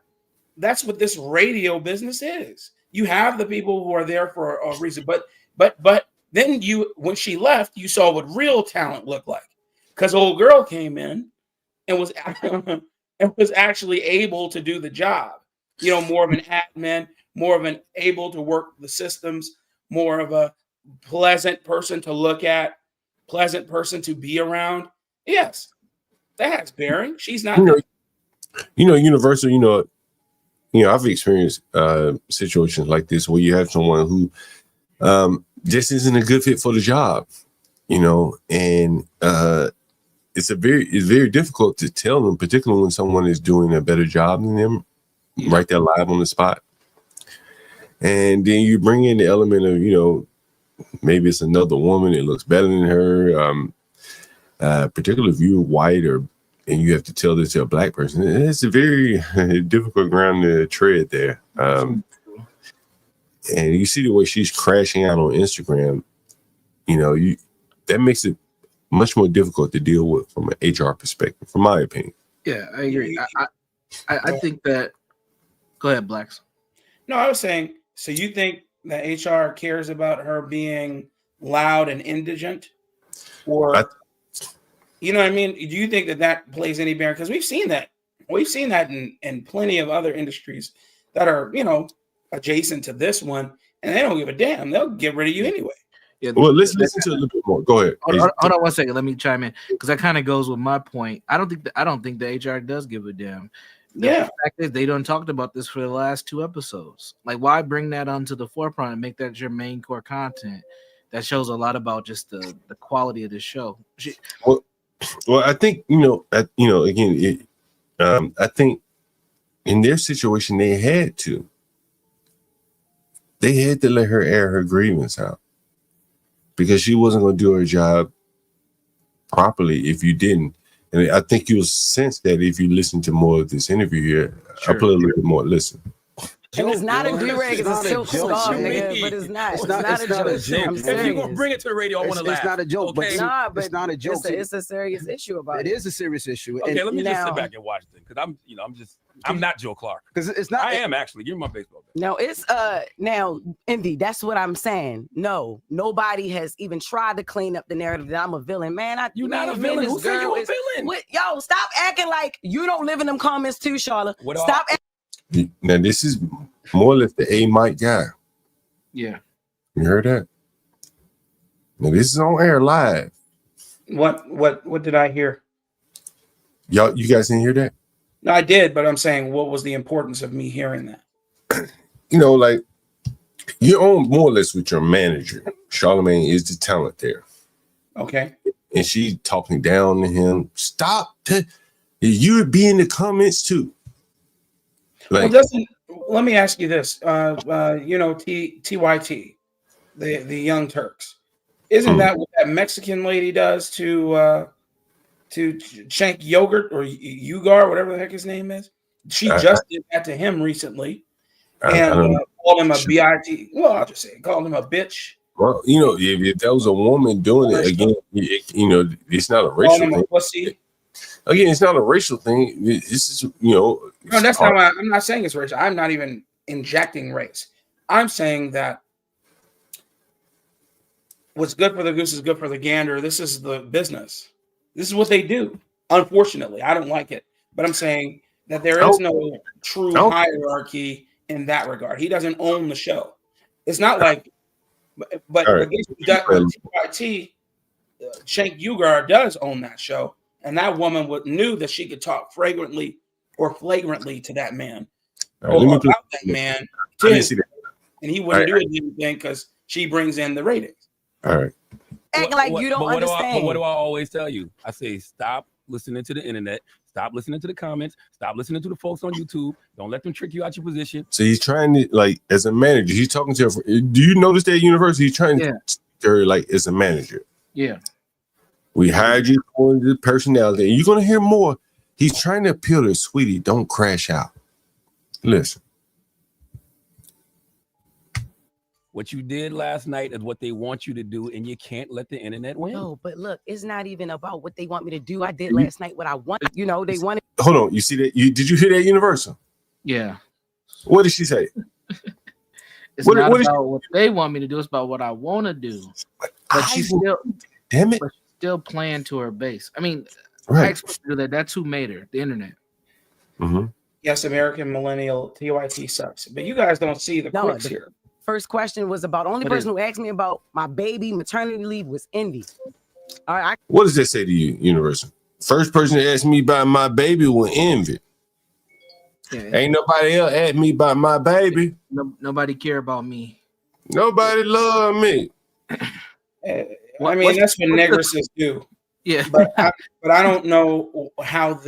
that's what this radio business is. You have the people who are there for a reason, but then when she left, you saw what real talent looked like, because old girl came in and was actually able to do the job. More of an admin, more of an able to work the systems, more of a pleasant person to look at, pleasant person to be around. Yes, that has bearing. She's not. Universal. I've experienced situations like this where you have someone who just isn't a good fit for the job, and it's very difficult to tell them, particularly when someone is doing a better job than them, right there live on the spot. And then you bring in the element of, maybe it's another woman that looks better than her, particularly if you're white and you have to tell this to a black person. It's a very difficult ground to tread there. And you see the way she's crashing out on Instagram, that makes it much more difficult to deal with from an HR perspective, from my opinion. Yeah, I agree. I think that. Go ahead, Blacks. No, I was saying, so you think that HR cares about her being loud and indigent? Or, you know what I mean? Do you think that plays any bearing? Because we've seen that. We've seen that in plenty of other industries that are, adjacent to this one, and they don't give a damn. They'll get rid of you anyway. Yeah, well, let's listen to it a little bit more. Go ahead. Hold on 1 second. Let me chime in, because that kind of goes with my point. I don't think the HR does give a damn. The fact is, they done talked about this for the last 2 episodes. Like, why bring that onto the forefront and make that your main core content? That shows a lot about just the quality of the show. Well, I think again, I think in their situation they had to let her air her grievance out, because she wasn't going to do her job properly if you didn't. And I think you'll sense that if you listen to more of this interview here. Sure. I'll play a little bit more. Listen. And it's not a do-rag, it's a silk scarf, nigga, but it's not. It's not a joke. I'm If you're serious. gonna bring it to the radio, I want to laugh. It's not a joke, okay? but it's not a joke. It's a serious issue about it. It is a serious issue. Okay, And let me just now- sit back and watch this, because I'm not Joe Clark. Because it's not. I am actually. Give me my baseball bat. No, it's now, Envy, that's what I'm saying. No, nobody has even tried to clean up the narrative that I'm a villain. Man, You're not a villain. Who said you a villain? Yo, stop acting like you don't live in them comments too, Charlotte. Stop Now this is more or less the A Mike guy. Yeah. You heard that? Now this is on air live. What did I hear? You guys didn't hear that? No, I did, but I'm saying, what was the importance of me hearing that? Like, you're on more or less with your manager. Charlemagne is the talent there. Okay. And she talking down to him. Stop. You would be in the comments too. Like, let me ask you this. TYT, the Young Turks. Isn't that what that Mexican lady does to Shank Yogurt or Ugar, whatever the heck his name is? She just did that to him recently, and called him a bitch. Well, I'll just say called him a bitch. Well, if that was a woman doing it again, it's not a racial thing. Pussy. Again, it's not a racial thing. This is, No, that's not. I'm not saying it's racial. I'm not even injecting race. I'm saying that what's good for the goose is good for the gander. This is the business. This is what they do. Unfortunately, I don't like it, but I'm saying that there is no true hierarchy in that regard. He doesn't own the show. It's not like, but TYT, Shank Ugar does own that show, and that woman knew that she could talk flagrantly to that man, about that man, and he wouldn't do anything because she brings in the ratings. All right. Act like you don't understand. What do I always tell you? I say, stop listening to the internet. Stop listening to the comments. Stop listening to the folks on YouTube. Don't let them trick you out your position. So he's trying to, like, as a manager, he's talking to her. Do you notice that at university? He's trying to speak to her like as a manager. Yeah. We hired you for the personality, and you're gonna hear more. He's trying to appeal to sweetie. Don't crash out. Listen. What you did last night is what they want you to do, and you can't let the internet win. No, but look, it's not even about what they want me to do. I did last night what I wanted. They wanted. Hold on. You see that? Did you hear that, Universal? Yeah. What did she say? It's not about what they want me to do. It's about what I want to do. But she's still, damn it, still playing to her base. I mean, right. I expect to do that. That's who made her, the internet. Mm-hmm. Yes, American Millennial TYT sucks, but you guys don't see the quicks here. First question was about only person who asked me about my baby maternity leave was Indy. All right. What does that say to you, Universal? First person to ask me about my baby was Envy. Yeah. Ain't nobody else ask me about my baby. Nobody care about me. Nobody love me. I mean, that's what negresses do. Yeah. But I don't know how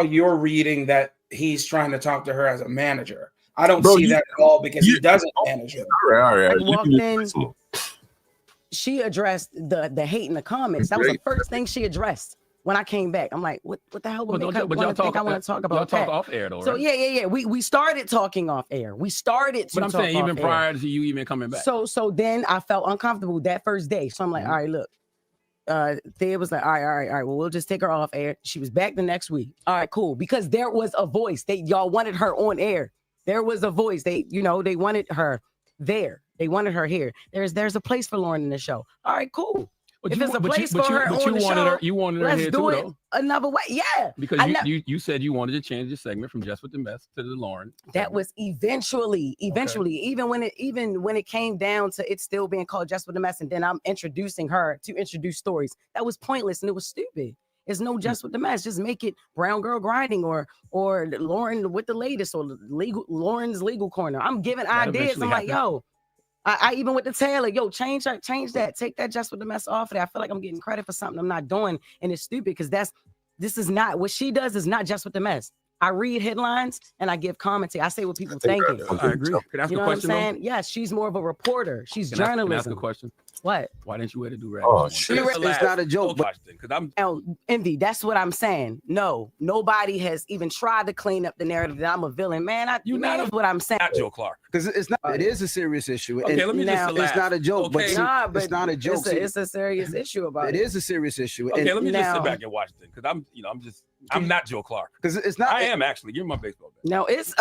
you're reading that he's trying to talk to her as a manager. I don't see that at all because he doesn't manage her. All right. I walked in. She addressed the hate in the comments. That was the first thing she addressed when I came back. I'm like, what the hell would make her want to think I want to talk about that? Y'all talk off air though, right? So yeah. We started talking off air. But I'm saying even prior to you even coming back. So then I felt uncomfortable that first day. So I'm like, all right, look. Thea was like, all right. Well, we'll just take her off air. She was back the next week. All right, cool. Because there was a voice. Y'all wanted her on air. There was a voice. They wanted her there. They wanted her here. There's a place for Lauren in the show. All right, cool. If there's a place for her on the show, you wanted her let's here do too, it though. Another way. Yeah. Because you said you wanted to change your segment from Just With the Best to the Lauren. That was eventually, Okay. even when it came down to it still being called Just With the Mess, and then I'm introducing her to introduce stories. That was pointless and it was stupid. It's no Just With the Mess. Just make it Brown Girl Grinding or Lauren with the latest or Lauren's Legal Corner. I'm giving ideas. I'm like, yo. I even with the Taylor, yo, change that, take that Just With the Mess off of there. I feel like I'm getting credit for something I'm not doing, and it's stupid because this is not what she does. Is not Just With the Mess. I read headlines and I give commentary. I say what people thinking. I agree. Can I ask you a know question? What I'm saying? Yes, she's more of a reporter. She's journalism. Can I ask a question? What? Why didn't you wear the do-rag? Oh, shit. It's not a joke, but Envy, that's what I'm saying. No, nobody has even tried to clean up the narrative that I'm a villain. Man, what I'm saying. Not Joe Clark. Because it's not. It is a serious issue. Okay, let me just It's not a joke, okay. but it's not a joke. It's a serious issue about it. It is a serious issue. Okay, let me just sit back and watch this because I'm not Joe Clark. Because it's not. I am actually. Give me my baseball bat. No, it's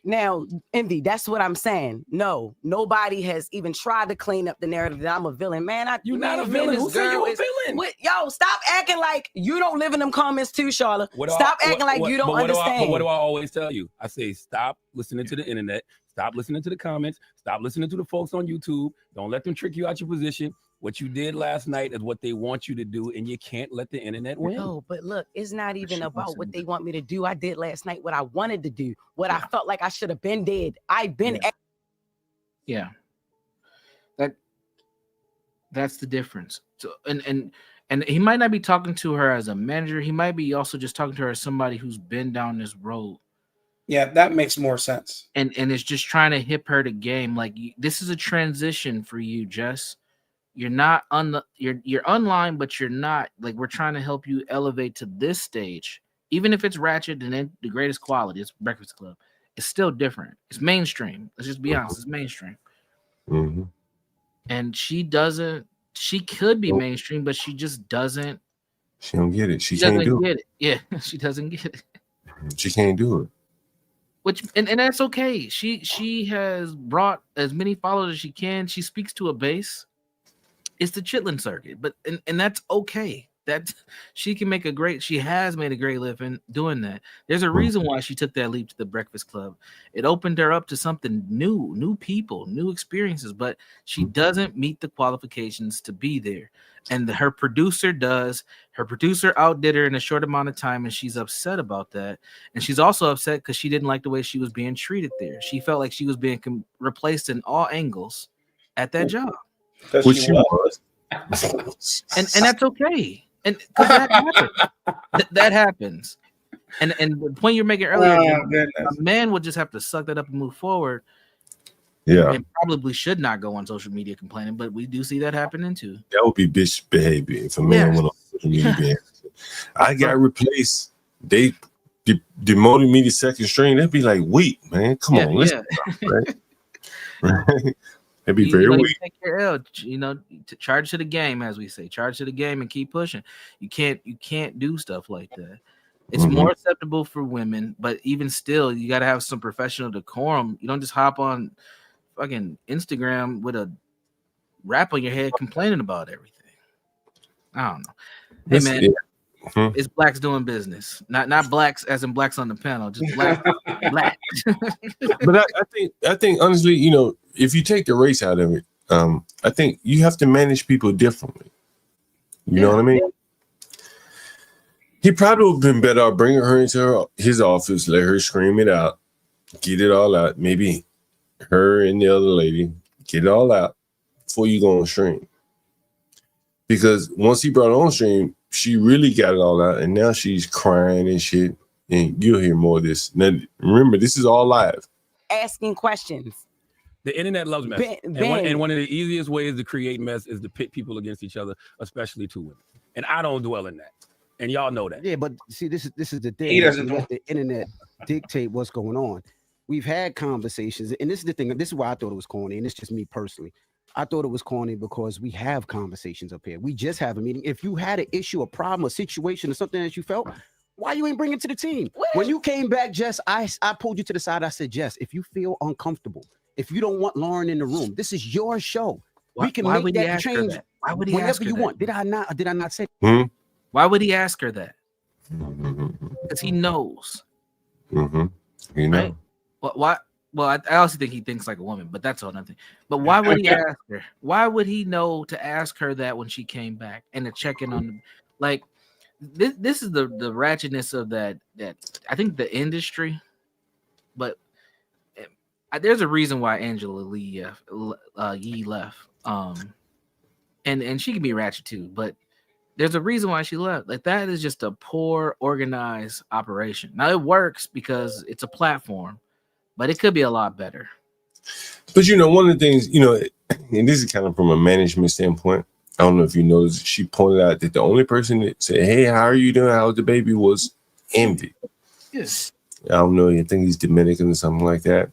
now Envy. That's what I'm saying. No, nobody has even tried to clean up the narrative that I'm a villain. Man, You're not a villain. Who said you a villain? Yo, stop acting like you don't live in them comments too, Charlotte. Stop acting like you don't understand. But what do I always tell you? I say stop listening to the internet. Stop listening to the comments. Stop listening to the folks on YouTube. Don't let them trick you out your position. What you did last night is what they want you to do, and you can't let the internet win. No, but look, it's not even about what they want me to do. I did last night what I wanted to do, what I felt like I should have been dead. I've been. Yeah. That's the difference. So, and he might not be talking to her as a manager. He might be also just talking to her as somebody who's been down this road. Yeah, that makes more sense. And it's just trying to hip her to game. Like, this is a transition for you, Jess. You're not on the you're online, but you're not, like, we're trying to help you elevate to this stage. Even if it's ratchet and the greatest quality, it's Breakfast Club. It's still different. It's mainstream. Let's just be honest. It's mainstream. Mm-hmm. And she could be mainstream, but she just doesn't. She don't get it. She doesn't can't do get it. Yeah, she doesn't get it. She can't do it. Which and that's okay. She has brought as many followers as she can. She speaks to a base. It's the chitlin circuit, but and that's okay. That she has made a great living doing that. There's a reason why she took that leap to the Breakfast Club. It opened her up to something new people, new experiences, but she doesn't meet the qualifications to be there. And her producer does. Her producer outdid her in a short amount of time, and she's upset about that. And she's also upset because she didn't like the way she was being treated there. She felt like she was being replaced in all angles at that job. Which she was. And that's okay. And because that happens. That happens. And the point you're making earlier, a man would just have to suck that up and move forward. Yeah. And probably should not go on social media complaining, but we do see that happening too. That would be bitch behavior if a man went on social media. I got replaced. They demoted me to second string. That'd be like weak, man. Come on, let's right? Right? That'd be very weak. Take your L, to charge to the game, as we say. Charge to the game and keep pushing. You can't do stuff like that. It's more acceptable for women, but even still, you got to have some professional decorum. You don't just hop on fucking Instagram with a rap on your head complaining about everything. I don't know. Hey man, it's blacks doing business, not blacks as in blacks on the panel, just black. But I think honestly, if you take the race out of it, I think you have to manage people differently. You know what I mean? He probably would have been better off bringing her into his office, let her scream it out, get it all out. Maybe her and the other lady get it all out before you go on stream. Because once he brought her on stream, she really got it all out, and now she's crying and shit. And you'll hear more of this. Now, remember, this is all live. Asking questions. The internet loves mess. And one of the easiest ways to create mess is to pit people against each other, especially two women. And I don't dwell in that. And y'all know that. Yeah, but see, this is the thing. He doesn't let the internet dictate what's going on. We've had conversations, and this is the thing. This is why I thought it was corny, and it's just me personally. I thought it was corny because we have conversations up here. We just have a meeting. If you had an issue, a problem, a situation, or something that you felt, why you ain't bring it to the team? When you came back, Jess, I pulled you to the side. I said, Jess, if you feel uncomfortable, if you don't want Lauren in the room, this is your show. We can make that change whenever you want. Did I not say? Why would he ask her that? Because he knows. You know. Right? Why? Well, I also think he thinks like a woman, but that's all nothing. But why would he ask her? Why would he know to ask her that when she came back and to check in on them? Like this is the ratchetness of that I think the industry. But there's a reason why Angela Yee left. And she can be ratchet too, but there's a reason why she left. Like that is just a poor organized operation. Now it works because it's a platform, but it could be a lot better. But one of the things, and this is kind of from a management standpoint. I don't know if you noticed, she pointed out that the only person that said, "Hey, how are you doing? How's the baby?" was Envy. Yes. I don't know. I think he's Dominican or something like that.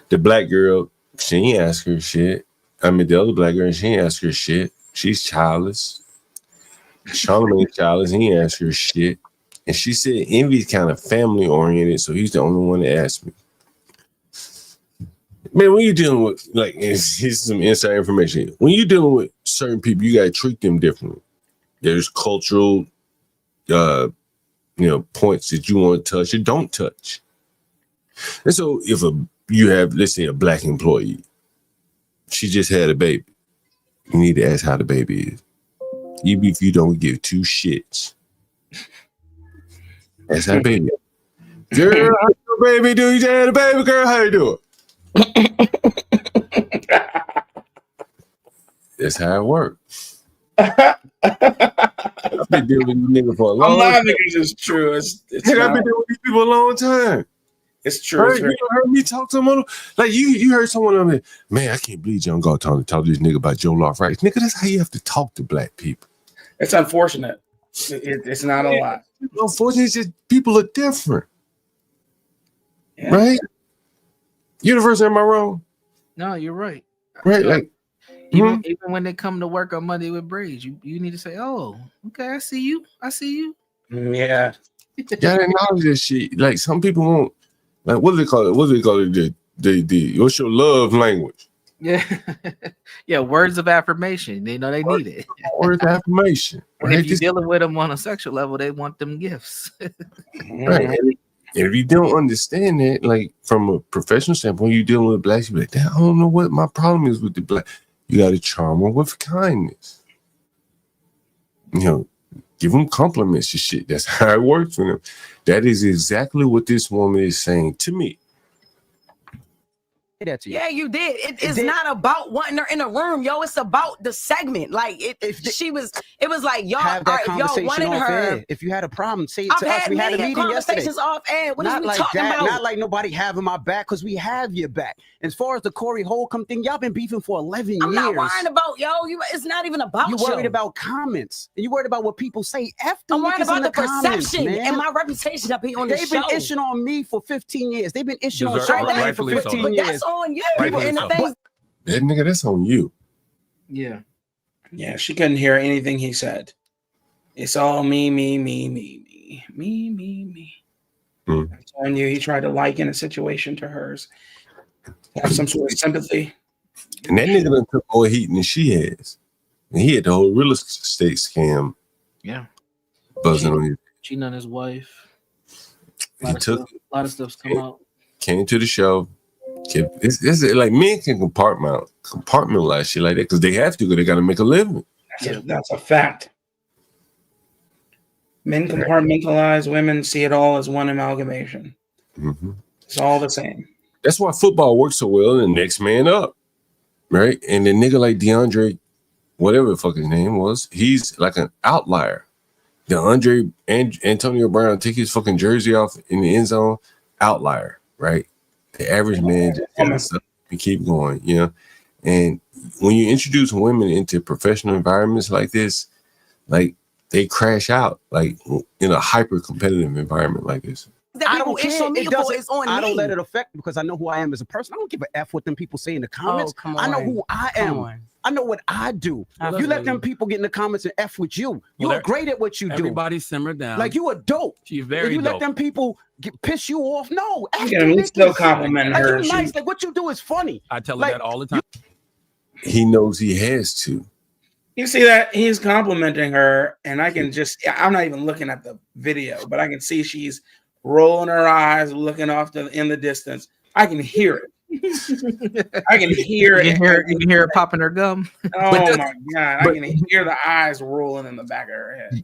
The black girl, she ain't ask her shit. I mean, the other black girl, she ain't ask her shit. She's childless. Charlamagne childless. He ain't ask her shit. And she said Envy's kind of family oriented, so he's the only one that asked me. Man, when you're dealing with, like, here's some inside information. When you're dealing with certain people, you got to treat them differently. There's cultural, points that you want to touch or don't touch. And so if you have, let's say, a black employee, she just had a baby, you need to ask how the baby is. Even if you don't give two shits. That's how the baby is. Girl, how your baby do? You just had a baby, girl, how you doing? That's how it works. I've been dealing with these niggas for a long time. I'm laughing because it's true. I've been dealing with these people a long time. It's true. Right? It's very- You heard me talk to someone like you heard someone on there. Man, I can't believe John Galt talk to this nigga about Joe Loft rights. Nigga, that's how you have to talk to black people. It's unfortunate. It's not a lot. Unfortunately, it's just people are different. Yeah. Right? University, am I wrong? No, you're right. Right, like even when they come to work on Monday with braids, you need to say, "Oh, okay, I see you. Yeah. Gotta acknowledge this shit. Like some people won't. Like what do they call it? What do they call it? The what's your love language? Yeah, yeah. Words of affirmation. They know they need it. Words of affirmation. And right? if you're dealing with them on a sexual level, they want them gifts. Right. And if you don't understand that, like from a professional standpoint, you're dealing with blacks, you're like, damn, I don't know what my problem is with the black. You got to charm them with kindness. You know, give them compliments and shit. That's how it works for them. That is exactly what this woman is saying to me. Yeah, you did. It's not about wanting her in a room, yo. It's about the segment. Like it was like y'all. Have that all right, y'all conversation wanted off her. air. If you had a problem, say it I've to us. had We had a many meeting yesterday. conversations off air. What not is we like talking that, about? Not like nobody having my back, because we have your back. As far as the Corey Holcomb thing, y'all been beefing for 11 years. I'm not worrying about yo. It's not even about you. Worried about comments, and you worried about what people say. After I'm worried about the comments, perception man. and my reputation of being on the show. They've been issuing on me for 15 years. They've been issuing on Charlamagne Charlamagne for 15 years. But that's on you. And the thing. That nigga, that's on you. Yeah. Yeah, she couldn't hear anything he said. It's all me. I'm telling you, he tried to liken a situation to hers. Have some sort of sympathy. And that nigga done took more heat than she has. And he had the whole real estate scam. Yeah. Buzzing on you. Cheating on his wife. A lot of stuff's come out. Came to the show. It's like men can compartmentalize shit like that because they have to, because they got to make a living. That's a fact. Men compartmentalize, women see it all as one amalgamation. Mm-hmm. It's all the same. That's why football works so well. And the next man up, right? And the nigga like DeAndre, whatever the fuck his name was, he's like an outlier. DeAndre and Antonio Brown take his fucking jersey off in the end zone, outlier, right? The average man just gets up and keep going, you know. And when you introduce women into professional environments like this, like they crash out, like in a hyper competitive environment like this. I don't care. I don't let it affect me because I know who I am as a person. I don't give a F what them people say in the comments. I know who I am. I know what I do. If you let them people get in the comments and F with you, you're great at what you do. Everybody simmer down. Like you are dope. She's very if you dope. let them people piss you off, no. He's still complimenting her. You're nice. Like what you do is funny. I tell her that all the time. He knows he has to. You see that he's complimenting her, and I can I'm not even looking at the video, but I can see she's rolling her eyes, looking off in the distance. I can hear it. I can hear it. You can hear her popping her gum. Oh my god! I can hear the eyes rolling in the back of her head.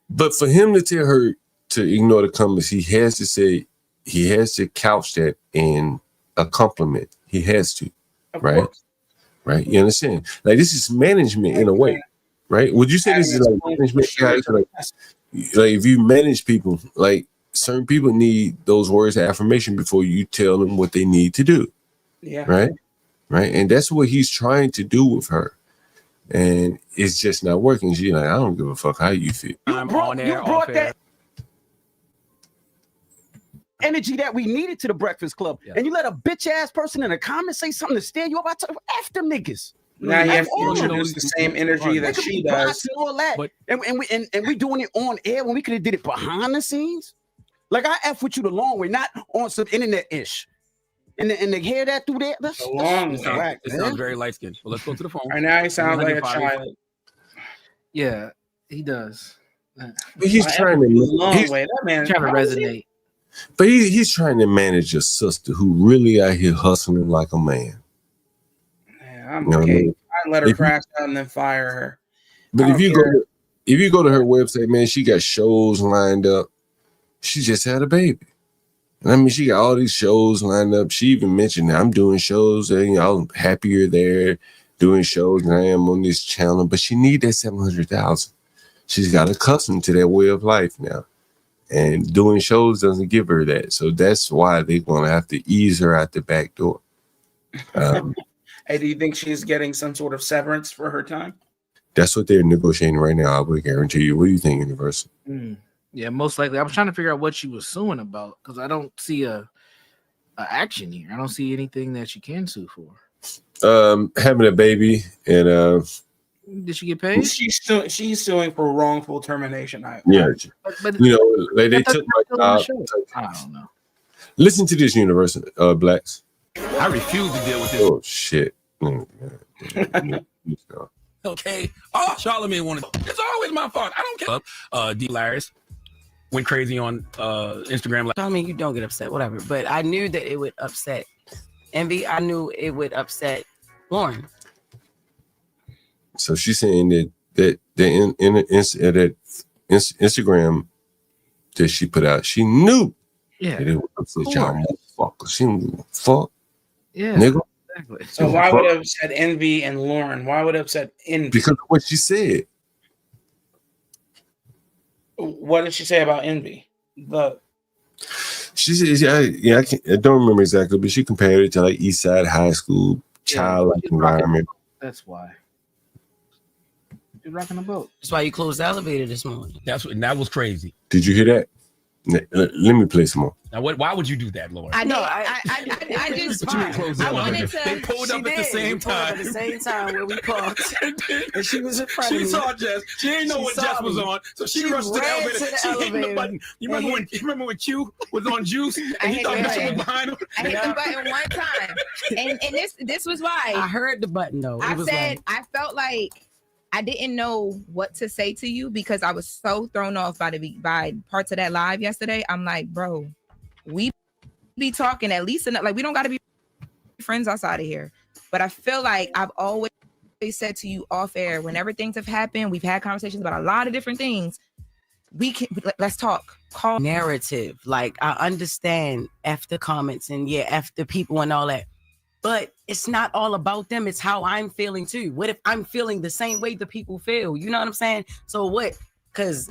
But for him to tell her to ignore the comments, he has to couch that in a compliment. He has to, right? Right? You understand? Like this is management in a way, right? Would you say this is like management, guys? Like if you manage people, like certain people need those words of affirmation before you tell them what they need to do. Yeah. Right. And that's what he's trying to do with her. And it's just not working. She's like, I don't give a fuck how you feel. You brought that energy that we needed to the Breakfast Club. Yeah. And you let a bitch ass person in a comment say something to steer you up. I tell you, F them niggas. Now you have to introduce the same energy that she does. And all that. And we doing it on air when we could have did it behind the scenes. Like I F with you the long way, not on some internet-ish. And they hear that through there. That's the long way. It sounds very light-skinned. Well, let's go to the phone. Right now he sounds like a child. Yeah, he does. But he's trying to trying to resonate. But he's trying to manage a sister who really out here hustling like a man. Yeah, I'm okay. I let her crash out and then fire her. But if you go to her website, man, she got shows lined up. She just had a baby. And I mean, she got all these shows lined up. She even mentioned that I'm doing shows and I'm happier there doing shows than I am on this channel. But she need that 700,000. She's got accustomed to that way of life now. And doing shows doesn't give her that. So that's why they're going to have to ease her out the back door. Hey, do you think she's getting some sort of severance for her time? That's what they're negotiating right now. I would guarantee you. What do you think, Universal? Yeah, most likely. I was trying to figure out what she was suing about because I don't see a action here. I don't see anything that she can sue for. Having a baby and did she get paid? She's suing for wrongful termination. But you know, like they took my job. I don't know. Listen to this, Universal Blacks. I refuse to deal with this. Oh shit. Okay. Oh, Charlamagne wanted. It's always my fault. I don't care. D. Laris went crazy on Instagram. I mean, you don't get upset, whatever. But I knew that it would upset Envy. I knew it would upset Lauren. So she's saying that Instagram that she put out, she knew that it would upset y'all motherfuckers. She knew fuck. Yeah. Nigga. Exactly. So why would it upset Envy and Lauren? Why would it upset Envy? Because of what she said. What did she say about Envy? She said, I don't remember exactly, but she compared it to like East Side High School, childlike environment. That's why. You're rocking the boat. That's why you closed the elevator this morning. That was crazy. Did you hear that? Let me play some more. Now, why would you do that, Lauren? I just I wanted to. They pulled up at the same time. At the same time when we parked, and she was in front of me. She saw Jess. She didn't know what Jess was on, so she rushed to the elevator. She hit the button. You remember when Q was on Juice and he thought Jess was behind him? I hit the button one time, and this was why I heard the button though. I said I felt like I didn't know what to say to you because I was so thrown off by parts of that live yesterday. I'm like, bro, we be talking at least enough. Like, we don't got to be friends outside of here. But I feel like I've always said to you off air, whenever things have happened, we've had conversations about a lot of different things. Let's talk. Call narrative. Like, I understand F the comments and F the people and all that. But it's not all about them. It's how I'm feeling too. What if I'm feeling the same way the people feel? You know what I'm saying? So what? Because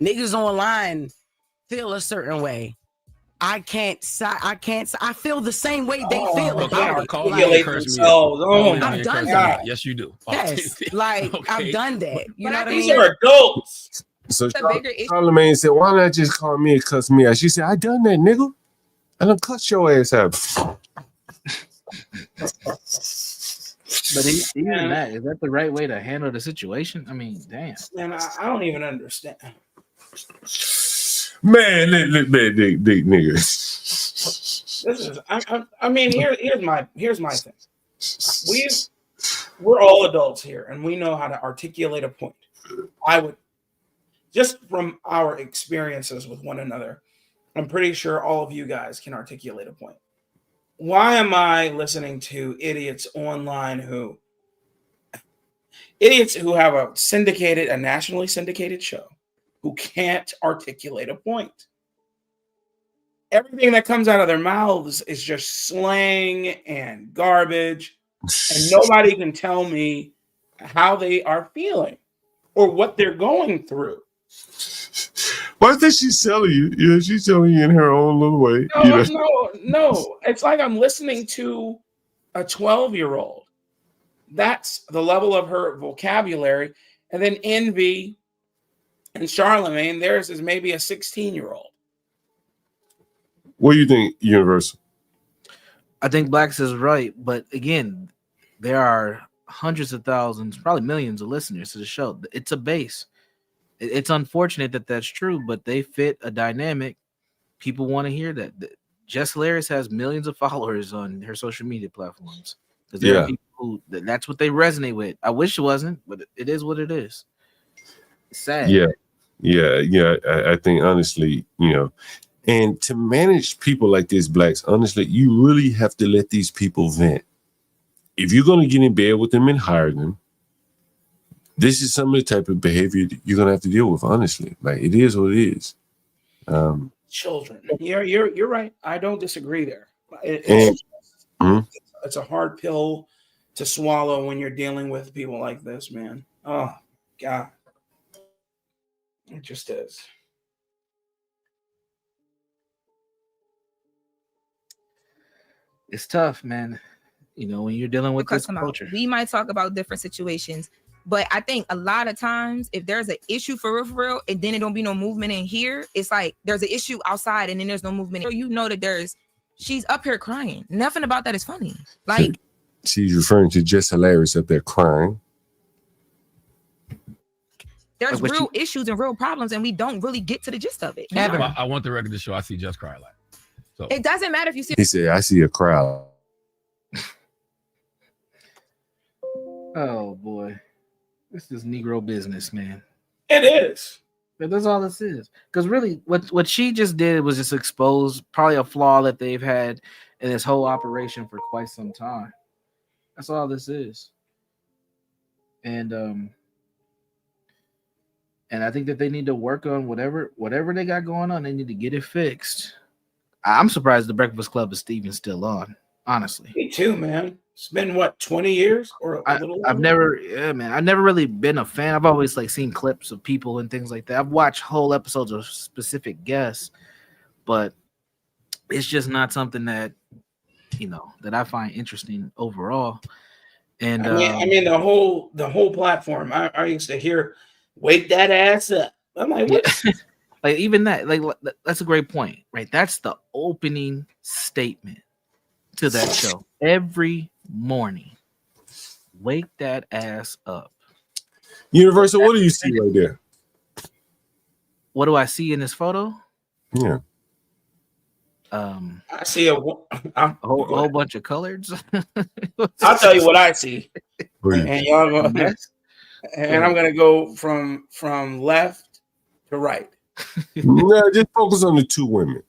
niggas online feel a certain way. I feel the same way they feel. I've done that. Yes, you do. Yes, like I've done that. You know what I mean? These are adults. So Charlamagne said, "Why not just call me and cuss me out?" She said, "I done that, nigga. I done cuss your ass out." But even that, is that the right way to handle the situation? I mean, damn. Man, I don't even understand. Man, nigga. This is. I mean, here's my thing. We're all adults here, and we know how to articulate a point. I would, just from our experiences with one another, I'm pretty sure all of you guys can articulate a point. Why am I listening to idiots online who have a nationally syndicated show who can't articulate a point? Everything that comes out of their mouths is just slang and garbage, and nobody can tell me how they are feeling or what they're going through. Why is she telling you? Yeah, she's telling you in her own little way. No. It's like I'm listening to a 12-year-old. That's the level of her vocabulary. And then Envy and Charlamagne, theirs is maybe a 16-year-old. What do you think, Universal? I think Blacks is right, but again, there are hundreds of thousands, probably millions of listeners to the show. It's a base. It's unfortunate that that's true, but they fit a dynamic. People want to hear that. Jess Hilarious has millions of followers on her social media platforms because there are people who that's what they resonate with. I wish it wasn't, but it is what it is. It's sad. Yeah. I think honestly, and to manage people like this, Blacks, honestly, you really have to let these people vent. If you're going to get in bed with them and hire them, this is some of the type of behavior that you're gonna have to deal with. Honestly, like it is what it is. Children, you're right. I don't disagree there. It's a hard pill to swallow when you're dealing with people like this, man. Oh God, it just is. it's tough, man. You know, when you're dealing with this culture. We might talk about different situations, but I think a lot of times if there's an issue for real, and then it don't be no movement in here, it's like there's an issue outside and then there's no movement. So you know that she's up here crying. Nothing about that is funny. Like she's referring to just hilarious up there crying. There's real issues and real problems, and we don't really get to the gist of it. I want the record to show I see Just cry like. So it doesn't matter if you see. He said, "I see a crowd." Oh boy, this is Negro business, man. It is. But that's all this is. Because really, what she just did was just expose probably a flaw that they've had in this whole operation for quite some time. That's all this is. And I think that they need to work on whatever they got going on. They need to get it fixed. I'm surprised the Breakfast Club is even still on. Honestly, me too, man. It's been what 20 years or a little. I've never really been a fan. I've always like seen clips of people and things like that. I've watched whole episodes of specific guests, but it's just not something that that I find interesting overall. And I mean the whole platform. I used to hear, "Wake that ass up." I'm like, what? Like even that, like that's a great point, right? That's the opening statement to that show every morning. Wake that ass up. Universal, what do you see right there? What do I see in this photo? Yeah. I see a whole bunch of colors. I'll tell you what I see. And y'all go, and I'm gonna go from left to right. No, just focus on the two women.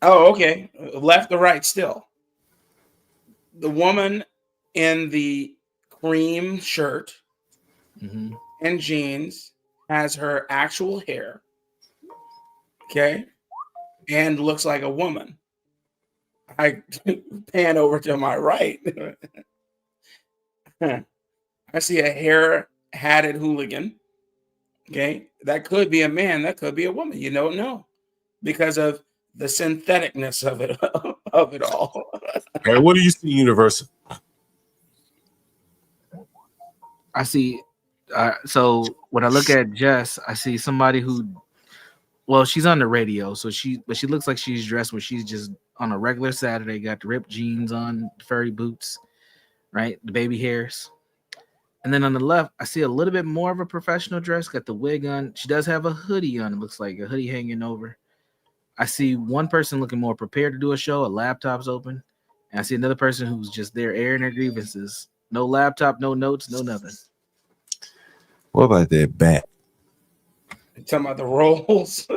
Oh, okay. Left to right still. The woman in the cream shirt and jeans has her actual hair, okay, and looks like a woman. I pan over to my right. I see a hair-hatted hooligan. Okay, that could be a man, that could be a woman. You don't know because of the syntheticness of it all. Hey, what do you see, Universal? I see. So when I look at Jess, I see somebody who, well, she's on the radio, but she looks like she's dressed where she's just on a regular Saturday, got the ripped jeans on, furry boots, right? The baby hairs. And then on the left, I see a little bit more of a professional dress, got the wig on. She does have a hoodie on. It looks like a hoodie hanging over. I see one person looking more prepared to do a show. A laptop's open. And I see another person who's just there airing their grievances. No laptop, no notes, no nothing. What about that bat? You talking about the rolls?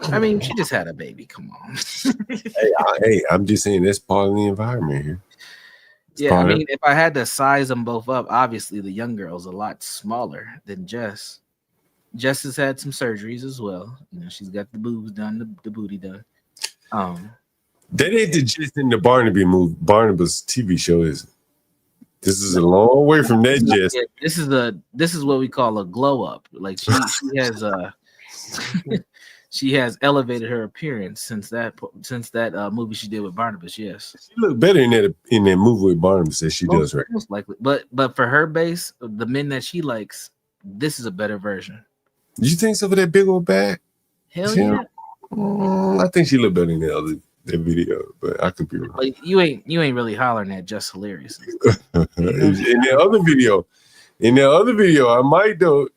I mean, she just had a baby. Come on. hey, I'm just saying that's part of the environment here. Yeah, I mean, if I had to size them both up, obviously the young girl's a lot smaller than Jess. Jess has had some surgeries as well. You know, she's got the boobs done, the booty done. That ain't the gist in the Barnabas TV show, is it? This is a long way from that gist. Yeah, this is what we call a glow up. Like she has she has elevated her appearance since that movie she did with Barnabas. Yes, she looked better in that movie with Barnabas that she does, right? Most likely, but for her base, the men that she likes, this is a better version. Do you think so for that big old bag? Hell yeah. I think she looked better in that video, but I could be wrong. Like, you ain't really hollering at Just Hilarious. in that other video, I might though.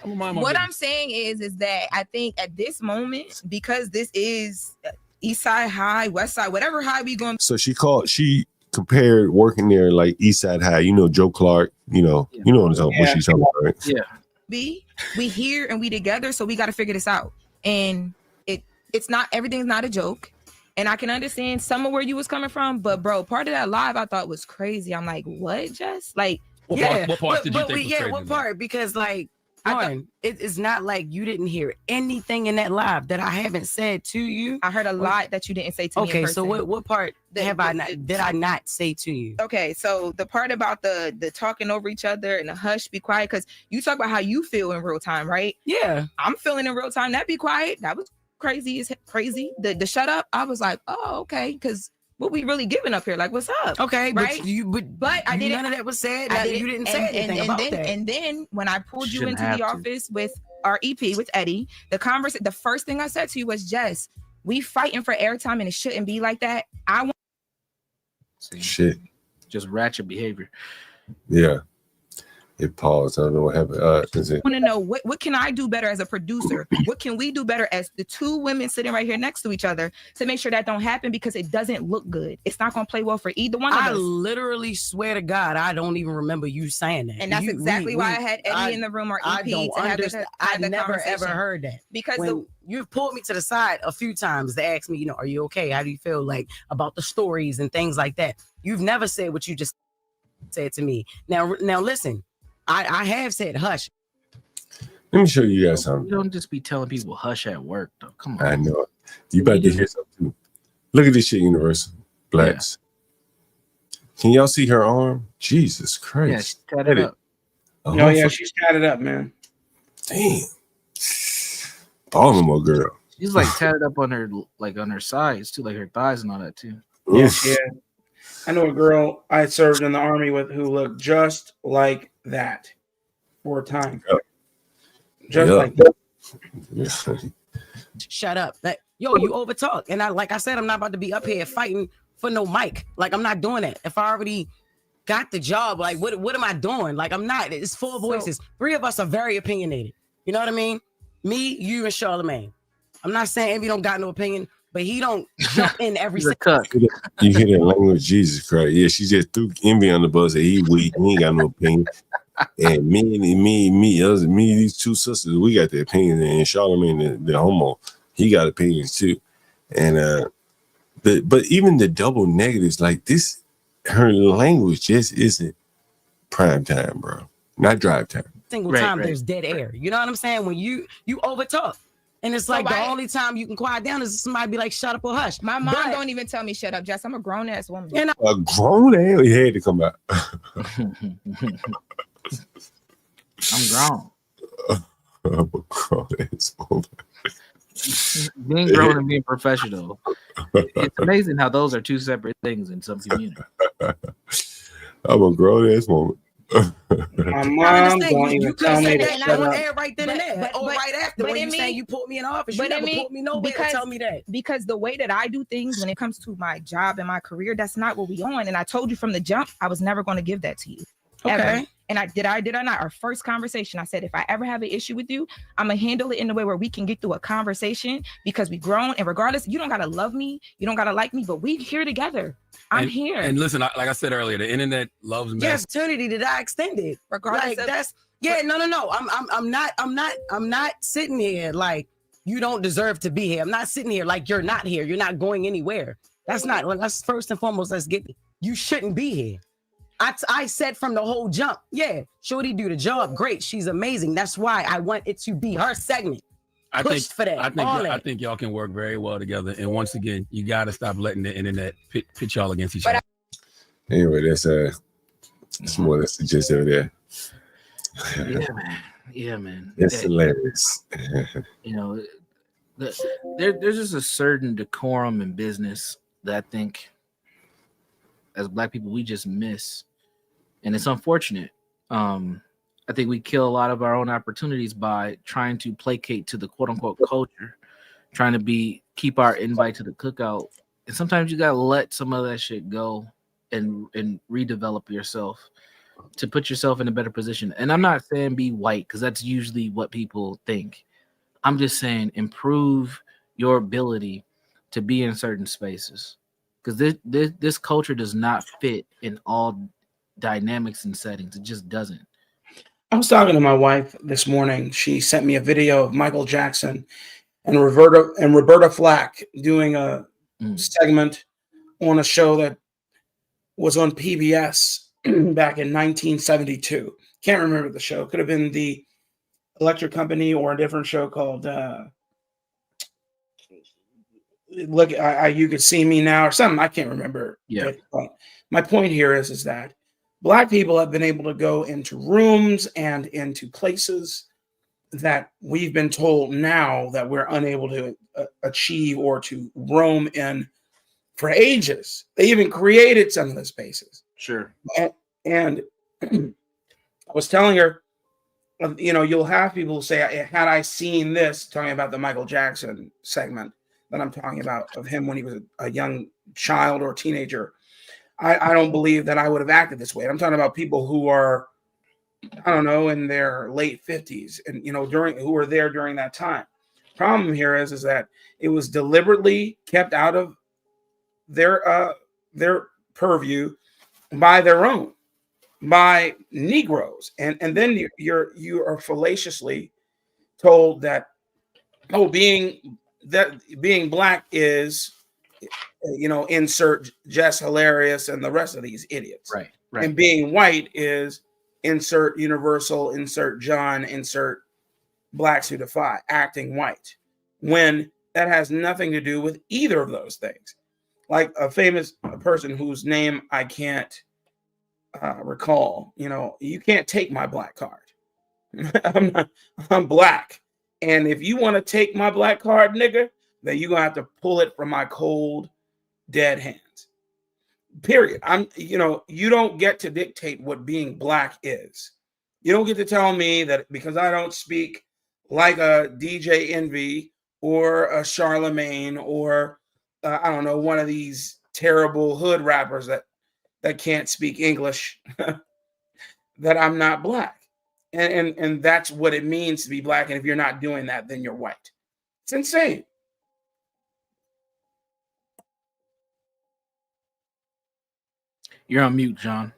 What I'm saying is that I think at this moment, because this is East Side High, West Side, whatever high we going. So she compared working there like East Side High. You know, Joe Clark. You know what she's talking about, right? Yeah. We here and we together, so we got to figure this out. And it's not, everything's not a joke. And I can understand some of where you was coming from, but bro, part of that live I thought was crazy. I'm like, what, Jess? Like, what part did you think was crazy? What part? Because like, it's not like you didn't hear anything in that live that I haven't said to you. I heard a lot that you didn't say to me. Okay, so what part did I not say to you? Okay, so the part about the talking over each other and the hush, be quiet, because you talk about how you feel in real time, right? Yeah, I'm feeling in real time. That be quiet. That was crazy. The shut up. I was like, oh, okay, because what we really giving up here? Like, what's up? Okay, right? But I didn't. none of that was said. I didn't, You didn't say anything about that. And then when I pulled you Shouldn't into the have to. office with our EP with Eddie, the first thing I said to you was, Jess, we fighting for airtime, and it shouldn't be like that. I want Shit. Just ratchet behavior. Yeah. It paused. I don't know what happened. Is it? want to know what can I do better as a producer? What can we do better as the two women sitting right here next to each other to make sure that don't happen, because it doesn't look good. It's not going to play well for either one of us. I literally swear to God, I don't even remember you saying that. And that's exactly why I had Eddie in the room, or EP, to have I the never ever conversation. heard that, because when you've pulled me to the side a few times to ask me, are you okay? How do you feel like about the stories and things like that? You've never said what you just said to me. Now listen. I have said hush. Let me show you guys something. You don't just be telling people hush at work, though. Come on. I know. You about to hear something too. Look at this shit, Universal. Blacks. Yeah. Can y'all see her arm? Jesus Christ. Yeah, she's tatted up. Oh, yeah, she's tatted up, man. Damn. Baltimore girl. She's like tatted up on her sides too, like her thighs and all that too. Yeah, she is. I know a girl I served in the army with who looked just like that for a time. Just like that. Shut up. You overtalk. And like I said, I'm not about to be up here fighting for no mic. Like, I'm not doing that. If I already got the job, like, what am I doing? Like, I'm not. It's four voices. Three of us are very opinionated. You know what I mean? Me, you, and Charlamagne. I'm not saying Envy don't got no opinion, but he don't jump in every single. You hear that language? Jesus Christ. Yeah, she just threw Envy on the bus and he weak. He ain't got no opinion. And me, these two sisters, we got the opinion. And Charlamagne, the homo, he got opinions too. And but even the double negatives like this, her language just isn't prime time, bro. Not drive time. Single time there's dead air. You know what I'm saying? When you overtalk. And it's like the only time you can quiet down is somebody be like, shut up or hush. My mom don't even tell me shut up, Jess. I'm a grown ass woman. And A grown ass? He had to come out. I'm grown. I'm a grown ass woman. Being grown and being professional. It's amazing how those are two separate things in some communities. I'm a grown ass woman. My mom don't even tell me to that shut up. air right then and there. But right after, when you say you put me in the office, you never put me nowhere to tell me that. Because the way that I do things when it comes to my job and my career, that's not what we on. And I told you from the jump, I was never going to give that to you. Ever. Okay. And I did or not. Our first conversation, I said, if I ever have an issue with you, I'm gonna handle it in a way where we can get through a conversation, because we grown. And regardless, you don't gotta love me, you don't gotta like me, but we here together. I'm here. And listen, like I said earlier, the internet loves me. The opportunity that I extended, regardless. Like, no. I'm not sitting here like you don't deserve to be here. I'm not sitting here like you're not here. You're not going anywhere. That's first and foremost. You shouldn't be here. I said from the whole jump, yeah, Shorty do the job great. She's amazing. That's why I want it to be her segment. I think y'all can work very well together. And once again, you got to stop letting the internet pit y'all against each other. Anyway, that's more or less the gist of there. Yeah, man. It's hilarious. There's just a certain decorum in business that I think as Black people we just miss, and it's unfortunate. I think we kill a lot of our own opportunities by trying to placate to the quote unquote culture, trying to keep our invite to the cookout. And sometimes you gotta let some of that shit go and redevelop yourself to put yourself in a better position. And I'm not saying be white, because that's usually what people think. I'm just saying improve your ability to be in certain spaces, because this culture does not fit in all dynamics and settings. It just doesn't. I was talking to my wife this morning. She sent me a video of Michael Jackson and Roberta Flack doing a segment on a show that was on PBS back in 1972. Can't remember the show. Could have been the Electric Company or a different show called You Could See Me Now or something. I can't remember. Yeah. My point here is that Black people have been able to go into rooms and into places that we've been told now that we're unable to achieve or to roam in for ages. They even created some of the spaces. Sure. And I was telling her, you know, you'll have people say, had I seen this, talking about the Michael Jackson segment that I'm talking about of him when he was a young child or teenager, I don't believe that I would have acted this way. I'm talking about people who are, I don't know, in their late 50s and, you know, who were there during that time. Problem here is that it was deliberately kept out of their purview by Negroes, and then you are fallaciously told that being black is, you know, insert Jess Hilarious and the rest of these idiots, right, and being white is insert Universal, insert John, insert Blacks Who Defy, acting white, when that has nothing to do with either of those things. Like a famous person whose name I can't recall, you know, you can't take my black card. I'm black. And if you want to take my black card, nigga, then you're going to have to pull it from my cold, dead hands. Period. You know, you don't get to dictate what being black is. You don't get to tell me that because I don't speak like a DJ Envy or a Charlemagne or I don't know, one of these terrible hood rappers that can't speak English, that I'm not black. And that's what it means to be black. And if you're not doing that, then you're white. It's insane. You're on mute, John.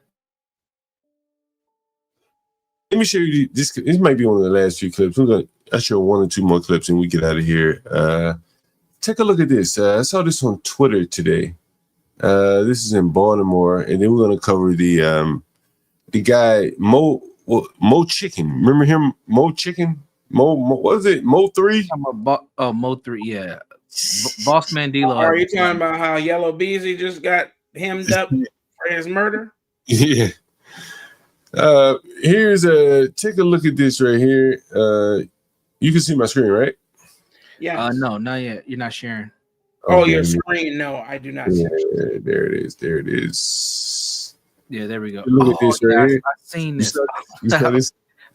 Let me show you this. This might be one of the last few clips. I'll show one or two more clips and we get out of here. Take a look at this. I saw this on Twitter today. This is in Baltimore, and then we're going to cover the guy Mo Chicken. Remember him, Mo Chicken? Mo what was it? Mo 3? Mo 3, yeah. Boss Mandela. Are you talking about how Yellow Beezy just got hemmed up for his murder? Yeah. Here's take a look at this right here. You can see my screen, right? Yeah. No, not yet. You're not sharing. Oh, your screen? No, I do not. Yeah, there it is. There it is. Yeah, there we go. Look at this right here. I've seen this. You saw this?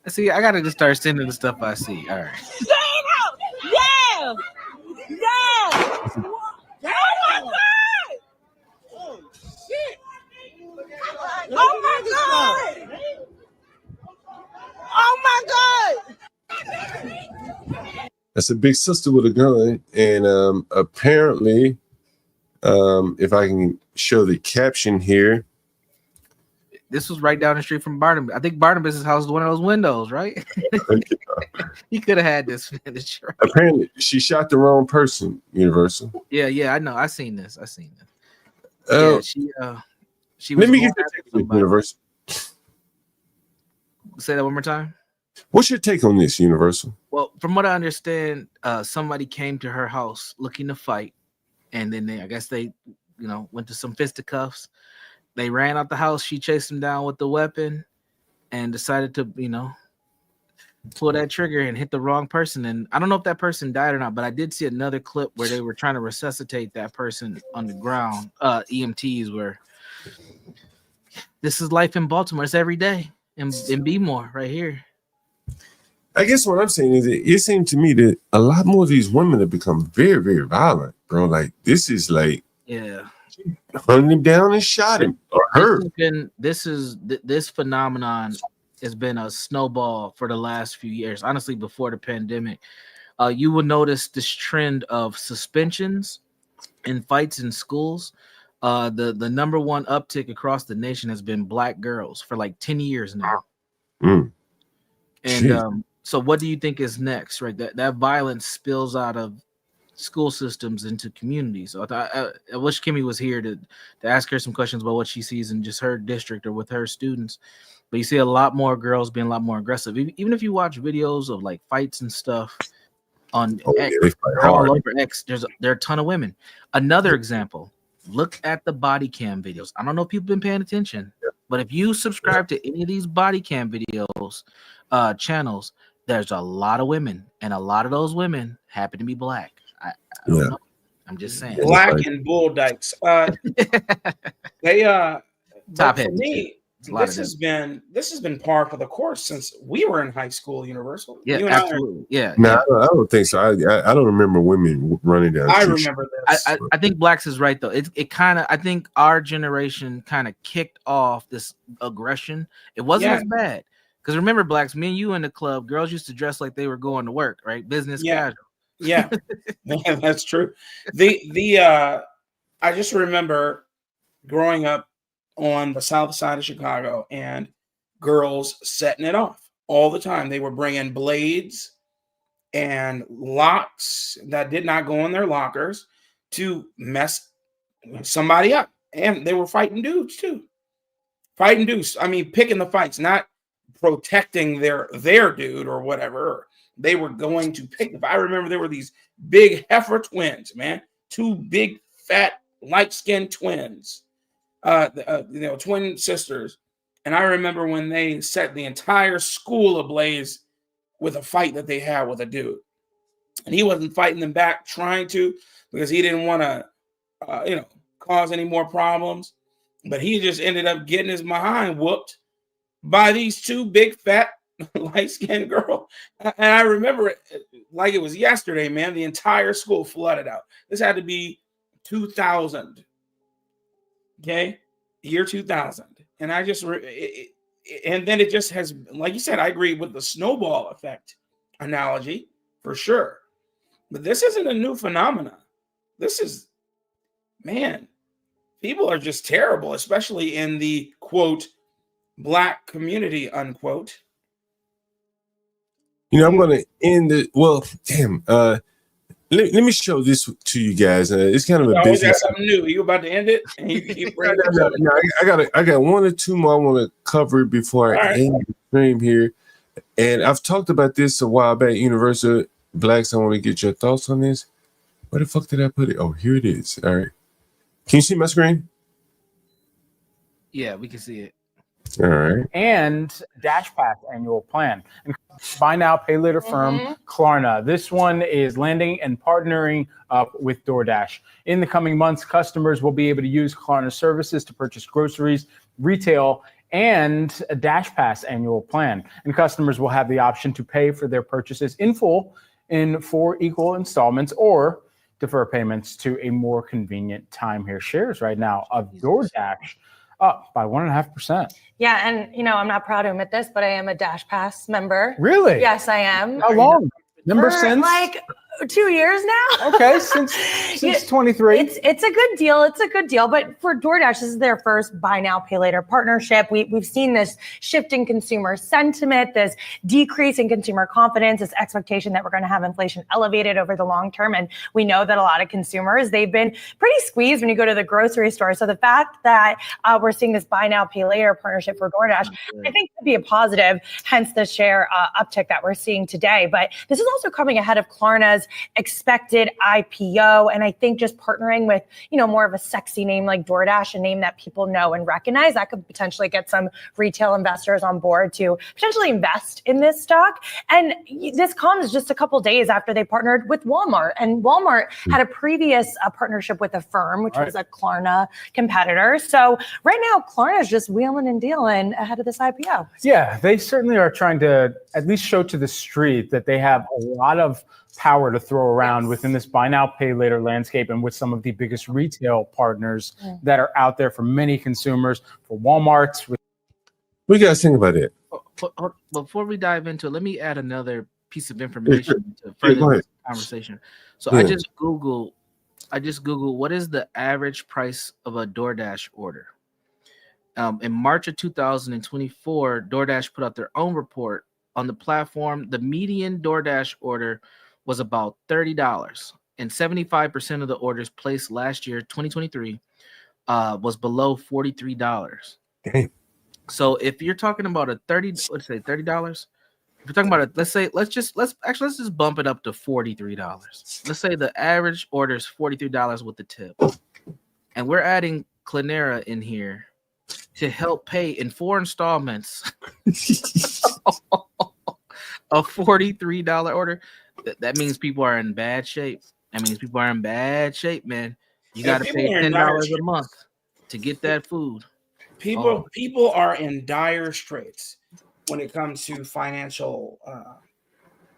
See, I gotta just start sending the stuff I see. All right. Yeah! Yeah! Oh my God! Oh shit! Oh my God! Oh my God! That's a big sister with a gun, and apparently, if I can show the caption here. This was right down the street from Barnabas. I think Barnabas' house is one of those windows, right? He could have had this finish. Right? Apparently, she shot the wrong person, Universal. Yeah, I know. I seen this. Yeah, she was. Let me get your take on this, Universal. Say that one more time. What's your take on this, Universal? Well, from what I understand, somebody came to her house looking to fight, and then I guess they, you know, went to some fisticuffs. They ran out the house. She chased him down with the weapon, and decided to, you know, pull that trigger and hit the wrong person. And I don't know if that person died or not, but I did see another clip where they were trying to resuscitate that person on the ground. EMTs were. This is life in Baltimore. It's every day, and be more right here. I guess what I'm saying is it seemed to me that a lot more of these women have become very, very violent, bro. Like this is like, yeah, hunted him down and shot him or her. This phenomenon has been a snowball for the last few years. Honestly, before the pandemic, you will notice this trend of suspensions in fights in schools. The number one uptick across the nation has been black girls for like 10 years now. And so what do you think is next, right? That violence spills out of school systems into communities. So I wish Kimmy was here to ask her some questions about what she sees in just her district or with her students. But you see a lot more girls being a lot more aggressive. Even if you watch videos of like fights and stuff on X, all over X, there are a ton of women. Another example, look at the body cam videos. I don't know if you've been paying attention, but if you subscribe to any of these body cam videos channels, there's a lot of women, and a lot of those women happen to be black. I don't know. I'm just saying. Black and bull dykes. They Top for heavy. me, this has been par for the course since we were in high school. Universal. Yeah, You and absolutely. Yeah. No, I don't think so. I don't remember women running down. I chicks. remember this. I think Blacks is right though. It kind of, I think our generation kind of kicked off this aggression. It wasn't as bad because remember, Blacks, me and you in the club, girls used to dress like they were going to work, right? Business casual. Yeah, that's true. I just remember growing up on the south side of Chicago and girls setting it off all the time. They were bringing blades and locks that did not go in their lockers to mess somebody up. And they were fighting dudes too. Fighting dudes. I mean, picking the fights, not protecting their dude or whatever. They were going to pick. I remember there were these big heifer twins, man. Two big, fat, light-skinned twins. Twin sisters. And I remember when they set the entire school ablaze with a fight that they had with a dude. And he wasn't fighting them back, trying to, because he didn't want to, cause any more problems. But he just ended up getting his behind whooped by these two big, fat, light-skinned girls. And I remember it like it was yesterday, man. The entire school flooded out. This had to be 2000. Okay, year 2000, and I just and then it just has, like you said, I agree with the snowball effect analogy for sure. But this isn't a new phenomenon. This is, man, people are just terrible, especially in the quote Black community unquote. I'm going to end it. Well, damn. Let me show this to you guys. It's kind of a business. Got something new. Are you about to end it? And you keep I got one or two more I want to cover before I end the stream here. And I've talked about this a while back. Universal Blacks, I want to get your thoughts on this. Where the fuck did I put it? Oh, here it is. All right. Can you see my screen? Yeah, we can see it. All right. And Dash Pass annual plan. And buy now, pay later firm Klarna. This one is landing and partnering up with DoorDash. In the coming months, customers will be able to use Klarna services to purchase groceries, retail, and a Dash Pass annual plan. And customers will have the option to pay for their purchases in full in 4 equal installments or defer payments to a more convenient time. Here, shares right now of DoorDash up by 1.5%. Yeah, and I'm not proud to admit this, but I am a Dash Pass member. Really? Yes, I am. How long? Member For since? like 2 years now. Okay, since 23. It's a good deal. It's a good deal. But for DoorDash, this is their first buy now, pay later partnership. We've seen this shift in consumer sentiment, this decrease in consumer confidence, this expectation that we're going to have inflation elevated over the long term. And we know that a lot of consumers, they've been pretty squeezed when you go to the grocery store. So the fact that we're seeing this buy now, pay later partnership for DoorDash, I think could be a positive, hence the share uptick that we're seeing today. But this is also coming ahead of Klarna's expected IPO. And I think just partnering with, more of a sexy name like DoorDash, a name that people know and recognize, that could potentially get some retail investors on board to potentially invest in this stock. And this comes just a couple days after they partnered with Walmart. And Walmart had a previous partnership with Affirm, which was a Klarna competitor. So right now, Klarna is just wheeling and dealing ahead of this IPO. Yeah, they certainly are trying to at least show to the street that they have a lot of power to throw around within this buy now, pay later landscape, and with some of the biggest retail partners that are out there for many consumers, for Walmart's. What do you guys think about it? Before we dive into it, let me add another piece of information to further this conversation. So I just Googled what is the average price of a DoorDash order. In March of 2024, DoorDash put out their own report on the platform. The median DoorDash order was about $30, and 75% of the orders placed last year, 2023, was below $43. Damn. So if you're talking about $30. If you're talking about let's just bump it up to $43. Let's say the average order is $43 with the tip, and we're adding Klarna in here to help pay in 4 installments a $43 order. That means people are in bad shape. I mean, people are in bad shape, man. You Yeah, got to people pay are in dire $10 a straits. month to get that food. People are in dire straits when it comes to financial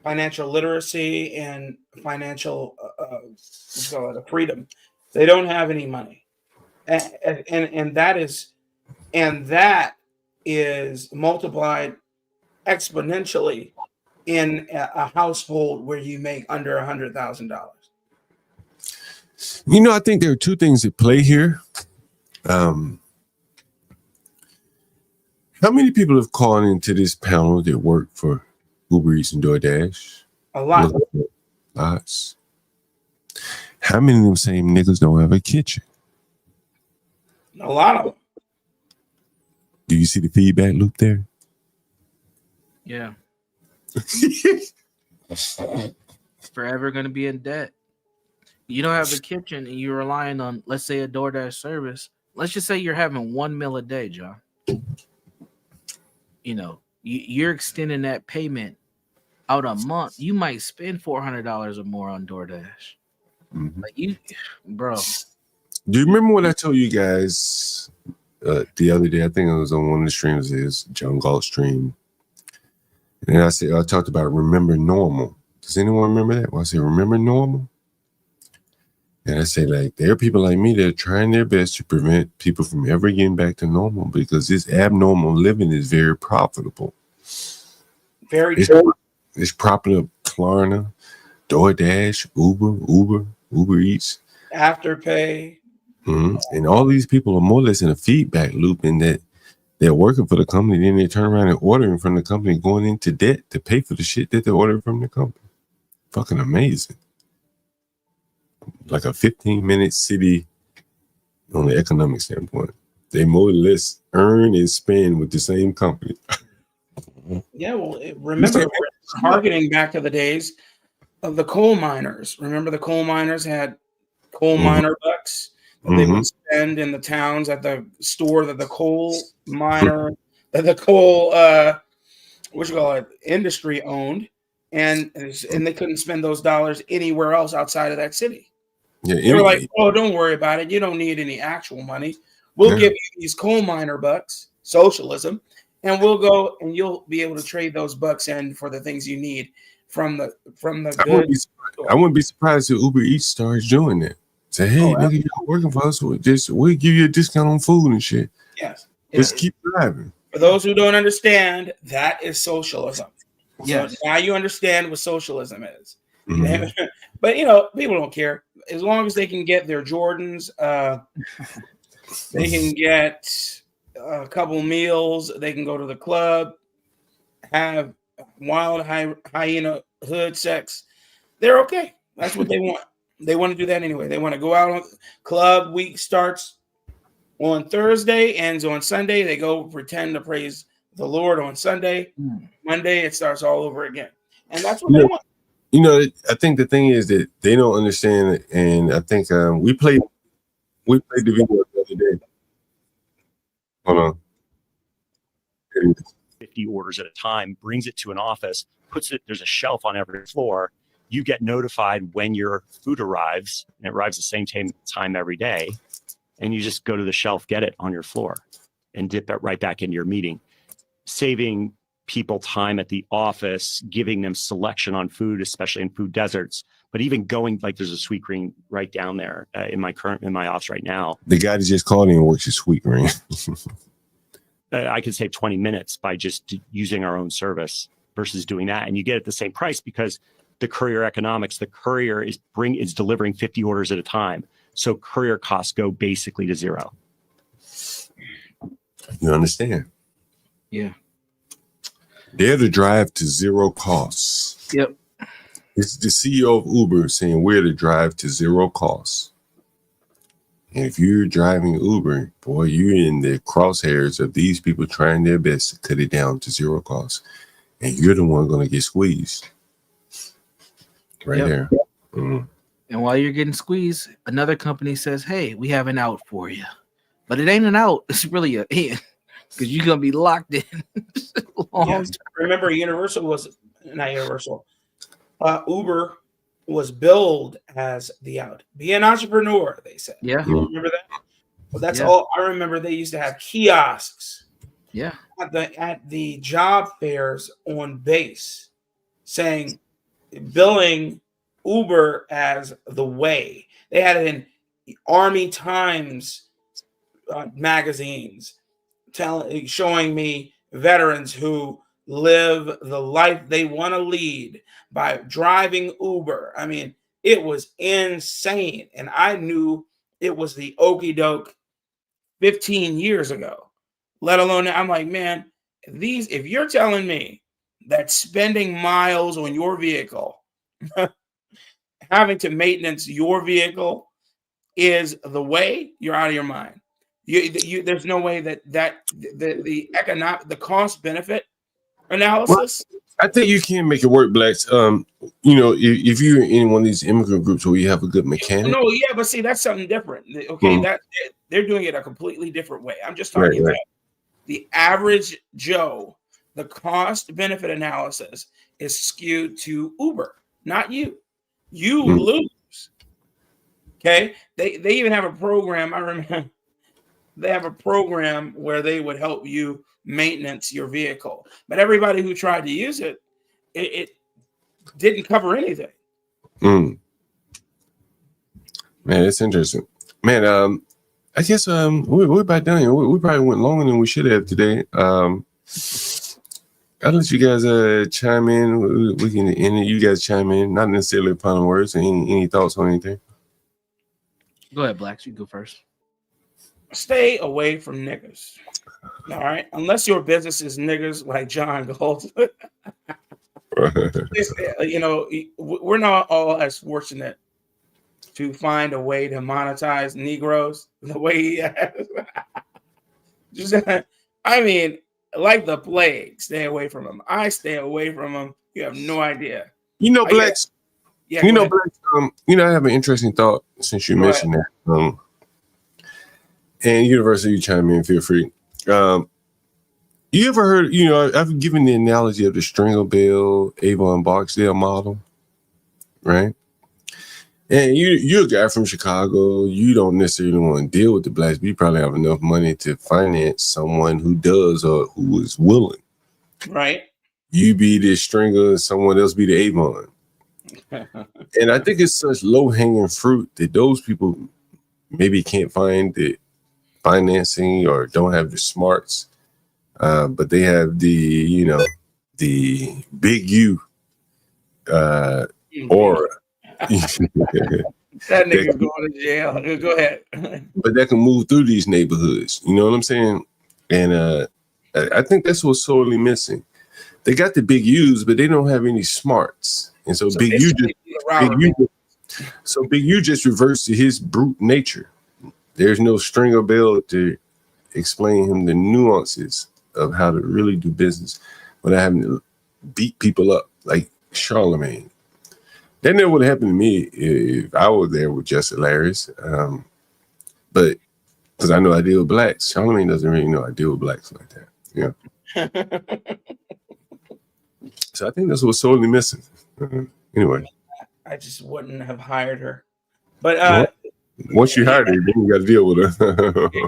literacy and financial what's it called, freedom. They don't have any money, and that is multiplied exponentially in a household where you make under $100,000. You know, I think there are two things at play here. How many people have called into this panel that work for Uber Eats and DoorDash? A lot. Lots. How many of them same niggas don't have a kitchen? A lot of them. Do you see the feedback loop there? Yeah. Forever going to be in debt. You don't have a kitchen and you're relying on, let's say, a DoorDash service. Let's just say you're having 1 meal a day, John. You know, you're extending that payment out a month. You might spend $400 or more on DoorDash. Mm-hmm. Like you, bro. Do you remember what I told you guys the other day? I think it was on one of the streams. Is John Galt stream, and I talked about remember normal. Does anyone remember that? Well, I said remember normal, and I say like there are people like me that are trying their best to prevent people from ever getting back to normal because this abnormal living is very profitable. Very true. It's profitable. Klarna, DoorDash, Uber Eats, Afterpay. Mm-hmm. And all these people are more or less in a feedback loop in that they're working for the company, then they turn around and ordering from the company, going into debt to pay for the shit that they're ordering from the company. Fucking amazing. Like a 15-minute city on the economic standpoint. They more or less earn and spend with the same company. Yeah, well, remember, we're harkening back to the days of the coal miners. Remember the coal miners had coal miner bucks that they would spend in the towns at the store that the coal miner, that the coal, industry owned, and they couldn't spend those dollars anywhere else outside of that city. Yeah, they were like, "Oh, don't worry about it. You don't need any actual money. We'll give you these coal miner bucks, socialism, and we'll go and you'll be able to trade those bucks in for the things you need from the goods." I wouldn't be surprised if Uber Eats starts doing that. Say, hey, nigga, you're working for us. We'll give you a discount on food and shit. Yes. Just keep driving. For those who don't understand, that is socialism. Yes. So now you understand what socialism is. Mm-hmm. But, you know, people don't care. As long as they can get their Jordans, they can get a couple meals, they can go to the club, have wild hyena hood sex. They're okay. That's what they want. They want to do that anyway. They want to go out on club. Week starts on Thursday, ends on Sunday. They go pretend to praise the Lord on Sunday. Monday, it starts all over again. And that's what they want. You know, I think the thing is that they don't understand. And I think we played the video the other day. Hold on. 50 orders at a time, brings it to an office, puts it, there's a shelf on every floor. You get notified when your food arrives, and it arrives the same time every day. And you just go to the shelf, get it on your floor, and dip it right back into your meeting, saving people time at the office, giving them selection on food, especially in food deserts. But even going, like there's a Sweet Green right down there in my office right now. The guy that just called in works at Sweet Green. I could save 20 minutes by just using our own service versus doing that. And you get it the same price because the courier economics, the courier is delivering 50 orders at a time. So courier costs go basically to zero. You understand? Yeah. They're the drive to zero costs. Yep. It's the CEO of Uber saying we're the drive to zero costs. And if you're driving Uber, boy, you're in the crosshairs of these people trying their best to cut it down to zero costs. And you're the one going to get squeezed. Right there. Mm. And while you're getting squeezed, another company says, hey, we have an out for you. But it ain't an out. It's really an in. Because you're going to be locked in. Yes. Remember, Universal was not Universal. Uber was billed as the out. Be an entrepreneur, they said. Yeah. You remember that? Well, that's Yeah. all I remember. They used to have kiosks. Yeah. At the job fairs on base saying billing Uber as the way. They had it in Army Times magazines showing me veterans who live the life they want to lead by driving Uber. I mean, it was insane. And I knew it was the okie doke 15 years ago, let alone I'm like, man, if you're telling me that spending miles on your vehicle, having to maintenance your vehicle is the way, you're out of your mind. There's no way that the cost benefit analysis. Well, I think you can make it work, Blacks. If you're in one of these immigrant groups where you have a good mechanic. No, yeah, but see, that's something different. Okay, that they're doing it a completely different way. I'm just talking about the average Joe. The cost benefit analysis is skewed to Uber, not you. You lose. Okay, they even have a program. I remember they have a program where they would help you maintenance your vehicle, but everybody who tried to use it, it didn't cover anything. Man, it's interesting. Man, I guess we're about done here. We probably went longer than we should have today. I'll let you guys chime in. We can you guys chime in, not necessarily upon words. Any thoughts on anything? Go ahead, Blacks. You go first. Stay away from niggas. All right, unless your business is niggas like John Galt. We're not all as fortunate to find a way to monetize Negroes the way he has. I mean, like the plague, stay away from them. I stay away from them. You have no idea. Blacks. Blacks. I have an interesting thought since you mentioned that. And University, you chime in, feel free. You ever heard, I've given the analogy of the Stringer Bell, Avon Barksdale model, right? And you're a guy from Chicago. You don't necessarily want to deal with the blacks, but you probably have enough money to finance someone who does or who is willing. Right. You be the Stringer and someone else be the Avon. And I think it's such low-hanging fruit that those people maybe can't find the financing or don't have the smarts, but they have the big U aura. That nigga's going to jail. Go ahead. But that can move through these neighborhoods. You know what I'm saying? And I think that's what's sorely missing. They got the big U's, but they don't have any smarts. And so Big U just reverts to his brute nature. There's no Stringer Bell to explain him the nuances of how to really do business without having to beat people up like Charlemagne. That never would have happened to me if I was there with Just Hilarious. But because I know I deal with blacks, Charlemagne doesn't really know I deal with blacks like that. Yeah. So I think that's what's sorely missing. Anyway. I just wouldn't have hired her. But once you hired her, then you got to deal with her.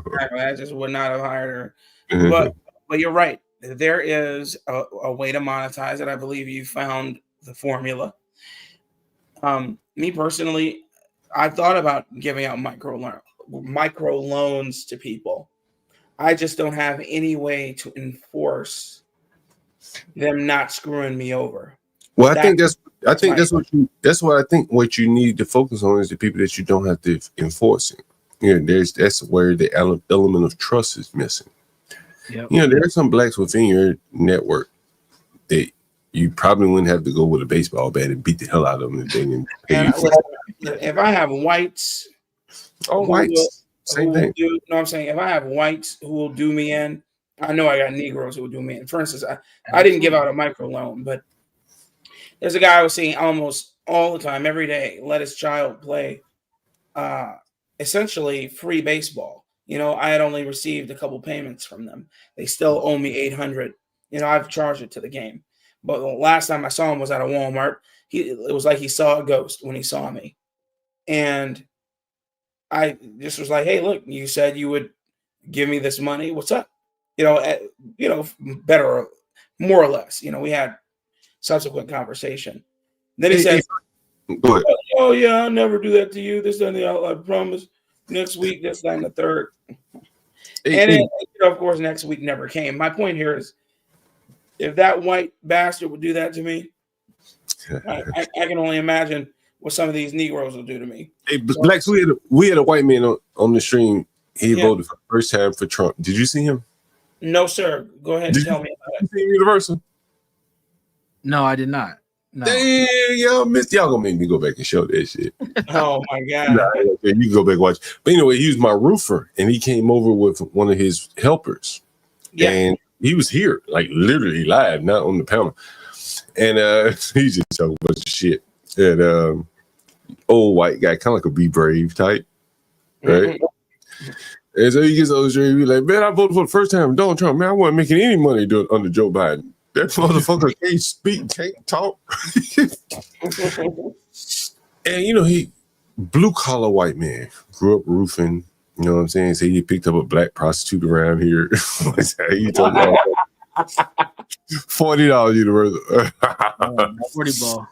Exactly. I just would not have hired her. But you're right. There is a way to monetize it. I believe you found the formula. Me personally, I thought about giving out micro loans to people. I just don't have any way to enforce them not screwing me over. Well, I think that's what you need to focus on is the people that you don't have to enforce it. That's where the element of trust is missing. Yep. There are some blacks within your network that you probably wouldn't have to go with a baseball bat and beat the hell out of them if they didn't pay you. If I have whites, same thing. You know what I'm saying? If I have whites who will do me in, I know I got Negroes who will do me in. For instance, I didn't give out a micro loan, but there's a guy I was seeing almost all the time, every day, let his child play essentially free baseball. I had only received a couple payments from them. They still owe me $800. I've charged it to the game. But the last time I saw him was at a Walmart. it was like he saw a ghost when he saw me. And I just was like, hey, look, you said you would give me this money. What's up? Better or more or less. We had subsequent conversation. Then he said, go ahead. oh yeah, I'll never do that to you. This and the I promise. Next week, this, that, and the third. And then, of course, next week never came. My point here is, if that white bastard would do that to me, I can only imagine what some of these Negroes will do to me. Hey, Blacks, we had a white man on the stream. He voted for the first time for Trump. Did you see him? No, sir. Go ahead and tell me about it. You see Universal? No, I did not. No. Damn, y'all gonna make me go back and show that shit. Oh my God. Nah, okay, you can go back and watch. But anyway, he was my roofer, and he came over with one of his helpers. Yeah. And he was here, like literally live, not on the panel. And he just talking a bunch of shit. And old white guy, kind of like a Be Brave type, right? Mm-hmm. And so he gets on the stream, he's like, man, I voted for the first time for Donald Trump. Man, I wasn't making any money under Joe Biden. That motherfucker can't speak, can't talk. And he blue collar white man, grew up roofing. You know what I'm saying? Say he picked up a black prostitute around here. He told me $40 universal. 40 ball.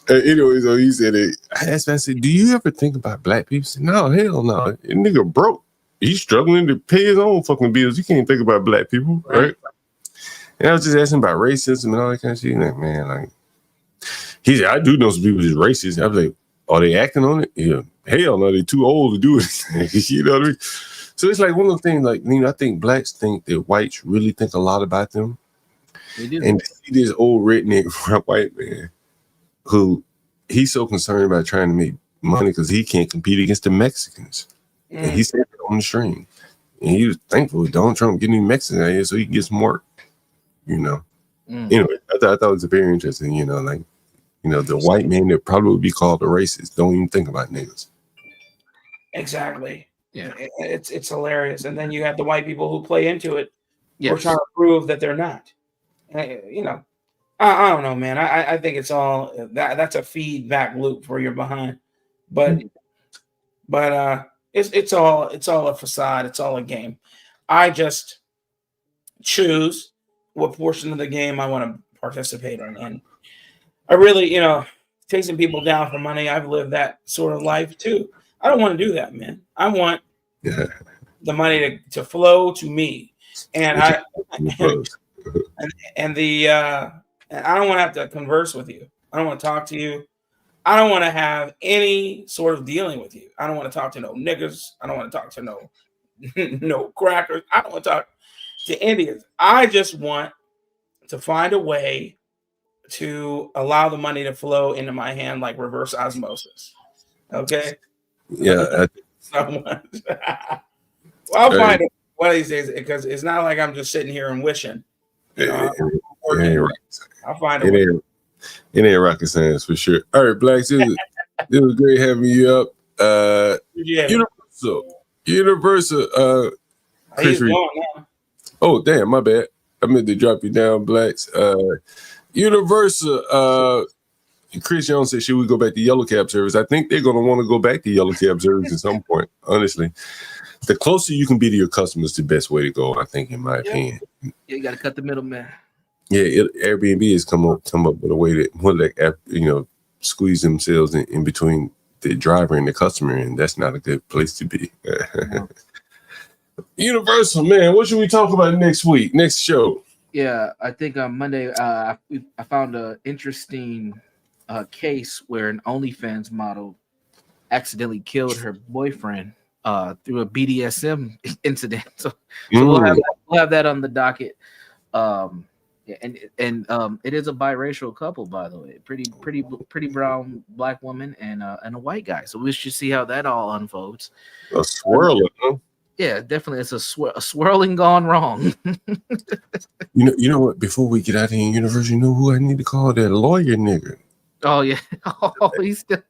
Anyway, so he said it. I asked him, I said, do you ever think about black people? He said, no, hell no. That nigga broke. He's struggling to pay his own fucking bills. You can't think about black people, right? And I was just asking about racism and all that kind of shit. Like, man, like, he said, I do know some people that's racist. I was like, are they acting on it? Yeah. Hell no, they're too old to do it. You know what I mean? So it's like one of the things, like, I think blacks think that whites really think a lot about them. They do. And to see this old redneck white man who he's so concerned about trying to make money because he can't compete against the Mexicans. And he said it on the stream. And he was thankful Donald Trump getting these Mexicans out here so he can get some work. Anyway, I thought it was very interesting, the white man that probably would be called a racist don't even think about niggas. Exactly. Yeah. It's hilarious. And then you have the white people who play into it. Yes. Or trying to prove that they're not. I don't know, man. I think it's all that's a feedback loop for your behind. But it's all a facade. It's all a game. I just choose what portion of the game I want to participate in. And I really, chasing people down for money, I've lived that sort of life too. I don't want to do that, man. I want the money to flow to me. And I don't want to have to converse with you. I don't want to talk to you. I don't want to have any sort of dealing with you. I don't want to talk to no niggas. I don't want to talk to no crackers. I don't want to talk to Indians. I just want to find a way to allow the money to flow into my hand like reverse osmosis. Okay? Yeah. I'll find it one of these days because it's not like I'm just sitting here and wishing. I'll find it. It ain't rocket science for sure. All right, Blacks, it was great having you up. Universal. Chris Reed. Oh, damn, my bad. I meant to drop you down, Blacks. Universal. Chris Jones said, should we go back to yellow cab service? I think they're going to want to go back to yellow cab service at some point, honestly. The closer you can be to your customers, the best way to go, I think, in my opinion. Yeah, you got to cut the middleman. Yeah, Airbnb has come up with a way that squeeze themselves in between the driver and the customer, and that's not a good place to be. No. Universal, man, what should we talk about next week? Next show? Yeah, I think on Monday I found an interesting case where an OnlyFans model accidentally killed her boyfriend through a BDSM incident. So we'll have that on the docket. And it is a biracial couple, by the way. Pretty brown black woman and a white guy. So we should see how that all unfolds. A swirling, huh? Yeah, definitely. It's a swirling gone wrong. You know what? Before we get out of here, Universe, you know who I need to call? That lawyer nigga. Oh yeah. Oh, he's still.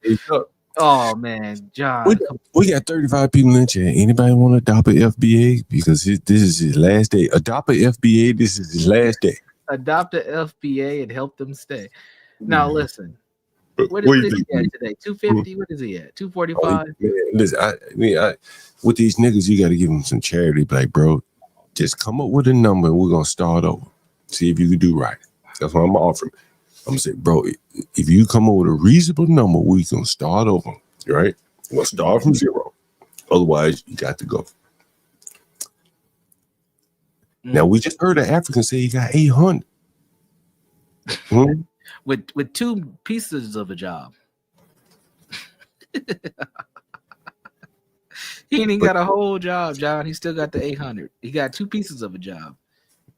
Oh man, John. We got 35 people in chat. Anybody want to adopt an FBA? Because this is his last day. Adopt an FBA. This is his last day. Adopt an FBA and help them stay. Now listen, What What do is you he think? at today? 250? What is he at? 245? Listen, I with these niggas, you got to give them some charity. Like, bro, just come up with a number and we're going to start over. See if you can do right. That's what I'm offering. I'm going to say, bro, if you come up with a reasonable number, we can start over. Right? We're going to start from zero. Otherwise, you got to go. Now, we just heard an African say he got 800. With 2 pieces of a job. He ain't even got a whole job, John. He still got the 800. He got 2 pieces of a job.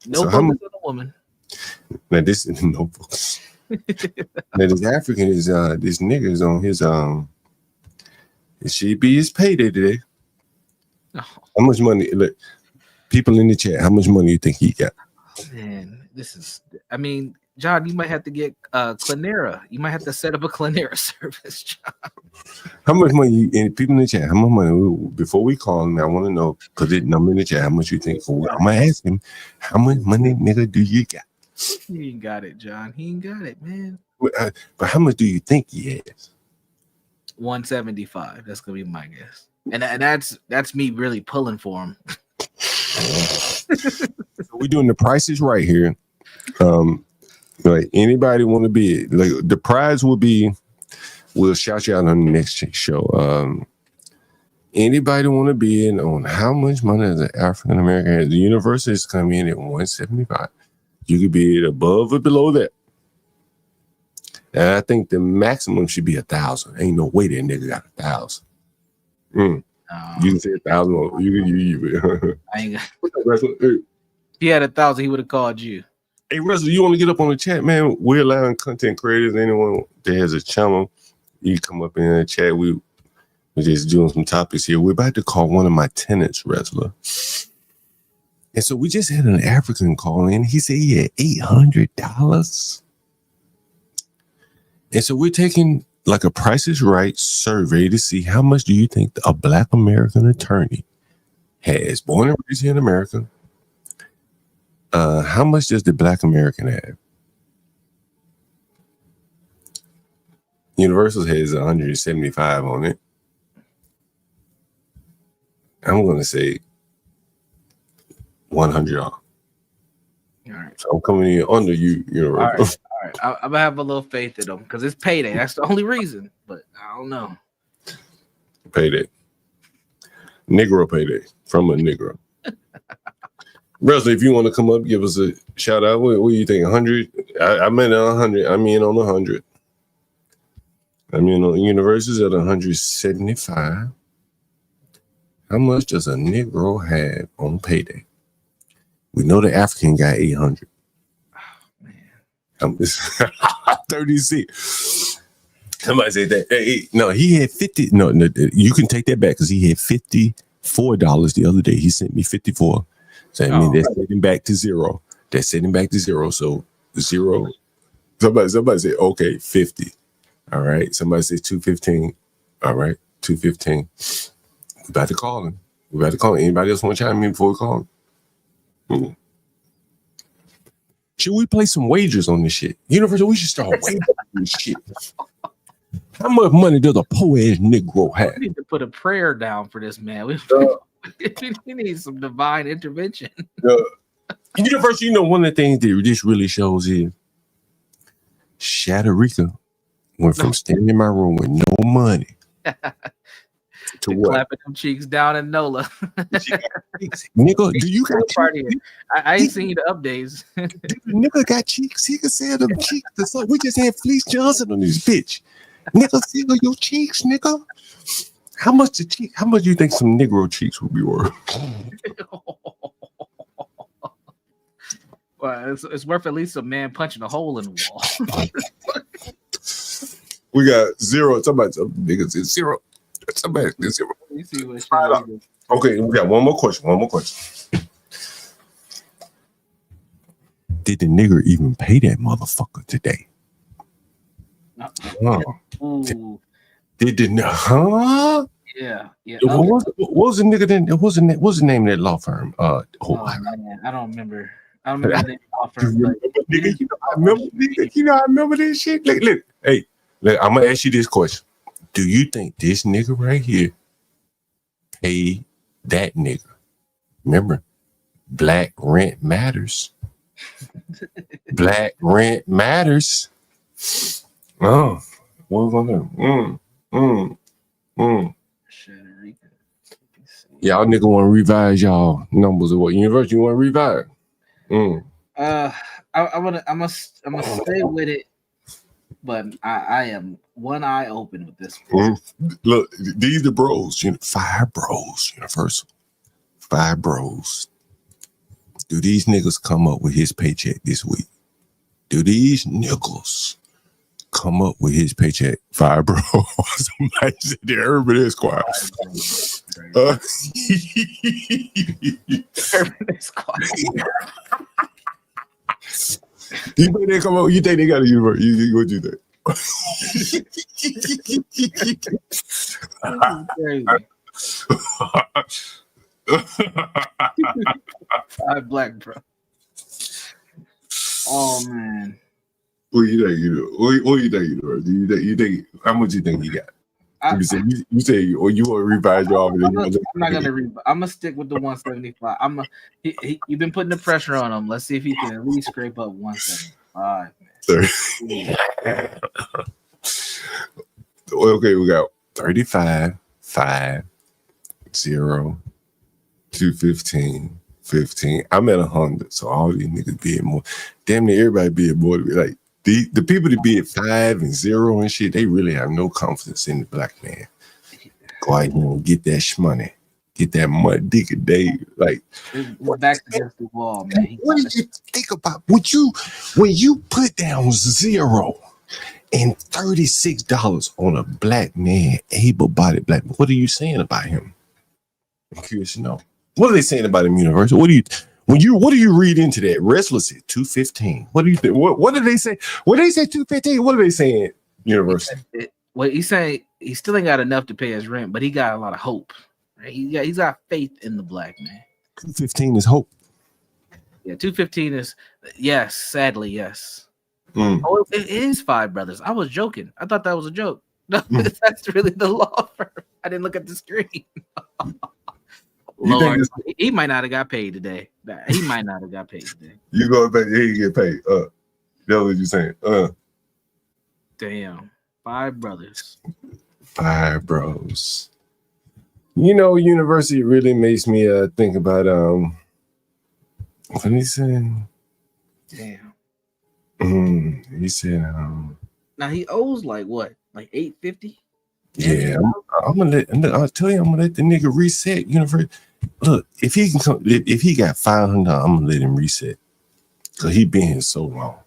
No focus on a woman. Now this is no focus. Now this African is this nigga is on his it should be his payday today. Oh. How much money? Look, people in the chat, how much money you think he got? Man, I mean, John, you might have to get Clinera. You might have to set up a Clinera service, John. How much money? And people in the chat, how much money? Before we call him, I want to know. Put it number in the chat. How much you think? I'm gonna ask him, how much money, nigga, do you got? He ain't got it, John. He ain't got it, man. But how much do you think he has? 175. That's gonna be my guess. And that's me really pulling for him. We're doing the prices right here. Like anybody want to be like the prize will be. We'll shout you out on the next show. Anybody want to be in on how much money as an African American has? The university is coming in at 175. You could be above or below that. And I think the maximum should be 1,000. Ain't no way that nigga got 1,000. You can say 1,000. You I ain't got. He had 1,000. He would have called you. Hey, Russell, you want to get up on the chat, man? We're allowing content creators, anyone that has a channel, you come up in the chat. We're just doing some topics here. We're about to call one of my tenants, wrestler. And so we just had an African call in. He said he had $800. And so we're taking like a Price is Right survey to see how much do you think a Black American attorney has, born and raised here in America. How much does the Black American have? Universal has 175 on it. I'm going to say $100. All right. So I'm coming in under you, Universal. All right. I'm gonna have a little faith in them because it's payday. That's the only reason. But I don't know. Payday. Negro payday from a Negro. Russell, if you want to come up, give us a shout out. What do you think? 100? I meant 100. I mean on 100. I mean on Universal's at 175. How much does a Negro have on payday? We know the African got 800. Oh man. 36. Somebody said that. Hey, no, he had 50. No, you can take that back because he had $54 the other day. He sent me 54. So I mean, that's setting back to zero. That's setting back to zero. So zero. Somebody say, okay, 50. All right. Somebody says 215. All right, 215. We're about to call him. Anybody else want to chime in before we call him? Should we play some wagers on this shit? Universal, we should start wagering on this shit. How much money does a poor ass Negro have? We need to put a prayer down for this man. We need some divine intervention. Universal, one of the things that this really shows is Shatterika went from standing in my room with no money to what? Clapping them cheeks down in NOLA. Nigga, do you got cheeks? I ain't seen the updates. Nigga got cheeks. He can say them cheeks. We just had Fleece Johnson on this bitch. Nigga, feel your cheeks, nigga. How much do you think some Negro cheeks would be worth? Well, it's worth at least a man punching a hole in the wall. We got zero. Niggas is zero. Somebody is zero. You see what okay, we got one more question. Did the nigger even pay that motherfucker today? Ooh. Did the Yeah. What was the nigga then? What's the name of that law firm? Man, I don't remember. I don't remember the name of the law firm. I remember this shit. Look. Hey, I'm gonna ask you this question: do you think this nigga right here paid that nigga? Remember, black rent matters. Black rent matters. Oh, what we gonna do? Y'all nigga want to revise y'all numbers of what university you want to revise? I'm gonna stay with it, but I am one eye open with this one. Look, these the bros. 5 bros, Universal. 5 bros. Do these niggas come up with his paycheck this week? Do these nickels come up with his paycheck? 5 bros. Somebody said the Urban Esquire. Urban Esquire. You think they come up? You think they got a university? What you think? Black bro. Oh man. What do you think you do? What do you think you do? You think how much you think you got? You say, or you want to revise your offer? I'm not gonna revise. I'm gonna stick with the 175. You've been putting the pressure on him. Let's see if he can at least scrape up 175. Okay, we got 35, 5, 0, 215, 15. I'm at 100, so all these niggas bid more. Damn near everybody bid more. Like the people that bid 5 and 0 and shit, they really have no confidence in the black man. Go out here and get that shmoney. Get that mud dick a day. Like we're back against the wall, man. What did you think about when you put down 0 and $36 on a black man, able-bodied black man? What are you saying about him? I'm curious to know. What are they saying about him, Universal? What do you read into that? Restless at 215. What do you think? What did they say? When they say 215, what are they saying, Universal? Well, he's saying he still ain't got enough to pay his rent, but he got a lot of hope. Right? He's got faith in the black man. 215 is hope. Yeah, 215 is yes, sadly, yes. Oh, it is 5 brothers. I was joking. I thought that was a joke. No, that's really the law firm. I didn't look at the screen. Lord, he might not have got paid today. He might not have got paid today. You go back, he get paid. That's what you saying. Damn. 5 brothers. 5 bros. University really makes me think about what he said. Damn. He said now he owes like what? Like $850? Yeah, I'll tell you, I'm gonna let the nigga reset University. Look, if he can come, if he got $500, I'm gonna let him reset. Cause he been here so long.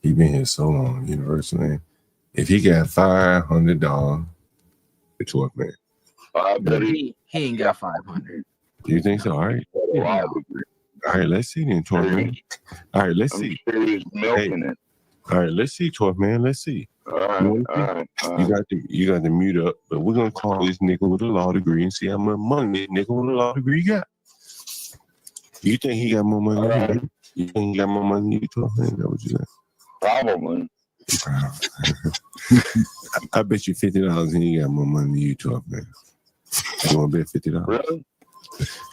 University, man. If he got $500, it's what, man? He ain't got 500. Do you think so? All right. Yeah. All right, let's see then, 12 man. All right, let's see. All right, let's see, 12 man. Let's see. All right. You got to mute up, but we're gonna call this nigga with a law degree and see how much money this nigga with a law degree got. You think he got more money than you? You think he got more money than you, 12 man? Is that what you think? Probably. I bet you $50 and he got more money than you, 12 man. You want to bet $50? Really?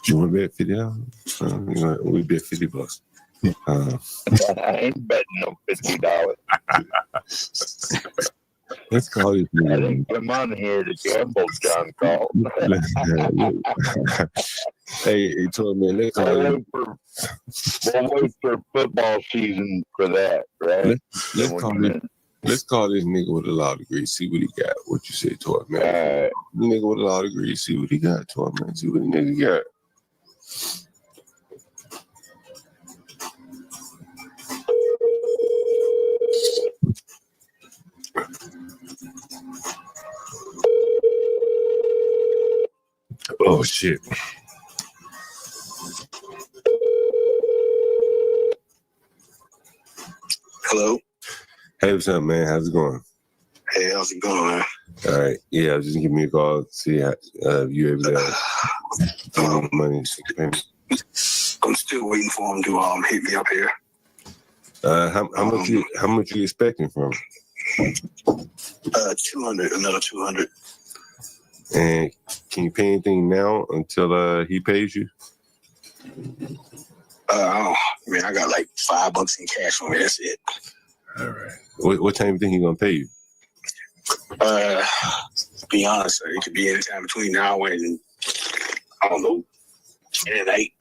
You want to bet $50? We bet $50. I ain't betting no $50. Let's call this nigga. I didn't come on here to gamble, John called. Hey, 12 man, let's call we'll wait for football season for that, right? Let's call this nigga with a law degree, see what he got. What you say, 12 man? Right. Nigga with a law degree, see what he got, 12 man. See what the nigga got. Oh shit. Hello. Hey, what's up, man? How's it going? Hey, how's it going, man? All right. Yeah, I was just giving me a call to see how you able to money. I'm still waiting for him to hit me up here. How much you expecting from him? 200, another 200. And can you pay anything now until he pays you? I got like $5 in cash on me. That's it. All right. What time do you think he's gonna pay you? To be honest, sir, it could be any time between now and I don't know, 10 and 8.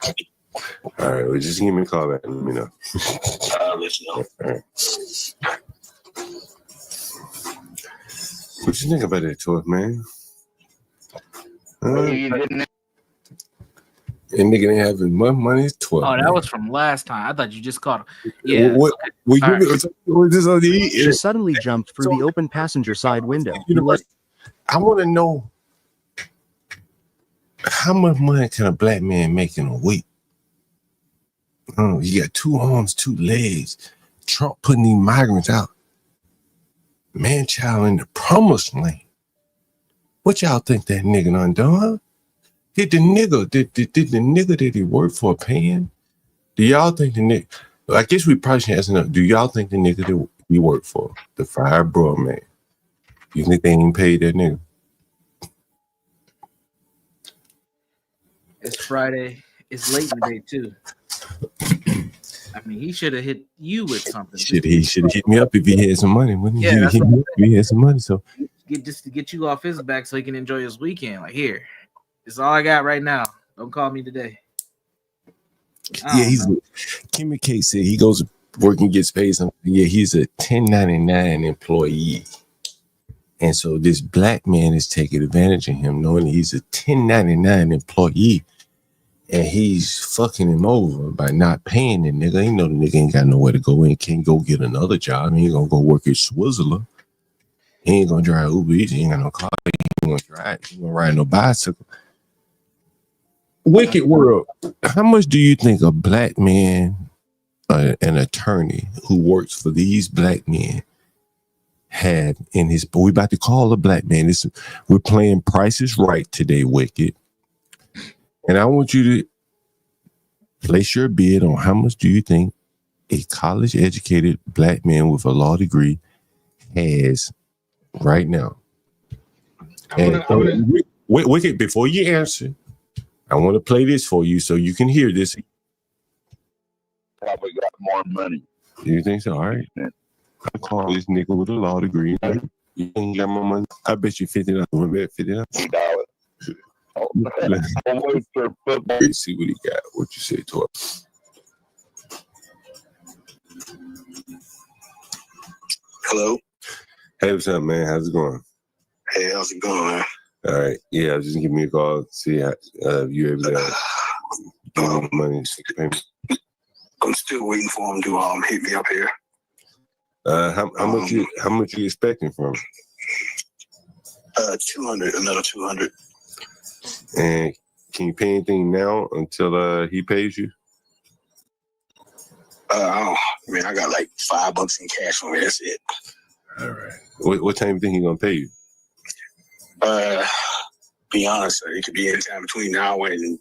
All right. Well, just give me a call back and let me know. I'll let you know. All right. What you think about that toy, man? And nigga ain't having money. 12. Oh, that was from last time. I thought you just caught him. Yeah. What this on the She suddenly jumped through the open passenger side window. I want to know how much money can a black man make in a week? Oh, you got 2 arms, 2 legs. Trump putting these migrants out. Man child in the promised land. What y'all think that nigga done done? Did the nigga that he worked for paying? Do y'all think the nigga, I guess we probably should ask enough. Do y'all think the nigga that he worked for, the fire bro man, you think they ain't paid that nigga? It's Friday. It's late in the day too. I mean, he should have hit you with something. He should have hit me up if he had some money. Wouldn't he? Yeah, He had some money. So just to get you off his back so he can enjoy his weekend. Like, here, it's all I got right now. Don't call me today. yeah, Kimmy K said he goes to work and gets paid something. Yeah, he's a 1099 employee. And so this black man is taking advantage of him, knowing he's a 1099 employee. And he's fucking him over by not paying the nigga. He know the nigga ain't got nowhere to go in, can't go get another job. He ain't gonna go work at Switzerland. He ain't gonna drive Uber Eats. He ain't got no car. He ain't gonna drive. He ain't gonna ride no bicycle. Wicked world. How much do you think a black man, an attorney who works for these black men, had in his? We about to call a black man. We're playing Price is Right today, Wicked. And I want you to place your bid on how much do you think a college-educated black man with a law degree has right now. Wicked, before you answer, I want to play this for you so you can hear this. Probably got more money. You think so? All right. I'm calling this nigga with a law degree. You ain't got my money. I bet you $50. I bet $50. Let's see what he got. What you say to him? Hello. Hey, what's up, man? How's it going? Hey, how's it going, man? All right. Yeah, I was just giving me a call to see how you able to give me money. I'm still waiting for him to hit me up here. How much you expecting from him? 200, another 200. And can you pay anything now until he pays you? I got like $5 in cash on me. That's it. All right. What time do you think he's gonna pay you? Be honest, sir, it could be any time between now and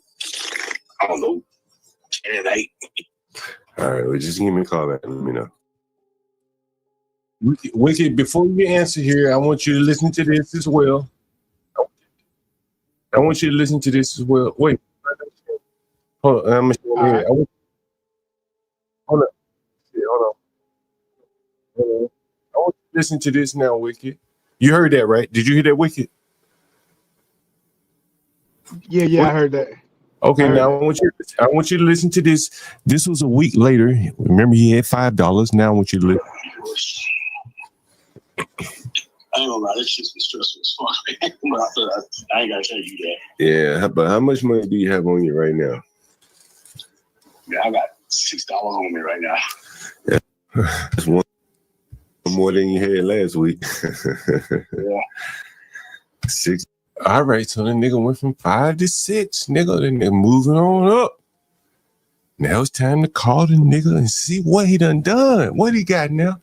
I don't know, 10 and 8. All right. Well, just give me a call back and let me know. Wicked, before you answer here, I want you to listen to this as well. I want you to listen to this as well. Wait. Hold on. Hold on. Hold on. I want you to listen to this now, Wicked. You heard that, right? Did you hear that, Wicked? Yeah, I heard that. Okay, now I want you to listen to this. This was a week later. Remember, he had $5. Now I want you to listen. I ain't gonna lie, this shit's been stressful as fuck. I ain't gotta tell you that. Yeah, but how much money do you have on you right now? Yeah, I got $6 on me right now. Yeah. That's one more than you had last week. Yeah. 6. All right, so the nigga went from 5 to 6. Nigga, then they're moving on up. Now it's time to call the nigga and see what he done. What he got now?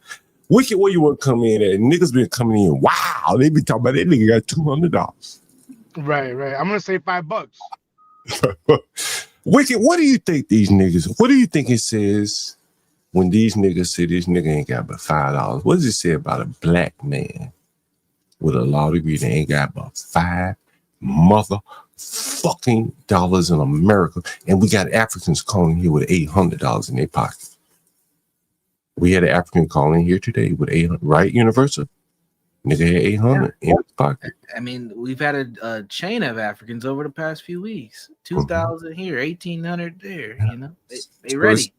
Wicked, where you want to come in at? Niggas been coming in. Wow, they be talking about that nigga got $200. Right. I'm gonna say $5. Wicked, what do you think these niggas? What do you think it says when these niggas say this nigga ain't got but $5, what does it say about a black man with a law degree that ain't got but $5 motherfucking dollars in America? And we got Africans calling here with $800 in their pocket. We had an African calling here today with 800, right? Universal. Nigga had 800 in his pocket. I mean, we've had a chain of Africans over the past few weeks. 2,000 here, 1,800 there. You know, they ready.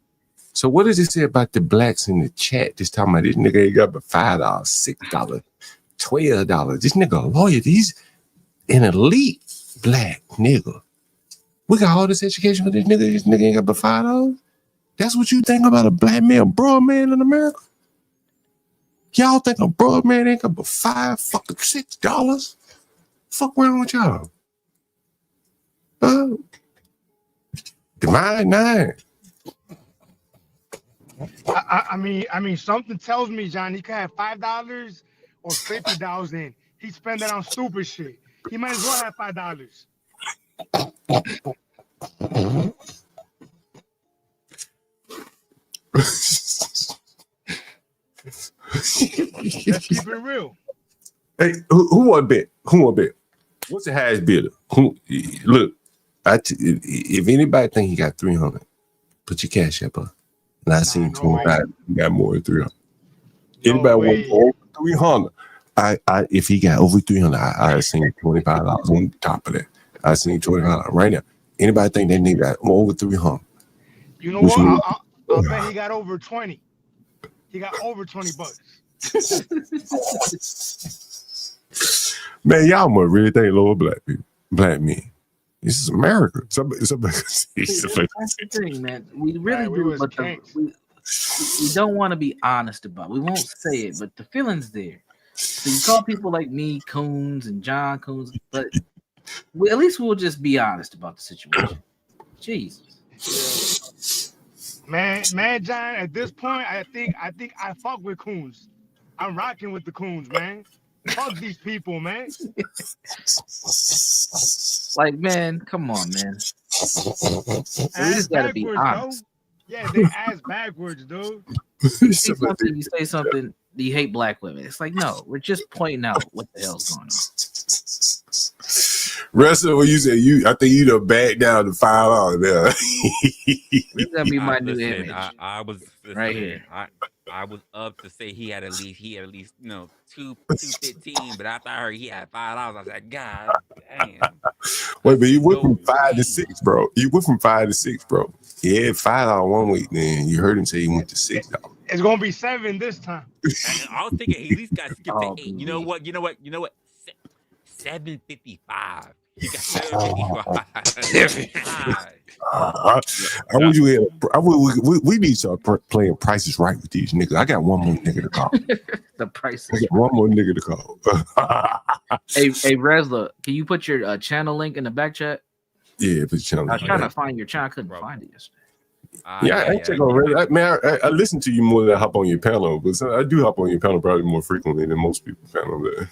So what does it say about the blacks in the chat? This time about this nigga ain't got but $5, $6, $12. This nigga a lawyer. He's an elite black nigga. We got all this education for this nigga. This nigga ain't got but $5. That's what you think about a black man, broad man in America? Y'all think a broad man ain't got but $6? Fuck around with y'all. Divine 9. I mean, something tells me, John, he could have $5 or $50,000. He spend that on stupid shit. He might as well have $5. Let's keep it real. Hey, who want to bet? Who want to bet? What's the highest bidder? Look, if anybody think he got 300, put your cash up. And I seen 25. He got more than 300. Anybody want to go over 300? If he got over 300, I seen $25 on top of that. I seen $25 right now. Anybody think that nigga got over 300? You know what? I'll bet he got over 20. He got over $20. Man, y'all must really think lower black people, black men. This is America. Somebody That's the thing, man. We really do, but we don't want to be honest about it. We won't say it, but the feeling's there. So you call people like me Coons and John Coons, but at least we'll just be honest about the situation. Jesus. Man, John, at this point, I think I fuck with Coons. I'm rocking with the Coons, man. Fuck these people, man. Like, man, come on, man. We just gotta be honest. Though. Yeah, they ass backwards, dude. You say something, you hate black women. It's like, no, we're just pointing out what the hell's going on. Wrestler, when you say I think you done back down to $5 there. This is gonna be my new image. I was right here. I was up to say he had at least 215, but after I heard he had $5, I was like, God damn. Wait, but you went from 5 to 6, bro. You went from 5 to 6, bro. He had $5 one week, then you heard him say he went to $6. It's gonna be 7 this time. I was thinking he at least got skipped to 8. You know what? 755. You got 755. We need to start playing prices right with these niggas. I got one more nigga to call. The prices. I got one more nigga to call. Hey, Resla, can you put your channel link in the back chat? Yeah, put your channel. I was trying to find your channel. I couldn't find it yesterday. I check on Reddit. Man, I listen to you more than I hop on your panel, but I do hop on your panel probably more frequently than most people panel there.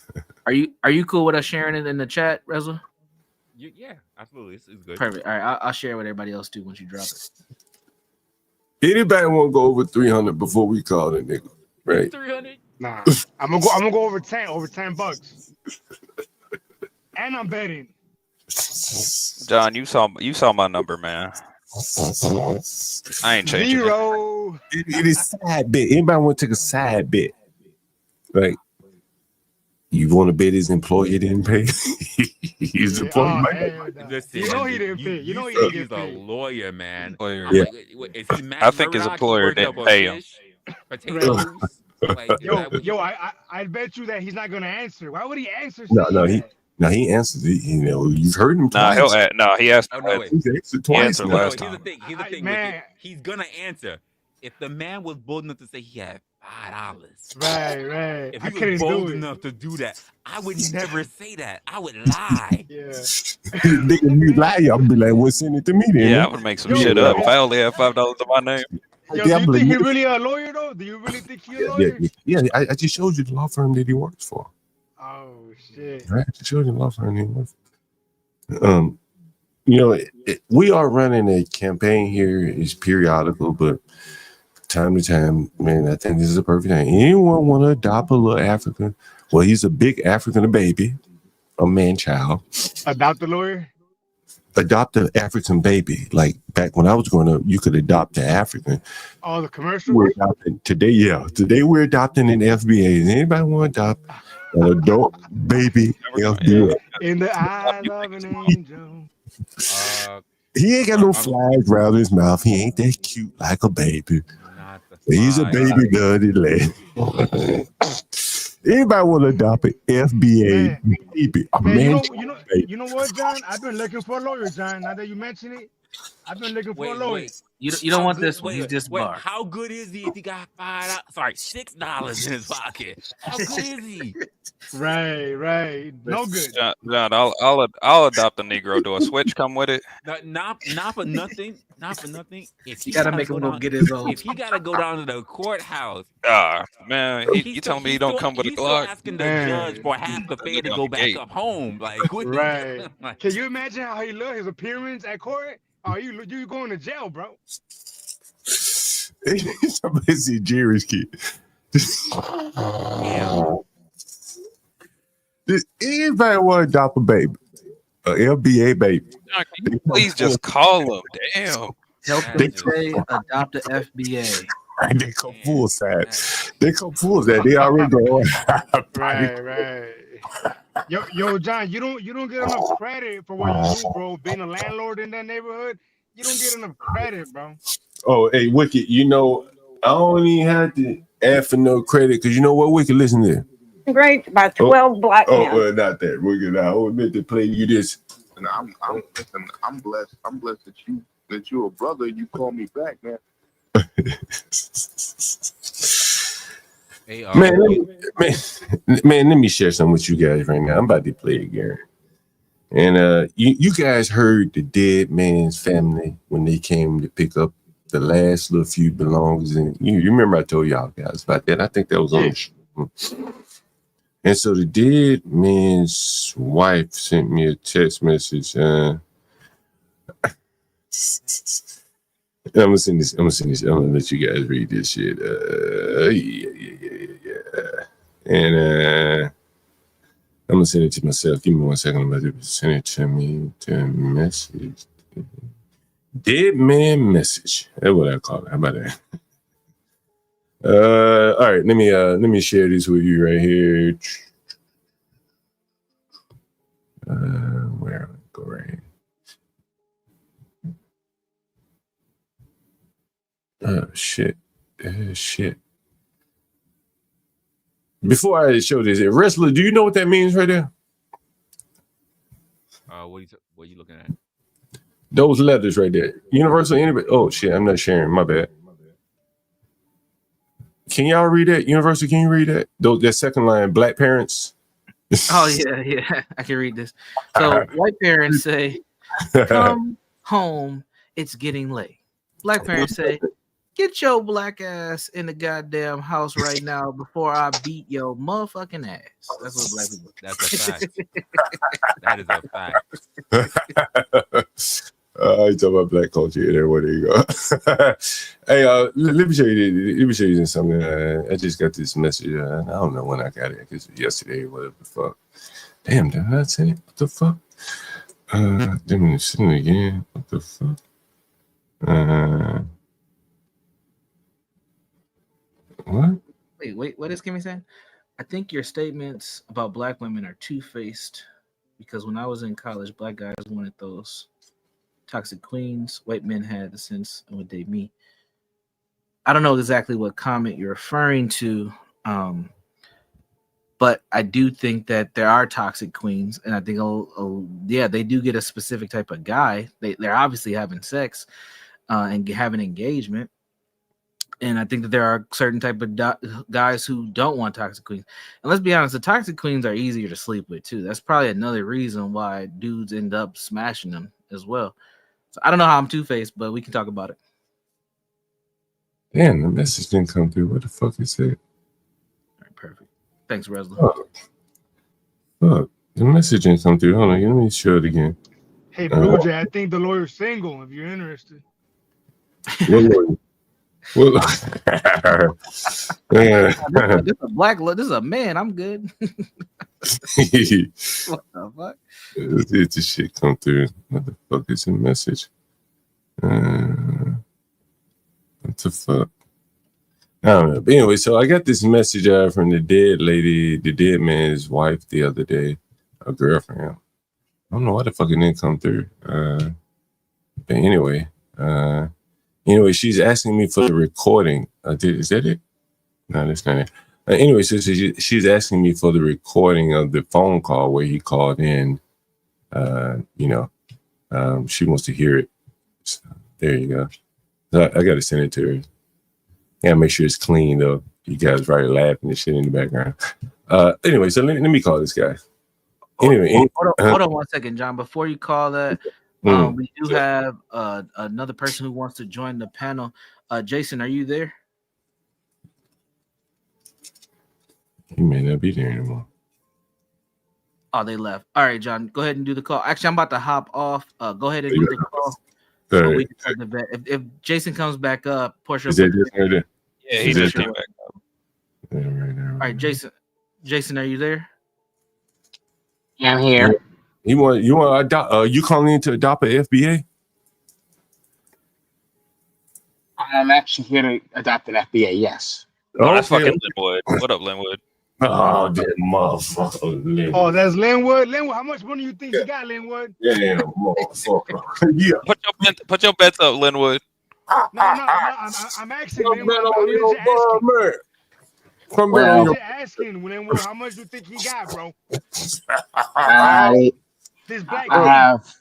Are you cool with us sharing it in the chat, Resla? Yeah, absolutely. It's good. Perfect. All right, I'll share with everybody else too once you drop it. Anybody want to go over 300 before we call it, nigga? Right? 300? Nah, I'm gonna go over $10. And I'm betting. John, you saw my number, man. I ain't changing 0. It is side bet. Anybody want to take a side bet? Like, you want to bet his employer didn't pay? His employer Listen, you know he didn't pay. You know he didn't he's pay. a lawyer, man. Yeah. Is he Matt I think his Murdock? employer He worked didn't up pay on him. fish, potatoes. Like, I bet you that he's not gonna answer. Why would he answer? He answered it. You know, you've heard him twice. He asked. He's answered twice. He answered last time. Here's the thing. Man. He's gonna answer. If the man was bold enough to say he had $5, right. If he was bold enough to do that, I would never say that. I would lie. Yeah. Nigga, you lie, I'll be like, well, send it to me then. Yeah, I would make some shit up if I only had $5 to my name. Yo, do you think he really a lawyer though? Do you really think he's a lawyer? Yeah. I just showed you the law firm that he works for. Oh shit! Right, I just showed you the law firm that he works for. You know, we are running a campaign here. It's periodical, but time to time, man, I think this is a perfect thing. Anyone want to adopt a little African? Well, he's a big African baby, a man child. Adopt the lawyer? Adopt an African baby. Like back when I was growing up, you could adopt an African. Oh, the commercial? We're adopting today, yeah. Today we're adopting an FBA. Does anybody want to adopt an adult baby FBA? In the eyes of an angel. He ain't got no flags around his mouth. He ain't that cute like a baby. He's a baby dirty lad. Anybody want to adopt an FBA baby? Man, you know what, John? I've been looking for a lawyer, John. Now that you mention it, I've been looking for a lawyer. You don't want this one. He's just wait, bar. how good is he if he got $6 in his pocket? How good is he? Right. No good. John, I'll adopt a Negro. Do a switch come with it? Not for nothing. Not for nothing. If he gotta make him go get his own. If he gotta go down to the courthouse, man, you telling me he don't come with a Glock? He's asking the judge for half the fare to go back up home. Like, what right? Can you imagine how he looked? His appearance at court? Oh, you going to jail, bro? Somebody see Jerry's kid. Does anybody want to adopt a baby? An FBA baby? Please just call him. Damn. Help them say adopt a FBA. They come full size. They come full size. They already go. Right. Yo, John, you don't get enough credit for what you do, bro. Being a landlord in that neighborhood, you don't get enough credit, bro. Oh, hey, Wicked, I don't even have to ask for no credit because you know what, Wicked, listen to this. Great, by 12 black men. Well, not that. Wicked, I was meant to play you this. And I'm blessed. I'm blessed that you're a brother and you call me back, man. Man, let me share something with you guys right now. I'm about to play again. And you guys heard the dead man's family when they came to pick up the last little few belongings. And you remember I told y'all guys about that. I think that was on the show. And so the dead man's wife sent me a text message. I'm gonna send this. I'm gonna let you guys read this shit. And I'm gonna send it to myself. Give me 1 second. I'm about to send it to me to message. Dead man message. That's what I call it. How about that? All right. Let me share this with you right here. Where go right here. Oh shit. Before I show this, wrestler, do you know what that means right there? What are you looking at? Those letters right there. Universal anybody. Oh shit, I'm not sharing. My bad. Can y'all read that? Universal, can you read that? That second line, black parents. Oh yeah, I can read this. So white parents say, "Come home, it's getting late." Black parents say, "Get your black ass in the goddamn house right now before I beat your motherfucking ass." That's what black people. That's a fact. That is a fact. You talk about black culture there. Where you go? Hey, let me show you. Let me show you something. I just got this message. I don't know when I got it. I guess yesterday, whatever the fuck. Damn, did I say it? What the fuck? Let me send it again. What the fuck? What? Wait, what is Kimmy saying? I think your statements about black women are two-faced because when I was in college, black guys wanted those toxic queens. White men had the sense of what they mean. I don't know exactly what comment you're referring to, but I do think that there are toxic queens, and I think, yeah, they do get a specific type of guy. They're obviously having sex and having engagement. And I think that there are certain type of guys who don't want toxic queens. And let's be honest, the toxic queens are easier to sleep with too. That's probably another reason why dudes end up smashing them as well. So I don't know how I'm two-faced, but we can talk about it. Damn, the message didn't come through. What the fuck is that? All right, perfect. Thanks, Resla. Oh, fuck. The message didn't come through. Hold on, let me show it again. Hey, Blue Jay, I think the lawyer's single if you're interested. What lawyer? Well, This is a black. This is a man. I'm good. What the fuck? Did the shit come through? What the fuck is the message? What the fuck? I don't know. But anyway, so I got this message from the dead lady, the dead man's wife, the other day, a girlfriend. I don't know why the fuck it didn't come through. But anyway, she's asking me for the recording. Is that it? No, that's not it. Anyway, so she's asking me for the recording of the phone call where he called in. She wants to hear it. So, there you go. So I got to send it to her. Yeah, make sure it's clean though. You guys probably laughing and shit in the background. Anyway, so let me call this guy. Anyway, hold on 1 second, John. Before you call that, we do have another person who wants to join the panel. Jason, are you there? He may not be there anymore. Oh, they left. All right, John, go ahead and do the call. Actually, I'm about to hop off. Go ahead and do the call. So we can start the vet. If Jason comes back up, Portia. Yeah, he just came back up. All right, Jason, are you there? Yeah, I'm here. You want to adopt? You calling in to adopt a FBA? I'm actually here to adopt an FBA. Yes. Oh, that's fucking Linwood. What up, Linwood? Oh, that motherfucker, Linwood. Oh, that's Linwood. Linwood, how much money you think you got, Linwood? Yeah, motherfucker. Yeah. Put your bets up, Linwood. No, I'm asking Linwood. I'm just asking Linwood, how much you think he got, bro? This black I have.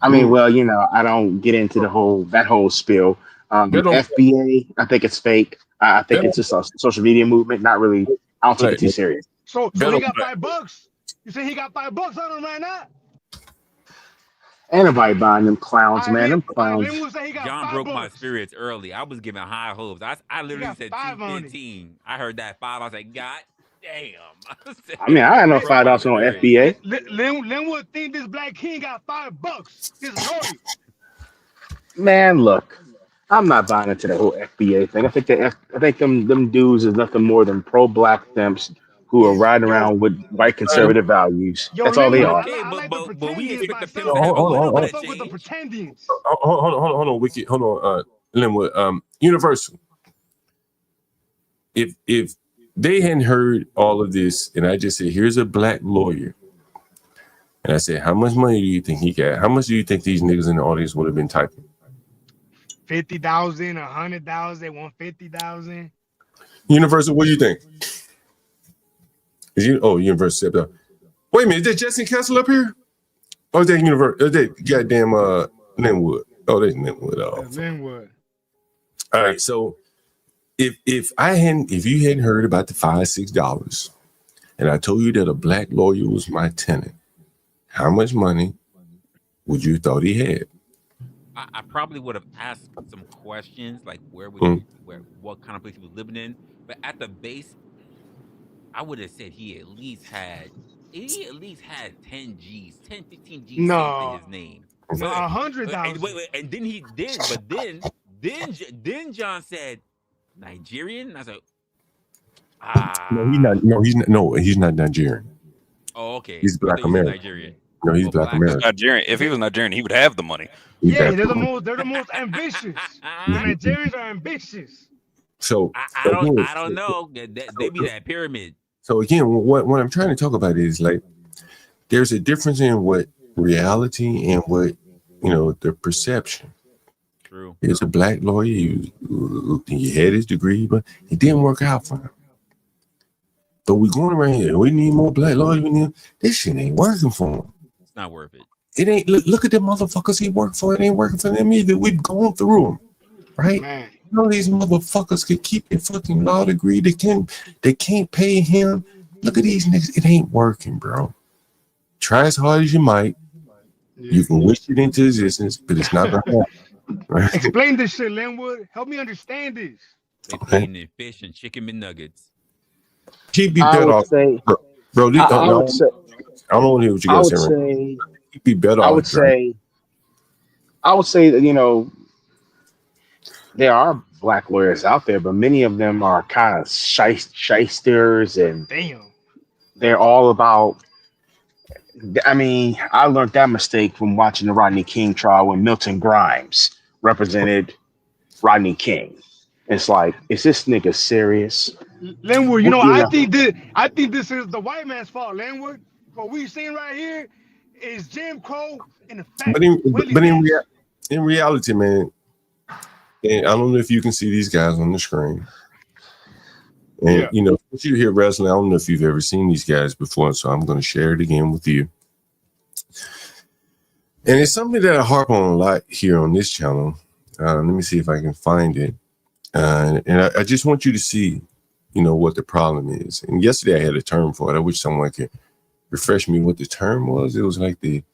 I mean, well, I don't get into that whole spiel. FBA, I think it's fake. I think it's just a social media movement. Not really. I don't take it too serious. So he got $5. You say he got $5 on him right now? Ain't nobody buying them clowns, man. Them clowns. John broke my spirits early. I was giving high hopes. I literally said 215. I heard that 5. I was like, God damn. I mean, I had no $5 on FBA. Linwood think this black king got $5. His lawyer. Man, look. I'm not buying into the whole FBA thing. I think them dudes is nothing more than pro-black thimps who are riding around with white conservative values. That's all they are. But we expect the pimps Hold on, Wiki. Hold on, Linwood. Universal. If they hadn't heard all of this, and I just said, here's a black lawyer, and I said, how much money do you think he got? How much do you think these niggas in the audience would have been typing? 50,000, 100,000, 150,000. Universal, what do you think? Universal stepped up. Wait a minute, is that Jesse Kessel up here? Oh, is that Universal? Is that goddamn Linwood? Oh, that's Linwood. Linwood. All right, so if you hadn't heard about the $5-6, and I told you that a black lawyer was my tenant, how much money would you thought he had? I probably would have asked some questions like what kind of place he was living in, but at the base, I would have said he at least had 10 G's, 10, 15 G's in his name. 100,000. And then John said Nigerian. And I was like, he's not Nigerian. Oh, okay. He's Black American. Nigerian. No, he's Black American. Nigerian. If he was Nigerian, he would have the money. Yeah, they're the most ambitious. The Nigerians are ambitious. So I don't know. They be that pyramid. So again, what I'm trying to talk about is like there's a difference in what reality and what the perception. True. He's a black lawyer. He had his degree, but it didn't work out for him. So we going around here. We need more black lawyers. This shit ain't working for him. It's not worth it. It ain't. Look at the motherfuckers he worked for. It ain't working for them either. We've gone through them, right? Man. These motherfuckers could keep their fucking law degree. They can't pay him. Look at these niggas. It ain't working, bro. Try as hard as you might. You can wish it into existence, but it's not gonna happen. Right? Explain this shit, Linwood. Help me understand this. They paying in fish and chicken McNuggets. He'd be better off, bro. I would say. I don't want to hear what you guys saying. He'd be better off. I would say that there are black lawyers out there, but many of them are kind of shysters, and they're all about. I mean, I learned that mistake from watching the Rodney King trial when Milton Grimes represented Rodney King. It's like, is this nigga serious? Landlord, You I know, think this is the white man's fault, Landlord. What we seeing right here is Jim Crow in effect. In reality, man, and I don't know if you can see these guys on the screen. And you know, if you hear wrestling, I don't know if you've ever seen these guys before, so I'm going to share it again with you. And it's something that I harp on a lot here on this channel. Let me see if I can find it. And I just want you to see, you know, what the problem is. And yesterday I had a term for it. I wish someone could refresh me what the term was. It was like the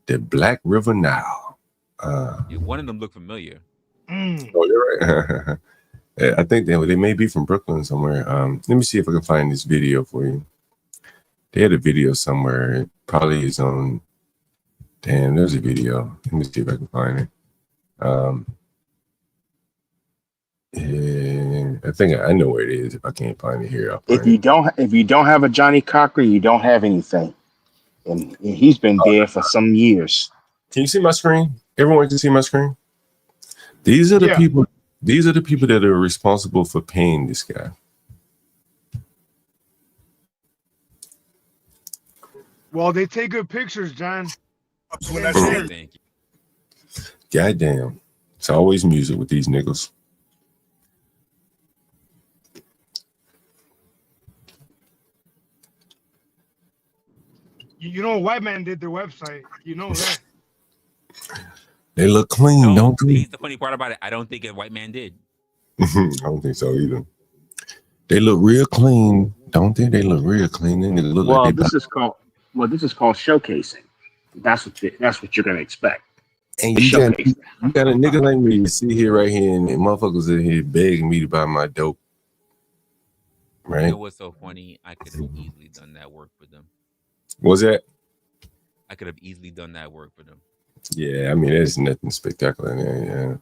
Black River Nile. One of them looked familiar. Oh, you're right. I think they may be from Brooklyn somewhere. Let me see if I can find this video for you. They had a video somewhere. It probably is on. Damn, there's a video. Let me see if I can find it. Yeah, I think I know where it is. If I can't find it here, I'll find if you don't have a Johnny Cochran, you don't have anything. And he's been there for some years. Can you see my screen? Everyone can see my screen. These are the people. These are the people that are responsible for paying this guy. Well, they take good pictures, John. Goddamn. It's always music with these niggas. You know, white man did their website. You know that. They look clean, don't they? Here's the funny part about it. I don't think a white man did. I don't think so either. They look real clean, don't they? They look real clean. They look like This is called showcasing. That's what you're gonna expect. And you got a nigga like me sit here right here and motherfuckers in here begging me to buy my dope. Right? You know what's so funny? I could have easily done that work for them. What's that? I could have easily done that work for them. Yeah, I mean, there's nothing spectacular in there, yeah.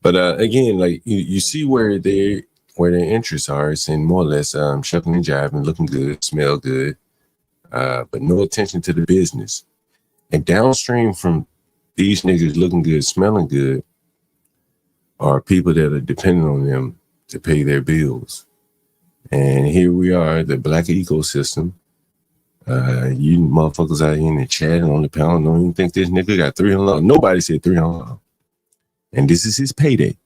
But again, like you see where their interests are. It's in more or less shucking and jiving, looking good, smell good, but no attention to the business. And downstream from these niggas looking good, smelling good, are people that are dependent on them to pay their bills. And here we are, the black ecosystem. You motherfuckers out here in the chat and on the panel don't even think this nigga got $300. Nobody said $300. And this is his payday.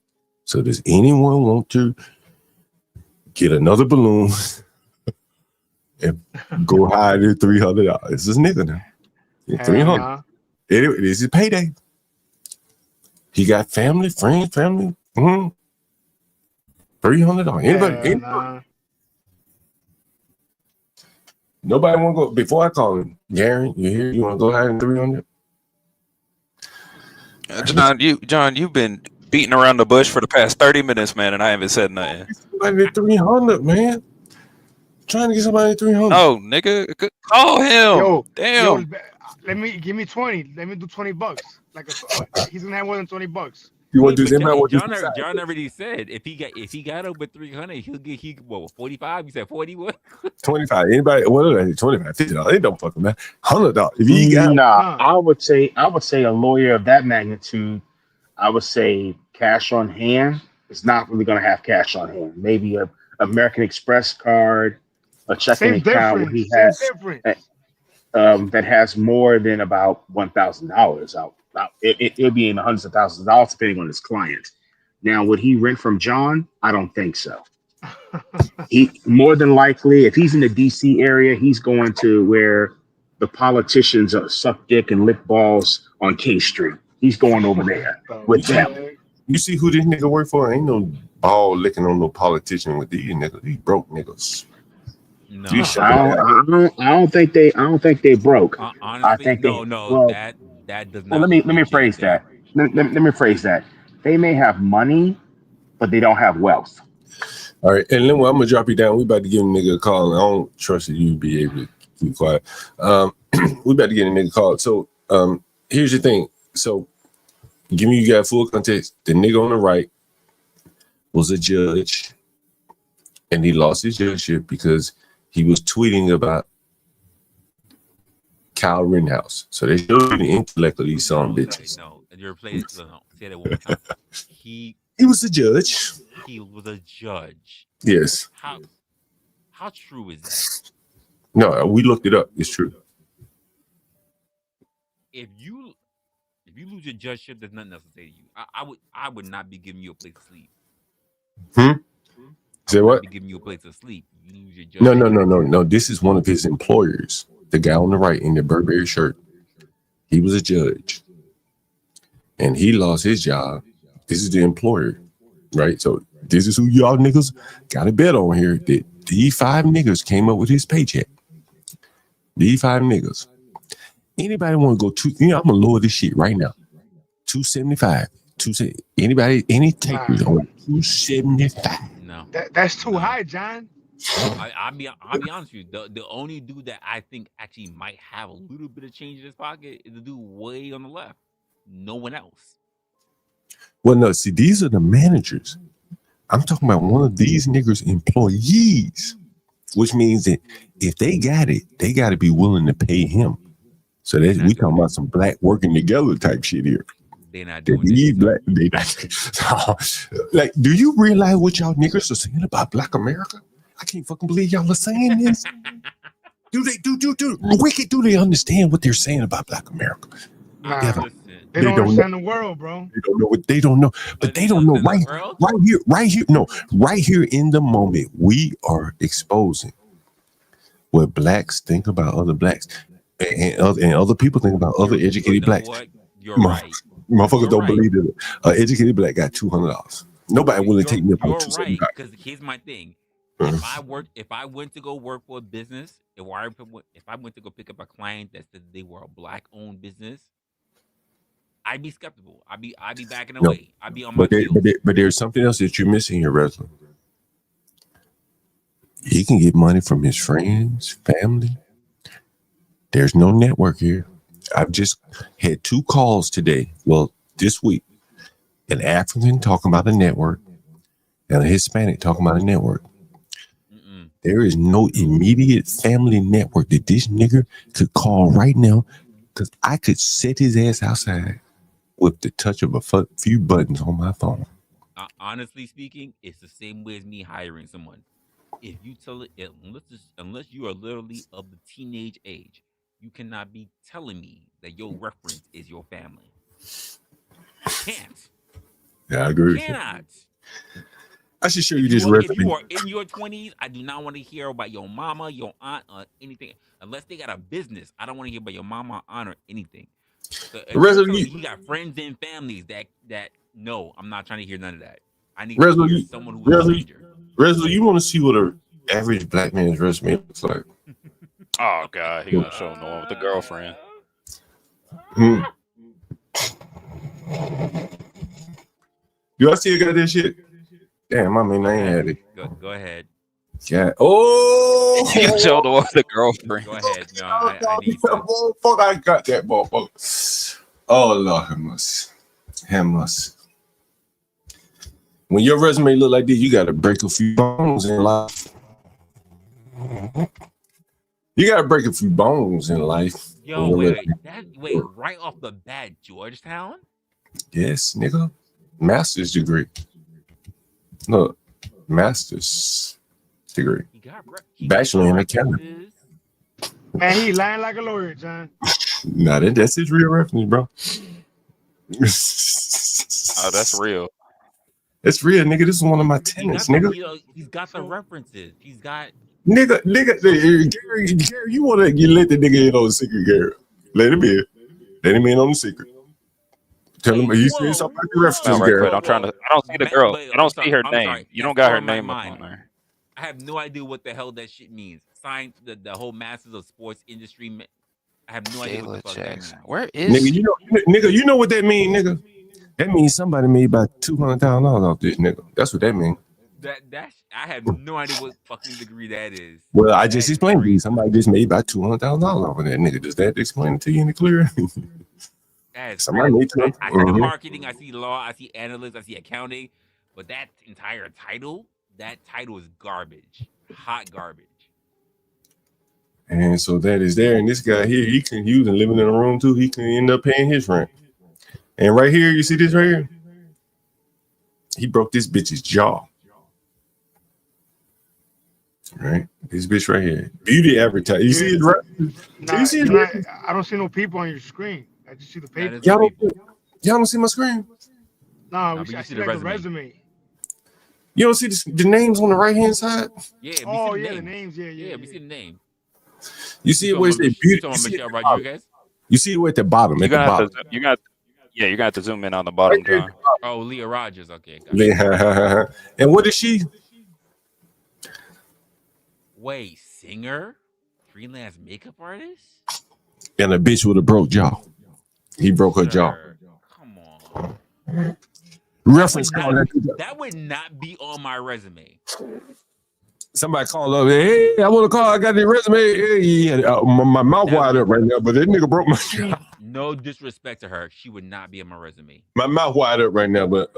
So does anyone want to get another balloon and go higher than $300? This is nigga now. Yeah, 300. Anyway, this is payday. He got family, friends, family. $300. Anybody? Nobody want to go before I call him. Gary, you here? You want to go higher than 300? John, you've been beating around the bush for the past 30 minutes, man, and I haven't said nothing. Somebody at 300, man. Trying to get somebody at 300. Oh, nigga, call him. Yo, damn. Give me 20. Let me do $20. He's gonna have more than $20. You want to do John already said if he got over 300, he'll get 45. You said 40 what? 25. Anybody? What are they? 25, $50. They don't fucking matter. $100. If you got I would say a lawyer of that magnitude. I would say cash on hand. It's not really going to have cash on hand. Maybe a American Express card, a checking account where he has that has more than about $1,000 out. It'll be in the hundreds of thousands of dollars depending on his client. Now, would he rent from John? I don't think so. He more than likely, if he's in the DC area, he's going to where the politicians suck dick and lick balls on King Street. He's going over there with them. You see who this nigga work for? Ain't no ball licking on no politician with these niggas. These broke niggas. No, I don't think they broke. Honestly, I think that does not. Well, let me rephrase that. Let me rephrase that. They may have money, but they don't have wealth. All right, and then I'm gonna drop you down. We about to give a nigga a call. I don't trust that you be able to keep quiet. We about to get a nigga call. So here's the thing. So give me you got full context. The nigga on the right was a judge, and he lost his judgeship because he was tweeting about Kyle Rittenhouse. So they showed the intellect of these son of bitches. No, you're playing. No, say that one more time. He was a judge. He was a judge. Yes. How true is that? No, we looked it up. It's true. If you lose your judgeship, there's nothing else to say to you. I would not be giving you a place to sleep. Say what? Be giving you a place to sleep. You lose your judgeship. No. This is one of his employers. The guy on the right in the Burberry shirt. He was a judge, and he lost his job. This is the employer, right? So this is who y'all niggas got to bet on here. That these 5 niggas came up with his paycheck. These 5 niggas. Anybody want to go to? I'm gonna lower this shit right now. 275. Anybody? Any takers on 275? No. That's too high, John. I'll be honest with you. The only dude that I think actually might have a little bit of change in his pocket is the dude way on the left. No one else. Well, no. See, these are the managers. I'm talking about one of these niggas' employees, which means that if they got it, they got to be willing to pay him. So we talking about some black working together type shit here. They're not doing that. Like, do you realize what y'all niggas are saying about Black America? I can't fucking believe y'all are saying this. Do they understand what they're saying about Black America? Nah, they don't understand the world, bro. They don't know what they don't know, but they don't know right here in the moment. We are exposing what blacks think about other blacks, and other people think about other educated blacks. You're right. Motherfuckers don't believe it. Educated black got $200. Nobody willing to take me up on $275. Right, because here's my thing. If I went to go work for a business, if I went to go pick up a client that said they were a black-owned business, I'd be skeptical. I'd be backing away. I'd be on my heels. But there's something else that you're missing here, Wrestler. He can get money from his friends, family. There's no network here. I've just had 2 calls today. Well, this week, an African talking about a network and a Hispanic talking about a network. There is no immediate family network that this nigga could call right now, because I could set his ass outside with the touch of a few buttons on my phone. Honestly speaking, it's the same way as me hiring someone. If you tell it, unless you are literally of the teenage age, you cannot be telling me that your reference is your family. Can't. Yeah, I agree. Cannot. I should show you this reference. If you are in your 20s, I do not want to hear about your mama, your aunt, or anything. Unless they got a business, I don't want to hear about your mama, aunt, or anything. So you got friends and families that no, I'm not trying to hear none of that. I need to hear someone who's a stranger. Resler, you want to see what an average black man's resume looks like? Oh God, he gonna show no one with the girlfriend. You all still got that shit? Damn, I mean, I ain't had it. Go ahead. Yeah. Oh, you showed the one with the girlfriend. Go ahead. No, I need that. Motherfucker, I got that motherfucker. Oh Lord, have mercy. When your resume look like this, you got to break a few bones in life. You got to break a few bones in life. Yo, wait, right off the bat, Georgetown? Yes, nigga. Master's degree. Look, master's degree. Bachelor in accounting. Man, he lying like a lawyer, John. Nah, that's his real reference, bro. Oh, that's real. It's real, nigga. This is one of my tenants, nigga. He's got the references. He's got nigga. Gary, you want to let the nigga in on the secret, Gary? Let him in. Let him in on the secret. Tell him you see something about the references, Gary. I'm trying to. I don't see the girl. I don't see her name. You don't got her name up on there. I have no idea what the hell that shit means. Signed the whole Masters of Sports Industry. I have no idea what the fuck that means. Where is nigga? You know what that mean, nigga? That means somebody made about $200,000 off this nigga. That's what that means. I have no idea what fucking degree that is. Well, I just explained to you. Somebody just made about $200,000 off of that nigga. Does that explain it to you any clearer? Somebody made I see marketing. I see law. I see analysts. I see accounting. But that entire title, is garbage, hot garbage. And so that is there. And this guy here, he can use and living in a room too. He can end up paying his rent. And right here, you see this right here? He broke this bitch's jaw. Right? This bitch right here. Beauty advertising. You see it right? Nah, You see it right? I don't see no people on your screen. I just see the paper. Y'all don't see my screen? Nah, but I you see see like the the resume. You don't see the names on the right-hand side? Yeah, we Oh, see the yeah, the names. names. Yeah. We see the name. You see it where it says beauty? You see You see it at the bottom. You're At the gonna have bottom. to. You're gonna have to zoom in on the bottom, John. Oh, Leah Rogers. Okay. Gotcha. And what is she? Wait, singer, freelance makeup artist. And a bitch with a broke jaw. He broke her jaw. Come on. Reference call. That would not be on my resume. Somebody called up. Hey, I want to call. I got the resume. Hey, my mouth wide up right now, but that nigga broke my jaw. No disrespect to her, she would not be on my resume. My mouth wide up right now, but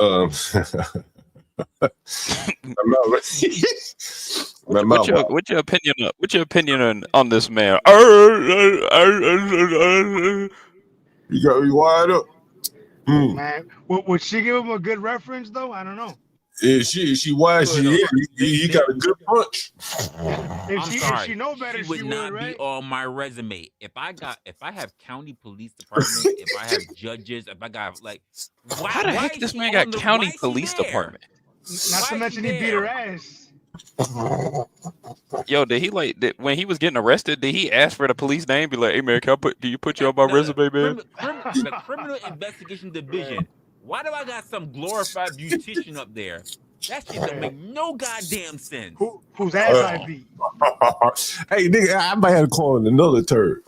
What's your opinion on this man? You got me wide up. Man, would she give him a good reference though? I don't know. Yeah, she wise. He got a good punch. If she know better, she would not right? be on my resume. If I have county police department, if I have judges, if I got like, How the heck this man got county police department? Not to mention he beat her ass. Yo, did he when he was getting arrested? Did he ask for the police name? Be like, hey man, can you put you on my resume, man? The criminal investigation division. Why do I got some glorified beautician up there? That shit don't make no goddamn sense. Whose ass I beat? Hey, nigga, I might have to call in another turd.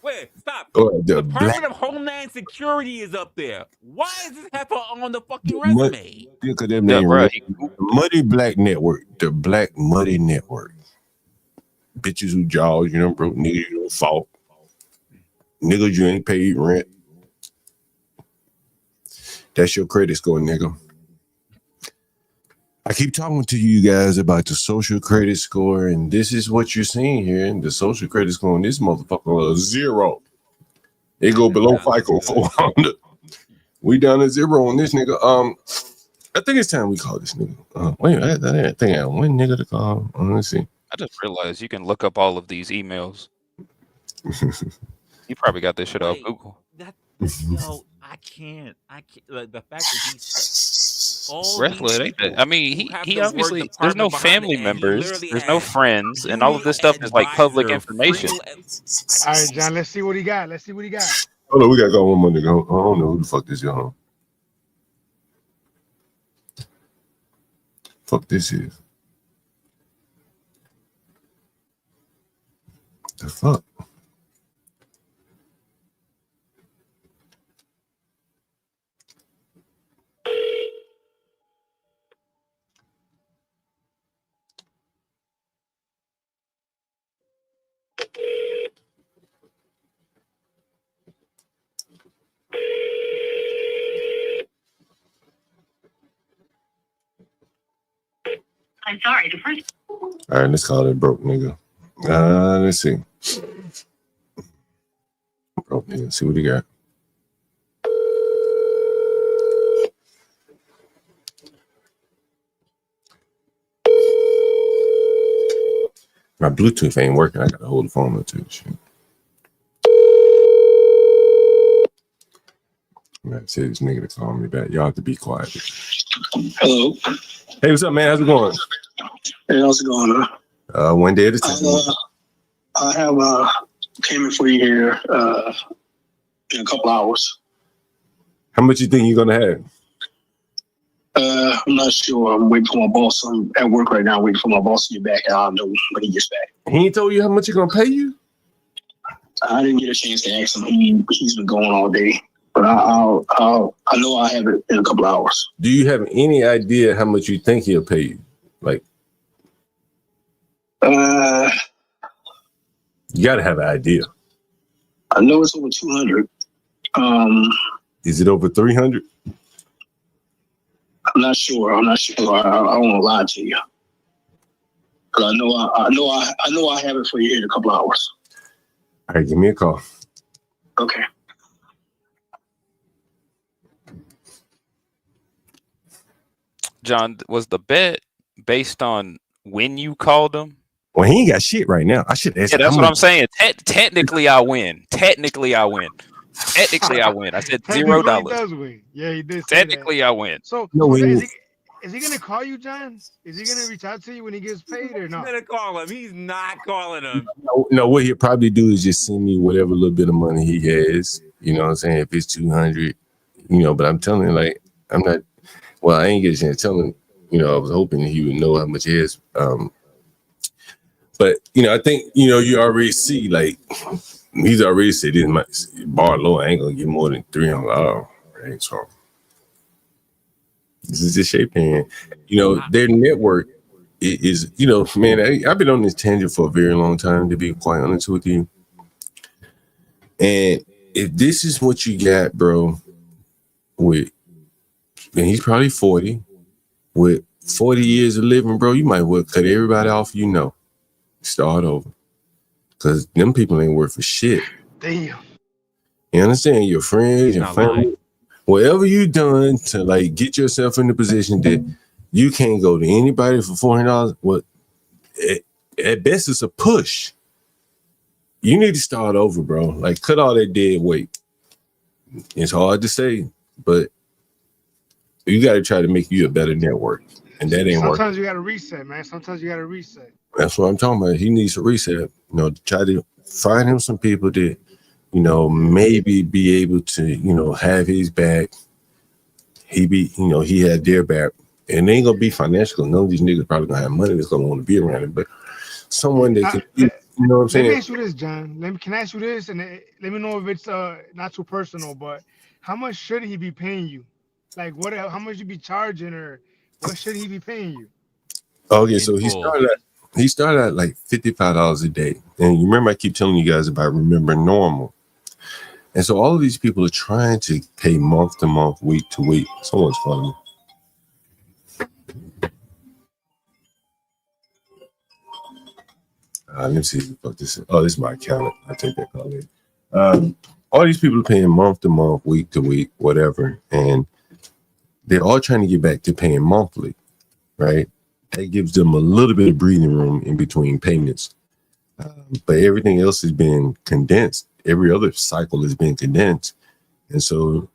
Wait, stop. The Department of Homeland Security is up there. Why is this heifer on the fucking resume? Look at them name. Muddy Black Network. The Black Muddy Network. Bitches who jaws, broke niggas, you don't fault. Niggas, you ain't paid rent. That's your credit score, nigga. I keep talking to you guys about the social credit score, and this is what you're seeing here. The social credit score on this motherfucker is 0. It go below FICO 400. We down to 0 on this nigga. I think it's time we call this nigga. Wait, I think I have one nigga to call. Let's see. I just realized you can look up all of these emails. You probably got this shit off Google. Yo, I can't. Like, the fact that he's Wrestler, ain't that? I mean, he obviously, there's no family members, there's no friends, and all of this stuff is like public information. All right, John, let's see what he got. Hold on, we gotta go one more nigga. I don't know who the fuck this is. Fuck this is. The fuck? I'm sorry, the person. All right, let's call it broke nigga. Let's see. Broke nigga, see what he got. My Bluetooth ain't working. I gotta hold the phone up to shit. I'm gonna tell this nigga to call me back. Y'all have to be quiet. Hello. Hey, what's up, man? How's it going? Hey, how's it going? One day at a time. I have came in for you here in a couple hours. How much you think you're gonna have? I'm not sure. I'm waiting for my boss. I'm at work right now, waiting for my boss to get back. I'll know when he gets back. He ain't told you how much he's gonna pay you? I didn't get a chance to ask him. He's been going all day, but I know I'll have it in a couple hours. Do you have any idea how much you think he'll pay you? Like, you gotta have an idea. I know it's over 200. Is it over 300? I'm not sure. I don't want to lie to you. Cause I know I have it for you in a couple hours. All right, give me a call. Okay. John, was the bet based on when you called him? Well, he ain't got shit right now. I should ask. Yeah, that's what I'm saying. Technically, I win. Technically, I win. I said Technically, $0. he does win. Yeah, he did say Technically, that. I win. So, No, is he gonna call you, John? Is he gonna reach out to you when he gets paid or not? He's gonna call him. He's not calling him. No, what he'll probably do is just send me whatever little bit of money he has. You know what I'm saying? If it's 200, you know, but I'm telling him, like, I'm not, well, I ain't get a chance to tell him, you know, I was hoping he would know how much he has. But, you know, I think, you know, you already see, like, he's already said this much, bar low, I ain't gonna get more than $300, right? So this is the shape hand. You know, their network is, you know, man, I've been on this tangent for a very long time, to be quite honest with you. And if this is what you got, bro, with, and he's probably 40, with 40 years of living, bro, you might well cut everybody off, you know, start over. Because them people ain't worth a shit. Damn. You understand? Your friends, your family, whatever you done to like get yourself in the position that you can't go to anybody for $400. Well, at best it's a push. You need to start over, bro. Like cut all that dead weight. It's hard to say, but you got to try to make you a better network, and that ain't working. Sometimes you got to reset, man. Sometimes you got to reset. That's what I'm talking about. He needs to reset. You know, try to find him some people that, you know, maybe be able to, you know, have his back. He had their back. And they ain't gonna be financial. None of these niggas probably gonna have money that's gonna want to be around him. But someone that can, you know what I'm saying? Let me ask you this, John. Can I ask you this, and let me know if it's not too personal, but how much should he be paying you? Like how much you be charging, or what should he be paying you? Okay, so he started at like $55 a day. And you remember I keep telling you guys about Remember Normal. And so all of these people are trying to pay month to month, week to week. Someone's calling me. Let me see what this is. Oh, this is my account. I take that call in. All these people are paying month to month, week to week, whatever. And they're all trying to get back to paying monthly, right? That gives them a little bit of breathing room in between payments. But everything else has been condensed. Every other cycle has been condensed. And so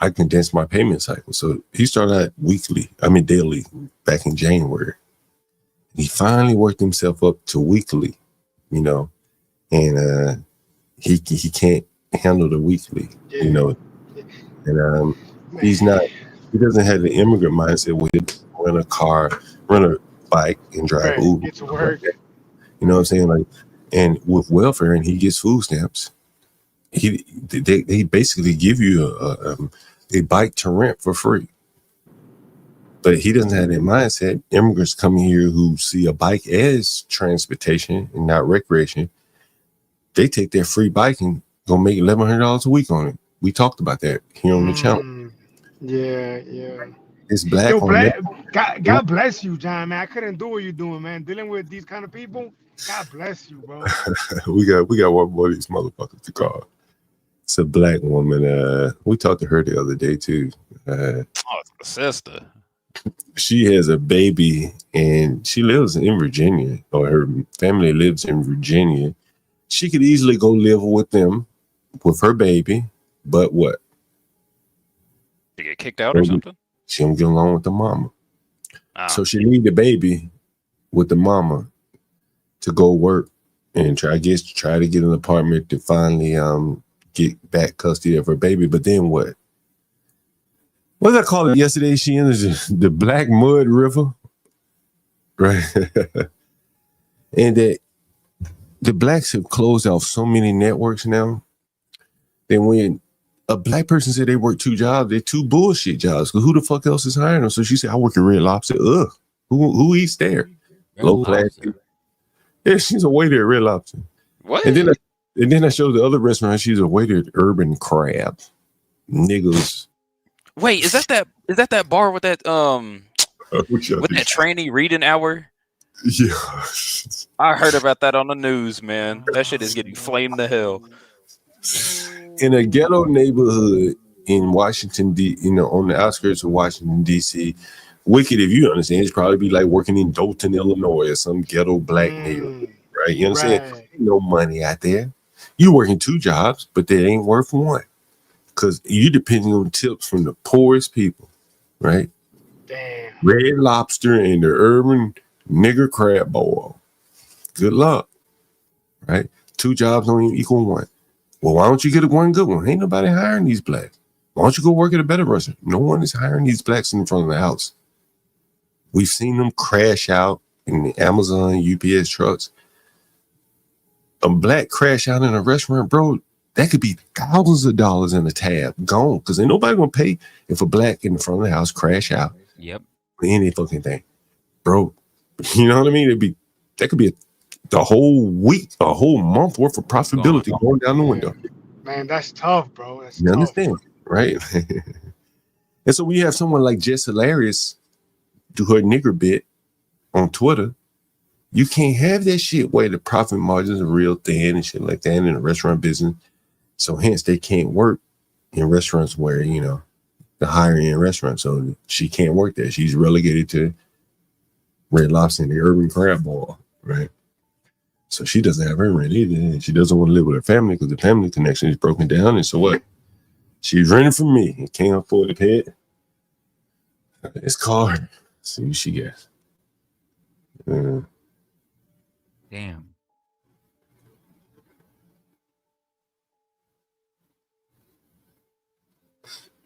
I condensed my payment cycle. So he started out daily back in January. He finally worked himself up to weekly, you know, and he can't handle the weekly, you know, and he doesn't have the immigrant mindset where he'll rent a car, rent a bike and drive Uber. Get to work. You know what I'm saying? Like, and with welfare, and he gets food stamps. They basically give you a bike to rent for free. But he doesn't have that mindset. Immigrants come here who see a bike as transportation and not recreation. They take their free bike and go make $1,100 a week on it. We talked about that here on the channel. Yeah. It's black. God bless you, John, man. I couldn't do what you're doing, man. Dealing with these kind of people, God bless you, bro. we got one more of these motherfuckers to call. It's a black woman. We talked to her the other day too. It's a sister. She has a baby and she lives in Virginia, or her family lives in Virginia. She could easily go live with them, with her baby, but what? She get kicked out or something? She don't get along with the mama. Oh. So she leave the baby with the mama to go work and try to get an apartment to finally get back custody of her baby. But then what? What did I call it yesterday? She enters the Black Mud River, right? And that the blacks have closed off so many networks now. Then when a black person said they work 2 jobs, they're 2 bullshit jobs. Because who the fuck else is hiring them? So she said, I work at Red Lobster. Ugh. Who eats there? Low class. Yeah, she's a waiter at Red Lobster. What? And then I showed the other restaurant. She's a waiter at Urban Crab. Niggas. Wait, is that that bar with that with that trainee reading hour? Yeah. I heard about that on the news, man. That shit is getting flamed to hell. In a ghetto neighborhood in Washington, on the outskirts of Washington, D.C., wicked, if you understand, it's probably be like working in Dalton, Illinois, or some ghetto black neighborhood, right? You know what I'm saying? Ain't no money out there. You working 2 jobs, but they ain't worth one. Because you depending on tips from the poorest people, right? Damn. Red Lobster and the urban nigger crab boil. Good luck, right? 2 jobs don't even equal 1. Well, why don't you get one good one? Ain't nobody hiring these blacks. Why don't you go work at a better restaurant? No one is hiring these blacks in front of the house. We've seen them crash out in the Amazon, UPS trucks. A black crash out in a restaurant, bro, that could be thousands of dollars in a tab gone, because ain't nobody gonna pay if a black in the front of the house crash out. Yep. Any fucking thing, bro. You know what I mean? That could be the whole week, a whole month worth of profitability going down the window. Man, that's tough, bro. That's You tough. understand, right? And so we have someone like Jess Hilarious do her nigger bit on Twitter. You can't have that shit where the profit margins are real thin and shit like that in the restaurant business. So hence they can't work in restaurants where, the higher end restaurants. So she can't work there. She's relegated to Red Lobster and the urban crab boil, right? So she doesn't have her rent either. And she doesn't want to live with her family because the family connection is broken down. And so what? She's renting from me and can't afford to pay it. It's called her. See what she gets. Damn.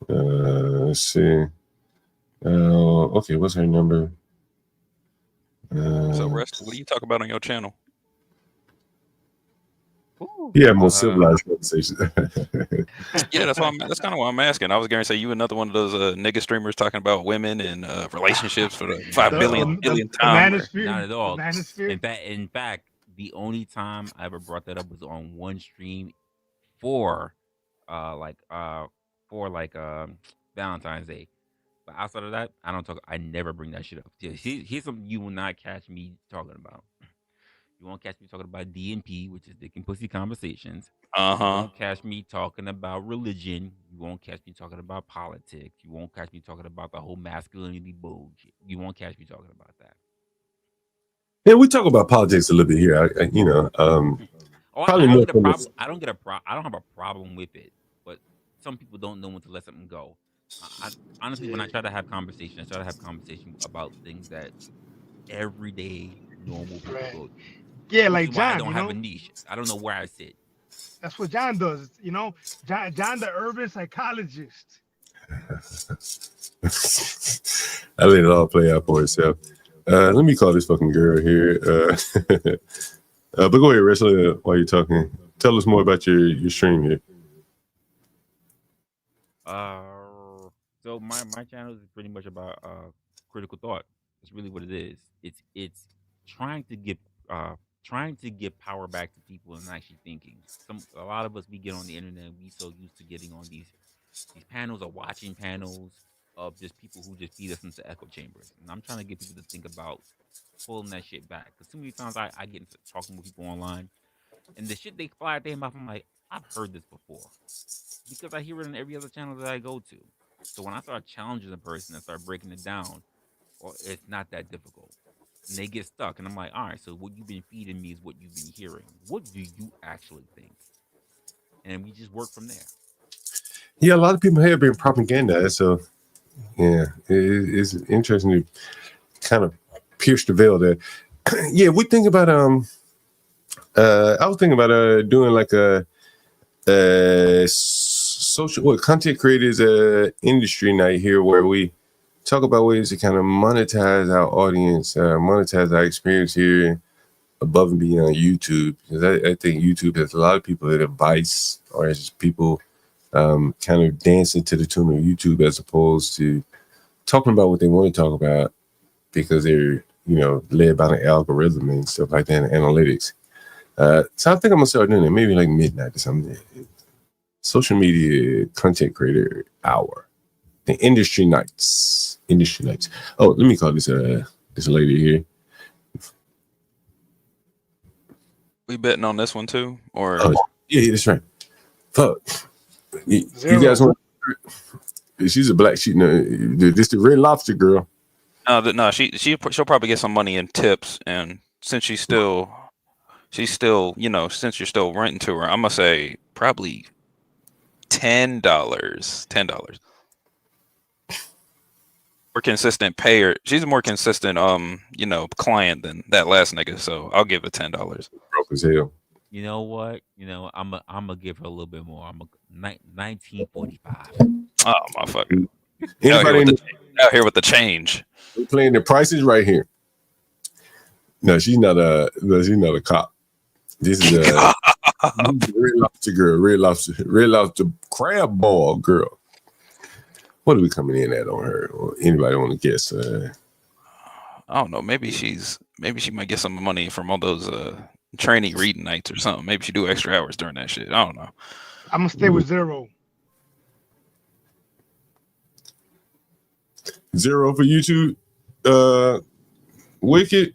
Let's see. Okay, what's her number? So, Rest, what do you talk about on your channel? Yeah, more civilized conversations. Yeah, that's kind of why I'm asking. I was going to say you another one of those nigga streamers talking about women and relationships for the 5 billion time. Not at all. In fact, the only time I ever brought that up was on one stream for Valentine's Day. But outside of that, I don't talk. I never bring that shit up. Here's something you will not catch me talking about. You won't catch me talking about DNP, which is Dick and Pussy Conversations. You won't catch me talking about religion. You won't catch me talking about politics. You won't catch me talking about the whole masculinity bullshit. You won't catch me talking about that. Yeah, we talk about politics a little bit here. Probably more. I don't have a problem with it, but some people don't know when to let something go. Honestly, when I try to have conversation, I try to have conversation about things that everyday normal people go through. Yeah, like John. I don't have a niche. I don't know where I sit. That's what John does. John the urban psychologist. I let it all play out for itself. Let me call this fucking girl here. But go ahead, Wrestler, while you're talking. Tell us more about your stream here. So my channel is pretty much about critical thought. That's really what it is. It's trying to give power back to people and actually thinking. A lot of us, we get on the internet and we so used to getting on these panels or watching panels of just people who just feed us into echo chambers. And I'm trying to get people to think about pulling that shit back. Because too many times I get into talking with people online and the shit they fly at their mouth, I'm like, I've heard this before. Because I hear it on every other channel that I go to. So when I start challenging a person and start breaking it down, well, it's not that difficult. And they get stuck. And I'm like, all right, so what you've been feeding me is what you've been hearing. What do you actually think? And we just work from there. Yeah, a lot of people have been propaganda. So, yeah, it's interesting to kind of pierce the veil there. Yeah, we think about, I was thinking about doing like a social content creators industry night here where we talk about ways to kind of monetize our audience, monetize our experience here above and beyond YouTube. Because I think YouTube has a lot of people that have vice, or as people kind of dancing to the tune of YouTube as opposed to talking about what they want to talk about because they're, led by an algorithm and stuff like that and analytics. So I think I'm gonna start doing it maybe like midnight or something. Social media content creator hour. The industry nights. Industry nights. Oh, let me call this this lady here. We betting on this one too, or yeah, that's right. Fuck. You guys want? She's a black sheep. No, this the Red Lobster girl. no, she'll probably get some money in tips, and since she's still, you know, since you're still renting to her, I'm gonna say probably $10. $10. More consistent payer. She's a more consistent, you know, client than that last nigga. So I'll give it $10. Broke as hell. You know what? You know, I'm gonna give her a little bit more. I'm a 1945. Oh motherfucker! Anybody out here with the change? We're playing the prices right here. No, she's not a cop. This is a Red Lobster girl, Red Lobster crab ball girl. What are we coming in at on her? Or anybody want to guess? I don't know. Maybe she might get some money from all those training reading nights or something. Maybe she do extra hours during that shit. I don't know. I'm gonna stay with 0. 0 for you two. Wicked.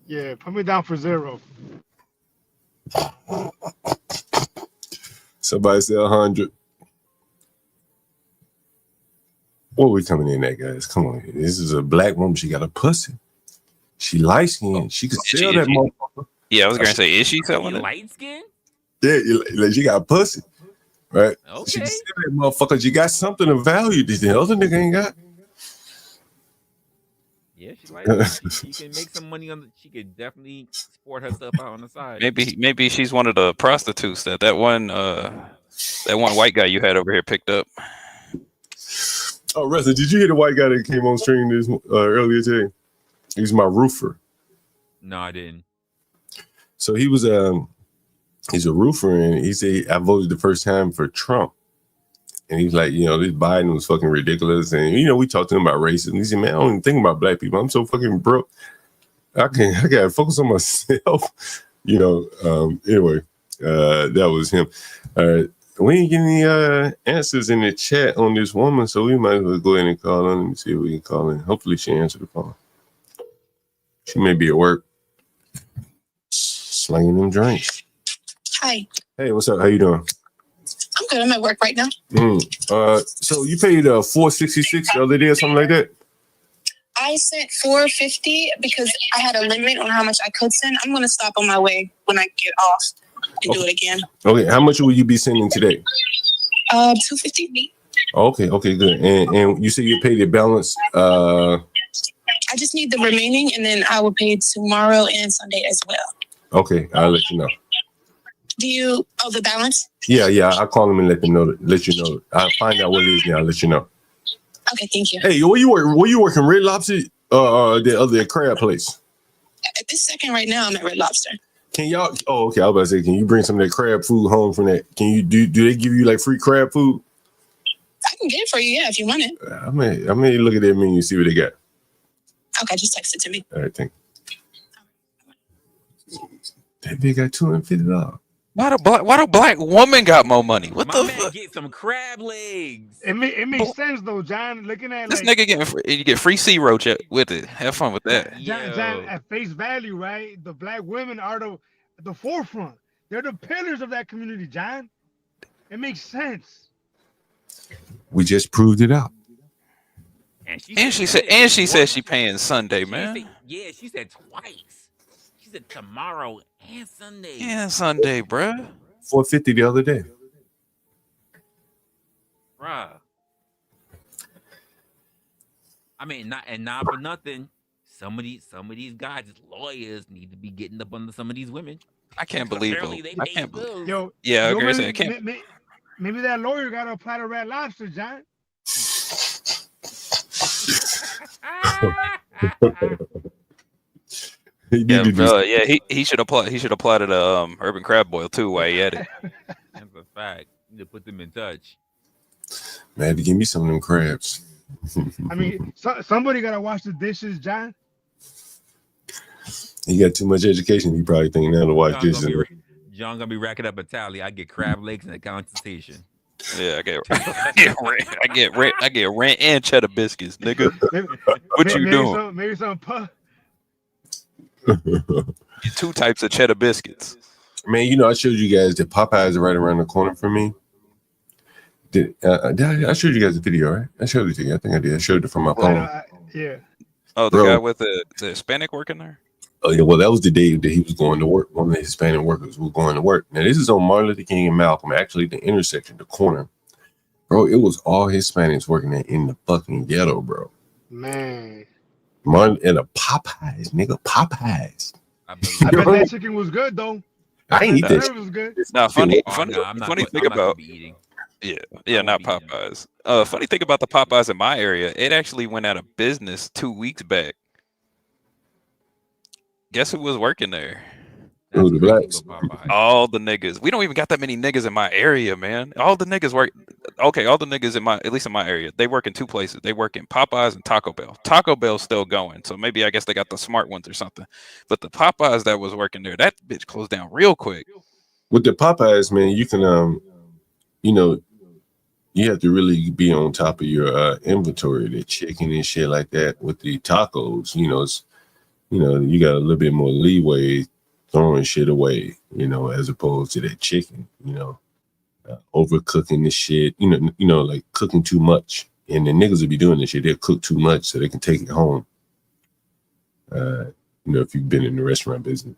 Yeah, put me down for 0. Somebody say 100. What are we coming in at, guys? Come on. This is a black woman. She got a pussy. She light skinned. She could sell that motherfucker. Yeah, I was gonna say, is she selling it? Light skin? Yeah, like she got a pussy, right? Okay. She can sell that motherfucker. She got something of value that the other nigga ain't got. Yeah, she like she can make some money on. She could definitely sport her stuff out on the side. Maybe she's one of the prostitutes that one white guy you had over here picked up. Oh, Reza, did you hear the white guy that came on stream this earlier today? He's my roofer. No, I didn't. So he was he's a roofer, and he said I voted the first time for Trump. And he's like, you know, this Biden was fucking ridiculous. And, you know, we talked to him about racism. He said, man, I don't even think about black people. I'm so fucking broke. I gotta focus on myself. You know, anyway, that was him. We ain't getting any answers in the chat on this woman, so we might as well go ahead and call on. Let me see if we can call in. Hopefully she answered the phone. She may be at work. Slinging them drinks. Hi. Hey, what's up? How you doing? I'm good. I'm at work right now. So you paid $466 the other day or something like that? I sent $450 because I had a limit on how much I could send. I'm gonna stop on my way when I get off and do it again. Okay, how much will you be sending today? $250. Okay, good. And you said you paid the balance. I just need the remaining, and then I will pay tomorrow and Sunday as well. Okay, I'll let you know. Do you owe the balance? Yeah. I'll call them and let you know. I'll find out what it is and I'll let you know. Okay, thank you. Hey, where you working? Red Lobster the other crab place? At this second right now, I'm at Red Lobster. Can y'all okay, I was about to say, can you bring some of that crab food home from that? Can you do they give you like free crab food? I can get it for you, yeah, if you want it. I may look at that menu and see what they got. Okay, just text it to me. All right, thank you. That bitch got $250. Why do black woman got more money? What the fuck? Get some crab legs. It makes sense though, John. Looking at This nigga you get free sea roach with it. Have fun with that. John, at face value, right? The black women are the forefront. They're the pillars of that community, John. It makes sense. We just proved it out. And she said she paying Sunday, man. She said twice. She said tomorrow and Sunday. Yeah, Sunday, bruh. $450 the other day. Bruh. I mean, not for nothing. Some of these guys, as lawyers, need to be getting up under some of these women. I can't believe it. I can't believe. Yo, yeah, yo, I can't. Maybe that lawyer got to apply to Red Lobster, John. He should apply. He should apply to the Urban Crab Boil too while he at it. That's a fact. You need to put them in touch. Man, give me some of them crabs. I mean, somebody got to wash the dishes, John. He got too much education. He probably think now to wash dishes. John gonna be racking up a tally. I get crab legs and a consultation. Yeah, I get rent and cheddar biscuits, nigga. What you doing? Maybe some puff. Two types of cheddar biscuits. Man, you know, I showed you guys that Popeyes are right around the corner from me. I showed you guys the video, right? I showed it to you. I think I did. I showed it from my phone. Yeah. Oh, the guy with the Hispanic working there? Oh, yeah. Well, that was the day that he was going to work. One of the Hispanic workers was going to work. Now, this is on Martin Luther King and Malcolm, actually, the intersection, the corner. Bro, it was all Hispanics working there in the fucking ghetto, bro. Man. Martin and a Popeyes, nigga. Popeyes. I bet that chicken was good, though. I ain't eat that. It was good. Nah, funny thing I'm about not eating. Yeah, not Popeyes. Funny thing about the Popeyes in my area, it actually went out of business 2 weeks back. Guess who was working there? Oh, the blacks. All the niggas. We don't even got that many niggas in my area, man. All the niggas work. Okay, all the niggas at least in my area, they work in two places. They work in Popeyes and Taco Bell. Taco Bell's still going, so maybe I guess they got the smart ones or something. But the Popeyes that was working there, that bitch closed down real quick. With the Popeyes, man, you can you know, you have to really be on top of your inventory, the chicken and shit like that. With the tacos, you know, you got a little bit more leeway throwing shit away, you know, as opposed to that chicken, you know, overcooking the shit, you know, like cooking too much. And the niggas will be doing this shit. They'll cook too much so they can take it home. You know, if you've been in the restaurant business.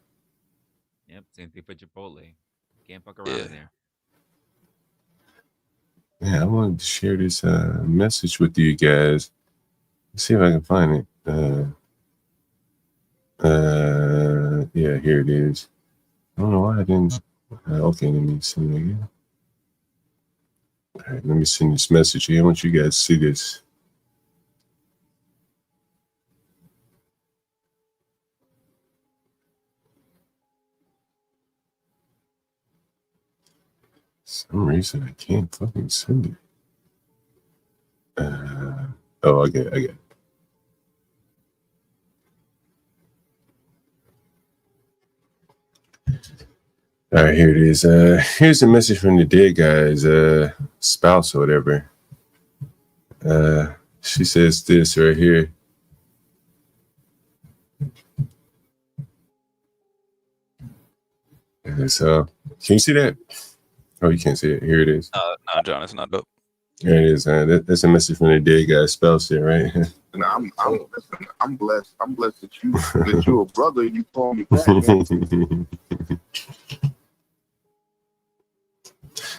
Yep, same thing for Chipotle. Can't fuck around in there. Yeah, I wanted to share this message with you guys. Let's see if I can find it. Yeah, here it is. I don't know why I didn't. Okay, let me send it again. All right, let me send this message here. I want you guys to see this. For some reason I can't fucking send it. Oh, I get it. All right, here it is. Here's a message from the dead guy's spouse or whatever. She says this right here. So, can you see that? Oh, you can't see it. Here it is. No, John, it's not dope. There it is. That's a message from the dead guy's spouse there, right? And I'm blessed. I'm blessed that you're a brother. You call me back, man.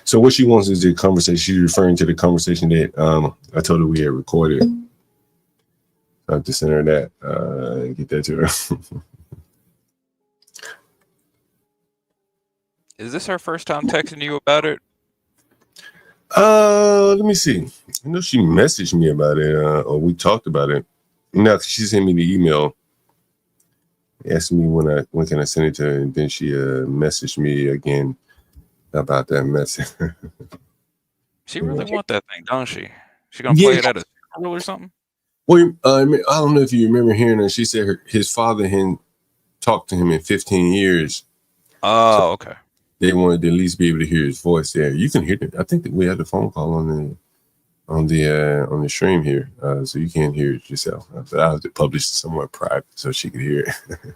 So what she wants is the conversation. She's referring to the conversation that I told her we had recorded. I have to send her that and get that to her. Is this her first time texting you about it? Let me see. I know she messaged me about it, or we talked about it. No, she sent me the email, asked me when can I send it to her, and then she messaged me again about that message. She really want that thing, don't she? She gonna play it at a Super Bowl or something? Well, I don't know if you remember hearing her. She said his father hadn't talked to him in 15 years. Oh, so okay. They wanted to at least be able to hear his voice there. You can hear it. I think that we had the phone call on the stream here, so you can't hear it yourself. But I have to publish it somewhere private so she could hear it.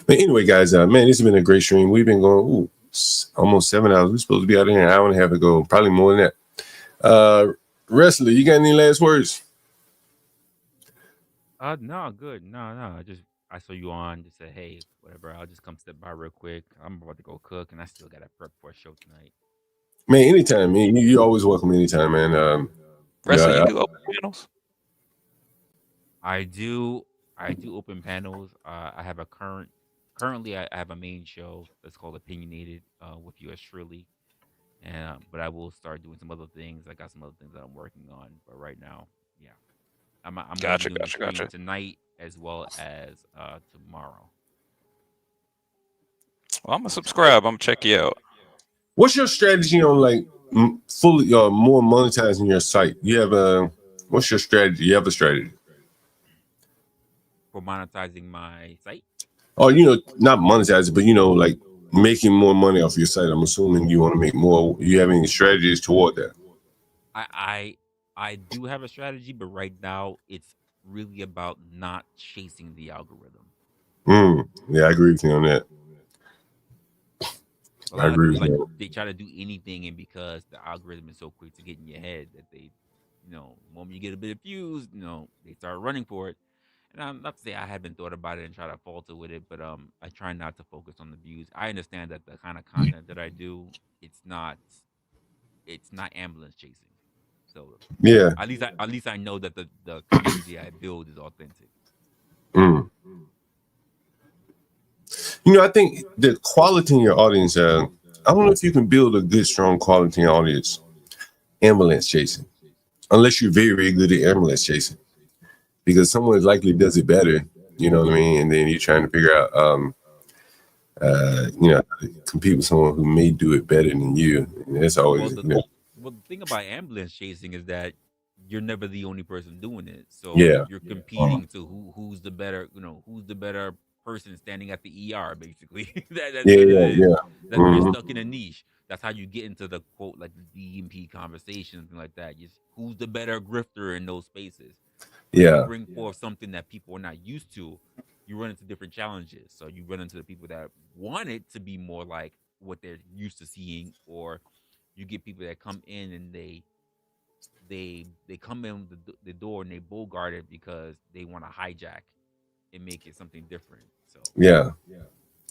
But anyway, guys, man, this has been a great stream. We've been going almost 7 hours. We're supposed to be out here an hour and a half ago, probably more than that. Wrestler, you got any last words? No, good. No. I saw you on. Just said, hey, whatever. I'll just come step by real quick. I'm about to go cook, and I still got to prep for a show tonight. Man, anytime. Man, you're always welcome anytime, man. Wrestler, you do open panels? I do open panels. I have currently I have a main show that's called Opinionated with yours truly, and but I will start doing some other things. I got some other things that I'm working on, but right now, yeah, I'm gotcha. Tonight as well as tomorrow. Well, I'm gonna subscribe. I'm gonna check you out. What's your strategy on like fully more monetizing your site? You have what's your strategy? You have a strategy For monetizing my site? Oh, not monetizing, but like making more money off your site. I'm assuming you want to make more. You have any strategies toward that? I do have a strategy, but right now it's really about not chasing the algorithm. Yeah, I agree with you on that. A lot of people they try to do anything, and because the algorithm is so quick to get in your head that they, the moment you get a bit of views, they start running for it. And I'm not to say I haven't thought about it and try to falter with it, but I try not to focus on the views. I understand that the kind of content that I do, it's not ambulance chasing. So yeah, at least I know that the community I build is authentic. I think the quality in your audience, I don't know if you can build a good, strong quality audience, ambulance chasing, unless you're very, very good at ambulance chasing, because someone likely does it better, you know what I mean? And then you're trying to figure out, compete with someone who may do it better than you. And that's always, Well, the thing about ambulance chasing is that you're never the only person doing it. So Yeah. you're competing to who's the better, who's the better person standing at the ER, basically. That's what it is. You're stuck in a niche. That's how you get into the quote, like the DMP conversation, something like that. Who's the better grifter in those spaces? When you bring forth something that people are not used to, you run into different challenges. So you run into the people that want it to be more like what they're used to seeing, or you get people that come in and they come in the door and they bullguard it because they want to hijack and make it something different. So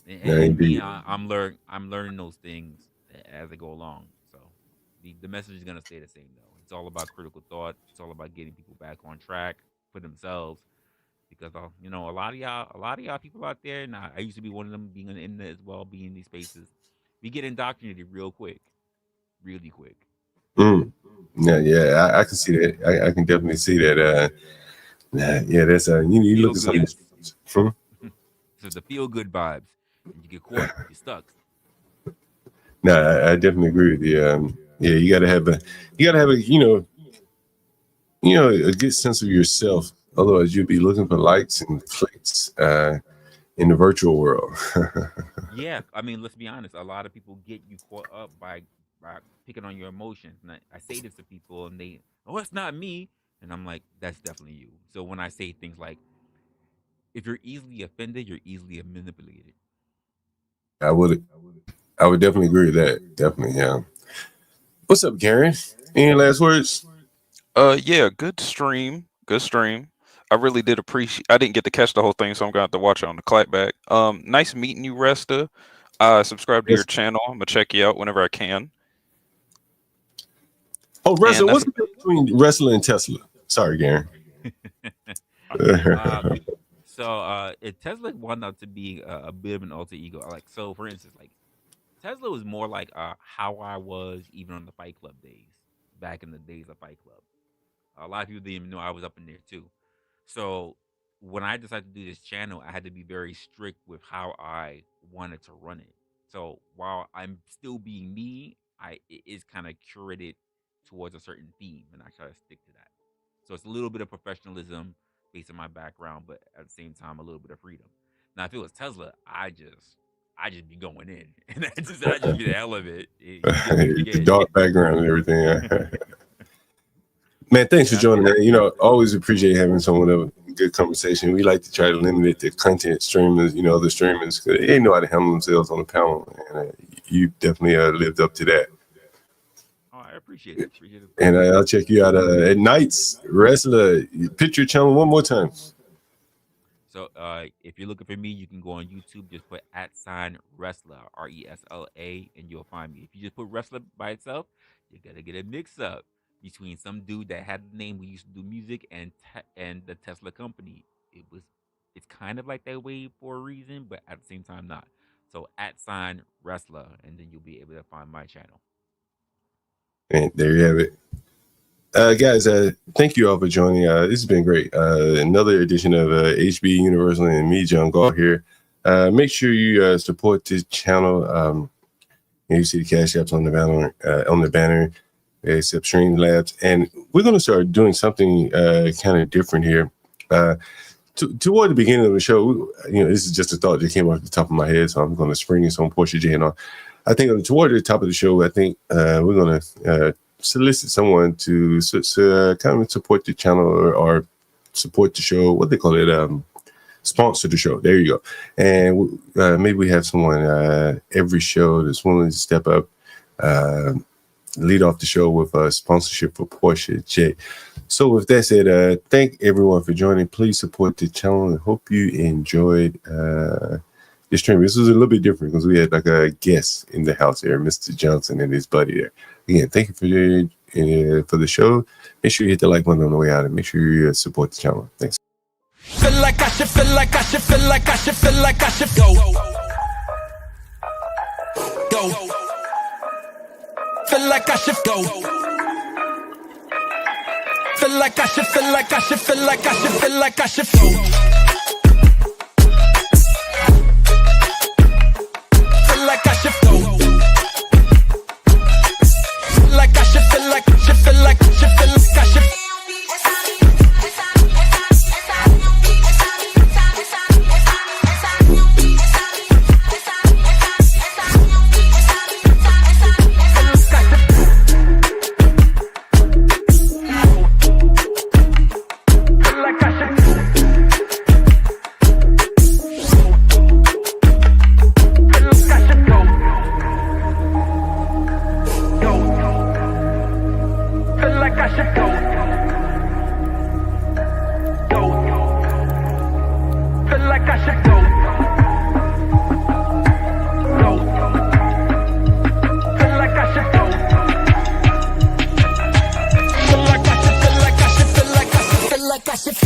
and me, I'm learning those things as I go along. So the message is gonna stay the same though. It's all about critical thought. It's all about getting people back on track for themselves. Because a lot of y'all people out there, and I used to be one of them, being on the internet as well, being in these spaces, we get indoctrinated real quick, really quick. Yeah, I can see that. I can definitely see that. That's you look at something. So the feel good vibes, and you get caught, you're stuck. No, I definitely agree with you. You gotta have a a good sense of yourself. Otherwise, you'll be looking for likes and clicks in the virtual world. Yeah, I mean, let's be honest. A lot of people get you caught up by picking on your emotions. And I say this to people, and it's not me. And I'm like, that's definitely you. So when I say things like, if you're easily offended, you're easily manipulated. I would definitely agree with that. Definitely, yeah. What's up, Garen? Any last words? Yeah, good stream. I really did appreciate. I didn't get to catch the whole thing, so I'm gonna have to watch it on the clapback. Nice meeting you, Resta. Subscribe to your channel. I'm gonna check you out whenever I can. Oh, Resta, what's the difference between Wrestler and Tesla? Sorry, Garen. So Tesla wound up to be a bit of an alter ego. Like, so for instance, like Tesla was more like how I was even on the Fight Club days, back in the days of Fight Club. A lot of people didn't even know I was up in there too. So when I decided to do this channel, I had to be very strict with how I wanted to run it. So while I'm still being me, it is kind of curated towards a certain theme, and I try to stick to that. So it's a little bit of professionalism based on my background, but at the same time, a little bit of freedom. Now, if it was Tesla, I just be going in, and I just be the hell of it. The dark background and everything. Man, thanks for joining, man. Always appreciate having someone of a good conversation. We like to try to limit it to content streamers, other streamers, because they know how to handle themselves on the panel, and you definitely lived up to that. Oh, I appreciate it. And I'll check you out at nights. Wrestler, pitch your channel one more time. So if you're looking for me, you can go on YouTube, just put @Wrestler, RESLA, and you'll find me. If you just put Wrestler by itself, you're gonna get a mix-up between some dude that had the name we used to do music and the Tesla company. It's kind of like that way for a reason, but at the same time not. So @Wrestler, and then you'll be able to find my channel. And there you have it. Guys, thank you all for joining. This has been great. Another edition of HB Universal and me, John Galt here. Make sure you support this channel. You see the cash apps on the banner. Except Stream Labs, and we're going to start doing something kind of different here. toward the beginning of the show, this is just a thought that came off the top of my head, so I'm going to spring this on Portia J and on. I think toward the top of the show, I think we're going to solicit someone to kind of support the channel or support the show. What they call it, sponsor the show. There you go. And maybe we have someone every show that's willing to step up, lead off the show with a sponsorship for Portia J. So with that said, thank everyone for joining. Please support the channel and hope you enjoyed this stream. This was a little bit different because we had like a guest in the house here, Mr. Johnson and his buddy there. Again, thank you for the show. Make sure you hit the like button on the way out and make sure you support the channel. Thanks. Feel like I should, feel like I should, feel like I should, feel like I should go. Go. Feel like I should go. Feel like I should, feel like I should, feel like I should, feel like I should go.